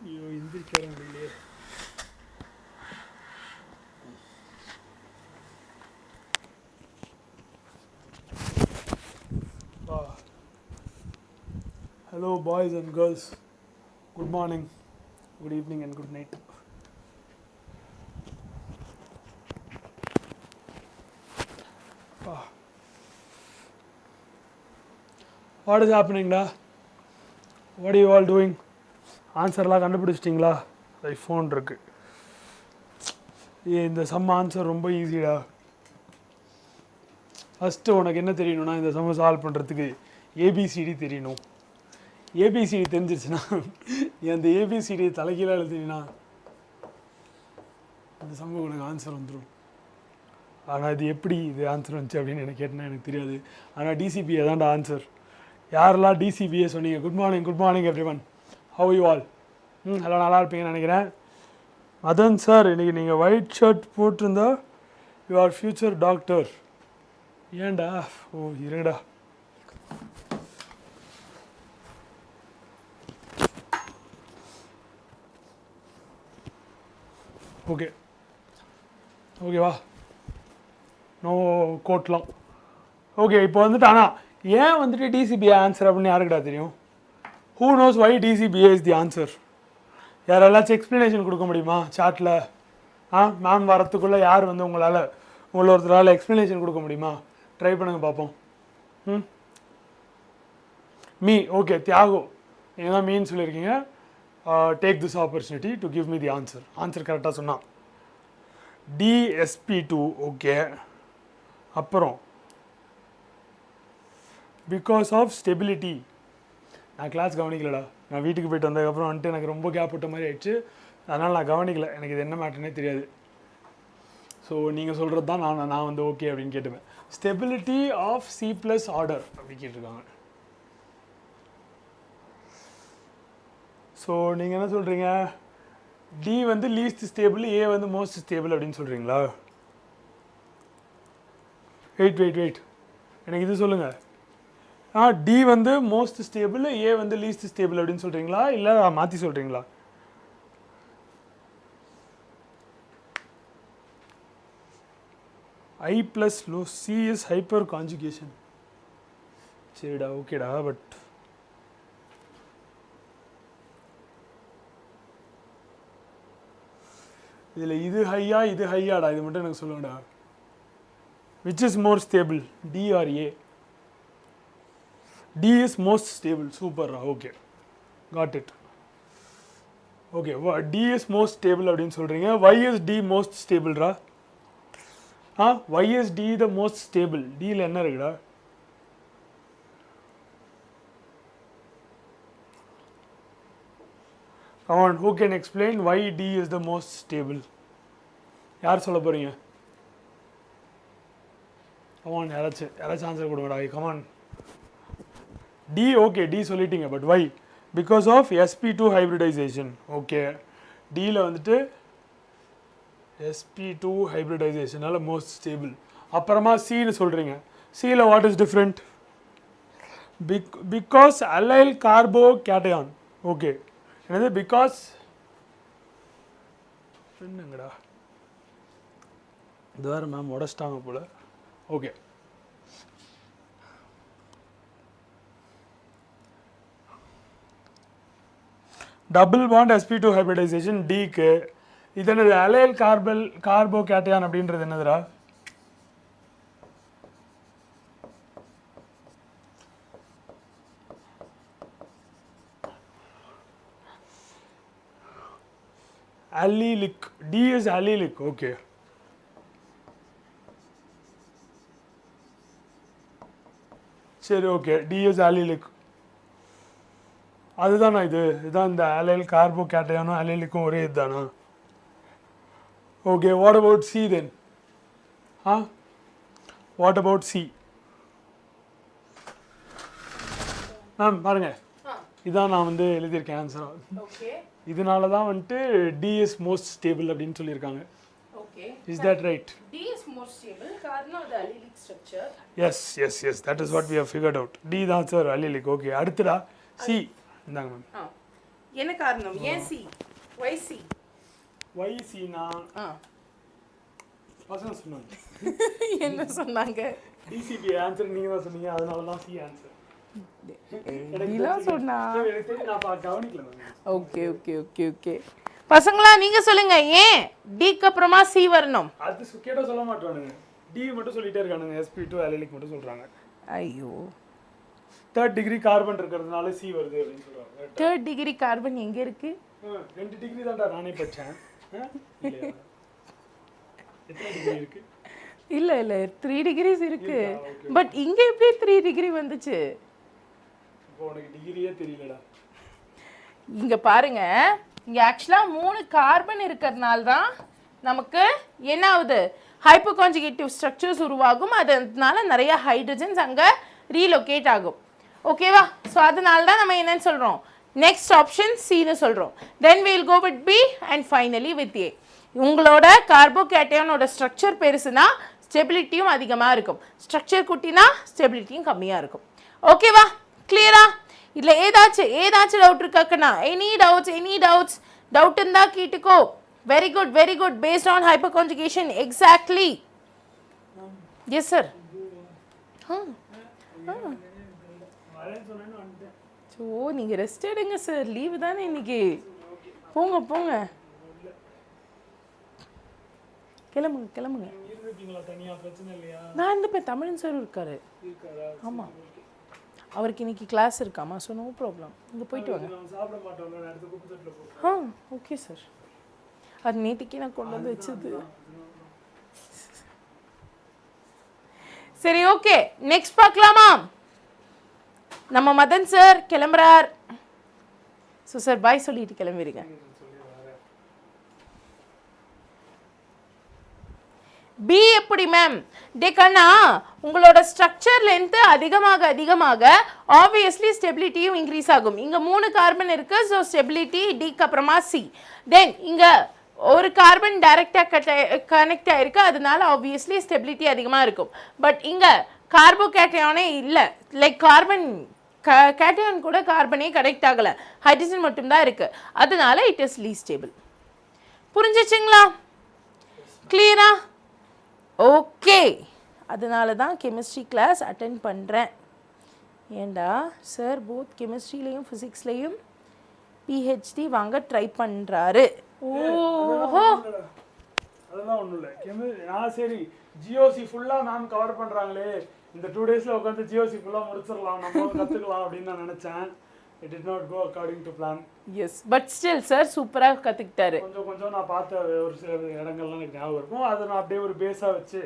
ஐயோ எந்திரிக்க முடியலையே. Hello boys and girls. Good morning, good evening and good night. What is happening da? What are you all doing? ஆன்சர்லாம் கண்டுபிடிச்சிட்டிங்களா? ஐஃபோன் இருக்கு. இந்த சம் ஆன்சர் ரொம்ப ஈஸிடா. ஃபஸ்ட்டு உனக்கு என்ன தெரியணும்னா இந்த சம்மை சால்வ் பண்ணுறதுக்கு ஏபிசிடி தெரியணும். ஏபிசிடி தெரிஞ்சிருச்சுன்னா அந்த ஏபிசிடி தலைகீழாக எழுதினா இந்த சம்முக்கு உனக்கு ஆன்சர் வந்துடும். ஆனால் இது எப்படி இது ஆன்சர் வந்துச்சு அப்படின்னு எனக்கு கேட்டேன்னா எனக்கு தெரியாது. ஆனால் டிசிபிஏ தான்டா ஆன்சர். யாரெல்லாம் டிசிபிஏ சொன்னீங்க? Good morning every one. How you all? எல்லாம் நல்லா இருப்பீங்கன்னு நினைக்கிறேன். மதன் சார், இன்றைக்கி நீங்கள் ஒயிட் ஷர்ட் போட்டிருந்தா யூ ஆர் ஃப்யூச்சர் டாக்டர். ஏன்டா? ஓ இருடா. ஓகே ஓகேவா? நோ கோட்லாம். ஓகே இப்போ வந்துட்டு ஆனால் ஏன் வந்துட்டு டிசிபிஏ ஆன்சர் அப்படின்னு யாருக்கிட்டா தெரியும்? Who knows why DCBA is the answer? யாரெல்லாச்சும் எக்ஸ்ப்ளனேஷன் கொடுக்க முடியுமா சாட்டில்? மேம் வரத்துக்குள்ளே யார் வந்து உங்களை ஒருத்தரால் எக்ஸ்ப்ளனேஷன் கொடுக்க முடியுமா? ட்ரை பண்ணுங்க பார்ப்போம். மீ ஓகே தியாகு நீங்கள் தான் மீன் சொல்லியிருக்கீங்க. Take this opportunity to give me the answer. Answer கரெக்டாக சொன்னான். DSP2 okay. அப்புறம் பிகாஸ் ஆஃப் ஸ்டெபிலிட்டி. நான் கிளாஸ் கவனிக்கலடா. நான் வீட்டுக்கு போய்ட்டு வந்ததுக்கப்புறம் வந்துட்டு எனக்கு ரொம்ப கேப் விட்ட மாதிரி ஆயிடுச்சு. அதனால் நான் கவனிக்கலை. எனக்கு இது என்ன மேட்டர்னே தெரியாது. ஸோ நீங்கள் சொல்கிறது தான் நான் வந்து ஓகே அப்படின்னு கேட்டுப்பேன். ஸ்டெபிலிட்டி ஆஃப் C+ ஆர்டர் அப்படி கேட்டிருக்காங்க. ஸோ நீங்கள் என்ன சொல்கிறீங்க? டி வந்து லீஸ்ட் ஸ்டேபிள், ஏ வந்து மோஸ்ட் ஸ்டேபிள் அப்படின்னு சொல்கிறீங்களா? வெயிட் எனக்கு இது சொல்லுங்கள். டி வந்து மோஸ்ட் ஸ்டேபிள், ஏ வந்து லீஸ்ட் ஸ்டேபிள் அப்படின்னு சொல்கிறீங்களா இல்லை மாற்றி சொல்கிறீங்களா? I+ low C is hyper conjugation. சரிடா ஓகேடா. பட் இதில் இது ஹையாடா? இது மட்டும் எனக்கு சொல்லுங்கடா. Which is more stable, D or A? D is most stable. Super. Okay, got it. Okay D is most stable அப்படின்னு சொல்கிறீங்க. வை இஸ் டி மோஸ்ட் ஸ்டேபிள்ரா? Why is D the most stable? டியில் என்ன இருக்குடா? Come on, who can explain why D is the most stable? யார் சொல்ல போறீங்க? Come on, யாராச்சும் answer கொடுங்கடா. Come on. D, okay, D சொல்லிட்டீங்க, but why? Because of sp2 hybridization. Okay. D ல வந்துட்டு sp2 hybridization னால most stable. அப்புறமா C னு சொல்றீங்க. C ல what is different? Because allyl carbocation. Okay. என்னது? பிகாஸ் என்னங்கடா இது வேறு மேம் உடச்சிட்டாங்க போல். Okay, double bond sp2 hybridization டிக்கு. இது என்னது? அலைல் கார்போகேட்டையான் அப்படின்றது என்னதுடா? Allylic. D is allylic. Okay. சரி, ஓகே, D is allylic. அதுதானா இதுதான் இந்த allyl கார்போகேட்டையானும் allylicum ஒரே இதுதானா? Okay, what about C then? What about C? Ma'am பாருங்க, இதான் நான் வந்து எழுதியிருக்கேன் ஆன்சர். ஓகே, இதனால தான் வந்துட்டு D is most stable அப்படின்னு சொல்லியிருக்காங்க. Okay, is that right? D is more stable காரணம் அது allylic structure. yes, that is what we have figured out. D தான் சார் allylic. ஓகே, அடுத்துடா C. இந்தாங்க மேம். என்ன காரணம்? ஏன் C? why C? why C னா பசங்க சொன்னாங்க. என்ன சொன்னாங்க? DCP ஆன்சர் நீங்க தான் சொன்னீங்க, அதனால தான் C ஆன்சர். ஓகே, பசங்களா நீங்க சொல்லுங்க, ஏன் டிக்கு அப்புறமா சி வரணும்? அது கேட்டா சொல்ல மாட்டானுங்க, டி மட்டும் சொல்லிட்டே இருக்கானுங்க. sp2 allylic மட்டும் சொல்றாங்க. ஐயோ, 3rd டிகிரி கார்பன் இருக்கிறதுனால சி வருது அப்படின்னு சொல்றாங்க. 3rd டிகிரி கார்பன் எங்க இருக்கு? 2 டிகிரி தான்டா நானே படிச்சேன். எத்தனை டிகிரி இருக்கு? இல்ல 3 டிகிரிஸ் இருக்கு. பட் இங்க எப்படி 3 டிகிரி வந்துச்சு? உனக்கு டிகிரியே தெரியலடா. இங்க பாருங்க, இங்க ஆக்சுவலா 3 கார்பன் இருக்கிறதுனால தான் நமக்கு என்ன ஆகுது? ஹைப்பர்கான்ஜுகேட்டிவ் ஸ்ட்ரக்சர்ஸ் உருவாகும். அதனால நிறைய ஹைட்ரஜன்ஸ் அங்க ரீலோகேட் ஆகும். ஓகேவா? ஸோ அதனால தான் நம்ம என்னன்னு சொல்றோம், நெக்ஸ்ட் ஆப்ஷன் சின்னு சொல்றோம். Then will go with B and finally with A. உங்களோட கார்போகேட்டையானோட ஸ்ட்ரக்சர் பெருசுனா ஸ்டெபிலிட்டியும் அதிகமாக இருக்கும், ஸ்ட்ரக்சர் குட்டினா ஸ்டெபிலிட்டியும் கம்மியாக இருக்கும். ஓகேவா? கிளியரா? இதில் ஏதாச்சும் டவுட் இருக்காக்கண்ணா? எனி டவுட்ஸ் டவுட் இருந்தால் கேட்டுக்கோ. Very good based on hyper conjugation. Exactly. Yes sir. So நீங்கள் ரெஸ்ட் எடுங்க சார், லீவு தானே இன்னைக்கு. போங்க கிளம்புங்க. நான் இந்த தமிழன் சார் இருக்காரு. ஆமாம், அவருக்கு இன்னைக்கு கிளாஸ் இருக்காமா? ஸோ நோ ப்ராப்ளம், இங்கே போயிட்டு வாங்க. Okay sir. அது நேற்றுக்கே நான் கொண்டு வந்து வச்சது. சரி, ஓகே, நெக்ஸ்ட் பார்க்கலாமா? நம்ம மதன் சார் கிளம்புறார். ஸோ சார் பாய் சொல்லிட்டு கிளம்பிடுங்க. பி எப்படி மேம்? டேக்கண்ணா, உங்களோட ஸ்ட்ரக்சர் லென்த் அதிகமாக ஆப்வியஸ்லி ஸ்டெபிலிட்டியும் இன்க்ரீஸ் ஆகும். இங்கே 3 கார்பன் இருக்கு, ஸோ ஸ்டெபிலிட்டி டிக்கு அப்புறமா சி. தென் இங்கே ஒரு கார்பன் டைரெக்டாக கனெக்ட் ஆகிருக்கு, அதனால ஆப்வியஸ்லி ஸ்டெபிலிட்டி அதிகமாக இருக்கும். பட் இங்கே கார்போகேட்டையானே இல்லை, லைக் கார்பன் கேட்டையான் கூட கார்பனே கனெக்ட் ஆகலை, ஹைட்ரஜன் மட்டும்தான் இருக்குது, அதனால இட் இஸ் லீஸ்ட் ஸ்டேபிள். புரிஞ்சிச்சுங்களா? கிளியரா? ஓகே, அதனால தான் கெமிஸ்ட்ரி கிளாஸ் அட்டென்ட் பண்ணுறேன். ஏண்டா சார் போத் கெமிஸ்ட்ரிலையும் ஃபிசிக்ஸ்லையும் பிஹெச்டி வாங்க ட்ரை பண்ணுறாரு. ஓஹோ, அதெல்லாம் ஒன்றும் இல்லை. சரி, ஜிஓசி ஃபுல்லாக மேம் கவர் பண்ணுறாங்களே, இந்த 2 டேஸில் உட்காந்து ஜிஓசி ஃபுல்லாக முடிச்சிடலாம், நம்ம கற்றுக்கலாம் அப்படின்னு நான் நினச்சேன். It did not go according to plan. Yes, but still sir சூப்பரா கத்துக்கிட்டாரு. கொஞ்சம் நான் பார்த்த ஒரு சில இடங்கள்லாம் எனக்கு ஞாபகம் இருக்கும். அதை நான் அப்படியே ஒரு பேஸா வச்சு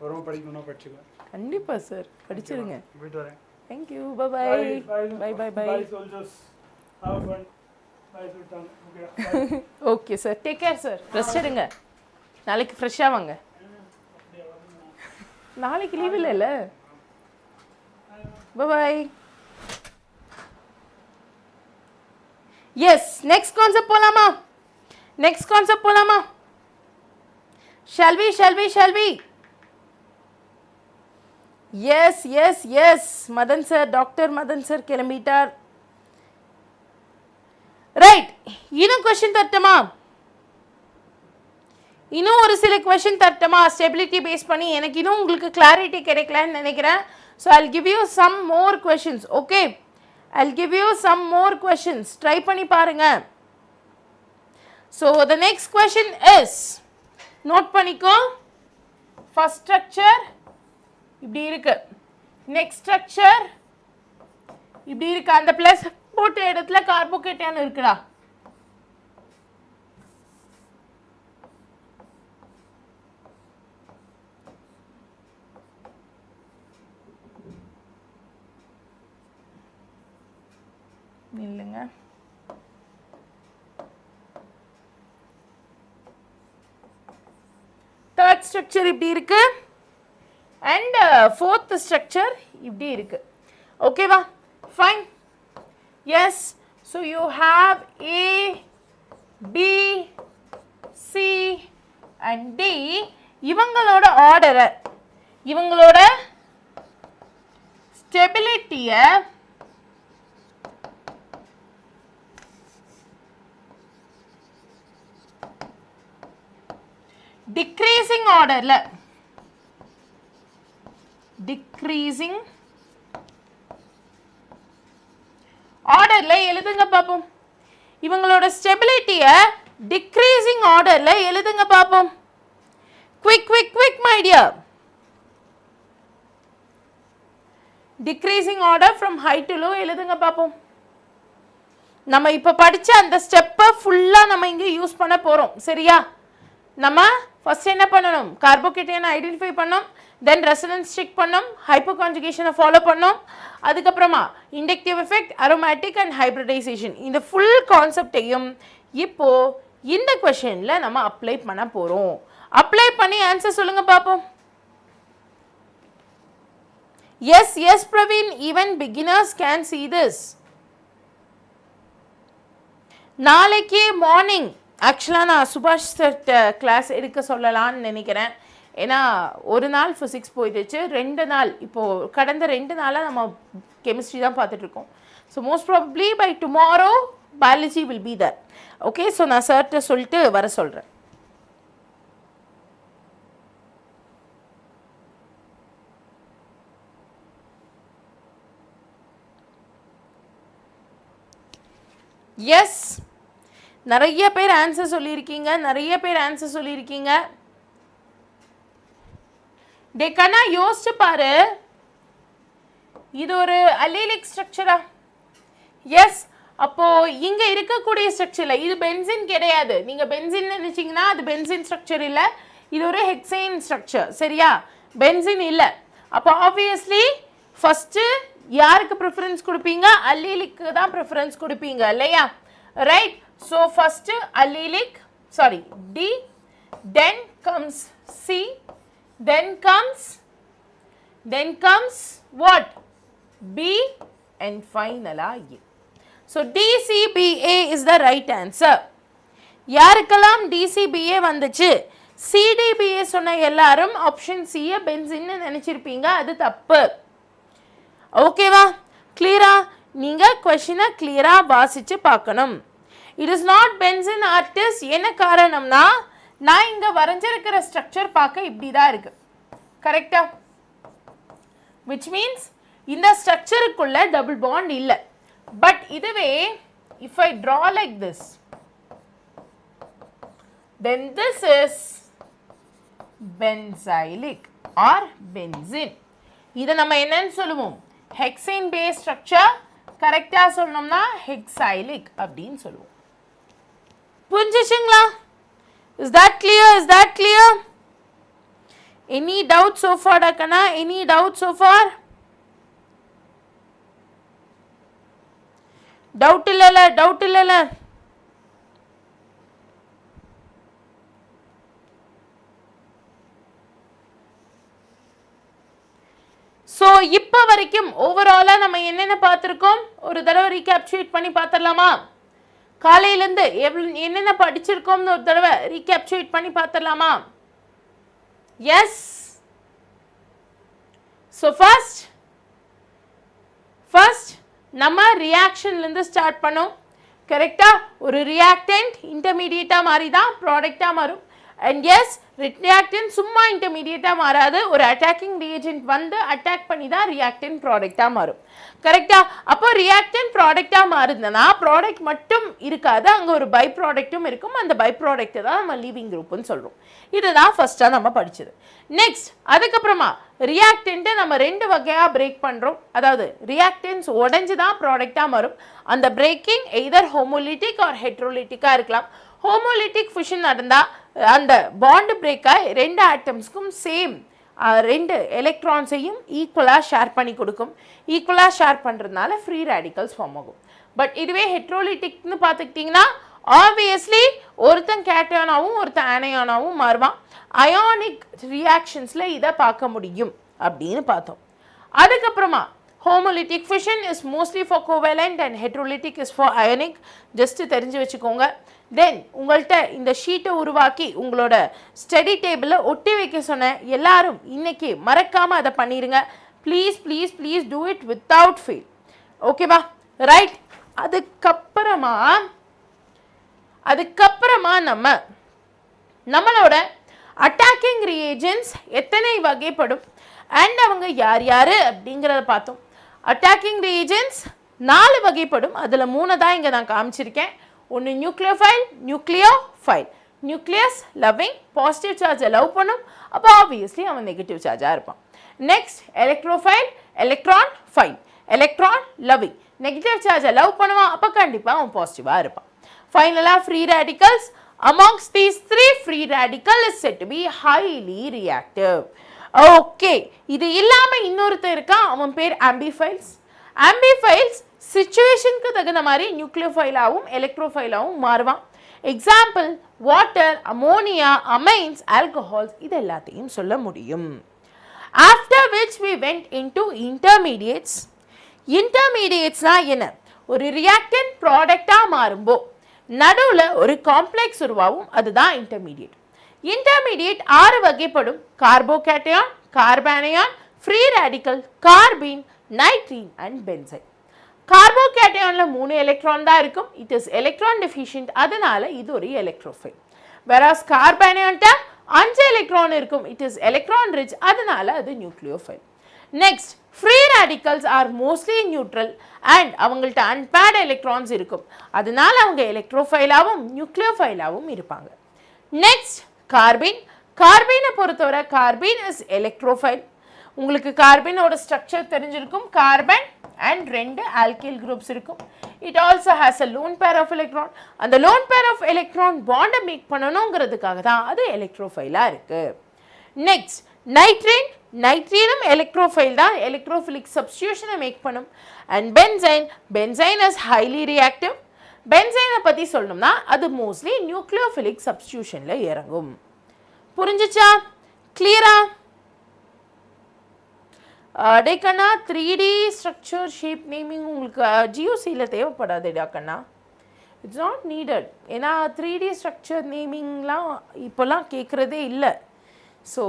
வரும் படிக்கணும்னா படிச்சுக்குவேன். கண்டிப்பா சார் படிச்சிருங்க. போயிட்டு வரேன். Thank you. Bye bye. Bye soldiers. Have fun. Bye Sultan. Okay. Okay sir. Take care sir. Rest எடுங்க. நாளைக்கு ஃப்ரெஷ்ஷா வாங்க. நாளைக்கு லீவ் இல்லல. Bye bye. Yes, next concept போலாமா? Next concept போலாமா? Shall we? Yes. Madan sir, Dr. Madan sir கிளம்பிட்டார். Right, இன்னும் கொஸ்டின் தரட்டுமா? இன்னும் ஒரு சில கொஸ்டின் தரட்டுமா? ஸ்டெபிலிட்டி பேஸ் பண்ணி எனக்கு இன்னும் உங்களுக்கு கிளாரிட்டி கிடைக்கலன்னு நினைக்கிறேன். So I'll give you some more questions. Okay, I'll give you some more questions. Try பண்ணி பாருங்க. So the next question is, note பண்ணிக்கோ. ஃபர்ஸ்ட் ஸ்ட்ரக்சர் இப்படி இருக்கு, நெக்ஸ்ட் ஸ்ட்ரக்சர் இப்படி இருக்கு. அந்த பிளஸ் போட்ட இடத்துல கார்போகேட்டன் இருக்குடா. இல்லைங்க, தேர்ட் ஸ்ட்ரக்சர் இப்படி இருக்கு அண்ட் ஃபோர்த் ஸ்ட்ரக்சர் இப்படி இருக்கு. ஓகேவா? Fine. Yes, so you have A, B, C and D. இவங்களோட ஆர்டரை, இவங்களோட ஸ்டெபிலிட்டியை டிக்ரீசிங் ஆர்டர்ல, டிக்ரீசிங் ஆர்டர்ல எழுதுங்க பாப்போம். இவங்களோட ஸ்டெபிலிட்டியை டிக்ரீசிங் ஆர்டர்ல எழுதுங்க பாப்போம். Quick my dear. Decreasing order from high to low எழுதுங்க பாப்போம். நம்ம இப்ப படிச்ச அந்த ஸ்டெப்பை ஃபுல்லா நம்ம இங்க யூஸ் பண்ண போறோம். சரியா? நம்ம ஃபர்ஸ்ட் என்ன பண்ணணும்? கார்போகேட்டைனை ஐடென்டிஃபை பண்ணோம், தென் ரெசனன்ஸ் செக் பண்ணோம், ஹைப்பர்கான்ஜுகேஷனை ஃபாலோ பண்ணோம், அதுக்கப்புறமா inductive effect, aromatic and hybridisation. இந்த ஃபுல் கான்செப்டையும் இப்போ இந்த கொஸ்டின்ல நம்ம அப்ளை பண்ண போறோம். அப்ளை பண்ணி ஆன்சர் சொல்லுங்க பாப்போம். Yes Praveen, even beginners can see this. நாளைக்கு மார்னிங் ஆக்சுவலாக நான் சுபாஷ் சார் கிளாஸ் எடுக்க சொல்லலான்னு நினைக்கிறேன். ஏன்னா ஒரு நாள் ஃபிசிக்ஸ் போயிடுச்சு, 2 நாள் இப்போது கடந்த 2 நாளாக நம்ம கெமிஸ்ட்ரி தான் பார்த்துட்ருக்கோம். So most probably by tomorrow biology will be there. Okay, so நான் சார்கிட்ட சொல்லிட்டு வர சொல்கிறேன். எஸ், நிறைய பேர் ஆன்சர் சொல்லியிருக்கீங்க. டே கண்ணா யோசிச்சு பாரு, இது ஒரு அல்லீலிக் ஸ்ட்ரக்சரா? எஸ். அப்போ இங்க இருக்கக்கூடிய ஸ்ட்ரக்சர்ல இது பென்சின் கிடையாது. நீங்க பென்சின் நினைச்சீங்கன்னா அது பென்சின் ஸ்ட்ரக்சர் இல்ல, இது ஒரு ஹெக்சேன் ஸ்ட்ரக்சர். சரியா? பென்சின் இல்ல. அப்போ ஆப்வியஸ்லி ஃபர்ஸ்ட் யாருக்கு ப்ரிஃபரன்ஸ் கொடுப்பீங்க? அல்லீலிக்கு தான் ப்ரிஃபரன்ஸ் கொடுப்பீங்க இல்லையா? Right. So first allelic, sorry, D, then comes C, then comes what? B and finally A. So DCBA is the right answer. யாருக்கெல்லாம் DCBA வந்துச்சு? CDBA சொன்ன எல்லாரும் ஆப்ஷன் C பென்சின்னு நினைச்சிருப்பீங்க, அது தப்பு. ஓகேவா? கிளியரா? நீங்க क्वेश्चन கிளியரா வாசிச்சு பார்க்கணும். It is not benzene artist. என்ன காரணம்னா நான் இங்க வரைஞ்சிருக்கிற ஸ்ட்ரக்சர் பார்க்க இப்படி தான் இருக்கு. கரெக்டா? which means இந்த ஸ்ட்ரக்சருக்குள்ள டபுள் பாண்ட் இல்ல. பட் இதுவே if I draw like this, then this is benzylic or benzene. இதை நம்ம என்னன்னு சொல்லுவோம்? ஹெக்சேன் பேஸ் ஸ்ட்ரக்சர் கரெக்டா சொல்லணும்னா ஹெக்ஸைலிக் அப்படின்னு சொல்லுவோம். புரிஞ்சுச்சுங்களா? Is that clear? Is that clear? Any doubt so far, Dakana? Any doubt so far? Doubt illala, doubt illala. So, இப்போ வரைக்கும் ஓவராலா நம்ம என்னென்ன பார்த்திருக்கோம் ஒரு தடவை ரீகேப்சுலேட் பண்ணி பார்த்துடலாமா? காலையிலேருந்து என்னென்ன படிச்சிருக்கோம்னு ஒரு தடவை ரீகேப்சுலேட் பண்ணி பார்த்துடலாமா? எஸ். ஸோ ஃபர்ஸ்ட் நம்ம ரியாக்ஷன்லேருந்து ஸ்டார்ட் பண்ணோம். கரெக்டாக ஒரு ரியாக்டன்ட் இன்டர்மீடியட்டாக மாறி தான் ப்ராடக்டாக மாறும். அண்ட் எஸ், ரியாக்டன்ட் சும்மா இன்டர்மீடியட்டாக மாறாது, ஒரு அட்டாக்கிங் ரியேஜென்ட் வந்து அட்டாக் பண்ணி தான் ரியாக்டன்ட் ப்ராடக்டாக மாறும். கரெக்டாக? அப்போ ரியாக்டன்ட் ப்ராடக்டாக மாறுதுன்னா ப்ராடக்ட் மட்டும் இருக்காது, அங்கே ஒரு பை ப்ராடக்ட்டும் இருக்கும். அந்த பை ப்ராடக்ட்டை தான் நம்ம லீவிங் குரூப்னு சொல்கிறோம். இதுதான் ஃபர்ஸ்ட்டாக நம்ம படித்தது. நெக்ஸ்ட் அதுக்கப்புறமா ரியாக்டன்ட்டை நம்ம 2 வகையாக பிரேக் பண்ணுறோம். அதாவது ரியாக்டன்ஸ் உடஞ்சி தான் ப்ராடக்டாக மாறும். அந்த பிரேக்கிங் எய்தர் ஹோமோலிட்டிக் ஆர் ஹெட்ரோலிட்டிக்காக இருக்கலாம். ஹோமோலிட்டிக் ஃபிஷன் நடந்தால் அந்த பாண்டு பிரேக்காக 2 ஆட்டம்ஸ்க்கும் சேம் 2 எலக்ட்ரான்ஸையும் ஈக்குவலாக ஷேர் பண்ணி கொடுக்கும். ஈக்குவலாக ஷேர் பண்ணுறதுனால ஃப்ரீ ரேடிக்கல்ஸ் ஃபார்ம் ஆகும். பட் இதுவே ஹெட்ரோலிட்டிக்னு பார்த்துக்கிட்டிங்கன்னா ஆப்வியஸ்லி ஒருத்தன் கேட்டயானாவும் ஒருத்தன் ஆனயானாவும் மாறுவான். அயானிக் ரியாக்ஷன்ஸில் இதை பார்க்க முடியும் அப்படின்னு பார்த்தோம். அதுக்கப்புறமா homolytic fission is mostly for covalent and heterolytic is for ionic. Just தெரிஞ்சு வச்சுக்கோங்க. தென் உங்கள்கிட்ட இந்த ஷீட்டை உருவாக்கி உங்களோட ஸ்டடி டேபிளில் ஒட்டி வைக்க சொன்ன எல்லாரும் இன்னைக்கு மறக்காமல் அதை பண்ணிடுங்க. Please please please do it without fail. ஓகேவா? ரைட். அதுக்கப்புறமா நம்மளோட அட்டாக்கிங் ரியேஜென்ட்ஸ் எத்தனை வகைப்படும் அண்ட் அவங்க யார் யார் அப்படிங்கிறத பார்த்தோம். அட்டாக்கிங் ரியேஜென்ட்ஸ் 4 வகைப்படும். அதில் 3 தான் இங்கே நான் காமிச்சிருக்கேன். ஒன்று nucleophile, nucleophile. Nucleus loving, positive சார்ஜை லவ் பண்ணும், அப்போ ஆப்வியஸ்லி அவன் நெகட்டிவ் சார்ஜாக இருப்பான். Next electrophile, electron file. Electron loving, negative சார்ஜை லவ் பண்ணுவான், அப்போ கண்டிப்பாக அவன் பாசிட்டிவாக இருப்பான். ஃபைனலாக free radicals. Amongst these 3, free radical is said to be highly reactive. Okay, இது இல்லாமல் இன்னொருத்தர் இருக்கான், அவன் பேர் ஆம்பிஃபைல்ஸ். ஆம்பிஃபைல்ஸ் சிச்சுவேஷனுக்கு தகுந்த மாதிரி நியூக்ளியோஃபைலாகவும் எலக்ட்ரோஃபைலாகவும் மாறுவான். Example water, ammonia, amines, alcohols, இது எல்லாத்தையும் சொல்ல முடியும். After which we went into intermediates. இன்டர்மீடியேட்ஸ்னா என்ன? ஒரு ரியாக்டன்ட் ப்ராடக்டாக மாறும்போ நடுவில் ஒரு காம்ப்ளெக்ஸ் உருவாகும், அதுதான் இன்டர்மீடியேட். இன்டர்மீடியேட் 6 வகைப்படும். Carbocation, carbanion, free radical, carbene, nitrene and benzyne. கார்போகேட்டையானில் 3 எலக்ட்ரான் தான் இருக்கும். இட் இஸ் எலக்ட்ரான் டெஃபிஷியன்ட், அதனால இது ஒரு எலக்ட்ரோஃபைல். வேறாஸ் கார்பானையான்ட்ட 5 எலக்ட்ரான் இருக்கும். இட் இஸ் எலக்ட்ரான் ரிச், அதனால அது nucleophile. Next free radicals are mostly neutral and அவங்கள்ட்ட அன்பேர்ட் எலக்ட்ரான்ஸ் இருக்கும், அதனால அவங்க எலக்ட்ரோஃபைலாகவும் நியூக்ளியோஃபைலாகவும் இருப்பாங்க. Next carbene. கார்பீனை பொறுத்தவரை கார்பீன் இஸ் எலக்ட்ரோஃபைல். உங்களுக்கு கார்பீனோட ஸ்ட்ரக்சர் தெரிஞ்சிருக்கும். கார்பன் அண்ட் 2 ஆல்கைல் குரூப்ஸ் இருக்கும். It also has a lone pair of electron. அந்த லோன் பேர் ஆஃப் எலக்ட்ரான் பாண்டை மேக் பண்ணணுங்கிறதுக்காக தான் அது எலக்ட்ரோஃபைலாக இருக்கு. Next nitrene. நைட்ரீனும் எலக்ட்ரோஃபைல் தான், எலக்ட்ரோஃபிலிக் சப்ஸ்டியூஷனை மேக் பண்ணும். And benzyne. Benzyne is highly reactive. பென்சைனை பற்றி சொல்லணும்னா அது மோஸ்ட்லி நியூக்ளியோஃபிலிக் சப்ஸ்டியூஷனில் இறங்கும். புரிஞ்சிச்சா? கிளியரா? டேக்கண்ணா 3D ஸ்ட்ரக்சர் ஷேப் நேமிங் உங்களுக்கு ஜியோசியில் தேவைப்படாது டாக்கண்ணா. It's not needed. ஏன்னா 3D ஸ்ட்ரக்சர் நேமிங்லாம் இப்போல்லாம் கேட்குறதே இல்லை. ஸோ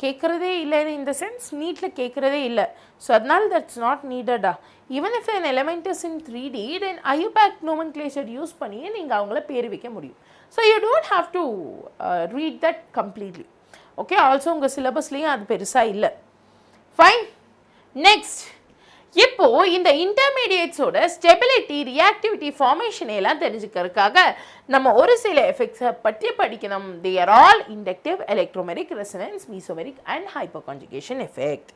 கேட்குறதே இல்லை, இந்த சென்ஸ் நீட்டில் கேட்குறதே இல்லை. ஸோ அதனால தட்ஸ் நாட் நீடடா. Even if an element is in 3D, then IUPAC nomenclature use பண்ணி நீங்கள் அவங்கள பேர் வைக்க முடியும். So you don't have to read that completely. Okay, also உங்கள் சிலபஸ்லேயும் அது பெருசாக இல்லை. ஃபைன். நெக்ஸ்ட் இப்போ இந்த இன்டர்மீடியேட்ஸோட ஸ்டெபிலிட்டி, ரியாக்டிவிட்டி, ஃபார்மேஷன் எல்லாம் தெரிஞ்சுக்கிறதுக்காக நம்ம ஒரு சில எஃபெக்ட்ஸை பற்றி படிக்கணும். They are all inductive, electromeric, resonance, mesomeric and hyperconjugation effect.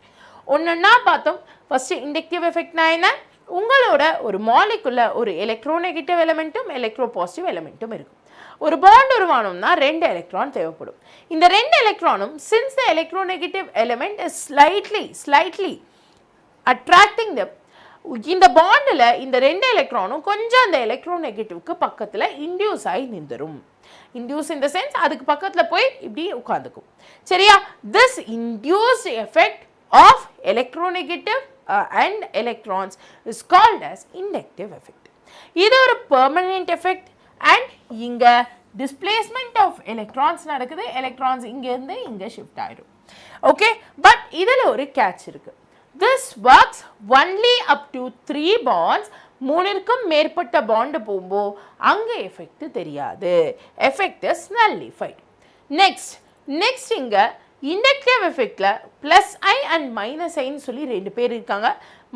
ஒன்றுன்னா பார்த்தோம். ஃபர்ஸ்ட் இண்டக்டிவ் எஃபெக்ட்னா என்ன? உங்களோட ஒரு மாலிகுல ஒரு எலக்ட்ரோநெகட்டிவ் எலிமெண்ட்டும் எலக்ட்ரோபாசிட்டிவ் எலிமெண்ட்டும் இருக்கும். ஒரு பாண்ட் உருவானோம்னா 2 எலக்ட்ரான் தேவைப்படும். இந்த 2 எலக்ட்ரானும் since the electronegative element is slightly attracting them, இந்த பாண்டில் இந்த 2 எலக்ட்ரானும் கொஞ்சம் அந்த எலக்ட்ரோநெகட்டிவ்க்கு பக்கத்தில் இன்டியூஸ் ஆகி நின்றுடும். இன்டியூஸ் இன் த சென்ஸ் அதுக்கு பக்கத்தில் போய் இப்படி உட்காந்துக்கும். சரியா? This induced effect of electronegative and electrons is called as inductive effect. இது ஒரு பெர்மனன்ட் எஃபெக்ட் அண்ட் இங்கே டிஸ்பிளேஸ்மெண்ட் ஆஃப் எலக்ட்ரான்ஸ் நடக்குது. எலக்ட்ரான்ஸ் இங்கேருந்து இங்கே ஷிஃப்ட் ஆகிடும். ஓகே, பட் இதில் ஒரு கேட்ச் இருக்குது. This works only up to 3 bonds. 3க்கும் மேற்பட்ட பாண்ட் போகும்போ அங்கே எஃபெக்ட் தெரியாது. Effect is nullified. நெக்ஸ்ட் இங்கே இண்டக்டிவ் எஃபெக்டில் +i அண்ட் -iன்னு சொல்லி 2 பேர் இருக்காங்க.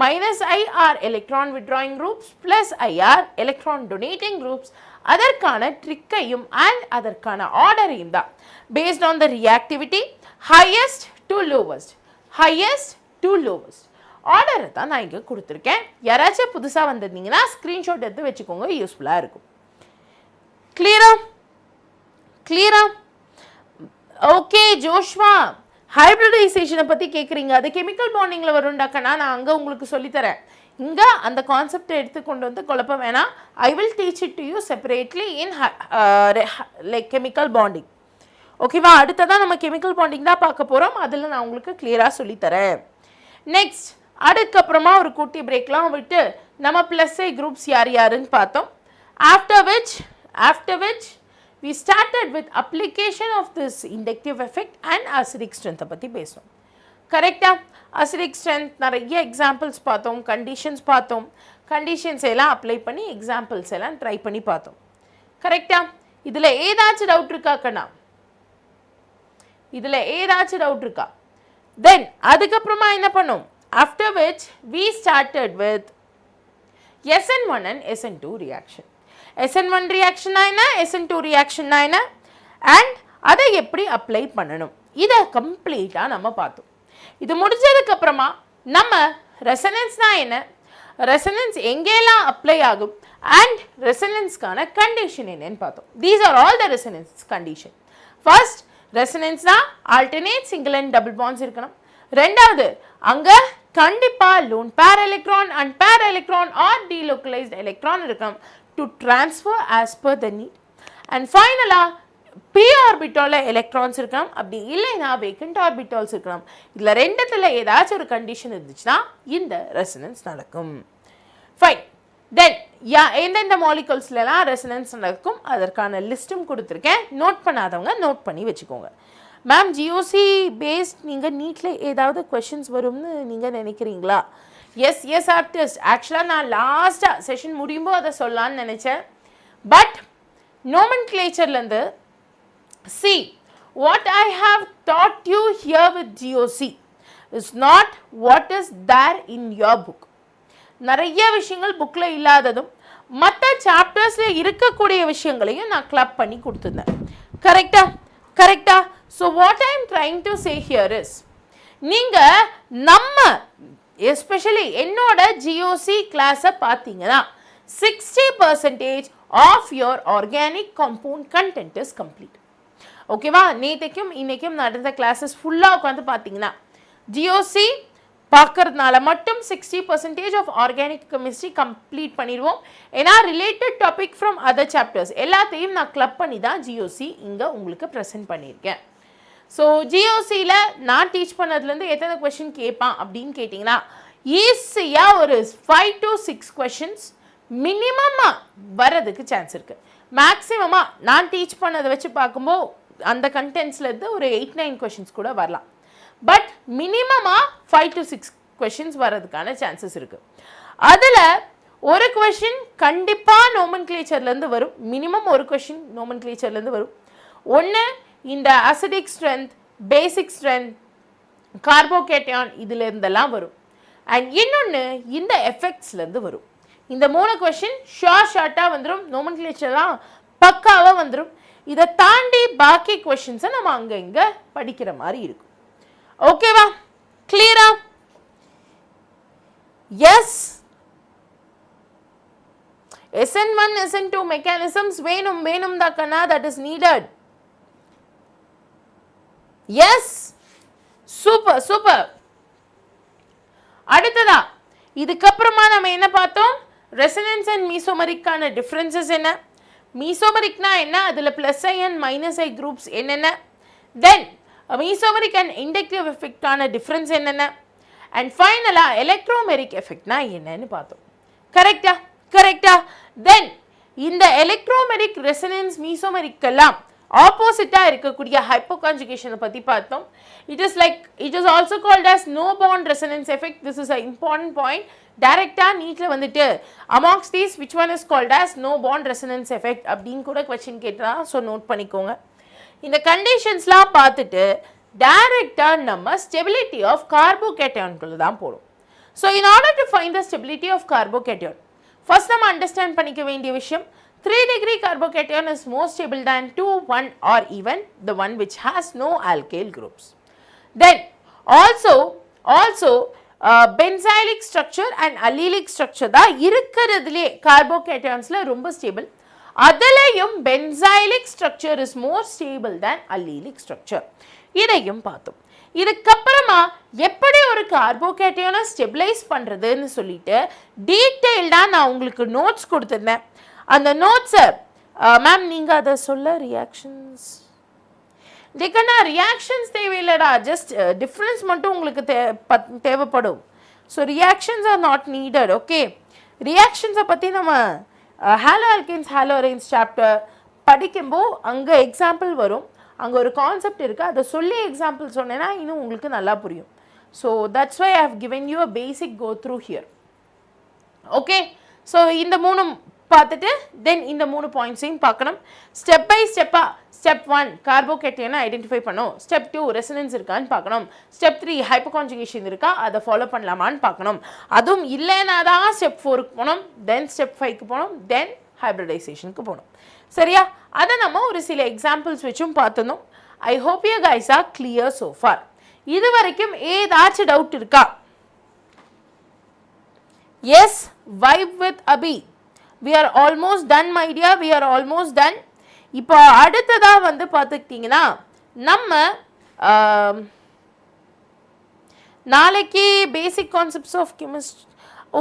-i are electron withdrawing groups, +i are electron donating groups. அதற்கான ட்ரிக்கையும் அண்ட் அதற்கான ஆர்டரையும் தான் based on the reactivity highest to lowest ஆர்டரை தான் நான் இங்கே கொடுத்துருக்கேன். யாராச்சும் புதுசாக வந்திருந்தீங்கன்னா ஸ்க்ரீன்ஷாட் எடுத்து வச்சுக்கோங்க, யூஸ்ஃபுல்லாக இருக்கும். கிளியரா? ஓகே ஜோஷ்வா, ஹைப்ரிடைசேஷனை பற்றி கேட்குறீங்க. அது கெமிக்கல் பாண்டிங்கில் வரும்டாக்கண்ணா, நான் அங்கே உங்களுக்கு சொல்லித்தரேன். இங்கே அந்த கான்செப்டை எடுத்துக்கொண்டு வந்து குழப்ப வேணாம். I will teach it to you separately in like chemical bonding. ஓகேவா? அடுத்ததான் நம்ம கெமிக்கல் பாண்டிங் தான் பார்க்க போகிறோம். அதில் நான் உங்களுக்கு கிளியராக சொல்லித்தரேன். நெக்ஸ்ட் அதுக்கப்புறமா ஒரு குட்டி பிரேக்லாம் விட்டு நம்ம +i குரூப்ஸ் யாருன்னு பார்த்தோம். After which we started with application of this inductive effect and acidic strength பற்றி பேசணும். கரெக்டா? அசிடிக் ஸ்ட்ரென்த் நிறைய எக்ஸாம்பிள்ஸ் பார்த்தோம், கண்டிஷன்ஸ் பார்த்தோம். கண்டிஷன்ஸ் எல்லாம் அப்ளை பண்ணி எக்ஸாம்பிள்ஸ் எல்லாம் ட்ரை பண்ணி பார்த்தோம். கரெக்டா? இதில் ஏதாச்சும் டவுட் இருக்கா கண்ணா? இதில் ஏதாச்சும் டவுட் இருக்கா? தென் அதுக்கப்புறமா என்ன பண்ணோம்? After which we started with SN1 and SN2 reaction. SN1 reaction என்ன, SN2 reaction என்ன, and அதை எப்படி அப்ளை பண்ணணும், இதை கம்ப்ளீட்டாக நம்ம பார்த்தோம். இது முடிஞ்சதுக்கு அப்புறமா நம்ம ரெசனன்ஸ்னா என்ன, ரெசனன்ஸ் எங்கெல்லாம் அப்ளை ஆகும் அண்ட் ரெசனன்ஸ்க்கான கண்டிஷன் என்னன்னு பார்த்தோம். These are all the resonance condition. First, ரெசனன்ஸ்னா alternate single and double bonds இருக்கணும். ரெண்டாவது, அங்க கண்டிப்பா lone pair electron and pair electron or delocalized electron இருக்கணும் to transfer as per the need. And ஃபைனலா p ஆர்பிட்டால எலக்ட்ரான்ஸ் இருக்கணும், அப்படி இல்லைன்னா வேக்கண்ட் ஆர்பிட்டால்ஸ் இருக்கணும். இதில் ரெண்டுத்தில் ஏதாச்சும் ஒரு கண்டிஷன் இருந்துச்சுன்னா இந்த ரெசனன்ஸ் நடக்கும். ஃபைன். தென் எந்தெந்த மாலிகூல்ஸ்லாம் ரெசனன்ஸ் நடக்கும் அதற்கான லிஸ்ட்டும் கொடுத்துருக்கேன். நோட் பண்ணாதவங்க நோட் பண்ணி வச்சுக்கோங்க. மேம், ஜிஓசி பேஸ்ட் நீங்கள் நீட்டில் ஏதாவது கொஷின்ஸ் வரும்னு நீங்கள் நினைக்கிறீங்களா? எஸ் ஆர்டிஸ்ட், ஆக்சுவலாக நான் லாஸ்ட்டாக செஷன் முடியும்போது அதை சொல்லலான்னு நினச்சேன். பட் நோமென்க்ளேச்சர்லேருந்து see, what I have taught you here with GOC is not what is there in your book. நிறைய விஷயங்கள் புக்கில் இல்லாததும் மற்ற சாப்டர்ஸில் இருக்கக்கூடிய விஷயங்களையும் நான் கிளப் பண்ணி கொடுத்துருந்தேன். கரெக்டா? So what I am trying to say here is, நீங்கள் நம்ம எஸ்பெஷலி என்னோட ஜிஓசி கிளாஸை பார்த்தீங்கன்னா 60% of your organic compound content is complete. ஓகேவா? நேற்றைக்கும் இன்றைக்கும் நடந்த கிளாஸஸ் ஃபுல்லாக உட்காந்து பார்த்தீங்கன்னா ஜிஓசி பார்க்கறதுனால மட்டும் 60% ஆஃப் ஆர்கானிக் கெமிஸ்ட்ரி கம்ப்ளீட் பண்ணிடுவோம். ஏன்னா related topic from other chapters எல்லாத்தையும் நான் கிளப் பண்ணி தான் ஜிஓசி இங்கே உங்களுக்கு ப்ரெசென்ட் பண்ணியிருக்கேன். ஸோ ஜிஓசியில் நான் டீச் பண்ணதுலேருந்து எத்தனை கொஷின் கேட்பான் அப்படின்னு கேட்டிங்கன்னா ஈஸியாக ஒரு 5 to 6 கொஷின்ஸ் மினிமமாக வர்றதுக்கு சான்ஸ் இருக்குது. மேக்ஸிமமாக நான் டீச் பண்ணதை வச்சு பார்க்கும்போது அந்த கண்டென்ட்ஸ்லேருந்து ஒரு 8-9 கொஷின்ஸ் கூட வரலாம். பட் மினிமமாக 5 to 6 கொஷின்ஸ் வர்றதுக்கான சான்சஸ் இருக்குது. அதில் ஒரு கொஷின் கண்டிப்பாக நோமென்க்ளேச்சர்லேருந்து வரும். மினிமம் ஒரு கொஷின் நோமென்க்ளேச்சர்லேருந்து வரும். ஒன்று இந்த அசிடிக் ஸ்ட்ரென்த், பேசிக் ஸ்ட்ரென்த், கார்போகேட்யான் இதிலேருந்தெல்லாம் வரும். அண்ட் இன்னொன்று இந்த எஃபெக்ட்ஸ்லேருந்து வரும். இந்த 3 கொஷின் ஷார்ட்டாக வந்துடும், நோமென்க்ளேச்சர்லாம் பக்காவாக வந்துடும். இதை தாண்டி பாக்கி கொஷின்ஸை நம்ம அங்கே இங்கே படிக்கிற மாதிரி இருக்கும். ஓகேவா? கிளியரா? எஸ் SN1 SN2 mechanisms வேணும் தான் கண்ணா, that is needed. Yes, super. அடுத்ததா இதுக்கப்புறமா நம்ம என்ன பார்த்தோம், ரெசனன்ஸ் அண்ட் மீசோமரிக்கான டிஃப்ரென்சஸ் என்ன, மீசோமரிக்னா என்ன, அதில் +i and -i குரூப்ஸ் என்னென்ன, தென் மீசோமரிக் அண்ட் இண்டக்டிவ் எஃபெக்டான டிஃப்ரென்ஸ் என்னென்ன, அண்ட் ஃபைனலாக எலக்ட்ரோமெரிக் எஃபெக்ட்னா என்னன்னு பார்த்தோம். கரெக்டா தென் இந்த எலக்ட்ரோமெரிக் ரெசனன்ஸ் மீசோமெரிக்கெல்லாம் ஆப்போசிட்டாக இருக்கக்கூடிய ஹைப்போகான்ஜுகேஷனை பற்றி பார்த்தோம். It is also called as no bond resonance effect. This is an important point. டைரெக்டாக நீட்டில் வந்துட்டு amongst these which one is called as no bond resonance effect அப்படின்னு கூட கொஸ்டின் கேட்டால், ஸோ நோட் பண்ணிக்கோங்க. இந்த கண்டிஷன்ஸ்லாம் பார்த்துட்டு டைரெக்டாக நம்ம ஸ்டெபிலிட்டி ஆஃப் கார்போகேட்டயான்குள்ள தான் போடும். So in order to find the stability of carbocation, first நம்ம அண்டர்ஸ்டாண்ட் பண்ணிக்க வேண்டிய விஷயம், 3 degree carbocation is more stable than 2, 1 or even the one which has no alkyl groups. Then also benzylic structure and allylic structure தான் இருக்கிறதுலே carbocations-ல ரொம்ப stable. அதிலேயும் benzylic structure is more stable than allylic structure. இதையும் பார்த்தோம். இதுக்கப்புறமா எப்படி ஒரு கார்போகேட்டயானை stabilise பண்ணுறதுன்னு சொல்லிட்டு டீட்டெயில்டாக நான் உங்களுக்கு நோட்ஸ் கொடுத்துருந்தேன். அந்த நோட்ஸை மேம் நீங்கள் அதை சொல்ல ரியாக்ஷன்ஸ் டேக்கண்ணா, ரியாக்ஷன்ஸ் தேவையில்லைடா, ஜஸ்ட் டிஃப்ரென்ஸ் மட்டும் உங்களுக்கு தேவைப்படும். So reactions are not needed. Okay, ரியாக்ஷன்ஸை பற்றி நம்ம haloalkanes haloarenes chapter படிக்கும்போது அங்கே எக்ஸாம்பிள் வரும், அங்கே ஒரு கான்செப்ட் இருக்குது, அதை சொல்லி எக்ஸாம்பிள் சொன்னேன்னா இன்னும் உங்களுக்கு நல்லா புரியும். So that's why I have given you a basic go through here. Okay, so இந்த 3 பார்த்துட்டு தென் இந்த 3 பாயிண்ட்ஸையும் பார்க்கணும். ஸ்டெப் பை ஸ்டெப்பாக ஸ்டெப் 1 கார்போகேட்டயானை ஐடென்டிஃபை பண்ணணும், ஸ்டெப் 2 ரெசனன்ஸ் இருக்கான்னு பார்க்கணும், ஸ்டெப் 3 ஹைப்போகான்ஜுகேஷன் இருக்கா அதை ஃபாலோ பண்ணலாமான்னு பார்க்கணும். அதுவும் இல்லைன்னா தான் ஸ்டெப் 4க்கு போகணும், தென் ஸ்டெப் 5க்கு போகணும், தென் ஹைப்ரிடைசேஷனுக்கு போகணும். சரியா, அதை நம்ம ஒரு சில எக்ஸாம்பிள்ஸ் வச்சும் பார்த்துனோம். I hope you guys are clear so far. இது வரைக்கும் ஏதாச்சும் டவுட் இருக்கா? Yes, vibe with Abhi. We are almost done my dear, we are almost done. இப்போ அடுத்ததாக வந்து பார்த்துக்கிட்டிங்கன்னா நம்ம நாளைக்கு basic concepts of chemistry. Oh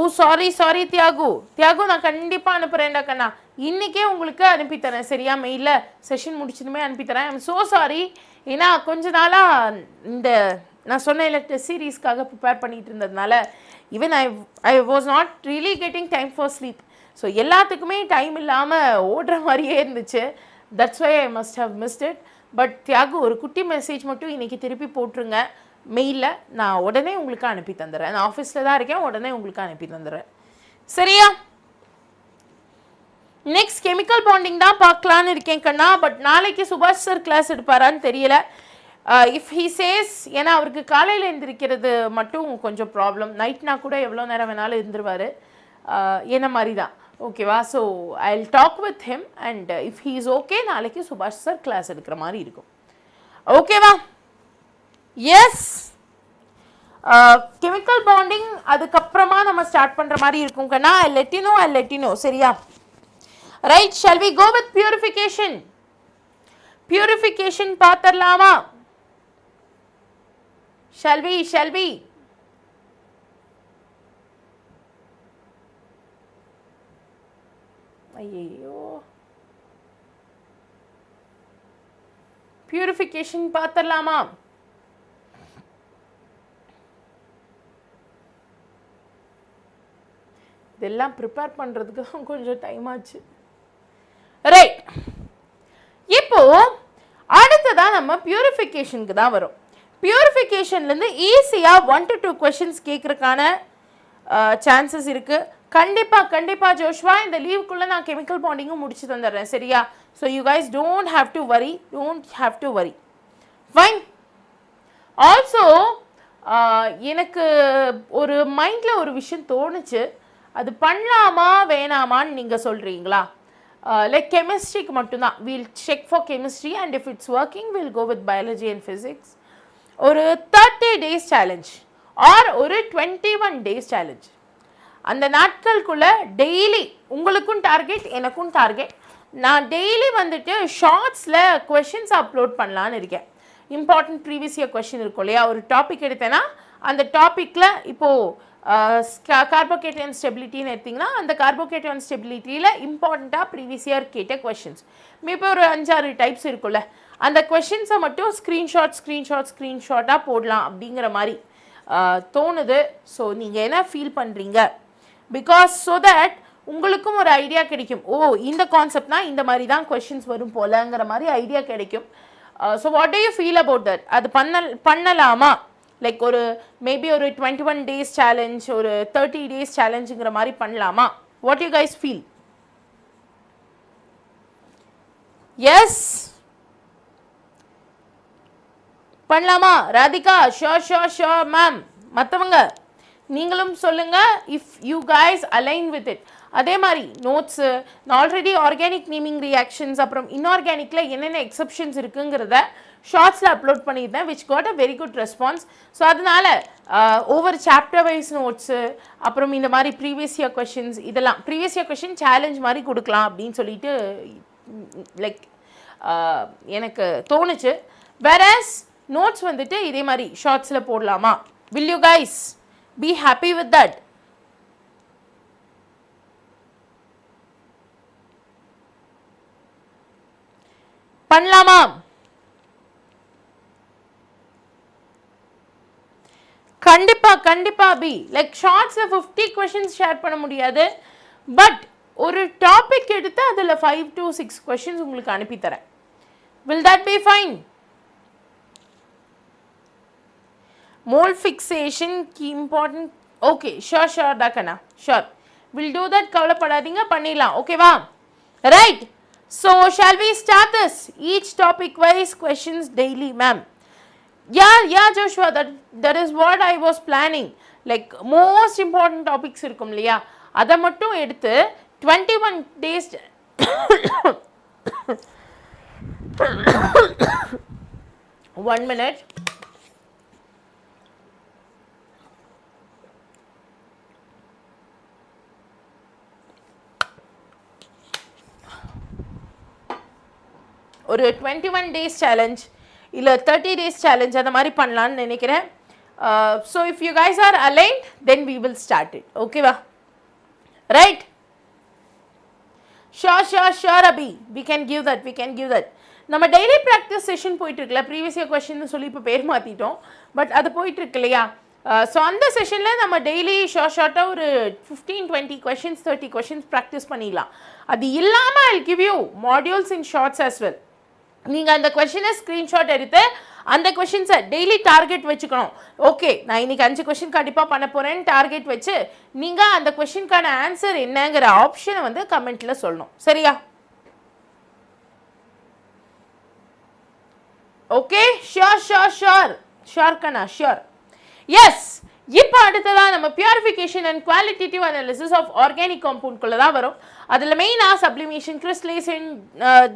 sorry Thiyagu நான் கண்டிப்பாக அனுப்புகிறேன்டா கண்ணா, இன்றைக்கே உங்களுக்கு அனுப்பித்தரேன். சரியா, மெயிலில் செஷன் முடிச்சதுமே அனுப்பித்தரேன். ஐம் ஸோ சாரி, ஏன்னா கொஞ்ச நாளாக இந்த நான் சொன்ன டெஸ்ட் சீரீஸ்க்காக ப்ரிப்பேர் பண்ணிகிட்டு இருந்ததுனால even I was not really getting time for sleep. So எல்லாத்துக்குமே டைம் இல்லாமல் ஓடுற மாதிரியே இருந்துச்சு. That's why I must have missed it. But Thiyagu ஒரு குட்டி மெசேஜ் மட்டும் இன்றைக்கி திருப்பி போட்டுருங்க மெயிலில், நான் உடனே உங்களுக்கு அனுப்பி தந்துடுறேன். நான் ஆஃபீஸில் தான் இருக்கேன், உடனே உங்களுக்கு அனுப்பி தந்துடுறேன். சரியா, நெக்ஸ்ட் கெமிக்கல் பாண்டிங் தான் பார்க்கலான்னு இருக்கேன் கண்ணா. பட் நாளைக்கு சுபாஷ் சார் கிளாஸ் எடுப்பாரான்னு தெரியல. இஃப் ஹீ சேஸ், ஏன்னா அவருக்கு காலையில் எழுந்திருக்கிறது மட்டும் கொஞ்சம் ப்ராப்ளம், நைட்னா கூட எவ்வளோ நேரம் வேணாலும் இருந்துருவார், என்ன மாதிரி தான். ஓகேவா, so I will talk with him and if he is okay நாளைக்கு சுபாஷ் சார் கிளாஸ் எடுக்கிற மாதிரி இருக்கும். ஓகேவா, எஸ், கெமிக்கல் பாண்டிங் அதுக்கப்புறமா நம்ம ஸ்டார்ட் பண்ணுற மாதிரி இருக்கும் கண்ணா. I let you know. சரியா, right, shall we go with purification? Purification பார்த்துடலாமா? Shall we? ஐயோ, பியூரிஃபிகேஷன் பார்த்துடலாமா? இதெல்லாம் ப்ரிப்பேர் பண்ணுறதுக்கு கொஞ்சம் டைம் ஆச்சு. ரைட், இப்போ அடுத்ததான் நம்ம பியூரிஃபிகேஷனுக்கு தான் வரும். பியூரிஃபிகேஷன்லேருந்து ஈஸியாக 1 to 2 கொஷின்ஸ் கேட்குறதுக்கான சான்சஸ் இருக்குது. கண்டிப்பாக ஜோஷ்வா, இந்த லீவுக்குள்ளே நான் கெமிக்கல் பாண்டிங்கும் முடிச்சு தந்துடுறேன். சரியா, so you guys don't have to வரி. ஃபைன். ஆல்சோ எனக்கு ஒரு மைண்டில் ஒரு விஷயம் தோணுச்சு, அது பண்ணலாமா வேணாமான்னு நீங்கள் சொல்கிறீங்களா? லைக் கெமிஸ்ட்ரிக்கு மட்டும்தான், we'll check for chemistry and if it's working will go with biology and physics. ஒரு 30 days சேலஞ்ச் ஆர் ஒரு 21 days சேலஞ்ச். அந்த நாட்களுக்குள்ளே டெய்லி உங்களுக்கும் டார்கெட் எனக்கும் டார்கெட். நான் டெய்லி வந்துட்டு ஷார்ட்ஸில் கொஷின்ஸ் அப்லோட் பண்ணலான்னு இருக்கேன். இம்பார்ட்டன்ட் ப்ரீவியஸ் இயர் கொஷின் இருக்கும் இல்லையா, ஒரு டாபிக் எடுத்தேன்னா அந்த டாப்பிக்கில் இப்போது கார்போகேட்டன் ஸ்டெபிலிட்டின்னு எடுத்திங்கன்னா அந்த கார்போகேட்டன் ஸ்டெபிலிட்டியில் இம்பார்ட்டண்ட்டாக ப்ரீவியஸ் இயர் கேட்ட கொஷின்ஸ் இப்போ ஒரு 5-6 டைப்ஸ் இருக்குல்ல, அந்த கொஷின்ஸை மட்டும் ஸ்க்ரீன்ஷாட்டாக போடலாம் அப்படிங்கிற மாதிரி தோணுது. ஸோ நீங்கள் என்ன ஃபீல் பண்ணுறீங்க? பிகாஸ் ஸோ தட் உங்களுக்கும் ஒரு ஐடியா கிடைக்கும். ஓ இந்த கான்செப்ட்னா இந்த மாதிரி தான் கொஷின்ஸ் வரும் போலங்கிற மாதிரி ஐடியா கிடைக்கும். So what do you feel about that? அது பண்ணலாமா? லைக் ஒரு மேபி ஒரு 21 days சேலஞ்ச், ஒரு 30 days சேலஞ்சுங்கிற மாதிரி பண்ணலாமா? What you guys feel? Yes பண்ணலாமா? Radhika sure ma'am. மற்றவங்க நீங்களும் சொல்லுங்கள் if you guys align with it. அதே மாதிரி நோட்ஸு நான் ஆல்ரெடி ஆர்கானிக் நேமிங் ரியாக்ஷன்ஸ் அப்புறம் இன்ஆர்கானிக்கில் என்னென்ன எக்ஸப்ஷன்ஸ் இருக்குங்கிறத ஷார்ட்ஸில் அப்லோட் பண்ணியிருந்தேன், which got a very good response. So அதனால் ஒவ்வொரு சாப்டர் வைஸ் நோட்ஸு அப்புறம் இந்த மாதிரி ப்ரீவியஸ் இயர் கொஷின்ஸ் இதெல்லாம் ப்ரீவியஸ் இயர் கொஷின் சேலஞ்ச் மாதிரி கொடுக்கலாம் அப்படின்னு சொல்லிட்டு லைக் எனக்கு தோணுச்சு. வேறஸ் நோட்ஸ் வந்துட்டு இதே மாதிரி ஷார்ட்ஸில் போடலாமா? Will you guys be happy with that? பண்ணலாமா? கண்டிப்பா பி லைக் ஷார்ட்ஸில் 50 questions ஷேர் பண்ண முடியாது, பட் ஒரு டாபிக் எடுத்து அதில் 5 to 6 questions உங்களுக்கு அனுப்பித்தரேன். Will that be fine? Mole fixation கீ இம்பார்ட்டன்ட். ஓகே ஷோர் டாக்கண்ணா ஷோர் வில் டூ தட். கவலைப்படாதீங்க, பண்ணிடலாம். ஓகேவா? Right. So shall we start this each topic wise questions daily ma'am? Yeah Joshua, that is what I was planning. Like most important topics இருக்கும் இல்லையா, அதை மட்டும் எடுத்து 21 days 1 minute. ஒரு 21 days challenge இல்லை 30 days challenge அந்த மாதிரி பண்ணலான்னு நினைக்கிறேன். So if you guys are aligned then we will start it. ஓகேவா? Right. Sure Abhi, we can give that. நம்ம டெய்லி ப்ராக்டிஸ் செஷன் போயிட்டுருக்குல்ல, ப்ரீவியஸ் இயர் கொஷின்னு சொல்லி இப்போ பேர் மாற்றிட்டோம், பட் அது போயிட்டுருக்கு இல்லையா? ஸோ அந்த செஷனில் நம்ம டெய்லி ஷார்ட்டாக ஒரு 15-20 questions 30 questions ப்ராக்டிஸ் பண்ணிடலாம். அது இல்லாமல் I give you modules in shorts as well. நீங்கள் அந்த கொஷினை ஸ்க்ரீன்ஷாட் எடுத்து அந்த கொஷின்ஸை டெய்லி டார்கெட் வச்சுக்கணும். ஓகே நான் இன்றைக்கி 5 கொஷின் கண்டிப்பாக பண்ண போகிறேன்னு டார்கெட் வச்சு நீங்கள் அந்த கொஷினுக்கான ஆன்சர் என்னங்கிற ஆப்ஷனை வந்து கமெண்ட்டில் சொல்லணும். சரியா? ஓகே ஷோர் கண்ணா ஷோர். எஸ். இப்போ அடுத்ததான் நம்ம purification and qualitative analysis of organic காம்பவுண்ட்குள்ளே தான் வரும். அதில் மெயினாக சப்ளிமேஷன், கிறிஸ்டலேஷன்,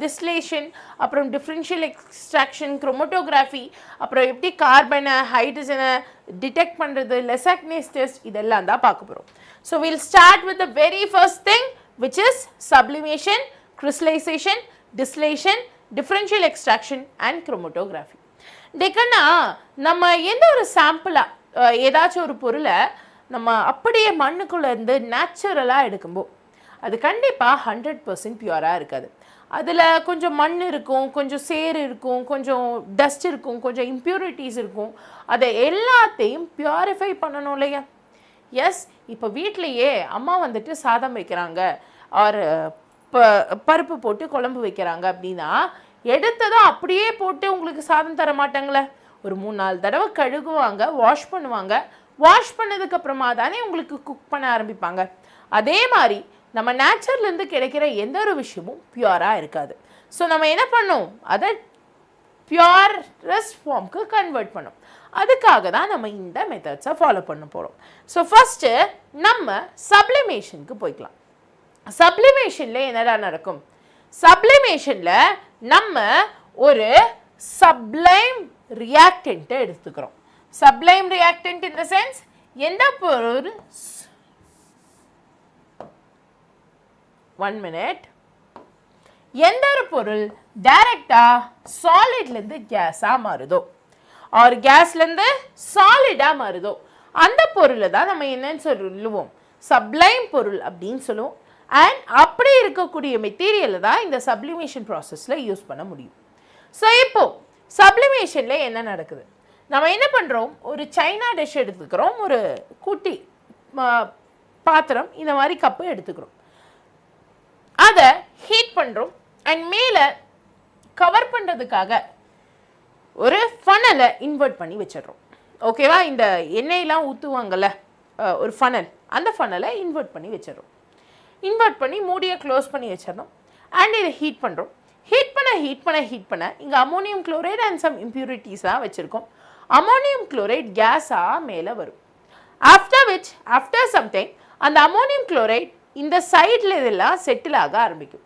டிஸ்டிலேஷன், அப்புறம் டிஃப்ரென்ஷியல் எக்ஸ்ட்ராக்ஷன், குரோமட்டோகிராஃபி, அப்புறம் எப்படி கார்பனை ஹைட்ரஜனை டிடெக்ட் பண்ணுறது, லெசாக்னேஸ் டெஸ்ட், இதெல்லாம் தான் பார்க்க போகிறோம். So will start with the very first thing which is sublimation, crystallisation, distillation, differential extraction and chromatography. டேக்கண்ணா நம்ம எந்த ஒரு சாம்பிளாக ஏதாச்சும் ஒரு பொருளை நம்ம அப்படியே மண்ணுக்குள்ளே இருந்து நேச்சுரலாக எடுக்கும்போது அது கண்டிப்பாக 100% பியூராக இருக்காது. அதில் கொஞ்சம் மண் இருக்கும், கொஞ்சம் சேர் இருக்கும், கொஞ்சம் டஸ்ட் இருக்கும், கொஞ்சம் இம்ப்யூரிட்டிஸ் இருக்கும். அதை எல்லாத்தையும் பியூரிஃபை பண்ணணும் இல்லையா? எஸ். இப்போ வீட்லேயே அம்மா வந்துட்டு சாதம் வைக்கிறாங்க, ஆர் பருப்பு போட்டு குழம்பு வைக்கிறாங்க அப்படின்னா எடுத்ததும் அப்படியே போட்டு உங்களுக்கு சாதம் தர மாட்டாங்களே. ஒரு 3-4 தடவை கழுகுவாங்க, வாஷ் பண்ணுவாங்க. வாஷ் பண்ணதுக்கப்புறமா தானே உங்களுக்கு குக் பண்ண ஆரம்பிப்பாங்க. அதே மாதிரி நம்ம நேச்சர்லேருந்து கிடைக்கிற எந்த ஒரு விஷயமும் பியூராக இருக்காது. ஸோ நம்ம என்ன பண்ணோம், அதை பியூரஸ்ட் ஃபார்முக்கு கன்வெர்ட் பண்ணோம். அதுக்காக தான் நம்ம இந்த மெத்தட்ஸை ஃபாலோ பண்ண போகிறோம். ஸோ ஃபஸ்ட்டு நம்ம சப்ளிமேஷனுக்கு போய்க்கலாம். சப்ளிமேஷனில் என்னடா நடக்கும்? சப்ளிமேஷனில் நம்ம ஒரு சப்ளைம் ரியாக்டன்ட்டை எடுத்துக்கிறோம். Sublime reactant in the sense எந்த பொருள் 1 minute. எந்த ஒரு பொருள் டைரக்டாக சாலிட்லேருந்து கேஸாக மாறுதோ ஆர் கேஸ்லேருந்து சாலிடாக மாறுதோ அந்த பொருளை தான் நம்ம என்னன்னு சொல்லுவோம் சப்ளைம் பொருள் அப்படின்னு சொல்லுவோம். அண்ட் அப்படி இருக்கக்கூடிய மெட்டீரியலை தான் இந்த சப்ளிமேஷன் ப்ராசஸில் யூஸ் பண்ண முடியும். ஸோ இப்போது சப்ளிமேஷனில் என்ன நடக்குது, நம்ம என்ன பண்ணுறோம், ஒரு சைனா டிஷ் எடுத்துக்கிறோம், ஒரு குட்டி பாத்திரம் இந்த மாதிரி கப்பு எடுத்துக்கிறோம், அதை ஹீட் பண்ணுறோம் அண்ட் மேலே கவர் பண்ணுறதுக்காக ஒரு ஃபனலை இன்வெர்ட் பண்ணி வச்சிடுறோம். ஓகேவா, இந்த எண்ணெயெலாம் ஊற்றுவாங்கள்ல ஒரு ஃபனல், அந்த ஃபனலை இன்வெர்ட் பண்ணி வச்சிடுறோம். இன்வெர்ட் பண்ணி மூடியை க்ளோஸ் பண்ணி வச்சிடணும். அண்ட் இதை ஹீட் பண்ணுறோம். ஹீட் பண்ண இங்கே அமோனியம் குளோரைட் அண்ட் சம் இம்ப்யூரிட்டிஸாக வச்சுருக்கோம். அமோனியம் குளோரைட் கேஸாக மேலே வரும். ஆஃப்டர் சம்டைம் அந்த அமோனியம் குளோரைட் இந்த சைடில் இதெல்லாம் செட்டில் ஆக ஆரம்பிக்கும்.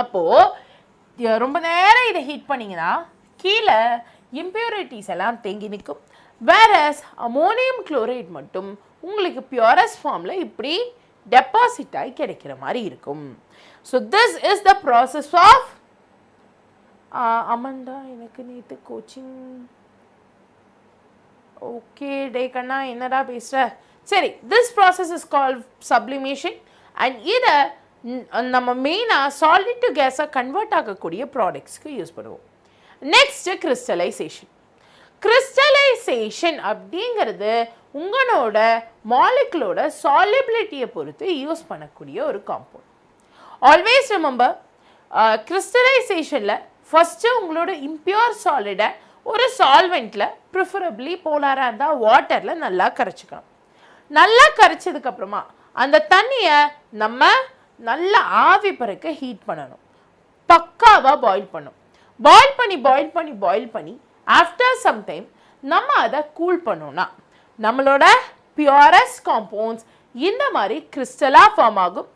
அப்போது ரொம்ப நேரம் இதை ஹீட் பண்ணிங்கன்னா கீழே இம்ப்யூரிட்டிஸ் எல்லாம் தேங்கி நிற்கும். வேறஸ் அமோனியம் குளோரைட் மட்டும் உங்களுக்கு பியூரஸ் ஃபார்மில் இப்படி டெபாசிட் ஆகி கிடைக்கிற மாதிரி இருக்கும். So this is the process of Amanda எனக்கு நேற்று கோச்சிங். ஓகே டே கண்ணா என்னடா பேசுகிற, சரி. This process is called sublimation. And இதை நம்ம மெயினாக சாலிட் டு கேஸாக கன்வெர்ட் ஆகக்கூடிய ப்ராடக்ட்ஸ்க்கு யூஸ் பண்ணுவோம். Next crystallisation. கிறிஸ்டலைசேஷன் அப்படிங்கிறது உங்களோட மாலிகுலோட சாலிபிலிட்டியை பொறுத்து யூஸ் பண்ணக்கூடிய ஒரு காம்பவுண்ட். ஆல்வேஸ் ரிமெம்பர், கிறிஸ்டலைசேஷனில் ஃபஸ்ட்டு உங்களோட இம்பியூர் சாலிடை ஒரு சால்வெண்ட்டில் ப்ரிஃபரபிளி போலாராக இருந்தால் வாட்டரில் நல்லா கரைச்சிக்கணும். நல்லா கரைச்சதுக்கப்புறமா அந்த தண்ணியை நம்ம நல்லா ஆவி பறக்க ஹீட் பண்ணணும். பக்காவாக பாயில் பண்ணணும். பாயில் பண்ணி ஆஃப்டர் சம் டைம் நம்ம அதை கூல் பண்ணோம்னா நம்மளோட பியூரஸ்ட் காம்பவுண்ட்ஸ் இந்த மாதிரி கிறிஸ்டலாக ஃபார்ம் ஆகும்.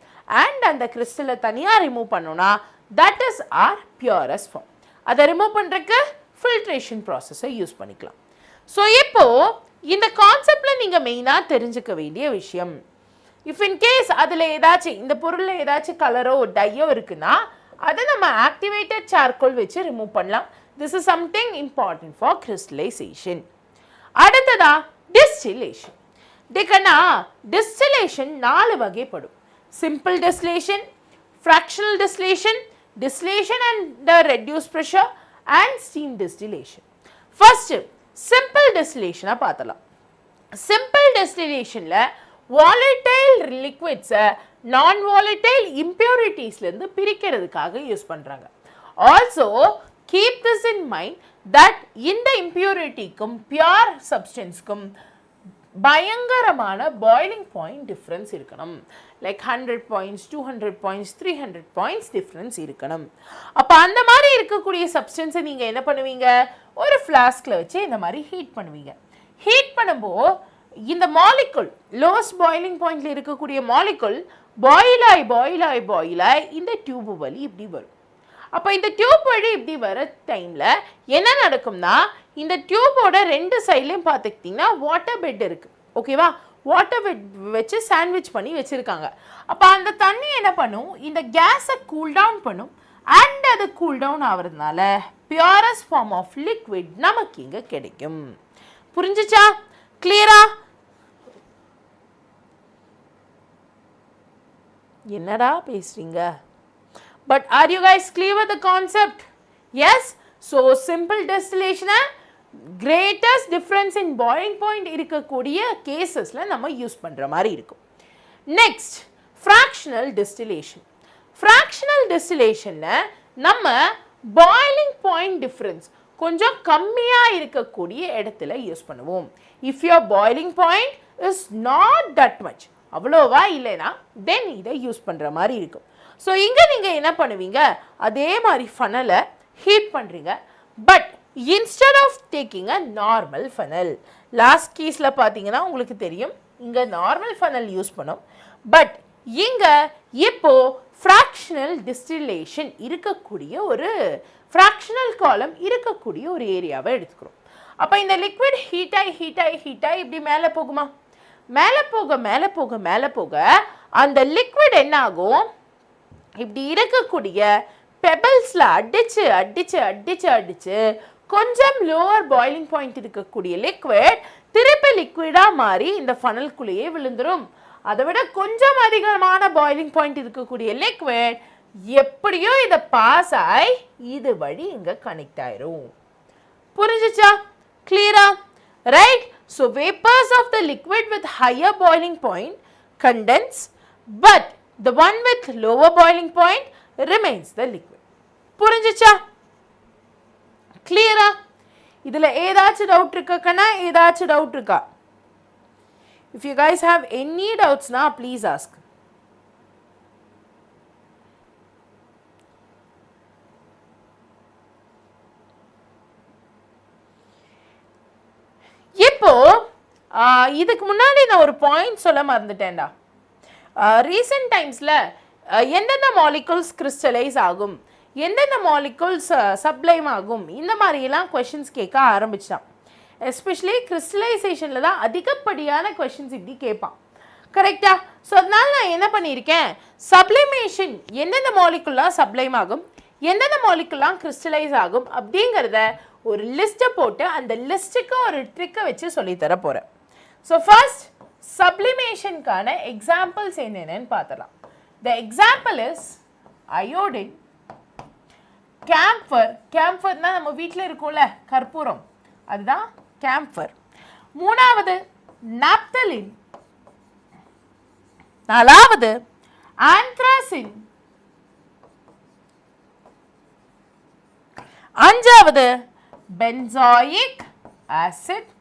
அண்ட் அந்த கிறிஸ்டலை தனியாக ரிமூவ் பண்ணோன்னா that is our purest form. அதை ரிமூவ் பண்ணுறதுக்கு ஃபில்ட்ரேஷன் ப்ராசஸை யூஸ் பண்ணிக்கலாம். ஸோ இப்போது இந்த கான்செப்டில் நீங்கள் மெயினாக தெரிஞ்சுக்க வேண்டிய விஷயம், இஃப் இன்கேஸ் அதில் ஏதாச்சும் இந்த பொருளில் ஏதாச்சும் கலரோ டையோ இருக்குன்னா அதை நம்ம ஆக்டிவேட்டட் சார்கோல் வச்சு ரிமூவ் பண்ணலாம். This is something important for crystallisation. அடுத்ததா டிஸ்டிலேஷன். டிகனா டிஸ்டிலேஷன் 4 வகைப்படும். Simple distillation, fractional distillation, distillation and reduce pressure and steam distillation. First simple டிஸ்டிலேஷனாக பார்த்தலாம். சிம்பிள் டிஸ்டிலேஷனில் வாலடைல் லிக்விட்ஸை நான் வாலடைல் இம்பியூரிட்டிஸ்லேருந்து பிரிக்கிறதுக்காக யூஸ் பண்ணுறாங்க. Also keep this in mind that இந்த இம்பியூரிட்டிக்கும் பியூர் சப்ஸ்டன்ஸ்க்கும் பயங்கரமான பாய்லிங் பாயிண்ட் டிஃப்ரென்ஸ் இருக்கணும். Like 100 points, 200 points, 300 points difference இருக்கணும். அப்போ அந்த மாதிரி இருக்கக்கூடிய சப்ஸ்டன்ஸை நீங்கள் என்ன பண்ணுவீங்க, ஒரு ஃப்ளாஸ்கில் வச்சு இந்த மாதிரி ஹீட் பண்ணுவீங்க. ஹீட் பண்ணும்போது இந்த மாலிகுல் லோவஸ்ட் பாய்லிங் பாயிண்டில் இருக்கக்கூடிய மாலிகுல் பாயிலாய் இந்த டியூப் வழி இப்படி வரும். அப்போ இந்த டியூப் வழி இப்படி வர டைமில் என்ன நடக்கும்னா இந்த டியூபோட 2 சைட்லையும் பார்த்துக்கிட்டிங்கன்னா வாட்டர் பெட் இருக்குது. ஓகேவா, வாட்டர் பெட் வச்சு சாண்ட்விச் பண்ணி வச்சுருக்காங்க. அப்போ அந்த தண்ணி என்ன பண்ணும், இந்த கேஸை கூல் டவுன் பண்ணும். அண்ட் அது கூல் டவுன் ஆகிறதுனால பியூரஸ்ட் ஃபார்ம் ஆஃப் லிக்விட் நமக்கு இங்கே கிடைக்கும். புரிஞ்சிச்சா, கிளியரா? என்னடா பேசுறீங்க? But are you guys clear with the concept? Yes. So simple distillation greatest difference in boiling point இருக்கக்கூடிய கேசஸ்ல நம்ம யூஸ் பண்ற மாதிரி இருக்கும். Next fractional distillation. fractional distillationல நம்ம boiling point difference கொஞ்சம் கம்மியா இருக்கக்கூடிய இடத்துல யூஸ் பண்ணுவோம். if your boiling point is not that much, அவ்வளோவா இல்லைனா தென் இதை யூஸ் பண்ணுற மாதிரி இருக்கும். ஸோ இங்கே நீங்கள் என்ன பண்ணுவீங்க, அதே மாதிரி ஃபனலை ஹீட் பண்ணுறீங்க. But instead of taking a normal funnel, last கேஸில் பார்த்தீங்கன்னா உங்களுக்கு தெரியும் இங்கே நார்மல் ஃபனல் யூஸ் பண்ணோம். பட் இங்கே இப்போது ஃப்ராக்ஷனல் டிஸ்டிலேஷன் இருக்கக்கூடிய ஒரு ஃப்ராக்ஷனல் காலம் இருக்கக்கூடிய ஒரு ஏரியாவை எடுத்துக்கிறோம். அப்போ இந்த லிக்விட் ஹீட்டாகி இப்படி மேலே போகுமா, மேலே போக அந்த லிக்விட் என்ன ஆகும், இப்படி இருக்கக்கூடிய பெபிள்ஸ்ல அடிச்சு அடிச்சு அடிச்சு அடிச்சு கொஞ்சம் லோவர் பாயிலிங் பாயிண்ட் இருக்கக்கூடிய லிக்விட் திருப்பி லிக்விடா மாறி இந்த ஃபனல்குள்ளேயே விழுந்துரும். அதை விட கொஞ்சம் அதிகமான பாயிலிங் பாயிண்ட் இருக்கக்கூடிய லிக்விட் எப்படியோ இதை பாஸ் ஆகி இது வழி இங்க கனெக்ட் ஆயிரும். புரிஞ்சுச்சா? கிளியரா? Right. So vapours of the liquid with higher boiling point condense, but the one with lower boiling point remains the liquid. புரிஞ்சுச்சா? கிளியரா? இதுல ஏதாச்சும் டவுட் இருக்கா கண்ணா? ஏதாச்சும் டவுட் இருக்கா? If you guys have any doubts now, please ask. இப்போ இதுக்கு முன்னாடி நான் ஒரு பாயிண்ட் சொல்ல மறந்துட்டேன்டா. ரீசெண்ட் டைம்ஸில் எந்தெந்த மாலிகுல்ஸ் கிறிஸ்டலைஸ் ஆகும், எந்தெந்த மாலிகுல்ஸ் சப்ளைம் ஆகும், இந்த மாதிரியெல்லாம் கொஷின்ஸ் கேட்க ஆரம்பிச்சிட்டான். எஸ்பெஷலி கிறிஸ்டலைசேஷனில் தான் அதிகப்படியான கொஷின்ஸ் இப்படி கேட்பான். கரெக்டா? ஸோ அதனால நான் என்ன பண்ணியிருக்கேன், சப்ளிமேஷன் எந்தெந்த மாலிகுல்லாம் சப்ளைம் ஆகும், எந்தெந்த மாலிகுல்லாம் கிறிஸ்டலைஸ் ஆகும் அப்படிங்கிறத ஒரு லிஸ்ட்டை போட்டு அந்த லிஸ்ட்டுக்கு ஒரு ட்ரிக்கை வச்சு சொல்லித்தர போகிறேன். ஸோ ஃபர்ஸ்ட் சப்ளிமேஷனுக்கான எக்ஸாம்பிள்ஸ் என்னென்னு பார்த்தலாம். The example is iodine, camphor. கேம்ஃபர்னா நம்ம வீட்டில் இருக்கும்ல கற்பூரம், அதுதான் கேம்ஃபர். மூணாவது நாப்தலின். நாலாவது ஆந்த்ராசின். அஞ்சாவது பென்சாயிக் ஆசிட்.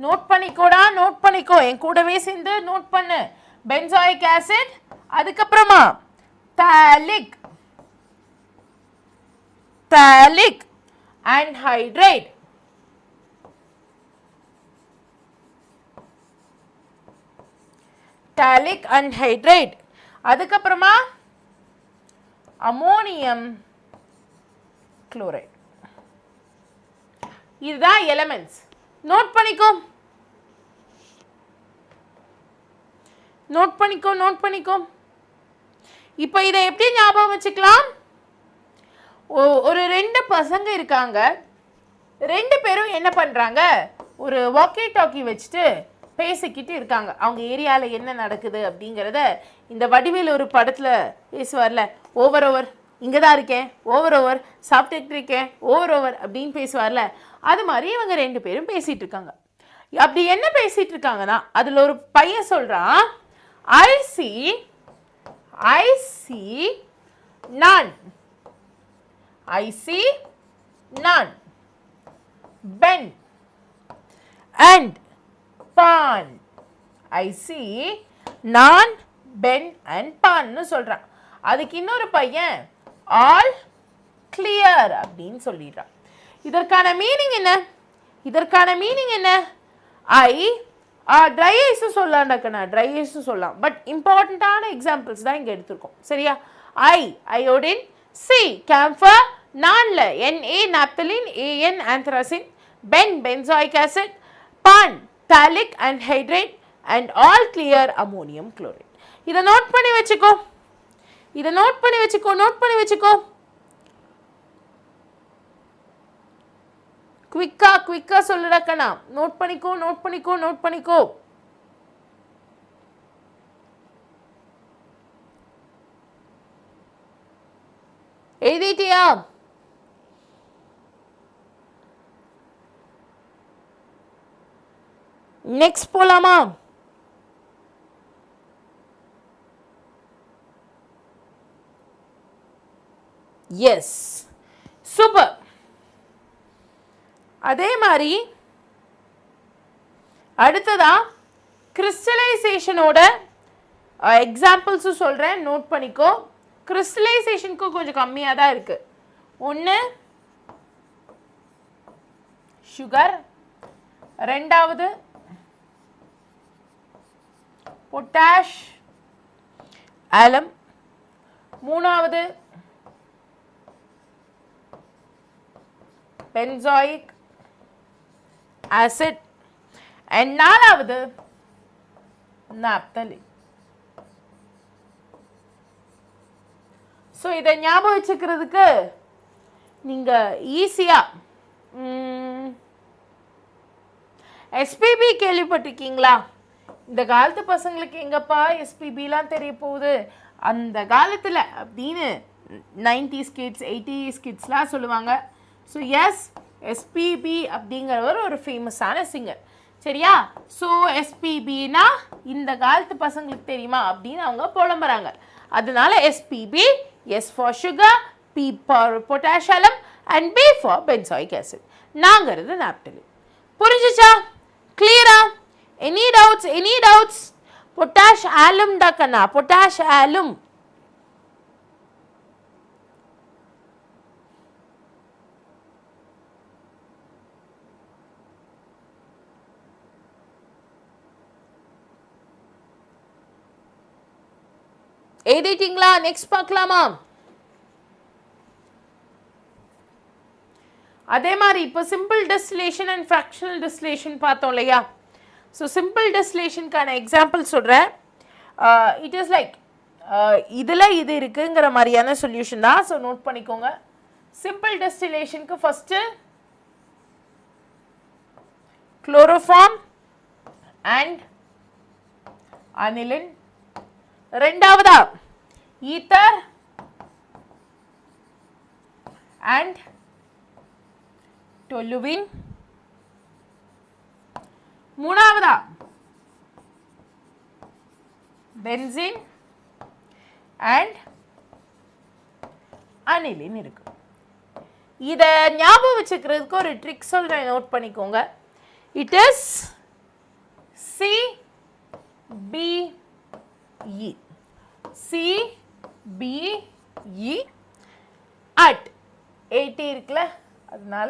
நோட் பண்ணிக்கோடா, நோட் பண்ணிக்கோ, என் கூடவே சேர்ந்து நோட் பண்ணு. பென்சாயிக் ஆசிட், அதுக்கப்புறமா தாலிக், தாலிக் அன்ஹைட்ரைட், தாலிக் அன்ஹைட்ரைட், அதுக்கப்புறமா அமோனியம் குளோரைட். இதுதான் எலிமெண்ட்ஸ். நோட் பண்ணிக்கோ, நோட் பண்ணிக்கோ, நோட் பண்ணிக்கோ. இப்போ இதை எப்படி ஞாபகம் வச்சுக்கலாம்? ஒரு ரெண்டு பசங்க இருக்காங்க, ரெண்டு பேரும் என்ன பண்ணுறாங்க, ஒரு வாக்கி டாக்கி வச்சுட்டு பேசிக்கிட்டு இருக்காங்க. அவங்க ஏரியாவில் என்ன நடக்குது அப்படிங்கிறத இந்த வடிவேல் ஒரு படத்தில் பேசுவார்ல, ஓவர் ஓவர் இங்கே தான் இருக்கேன், ஓவர் ஓவர் சாப்பிட்டுட்டு இருக்கேன், ஓவர் ஓவர் அப்படின்னு பேசுவார்ல, அது மாதிரி இவங்க ரெண்டு பேரும் பேசிகிட்டு இருக்காங்க. அப்படி என்ன பேசிகிட்டு இருக்காங்கன்னா, அதில் ஒரு பையன் சொல்கிறான், I see none, I see none, Ben and Pan. I see none, Ben and Pan னு சொல்கிறான். அதுக்கு இன்னொரு பையன் ஆல் கிளியர் அப்படின்னு சொல்லிடுறான். இதற்கான மீனிங் என்ன? இதற்கான மீனிங் என்ன? ஐ ட்ரை ஐஸும் சொல்லலாம்டாக்கண்ணா, ட்ரை ஐஸும் சொல்லலாம். பட் இம்பார்ட்டண்ட்டான எக்ஸாம்பிள்ஸ் தான் இங்கே எடுத்திருக்கோம். சரியா? ஐ அயோடின், சி கேம்ஃபர், நான்ல Na naphthalene, An anthracene, ben benzoic acid, phthalic anhydride and all clear ammonium chloride. இதை நோட் பண்ணி வச்சுக்கோ, இதை நோட் பண்ணி வச்சுக்கோ, நோட் பண்ணி வச்சுக்கோ. குவிக்கா குவிக்கா சொல்லுறக்கண்ணா, நோட் பண்ணிக்கோ, நோட் பண்ணிக்கோ, நோட் பண்ணிக்கோ. எழுதிட்டியா? நெக்ஸ்ட் போலாமா? Yes, super. அதே மாதிரி அடுத்ததா கிறிஸ்டலைசேஷனோட எக்ஸாம்பிள்ஸும் சொல்கிறேன், நோட் பண்ணிக்கோ. கிறிஸ்டலைசேஷனுக்கு கொஞ்சம் கம்மியாக தான் இருக்குது. ஒன்று சுகர், ரெண்டாவது பொட்டாஷ் ஆலம், மூணாவது பென்சாயிக் ஆசிட் அண்ட் நாலாவது நாப்தலின். ஸோ இதை ஞாபகம் வச்சுக்கிறதுக்கு நீங்கள் ஈஸியாக எஸ்பிபி கேள்விப்பட்டிருக்கீங்களா? இந்த காலத்து பசங்களுக்கு எங்கப்பா எஸ்பிபிலாம் தெரிய போகுது, அந்த காலத்தில் அப்படின்னு 90s கிட்ஸ் 80s கிட்ஸ்லாம் சொல்லுவாங்க. ஸோ எஸ், எஸ்பிபி அப்படிங்கிறவர் ஒரு ஃபேமஸான சிங்கர், சரியா? ஸோ எஸ்பிபினா இந்த காலத்து பசங்களுக்கு தெரியுமா அப்படின்னு அவங்க புலம்புறாங்க. அதனால SPB, S for sugar, P for potassium and B for benzoic acid. நாங்கிறது நாப்தலின். புரிஞ்சுச்சா? கிளியரா? Any doubts? பொட்டாஷ் ஆலும் டா கண்ணா, பொட்டாஷ் ஆலும். எழுதிட்டீங்களா? நெக்ஸ்ட் பார்க்கலாமா? அதே மாதிரி இப்போ simple distillation and fractional distillation பார்த்தோம் இல்லையா? ஸோ சிம்பிள் டிஸ்டிலேஷனுக்கான எக்ஸாம்பிள் சொல்கிறேன். இட் இஸ் லைக் இதில் இது இருக்குங்கிற மாதிரியான சொல்யூஷன் தான். ஸோ நோட் பண்ணிக்கோங்க. சிம்பிள் டிஸ்டிலேஷனுக்கு ஃபஸ்ட்டு குளோரோஃபார்ம் அண்ட் அனிலின், ரெண்டாவதா ஈத்தர் அண்ட் டொலுவின், மூணாவதா பென்சின் அண்ட் அனிலின் இருக்கு. இதை ஞாபகம் வச்சுக்கிறதுக்கு ஒரு ட்ரிக் சொல்றேன், நோட் பண்ணிக்கோங்க. It is CBE, CBE at 80 இருக்குல்ல, அதனால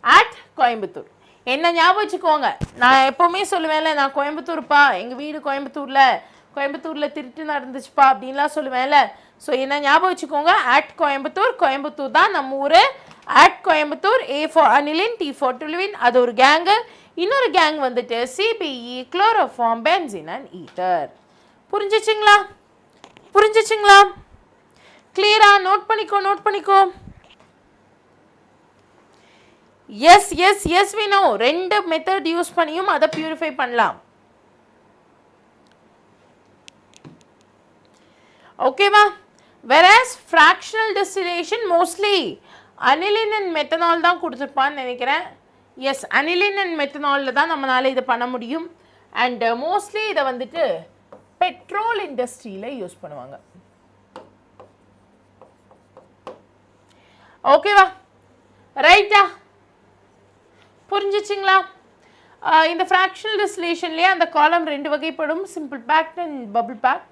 at கோயம்புத்தூர். என்ன ஞாபகம் வச்சுக்கோங்க, நான் எப்போவுமே சொல்லுவேன்ல, நான் கோயம்புத்தூர்ப்பா, எங்கள் வீடு கோயம்புத்தூரில் திருட்டு நடந்துச்சுப்பா அப்படின்லாம் சொல்லுவேன்ல. ஸோ என்ன ஞாபகம் வச்சுக்கோங்க, at கோயம்புத்தூர் தான் நம்ம ஊர். at Coimbatore, A for aniline, T for toluene, அது ஒரு கேங்கு. இன்னொரு கேங் வந்துட்டு CBE, chloroform, benzene and ether. புரிஞ்சிச்சுங்களா? கிளியரா? நோட் பண்ணிக்கோ. Yes we know. ரெண்டு மெத்தட் யூஸ் பண்ணியும் அதை பியூரிஃபை பண்ணலாம். ஓகேவா? whereas fractional distillation mostly aniline and methanol தான் கொடுத்துருப்பான்னு நினைக்கிறேன். எஸ், அனிலின் அண்ட் மெத்தனாலில் தான் நம்மளால் இதை பண்ண முடியும். அண்ட் மோஸ்ட்லி இதை வந்துட்டு பெட்ரோல் இண்டஸ்ட்ரியில் யூஸ் பண்ணுவாங்க. ஓகேவா? ரைட்டா? புரிஞ்சிச்சிங்களா? இந்த ஃப்ராக்ஷனல் டிஸ்டிலேஷன்லேயே அந்த காலம் ரெண்டு வகைப்படும், simple packed and bubble packed.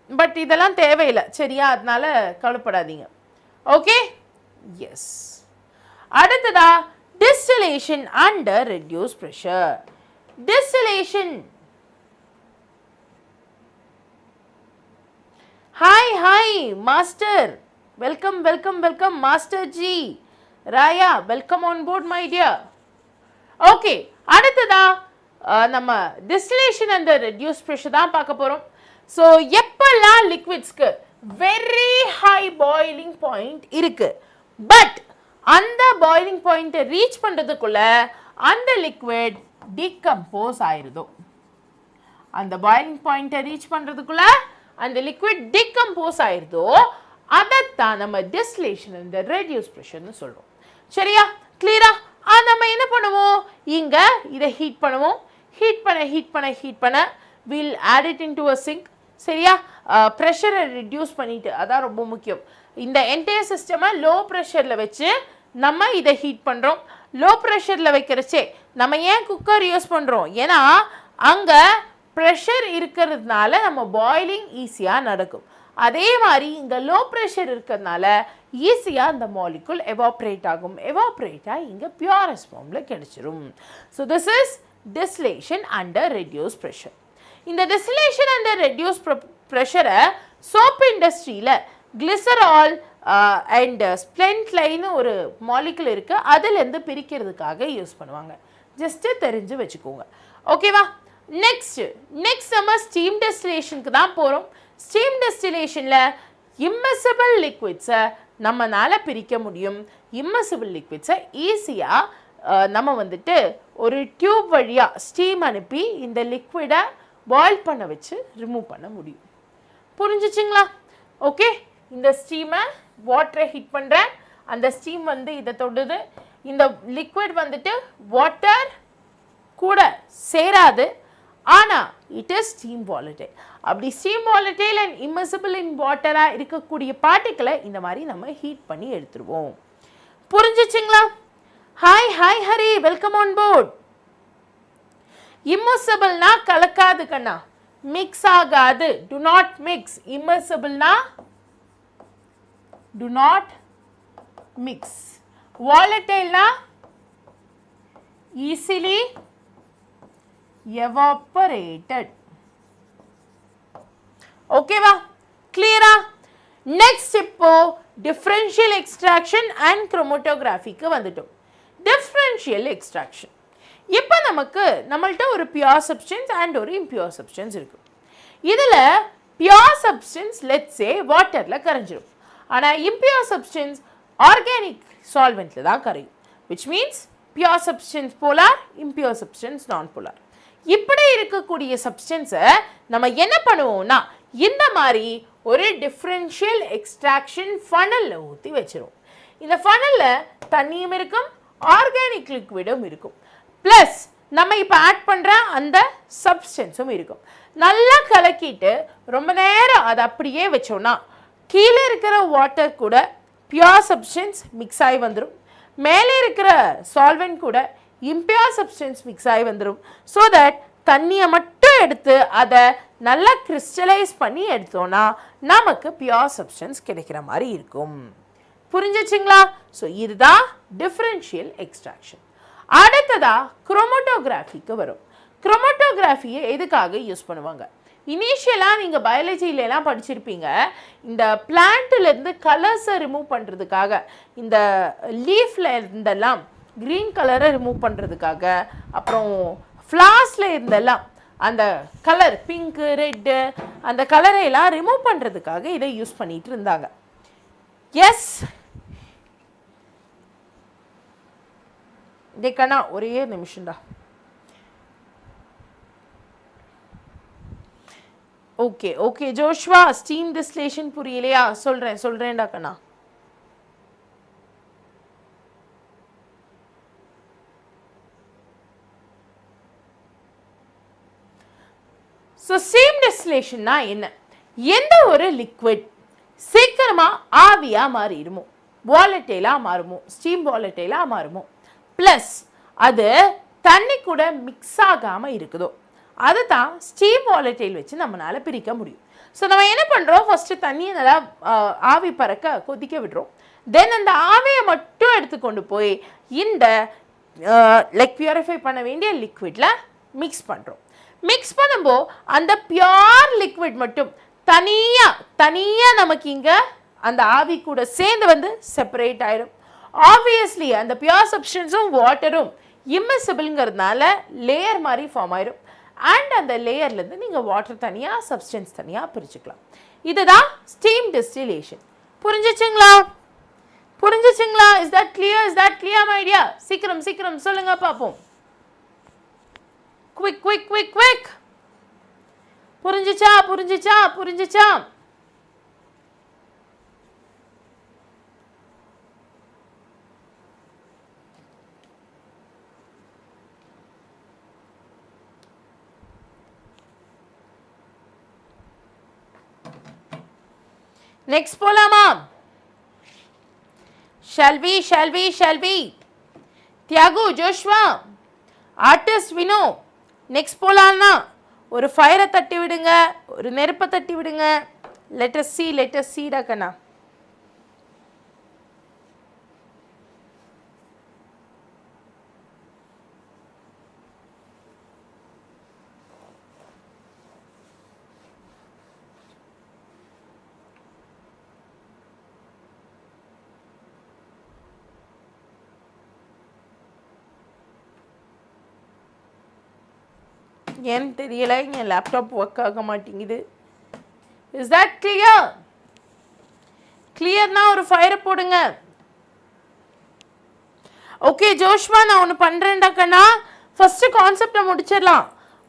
But இதெல்லாம் தேவையில்லை, சரியா? அதனால கவலைப்படாதீங்க. Okay, yes. அடுத்ததா distillation under reduced pressure. Distillation. Hi master, welcome master G. Raya, welcome on board my dear. Okay, அடுத்ததா நம்ம distillation under reduced pressure தான் பார்க்க போறோம். So எப்பெல்லாம் liquidsக்கு very high boiling point இருக்கு, பட் அந்த பாயிலிங் பாயிண்ட்டை ரீச் பண்ணுறதுக்குள்ள அந்த லிக்விட் டிகம்போஸ் ஆயிருதோ, அந்த பாயிலிங் பாயிண்ட்டை ரீச் பண்ணுறதுக்குள்ள அந்த லிக்விட் டிகம்போஸ் ஆயிருதோ, அதைத்தான் நம்ம டிஸ்டிலேஷன் இந்த ரெடியூஸ் ப்ரெஷர்னு சொல்கிறோம். சரியா? கிளியரா? நம்ம என்ன பண்ணுவோம், இங்கே இதை ஹீட் பண்ணுவோம். ஹீட் பண்ண will add it into a sink. சரியா? ப்ரெஷரை ரிடியூஸ் பண்ணிட்டு, அதான் ரொம்ப முக்கியம். இந்த என்டையர் சிஸ்டமை லோ ப்ரெஷரில் வச்சு நம்ம இதை ஹீட் பண்ணுறோம். லோ ப்ரெஷரில் வைக்கிறச்சே நம்ம ஏன் குக்கர் யூஸ் பண்ணுறோம், ஏன்னா அங்கே ப்ரெஷர் இருக்கிறதுனால நம்ம பாயிலிங் ஈஸியாக நடக்கும். அதே மாதிரி இங்கே லோ ப்ரெஷர் இருக்கிறதுனால ஈஸியாக அந்த மாலிகுல் எவாப்ரேட் ஆகும். எவாப்ரேட் ஆகி இங்கே பியூரஸ்ட் ஃபார்மில் கிடைச்சிரும். So this is distillation under reduce pressure. இந்த டிஸ்டிலேஷன் அண்டர் ரெடியூஸ் ப்ரெஷரை சோப் இண்டஸ்ட்ரியில் கிளிசரால் அண்ட் ஸ்ப்ளென்ட்லைன்னு ஒரு மாலிகுல் இருக்குது, அதுலேருந்து பிரிக்கிறதுக்காக யூஸ் பண்ணுவாங்க. ஜஸ்ட்டு தெரிஞ்சு வச்சுக்கோங்க. ஓகேவா? நெக்ஸ்ட் நம்ம ஸ்டீம் டெஸ்டிலேஷனுக்கு தான் போகிறோம். ஸ்டீம் டெஸ்டிலேஷனில் immiscible liquids-ஐ நம்மனால பிரிக்க முடியும். immiscible liquids-ஐ ஈஸியாக நம்ம வந்துட்டு ஒரு டியூப் வழியாக ஸ்டீம் அனுப்பி இந்த லிக்விடை பாயில் பண்ண வச்சு ரிமூவ் பண்ண முடியும். புரிஞ்சிச்சிங்களா? ஓகே, இந்த ஸ்டீமை வாட்டரை ஹீட் பண்ணுறேன், அந்த ஸ்டீம் வந்து இதை தொடுது, இந்த லிக்விட் வந்துட்டு வாட்டர் கூட சேராது, ஆனால் இட் இஸ் ஸ்டீம் வாலடைல். அப்படி steam volatile and immiscible in வாட்டராக இருக்கக்கூடிய பார்ட்டிகளை இந்த மாதிரி நம்ம ஹீட் பண்ணி எடுத்துருவோம். புரிஞ்சிச்சிங்களா? Hi hi Hari, welcome on board. இம்மர்சிபிள்னா கலக்காது கண்ணா, மிக்ஸ் ஆகாது, டு நாட் மிக்ஸ். இம்மர்சிபிள்னா டு நாட் மிக்ஸ். வாலடைல்னா easily evaporated. ஓகேவா? கிளியரா? நெக்ஸ்ட் இப்போ டிஃபரன்ஷியல் எக்ஸ்ட்ராக்ஷன் அண்ட் குரோமட்டோகிராஃபிக்கு வந்துட்டோம். டிஃபரன்ஷியல் எக்ஸ்ட்ராக்ஷன் இப்போ நம்மள்ட்ட ஒரு பியூர் சப்ஸ்டன்ஸ் அண்ட் ஒரு இம்பியூர் சப்ஸ்டன்ஸ் இருக்கு. இதில் பியூர் சப்ஸ்டன்ஸ் லெட்ஸ் சே வாட்டரில் கரைஞ்சிரும், ஆனால் இம்பியூர் சப்ஸ்டன்ஸ் ஆர்கானிக் சால்வெண்ட்டில் தான் கரையும். Which means pure substance polar, impure substance நான் போலார். இப்படி இருக்கக்கூடிய சப்ஸ்டன்ஸை நம்ம என்ன பண்ணுவோம்னா இந்த மாதிரி ஒரு டிஃப்ரென்ஷியல் எக்ஸ்ட்ராக்ஷன் ஃபனலில் ஊற்றி வச்சிரும். இந்த ஃபனலில் தண்ணியும் இருக்கும், ஆர்கானிக் லிக்விடும் இருக்கும், ப்ளஸ் நம்ம இப்போ ஆட் பண்ணுற அந்த சப்ஸ்டன்ஸும் இருக்கும். நல்லா கலக்கிட்டு ரொம்ப நேரம் அதை அப்படியே வச்சோன்னா கீழே இருக்கிற வாட்டர் கூட பியூர் சப்ஸ்டன்ஸ் மிக்ஸ் ஆகி வந்துடும், மேலே இருக்கிற சால்வெண்ட் கூட இம்பியூர் சப்ஸ்டன்ஸ் மிக்ஸ் ஆகி வந்துடும். ஸோ தட் தண்ணியை மட்டும் எடுத்து அதை நல்லா கிறிஸ்டலைஸ் பண்ணி எடுத்தோன்னா நமக்கு பியூர் சப்ஸ்டன்ஸ் கிடைக்கிற மாதிரி இருக்கும். புரிஞ்சிச்சிங்களா? ஸோ இதுதான் டிஃபரன்ஷியல் எக்ஸ்ட்ராக்ஷன். அடுத்ததா குரோமட்டோகிராஃபிக்கு வரும். குரோமட்டோகிராஃபியை எதுக்காக யூஸ் பண்ணுவாங்க? இனிஷியலாக நீங்கள் பயாலஜிலலாம் படிச்சிருப்பீங்க, இந்த பிளான்ட்லேருந்து கலர்ஸை ரிமூவ் பண்ணுறதுக்காக, இந்த லீஃபில் இருந்தெல்லாம் க்ரீன் கலரை ரிமூவ் பண்ணுறதுக்காக, அப்புறம் ஃப்ளார்ஸில் இருந்தெல்லாம் அந்த கலர் பிங்க்கு ரெட்டு அந்த கலரையெல்லாம் ரிமூவ் பண்ணுறதுக்காக இதை யூஸ் பண்ணிட்டு இருந்தாங்க. எஸ் டேக்கண்ணா ஒரே நிமிஷம்டா. Okay okay Joshua, steam distillation புரியலையா? சொல்கிறேன்டா கண்ணா. ஸோ ஸ்டீம் டிஸ்டிலேஷன்னா என்ன? எந்த ஒரு லிக்விட் சீக்கிரமாக ஆவியாக மாறிடுமோ, வாலட்டைலாக மாறுமோ, ஸ்டீம் வாலட்டைலாக மாறுமோ, ப்ளஸ் அது தண்ணி கூட மிக்ஸ் ஆகாமல் இருக்குதோ, அதுதான் ஸ்டீம் வாலட்டைல் வச்சு நம்மளால் பிரிக்க முடியும். ஸோ நம்ம என்ன பண்ணுறோம், ஃபஸ்ட்டு தண்ணியை நல்லா ஆவி பறக்க கொதிக்க விடுறோம். தென் அந்த ஆவியை மட்டும் எடுத்துக்கொண்டு போய் இந்த பியூரிஃபை பண்ண வேண்டிய லிக்விடில் மிக்ஸ் பண்ணுறோம். மிக்ஸ் பண்ணும்போது அந்த பியூர் லிக்விட் மட்டும் தனியாக நமக்கு இங்கே அந்த ஆவி கூட சேர்ந்து வந்து செப்பரேட் ஆகிடும். ஆப்வியஸ்லி அந்த பியூர் சப்ஸ்டன்ஸும் வாட்டரும் இம்மிசிபிள்ங்கிறதுனால லேயர் மாதிரி ஃபார்ம் ஆயிடும். அண்ட் அந்த லேயர்லேருந்து நீங்கள் வாட்டர் தனியாக சப்ஸ்டன்ஸ் தனியாக பிரிச்சுக்கலாம். இதுதான் ஸ்டீம் டிஸ்டிலேஷன். புரிஞ்சிச்சுங்களா? Is that clear my idea? சீக்கிரம் சொல்லுங்க பார்ப்போம். குவிக். புரிஞ்சிச்சா? நெக்ஸ்ட் போலாமா? Shall we? Thiyagu, Joshua, artist Vino, next போலாம்னா ஒரு ஃபயரை தட்டி விடுங்க, ஒரு நெருப்பை தட்டி விடுங்க. லெட் அஸ் see கண்ணா. ஏன்னு தெரியல, என் லேப்டாப் ஒர்க் ஆக மாட்டேங்குது. Is that clear? கிளியர்னா ஒரு ஃபயரை போடுங்க. ஓகே ஜோஷ்மா, நான் ஒன்று பண்ணுறேன்டா கண்ணா. ஃபஸ்ட்டு கான்செப்டை முடிச்சிடலாம்.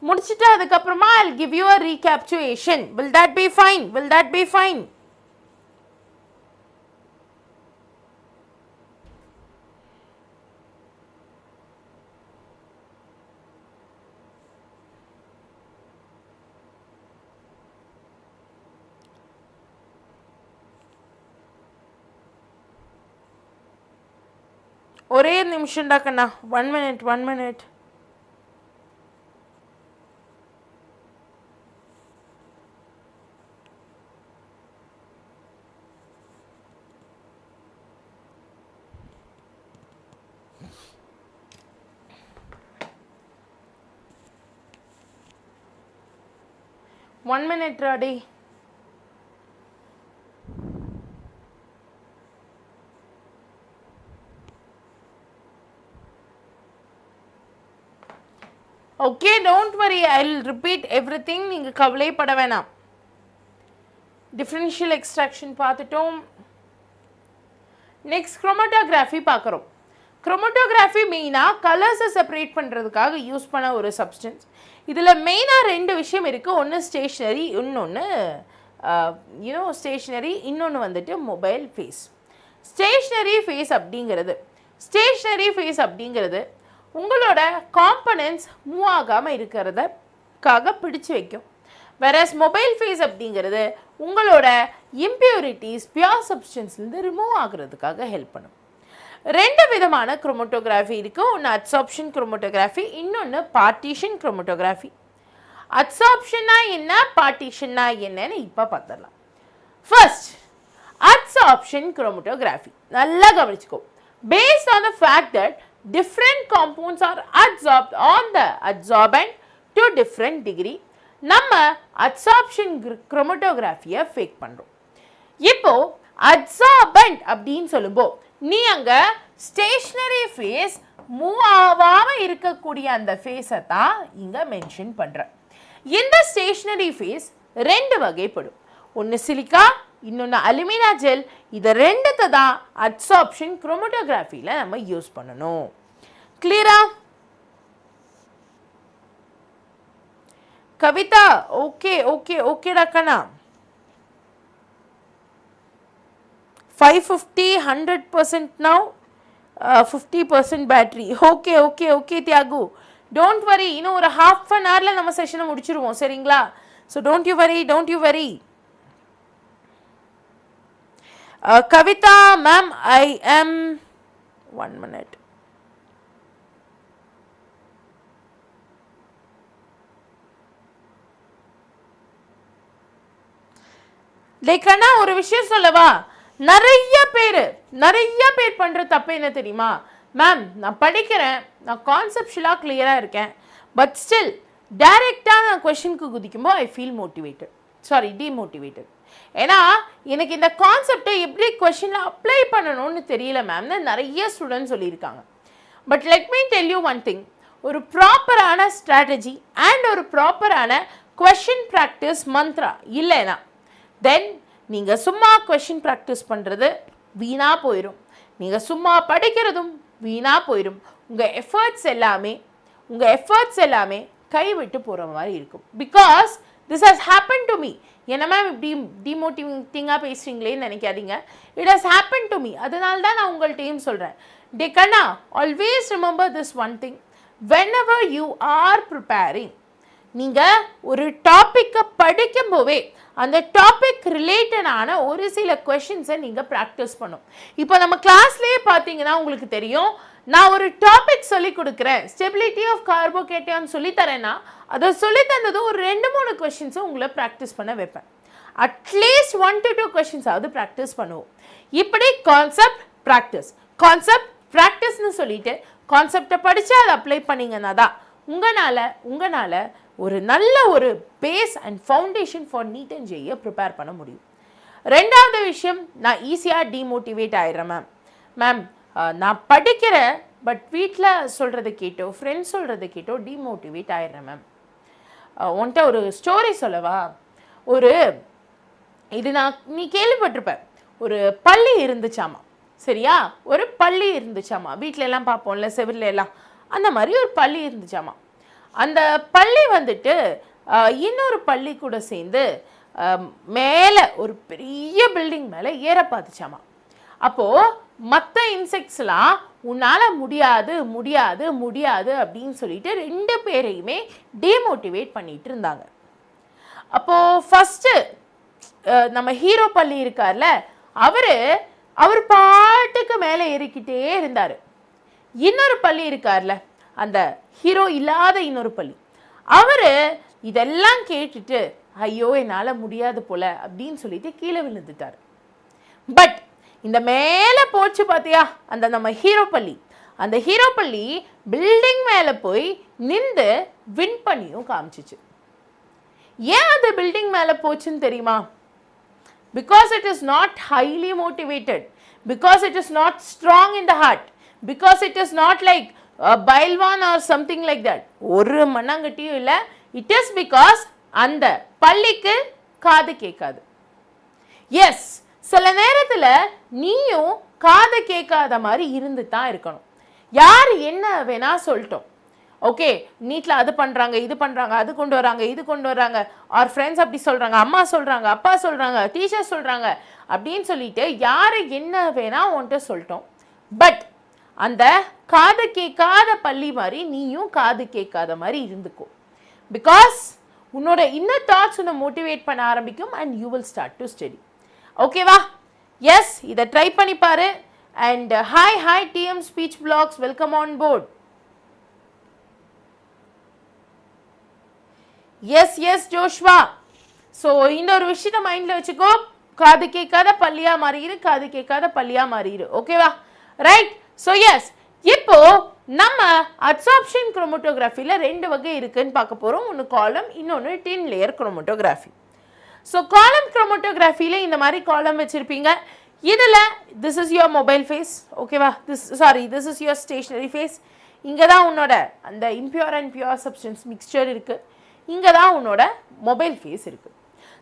முடிச்சுட்டு அதுக்கப்புறமா I'll give you a recapitulation. Will that be fine? Will that be fine? ஒரே நிமிஷம்டா கண்ணா. 1 minute 1 minute. One minute ready. Okay, don't worry. I'll repeat everything. நீங்க கவலைப்பட வேணாம். differential extraction பார்த்துட்டோம். next chromatography பார்க்குறோம். chromatography மெயினாக கலர்ஸை செப்பரேட் பண்ணுறதுக்காக யூஸ் பண்ண ஒரு சப்ஸ்டன்ஸ். இதில் மெயினாக 2 விஷயம் இருக்குது. ஒன்று ஸ்டேஷ்னரி, இன்னொன்று ஸ்டேஷ்னரி, இன்னொன்று வந்துட்டு மொபைல் ஃபேஸ். ஸ்டேஷ்னரி ஃபேஸ் அப்படிங்கிறது உங்களோட காம்பனன்ட்ஸ் மூவ் ஆகாமல் இருக்கிறதுக்காக பிடிச்சு வைக்கும். வேறஸ் மொபைல் ஃபேஸ் அப்படிங்கிறது உங்களோட இம்பியூரிட்டிஸ் பியூர் சப்ஸ்டன்ஸ்லேருந்து ரிமூவ் ஆகிறதுக்காக ஹெல்ப் பண்ணும். 2 விதமான குரோமோட்டோகிராஃபி இருக்குது. ஒன்று அட்சார்ப்ஷன் குரோமோட்டோகிராஃபி, இன்னொன்று பார்ட்டிஷன் குரோமோட்டோகிராஃபி. அட்சார்ப்ஷன்னா என்ன, பார்ட்டிஷன்னா என்னன்னு இப்போ பார்த்துடலாம். ஃபர்ஸ்ட் அட்சார்ப்ஷன் குரோமோட்டோகிராஃபி நல்லா கவனிச்சுக்கோ. Based on the fact that different compounds are adsorbed on the adsorbent to different degree, நம்ம அட்சார்ப்ஷன் குரோமோட்டோகிராஃபியை ஃபேக் பண்ணுறோம். இப்போ அட்சார்பண்ட் அப்படின்னு சொல்லும்போது நீ அங்கே ஸ்டேஷ்னரி ஃபேஸ் மூவ் ஆகாமல் இருக்கக்கூடிய அந்த ஃபேஸை தான் இங்கே மென்ஷன் பண்ணுற. இந்த ஸ்டேஷ்னரி ஃபேஸ் 2 வகைப்படும். ஒன்று சிலிக்கா, இன்னொன்று அலுமினா ஜெல். இதை 2த்தை தான் அட்சார்ப்ஷன் குரோமோட்டோகிராஃபியில் நம்ம யூஸ் பண்ணணும். கிளியரா? கவிதா ஓகே ஓகே ஓகேடா கண்ணா. 550 100% now, 50% battery. Okay okay okay Thiyagu, don't worry. இன்னும் ஒரு ½ an hourல நம்ம செஷனை முடிச்சிருவோம், சரிங்களா? ஸோ டோன்ட் யூ வரி. Kavita ma'am, I am 1 minute. லேக்கண்ணா ஒரு விஷயம் சொல்லவா? நிறைய பேர் பண்ணுற தப்பு என்ன தெரியுமா? மேம் நான் படிக்கிறேன், நான் கான்செப்ஷுவலாக கிளியராக இருக்கேன், பட் ஸ்டில் டைரெக்டாக நான் கொஷினுக்கு குதிக்கும்போது ஐ ஃபீல் டிமோட்டிவேட்டட். ஏன்னா எனக்கு இந்த கான்செப்டை எப்படி கொஷினில் அப்ளை பண்ணணும்னு தெரியல மேம்னு நிறைய ஸ்டூடெண்ட்ஸ் சொல்லியிருக்காங்க. But let me tell you one thing. ஒரு ப்ராப்பரான ஸ்ட்ராட்டஜி அண்ட் ஒரு ப்ராப்பரான கொஷின் ப்ராக்டிஸ் மந்த்ரா இல்லைனா தென் நீங்கள் சும்மா கொஷின் ப்ராக்டிஸ் பண்ணுறது வீணாக போயிடும், நீங்கள் சும்மா படிக்கிறதும் வீணாக போயிடும். உங்கள் எஃபர்ட்ஸ் எல்லாமே கைவிட்டு போகிற மாதிரி இருக்கும். Because this has happen to me. என்ன மேம் இப்படி டிமோட்டிவேட்டிங்காக பேசுகிறீங்களேன்னு நினைக்காதீங்க. It has happen to me. அதனால தான் நான் உங்கள்கிட்டையும் சொல்கிறேன். டே கண்ணா, always remember this one thing. whenever you are preparing, நீங்கள் ஒரு டாப்பிக்கை படிக்கும்போதே அந்த டாபிக் ரிலேட்டடான ஒரு சில கொஷின்ஸை நீங்கள் ப்ராக்டிஸ் பண்ணும். இப்போ நம்ம கிளாஸ்லேயே பார்த்தீங்கன்னா உங்களுக்கு தெரியும், நான் ஒரு டாபிக் சொல்லி கொடுக்குறேன், ஸ்டெபிலிட்டி ஆஃப் கார்போகேட்டன் சொல்லித்தரேன்னா அதை சொல்லி தந்ததும் ஒரு 2-3 கொஷின்ஸை உங்களை ப்ராக்டிஸ் பண்ண வைப்பேன். அட்லீஸ்ட் 1 to 2 கொஷின்ஸாவது ப்ராக்டிஸ் பண்ணுவோம். இப்படி கான்செப்ட் ப்ராக்டிஸ்னு சொல்லிட்டு கான்செப்டை படித்து அதை அப்ளை பண்ணிங்கன்னா தான் உங்களால் ஒரு நல்ல ஒரு base and foundation for NEET and ஜேஇயை ப்ரிப்பேர் பண்ண முடியும். 2வது விஷயம், நான் ஈஸியாக டிமோட்டிவேட் ஆகிடுறேன் மேம். நான் படிக்கிறேன், பட் வீட்டில் சொல்கிறத கேட்டோ ஃப்ரெண்ட்ஸ் சொல்கிறத கேட்டோ டிமோட்டிவேட் ஆகிடுறேன் மேம். உன்கிட்ட ஒரு ஸ்டோரி சொல்லவா? நீ கேள்விப்பட்டிருப்ப, ஒரு பள்ளி இருந்துச்சாமா. சரியா? ஒரு பள்ளி இருந்துச்சாமா. வீட்டில எல்லாம் பார்ப்போம்ல, செவிலில் எல்லாம் அந்த மாதிரி ஒரு பள்ளி இருந்துச்சாமா. அந்த பள்ளி வந்துட்டு இன்னொரு பள்ளி கூட சேர்ந்து மேலே ஒரு பெரிய பில்டிங் மேலே ஏற பார்த்துச்சாமா. அப்போது மற்ற இன்செக்ட்ஸ்லாம் உன்னால் முடியாது முடியாது முடியாது அப்படின்னு சொல்லிட்டு 2 பேரையுமே டிமோட்டிவேட் பண்ணிட்டு இருந்தாங்க. அப்போது ஃபஸ்ட்டு நம்ம ஹீரோ பள்ளி இருக்கார்ல, அவர் பாட்டுக்கு மேலே ஏறிக்கிட்டே இருந்தார். இன்னொரு பள்ளி இருக்கார்ல, அந்த ஹீரோ இல்லாத இன்னொரு பள்ளி, அவர் இதெல்லாம் கேட்டுட்டு ஐயோ என்னால் முடியாது போல அப்படின்னு சொல்லிட்டு கீழே விழுந்துட்டார். பட் இந்த மேலே போச்சு பார்த்தியா அந்த நம்ம ஹீரோ பள்ளி, அந்த ஹீரோ பள்ளி பில்டிங் மேலே போய் நின்று வின் பண்ணியும் காமிச்சிச்சு. ஏன் அந்த பில்டிங் மேலே போச்சுன்னு தெரியுமா? Because it is not highly motivated, because it is not strong in the heart, because it is not like Bailwan or something like that. ஒரு மண்ணாங்கட்டியும் இல்லை. It is because அந்த பள்ளிக்கு காது கேட்காது. எஸ், சில நேரத்தில் நீயும் காது கேட்காத மாதிரி இருந்து தான் இருக்கணும். யார் என்ன வேணா சொல்லிட்டோம், ஓகே நீட்டில் அது பண்ணுறாங்க இது பண்ணுறாங்க அது கொண்டு வராங்க இது கொண்டு வராங்க, ஆர் ஃப்ரெண்ட்ஸ் அப்படி சொல்கிறாங்க, அம்மா சொல்கிறாங்க, அப்பா சொல்கிறாங்க, டீச்சர் சொல்கிறாங்க அப்படின்னு சொல்லிட்டு யார் என்ன வேணா உன்ட்டு சொல்லிட்டோம். பட் அந்த காது கேட்காத பள்ளி மாதிரி நீயும் காது கேட்காத மாதிரி இருந்துக்கோ. பிகாஸ் உன்னோட இன்னர் தாட்ஸ் உன்னை மோட்டிவேட் பண்ண ஆரம்பிக்கும் and you will start to study. ஓகேவா? எஸ், இதை ட்ரை பண்ணி பாரு. And hi TM speech blocks, welcome on board. Yes Joshua. So இந்த ஒரு விஷயத்தை மைண்டில் வச்சுக்கோ, காது கேட்காத பள்ளியாக மாறிடு, காது கேட்காத பள்ளியாக மாறிடு. ஓகேவா? ரைட். ஸோ எஸ், இப்போ நம்ம அப்சார்ப்ஷன் குரோமட்டோகிராஃபியில் 2 வகை இருக்குன்னு பார்க்க போகிறோம். ஒன்று காலம், இன்னொன்று டின் லேயர் குரோமட்டோகிராஃபி. ஸோ காலம் குரோமட்டோகிராஃபியில் இந்த மாதிரி காலம் வச்சுருப்பீங்க. இதில் this is your mobile phase. ஓகேவா? This is your stationary phase. இங்கே தான் உன்னோட அந்த impure and pure substance mixture இருக்குது. இங்கே தான் உன்னோட மொபைல் ஃபேஸ் இருக்குது.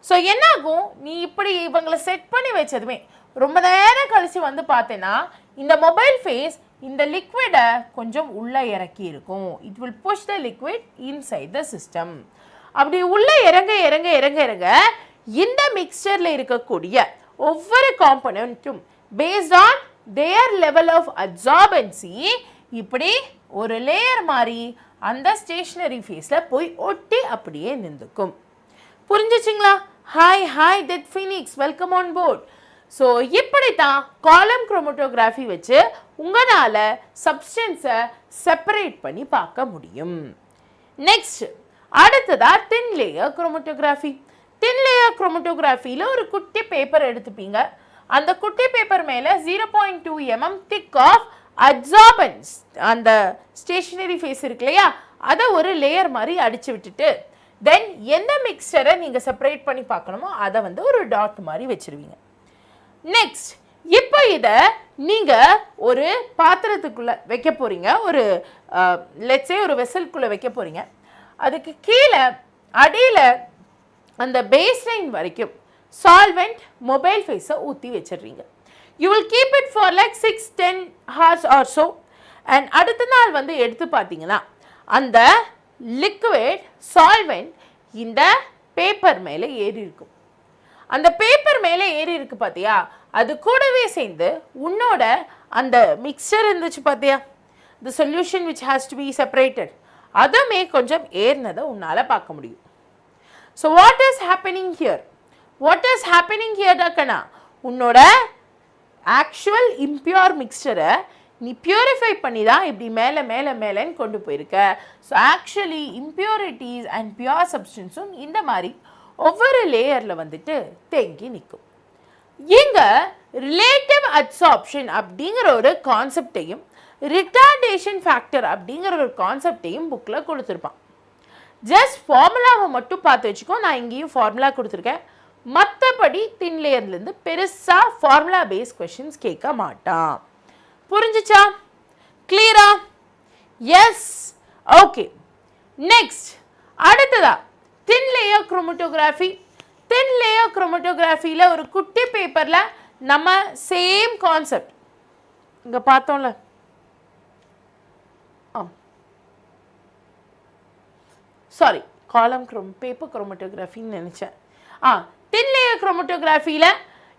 ஸோ என்னாகும், நீ இப்படி இவங்களை செட் பண்ணி வச்சதுமே ரொம்ப நேரம் கழித்து வந்து பார்த்தேன்னா இந்த மொபைல் ஃபேஸ் இந்த லிக்விடை கொஞ்சம் உள்ளே இறக்கி இருக்கும். It will push the liquid inside the system. அப்படி உள்ளே இறங்க இறங்க இறங்க இறங்க இந்த மிக்சரில் இருக்கக்கூடிய ஒவ்வொரு காம்பனண்ட்டும் based on their level of absorbency இப்படி ஒரு லேயர் மாதிரி அந்த ஸ்டேஷ்னரி ஃபேஸில் போய் ஒட்டி அப்படியே நின்றுக்கும். புரிஞ்சிச்சிங்களா? Hi Dead Phoenix, welcome on board. So இப்படி தான் காலம் குரோமட்டோகிராஃபி வச்சு உங்களால் சப்ஸ்டன்ஸை செப்பரேட் பண்ணி பார்க்க முடியும். நெக்ஸ்ட், அடுத்ததாக thin layer chromatography. Thin layer குரோமட்டோகிராஃபியில் ஒரு குட்டி பேப்பர் எடுத்துப்பீங்க. அந்த குட்டி பேப்பர் மேலே 0.2 mm திக் ஆஃப் அப்சார்பன்ஸ், அந்த ஸ்டேஷனரி ஃபேஸ் இருக்கு இல்லையா, அதை ஒரு லேயர் மாதிரி அடித்து விட்டுட்டு தென் எந்த மிக்சரை நீங்கள் செப்பரேட் பண்ணி பார்க்கணுமோ அதை வந்து ஒரு டாட் மாதிரி வச்சுருவீங்க. நெக்ஸ்ட், இப்போ இதை நீங்கள் ஒரு பாத்திரத்துக்குள்ளே வைக்க போகிறீங்க, ஒரு லெட்ஸே ஒரு வெசலுக்குள்ளே வைக்க போகிறீங்க. அதுக்கு கீழே அடியில் அந்த பேஸ்லைன் வரைக்கும் சால்வெண்ட் மொபைல் ஃபேஸை ஊற்றி வச்சிடுறீங்க. You will keep it for like 6-10 hours or so. And அடுத்த நாள் வந்து எடுத்து பார்த்தீங்கன்னா அந்த லிக்விட் சால்வெண்ட் இந்த பேப்பர் மேலே ஏறி இருக்கும். அந்த பேப்பர் மேலே ஏறி இருக்கு பார்த்தியா, அது கூடவே சேர்ந்து உன்னோட அந்த மிக்சர் இருந்துச்சு பார்த்தியா, the solution which has to be separated, அதுமே கொஞ்சம் ஏறினதை உன்னால் பார்க்க முடியும். So what is happening here? What is happening here டாக்கண்ணா, உன்னோட ஆக்சுவல் இம்பியூர் மிக்சரை நீ பியூரிஃபை பண்ணி தான் இப்படி மேலே மேலே மேலேன்னு கொண்டு போயிருக்க. So actually impurities and pure சப்ஸ்டன்ஸும் இந்த மாதிரி ஒவ்வொரு லேயரில் வந்துட்டு தேங்கி நிற்கும். இங்கே ரிலேட்டிவ் அப்சார்ப்ஷன் அப்படிங்கிற ஒரு கான்செப்டையும் ரிட்டார்டேஷன் ஃபேக்டர் அப்படிங்கிற ஒரு கான்செப்டையும் புக்கில் கொடுத்துருப்பான். ஜஸ்ட் ஃபார்முலாவை மட்டும் பார்த்து வச்சுக்கோ. நான் இங்கேயும் ஃபார்முலா கொடுத்துருக்கேன். மற்றபடி தின் லேயர்லேருந்து பெருசாக ஃபார்முலா பேஸ் கொஷின்ஸ் கேட்க மாட்டான். புரிஞ்சிச்சா? கிளியரா? எஸ். ஓகே. நெக்ஸ்ட், அடுத்ததா thin layer chromatography. Thin layer குரோமட்டோகிராஃபியில் ஒரு குட்டி பேப்பரில் நம்ம சேம் கான்செப்ட் இங்கே பார்த்தோம்ல, சாரி காலம் பேப்பர் குரோமட்டோகிராஃபின்னு நினச்சேன். தின் லேயர் குரோமட்டோகிராஃபியில்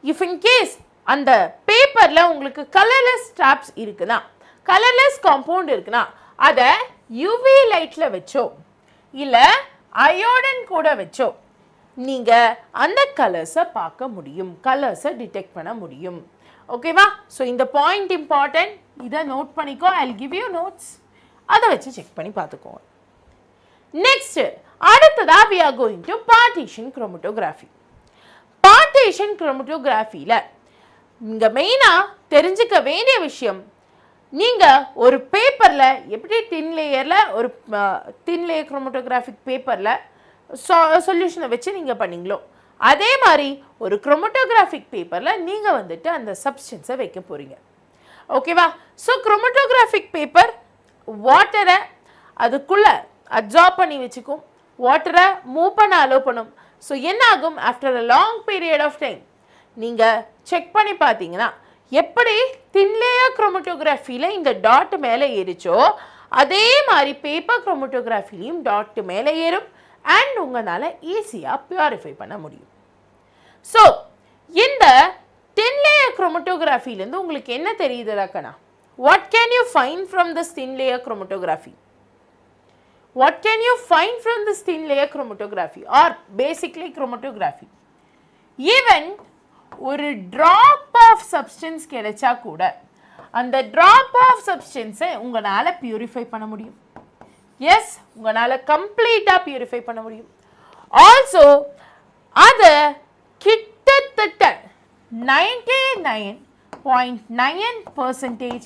இஃப் இன் கேஸ் அந்த பேப்பரில் உங்களுக்கு கலர்லெஸ் ஸ்ட்ராப்ஸ் இருக்குன்னா, கலர்லெஸ் காம்பவுண்ட் இருக்குன்னா, அதை யூவி லைட்டில் வச்சோ இல்லை அயோடன் கூட வச்சோ நீங்கள் அந்த கலர்ஸை பார்க்க முடியும், கலர்ஸை டிடெக்ட் பண்ண முடியும். ஓகேவா? ஸோ இந்த பாயிண்ட் இம்பார்ட்டன்ட், இதை நோட் பண்ணிக்கோ. I will give you notes, அதை வச்சு செக் பண்ணி பார்த்துக்கோங்க. நெக்ஸ்ட் அடுத்ததா we are going to partition chromatography. partition chromatographyல இங்க மெயினா தெரிஞ்சுக்க வேண்டிய விஷயம், நீங்க ஒரு பேப்பர்ல எப்படி தின் லேயர்ல ஒரு தின் லேயர் குரோமட்டோகிராஃபிக் பேப்பர்ல சொல்யூஷனை வச்சு நீங்க பண்ணீங்களோ, அதே மாதிரி ஒரு குரோமட்டோகிராஃபிக் பேப்பர்ல நீங்க வந்துட்டு அந்த சப்ஸ்டன்ஸை வைக்க போறீங்க. ஓகேவா? ஸோ குரோமட்டோகிராஃபிக் பேப்பர் வாட்டரை அதுக்குள்ள அப்சார்ப் பண்ணி வச்சுக்கும், வாட்டரை மூவ் பண்ண அலோவ் பண்ணும். ஸோ என்ன ஆகும், after a long period of time நீங்கள் செக் பண்ணி பார்த்தீங்கன்னா எப்படி தின் லேயர் குரோமட்டோகிராஃபியில் இந்த டாட் மேலே ஏறிச்சோ அதே மாதிரி பேப்பர் குரோமட்டோகிராஃபிலையும் டாட் மேலே ஏறும் அண்ட் உங்களால் ஈஸியாக பியூரிஃபை பண்ண முடியும். ஸோ இந்த தின் லேயர் குரோமட்டோகிராஃபிலேருந்து உங்களுக்கு என்ன தெரியுதுலாக்கண்ணா? What can you find from this thin layer chromatography? What can you find from this thin layer chromatography or basically chromatography? Even ஒரு drop of substance கிடைச்சா கூட அந்த drop of substance உங்களால purify பண்ண முடியும். Yes, உங்களால கம்ப்ளீட்டா purify பண்ண முடியும். Also அது கிட்டத்தட்ட 99.9%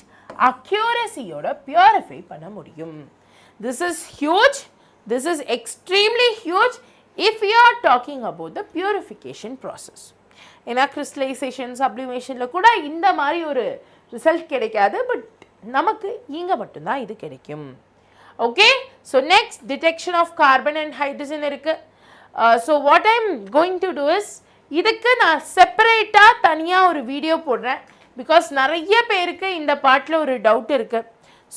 accuracy-யோட purify பண்ண முடியும். This is huge. This is extremely huge if we are talking about the purification process. ஏன்னா crystallization, sublimationல கூட இந்த மாதிரி ஒரு ரிசல்ட் கிடைக்காது, பட் நமக்கு இங்கே மட்டும்தான் இது கிடைக்கும். Okay, so next detection of carbon and hydrogen இருக்கு. So what I am going to do is, இதுக்கு நான் செப்பரேட்டாக தனியாக ஒரு வீடியோ போடுறேன். பிகாஸ் நிறைய பேருக்கு இந்த பாட்டில் ஒரு டவுட் இருக்குது.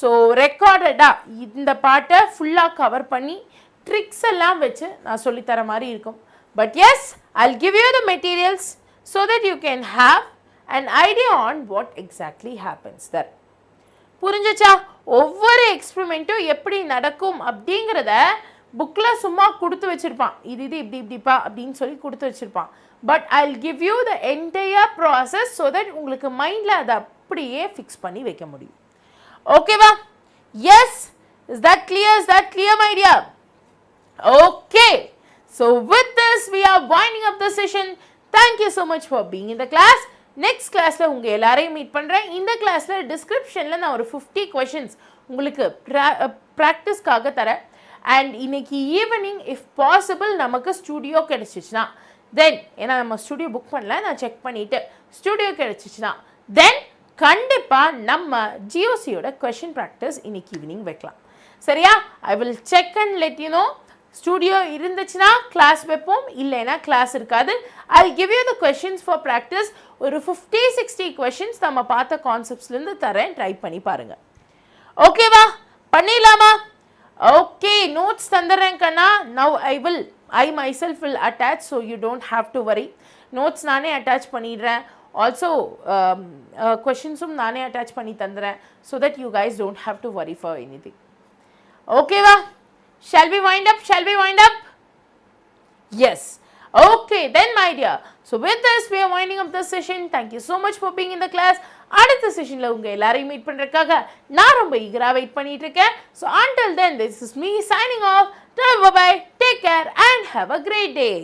ஸோ ரெக்கார்டடாக இந்த பாட்டை ஃபுல்லாக கவர் பண்ணி ட்ரிக்ஸ் எல்லாம் வச்சு நான் சொல்லித்தர மாதிரி இருக்கும். But yes, I'll give you the materials so that you can have an idea on what exactly happens there. புரிஞ்சிச்சா? ஒவ்வொரு எக்ஸ்பெரிமெண்ட்டும் எப்படி நடக்கும் அப்படிங்கிறத புக்கில் சும்மா கொடுத்து வச்சுருப்பான், இது இப்படி இப்படிப்பா அப்படின்னு சொல்லி கொடுத்து வச்சுருப்பான். But I'll give you the entire process so that உங்களுக்கு மைண்டில் அதை அப்படியே ஃபிக்ஸ் பண்ணி வைக்க முடியும். ஓகேவா? Yes, is that clear? Is that clear my dear? Okay, so with this we are winding up the session. Thank you so much for being in the class. Next கிளாஸில் உங்கள் எல்லாரையும் மீட் பண்ணுறேன். இந்த கிளாஸில் டிஸ்கிரிப்ஷனில் நான் ஒரு 50 questions உங்களுக்கு ப்ராக்டிஸ்க்காக தரேன். அண்ட் இன்னைக்கு ஈவினிங் இஃப் பாசிபிள் நமக்கு ஸ்டூடியோ கிடச்சிச்சின்னா தென், ஏன்னா நம்ம ஸ்டூடியோ புக் பண்ணல, நான் செக் பண்ணிவிட்டு ஸ்டூடியோ கிடச்சிச்சின்னா தென் கண்டிப்பாக நம்ம ஜிஓசியோட கொஷின் ப்ராக்டிஸ் இன்னைக்கு ஈவினிங் வைக்கலாம். சரியா? I will check and let you no. Studio இருந்துச்சுன்னா கிளாஸ் வைப்போம், இல்லைன்னா கிளாஸ் இருக்காது. ஐ give you the questions for practice. ஒரு 50-60 கொஷின்ஸ் நம்ம பார்த்த கான்செப்ட்ஸ்லேருந்து தரேன், ட்ரை பண்ணி பாருங்கள். ஓகேவா? பண்ணிடலாமா? ஓகே, நோட்ஸ் தந்துடுறேன் கண்ணா. Now I myself will attach, so you don't have to worry. Notes நானே அட்டாச் பண்ணிடுறேன். ஆல்சோ கொஷின்ஸும் நானே அட்டாச் பண்ணி தந்துடுறேன், so that you guys don't have to worry for anything. ஓகேவா? Shall we wind up? Shall we wind up? Yes. Okay, then my dear. So with this, we are winding up this session. Thank you so much for being in the class. அடுத்த செஷனில் உங்கள் எல்லாரையும் meet பண்ணுறதுக்காக நான் ரொம்ப ஈகராக wait பண்ணிட்டு இருக்கேன். So until then, this is me signing off. Bye bye. Take care and have a great day.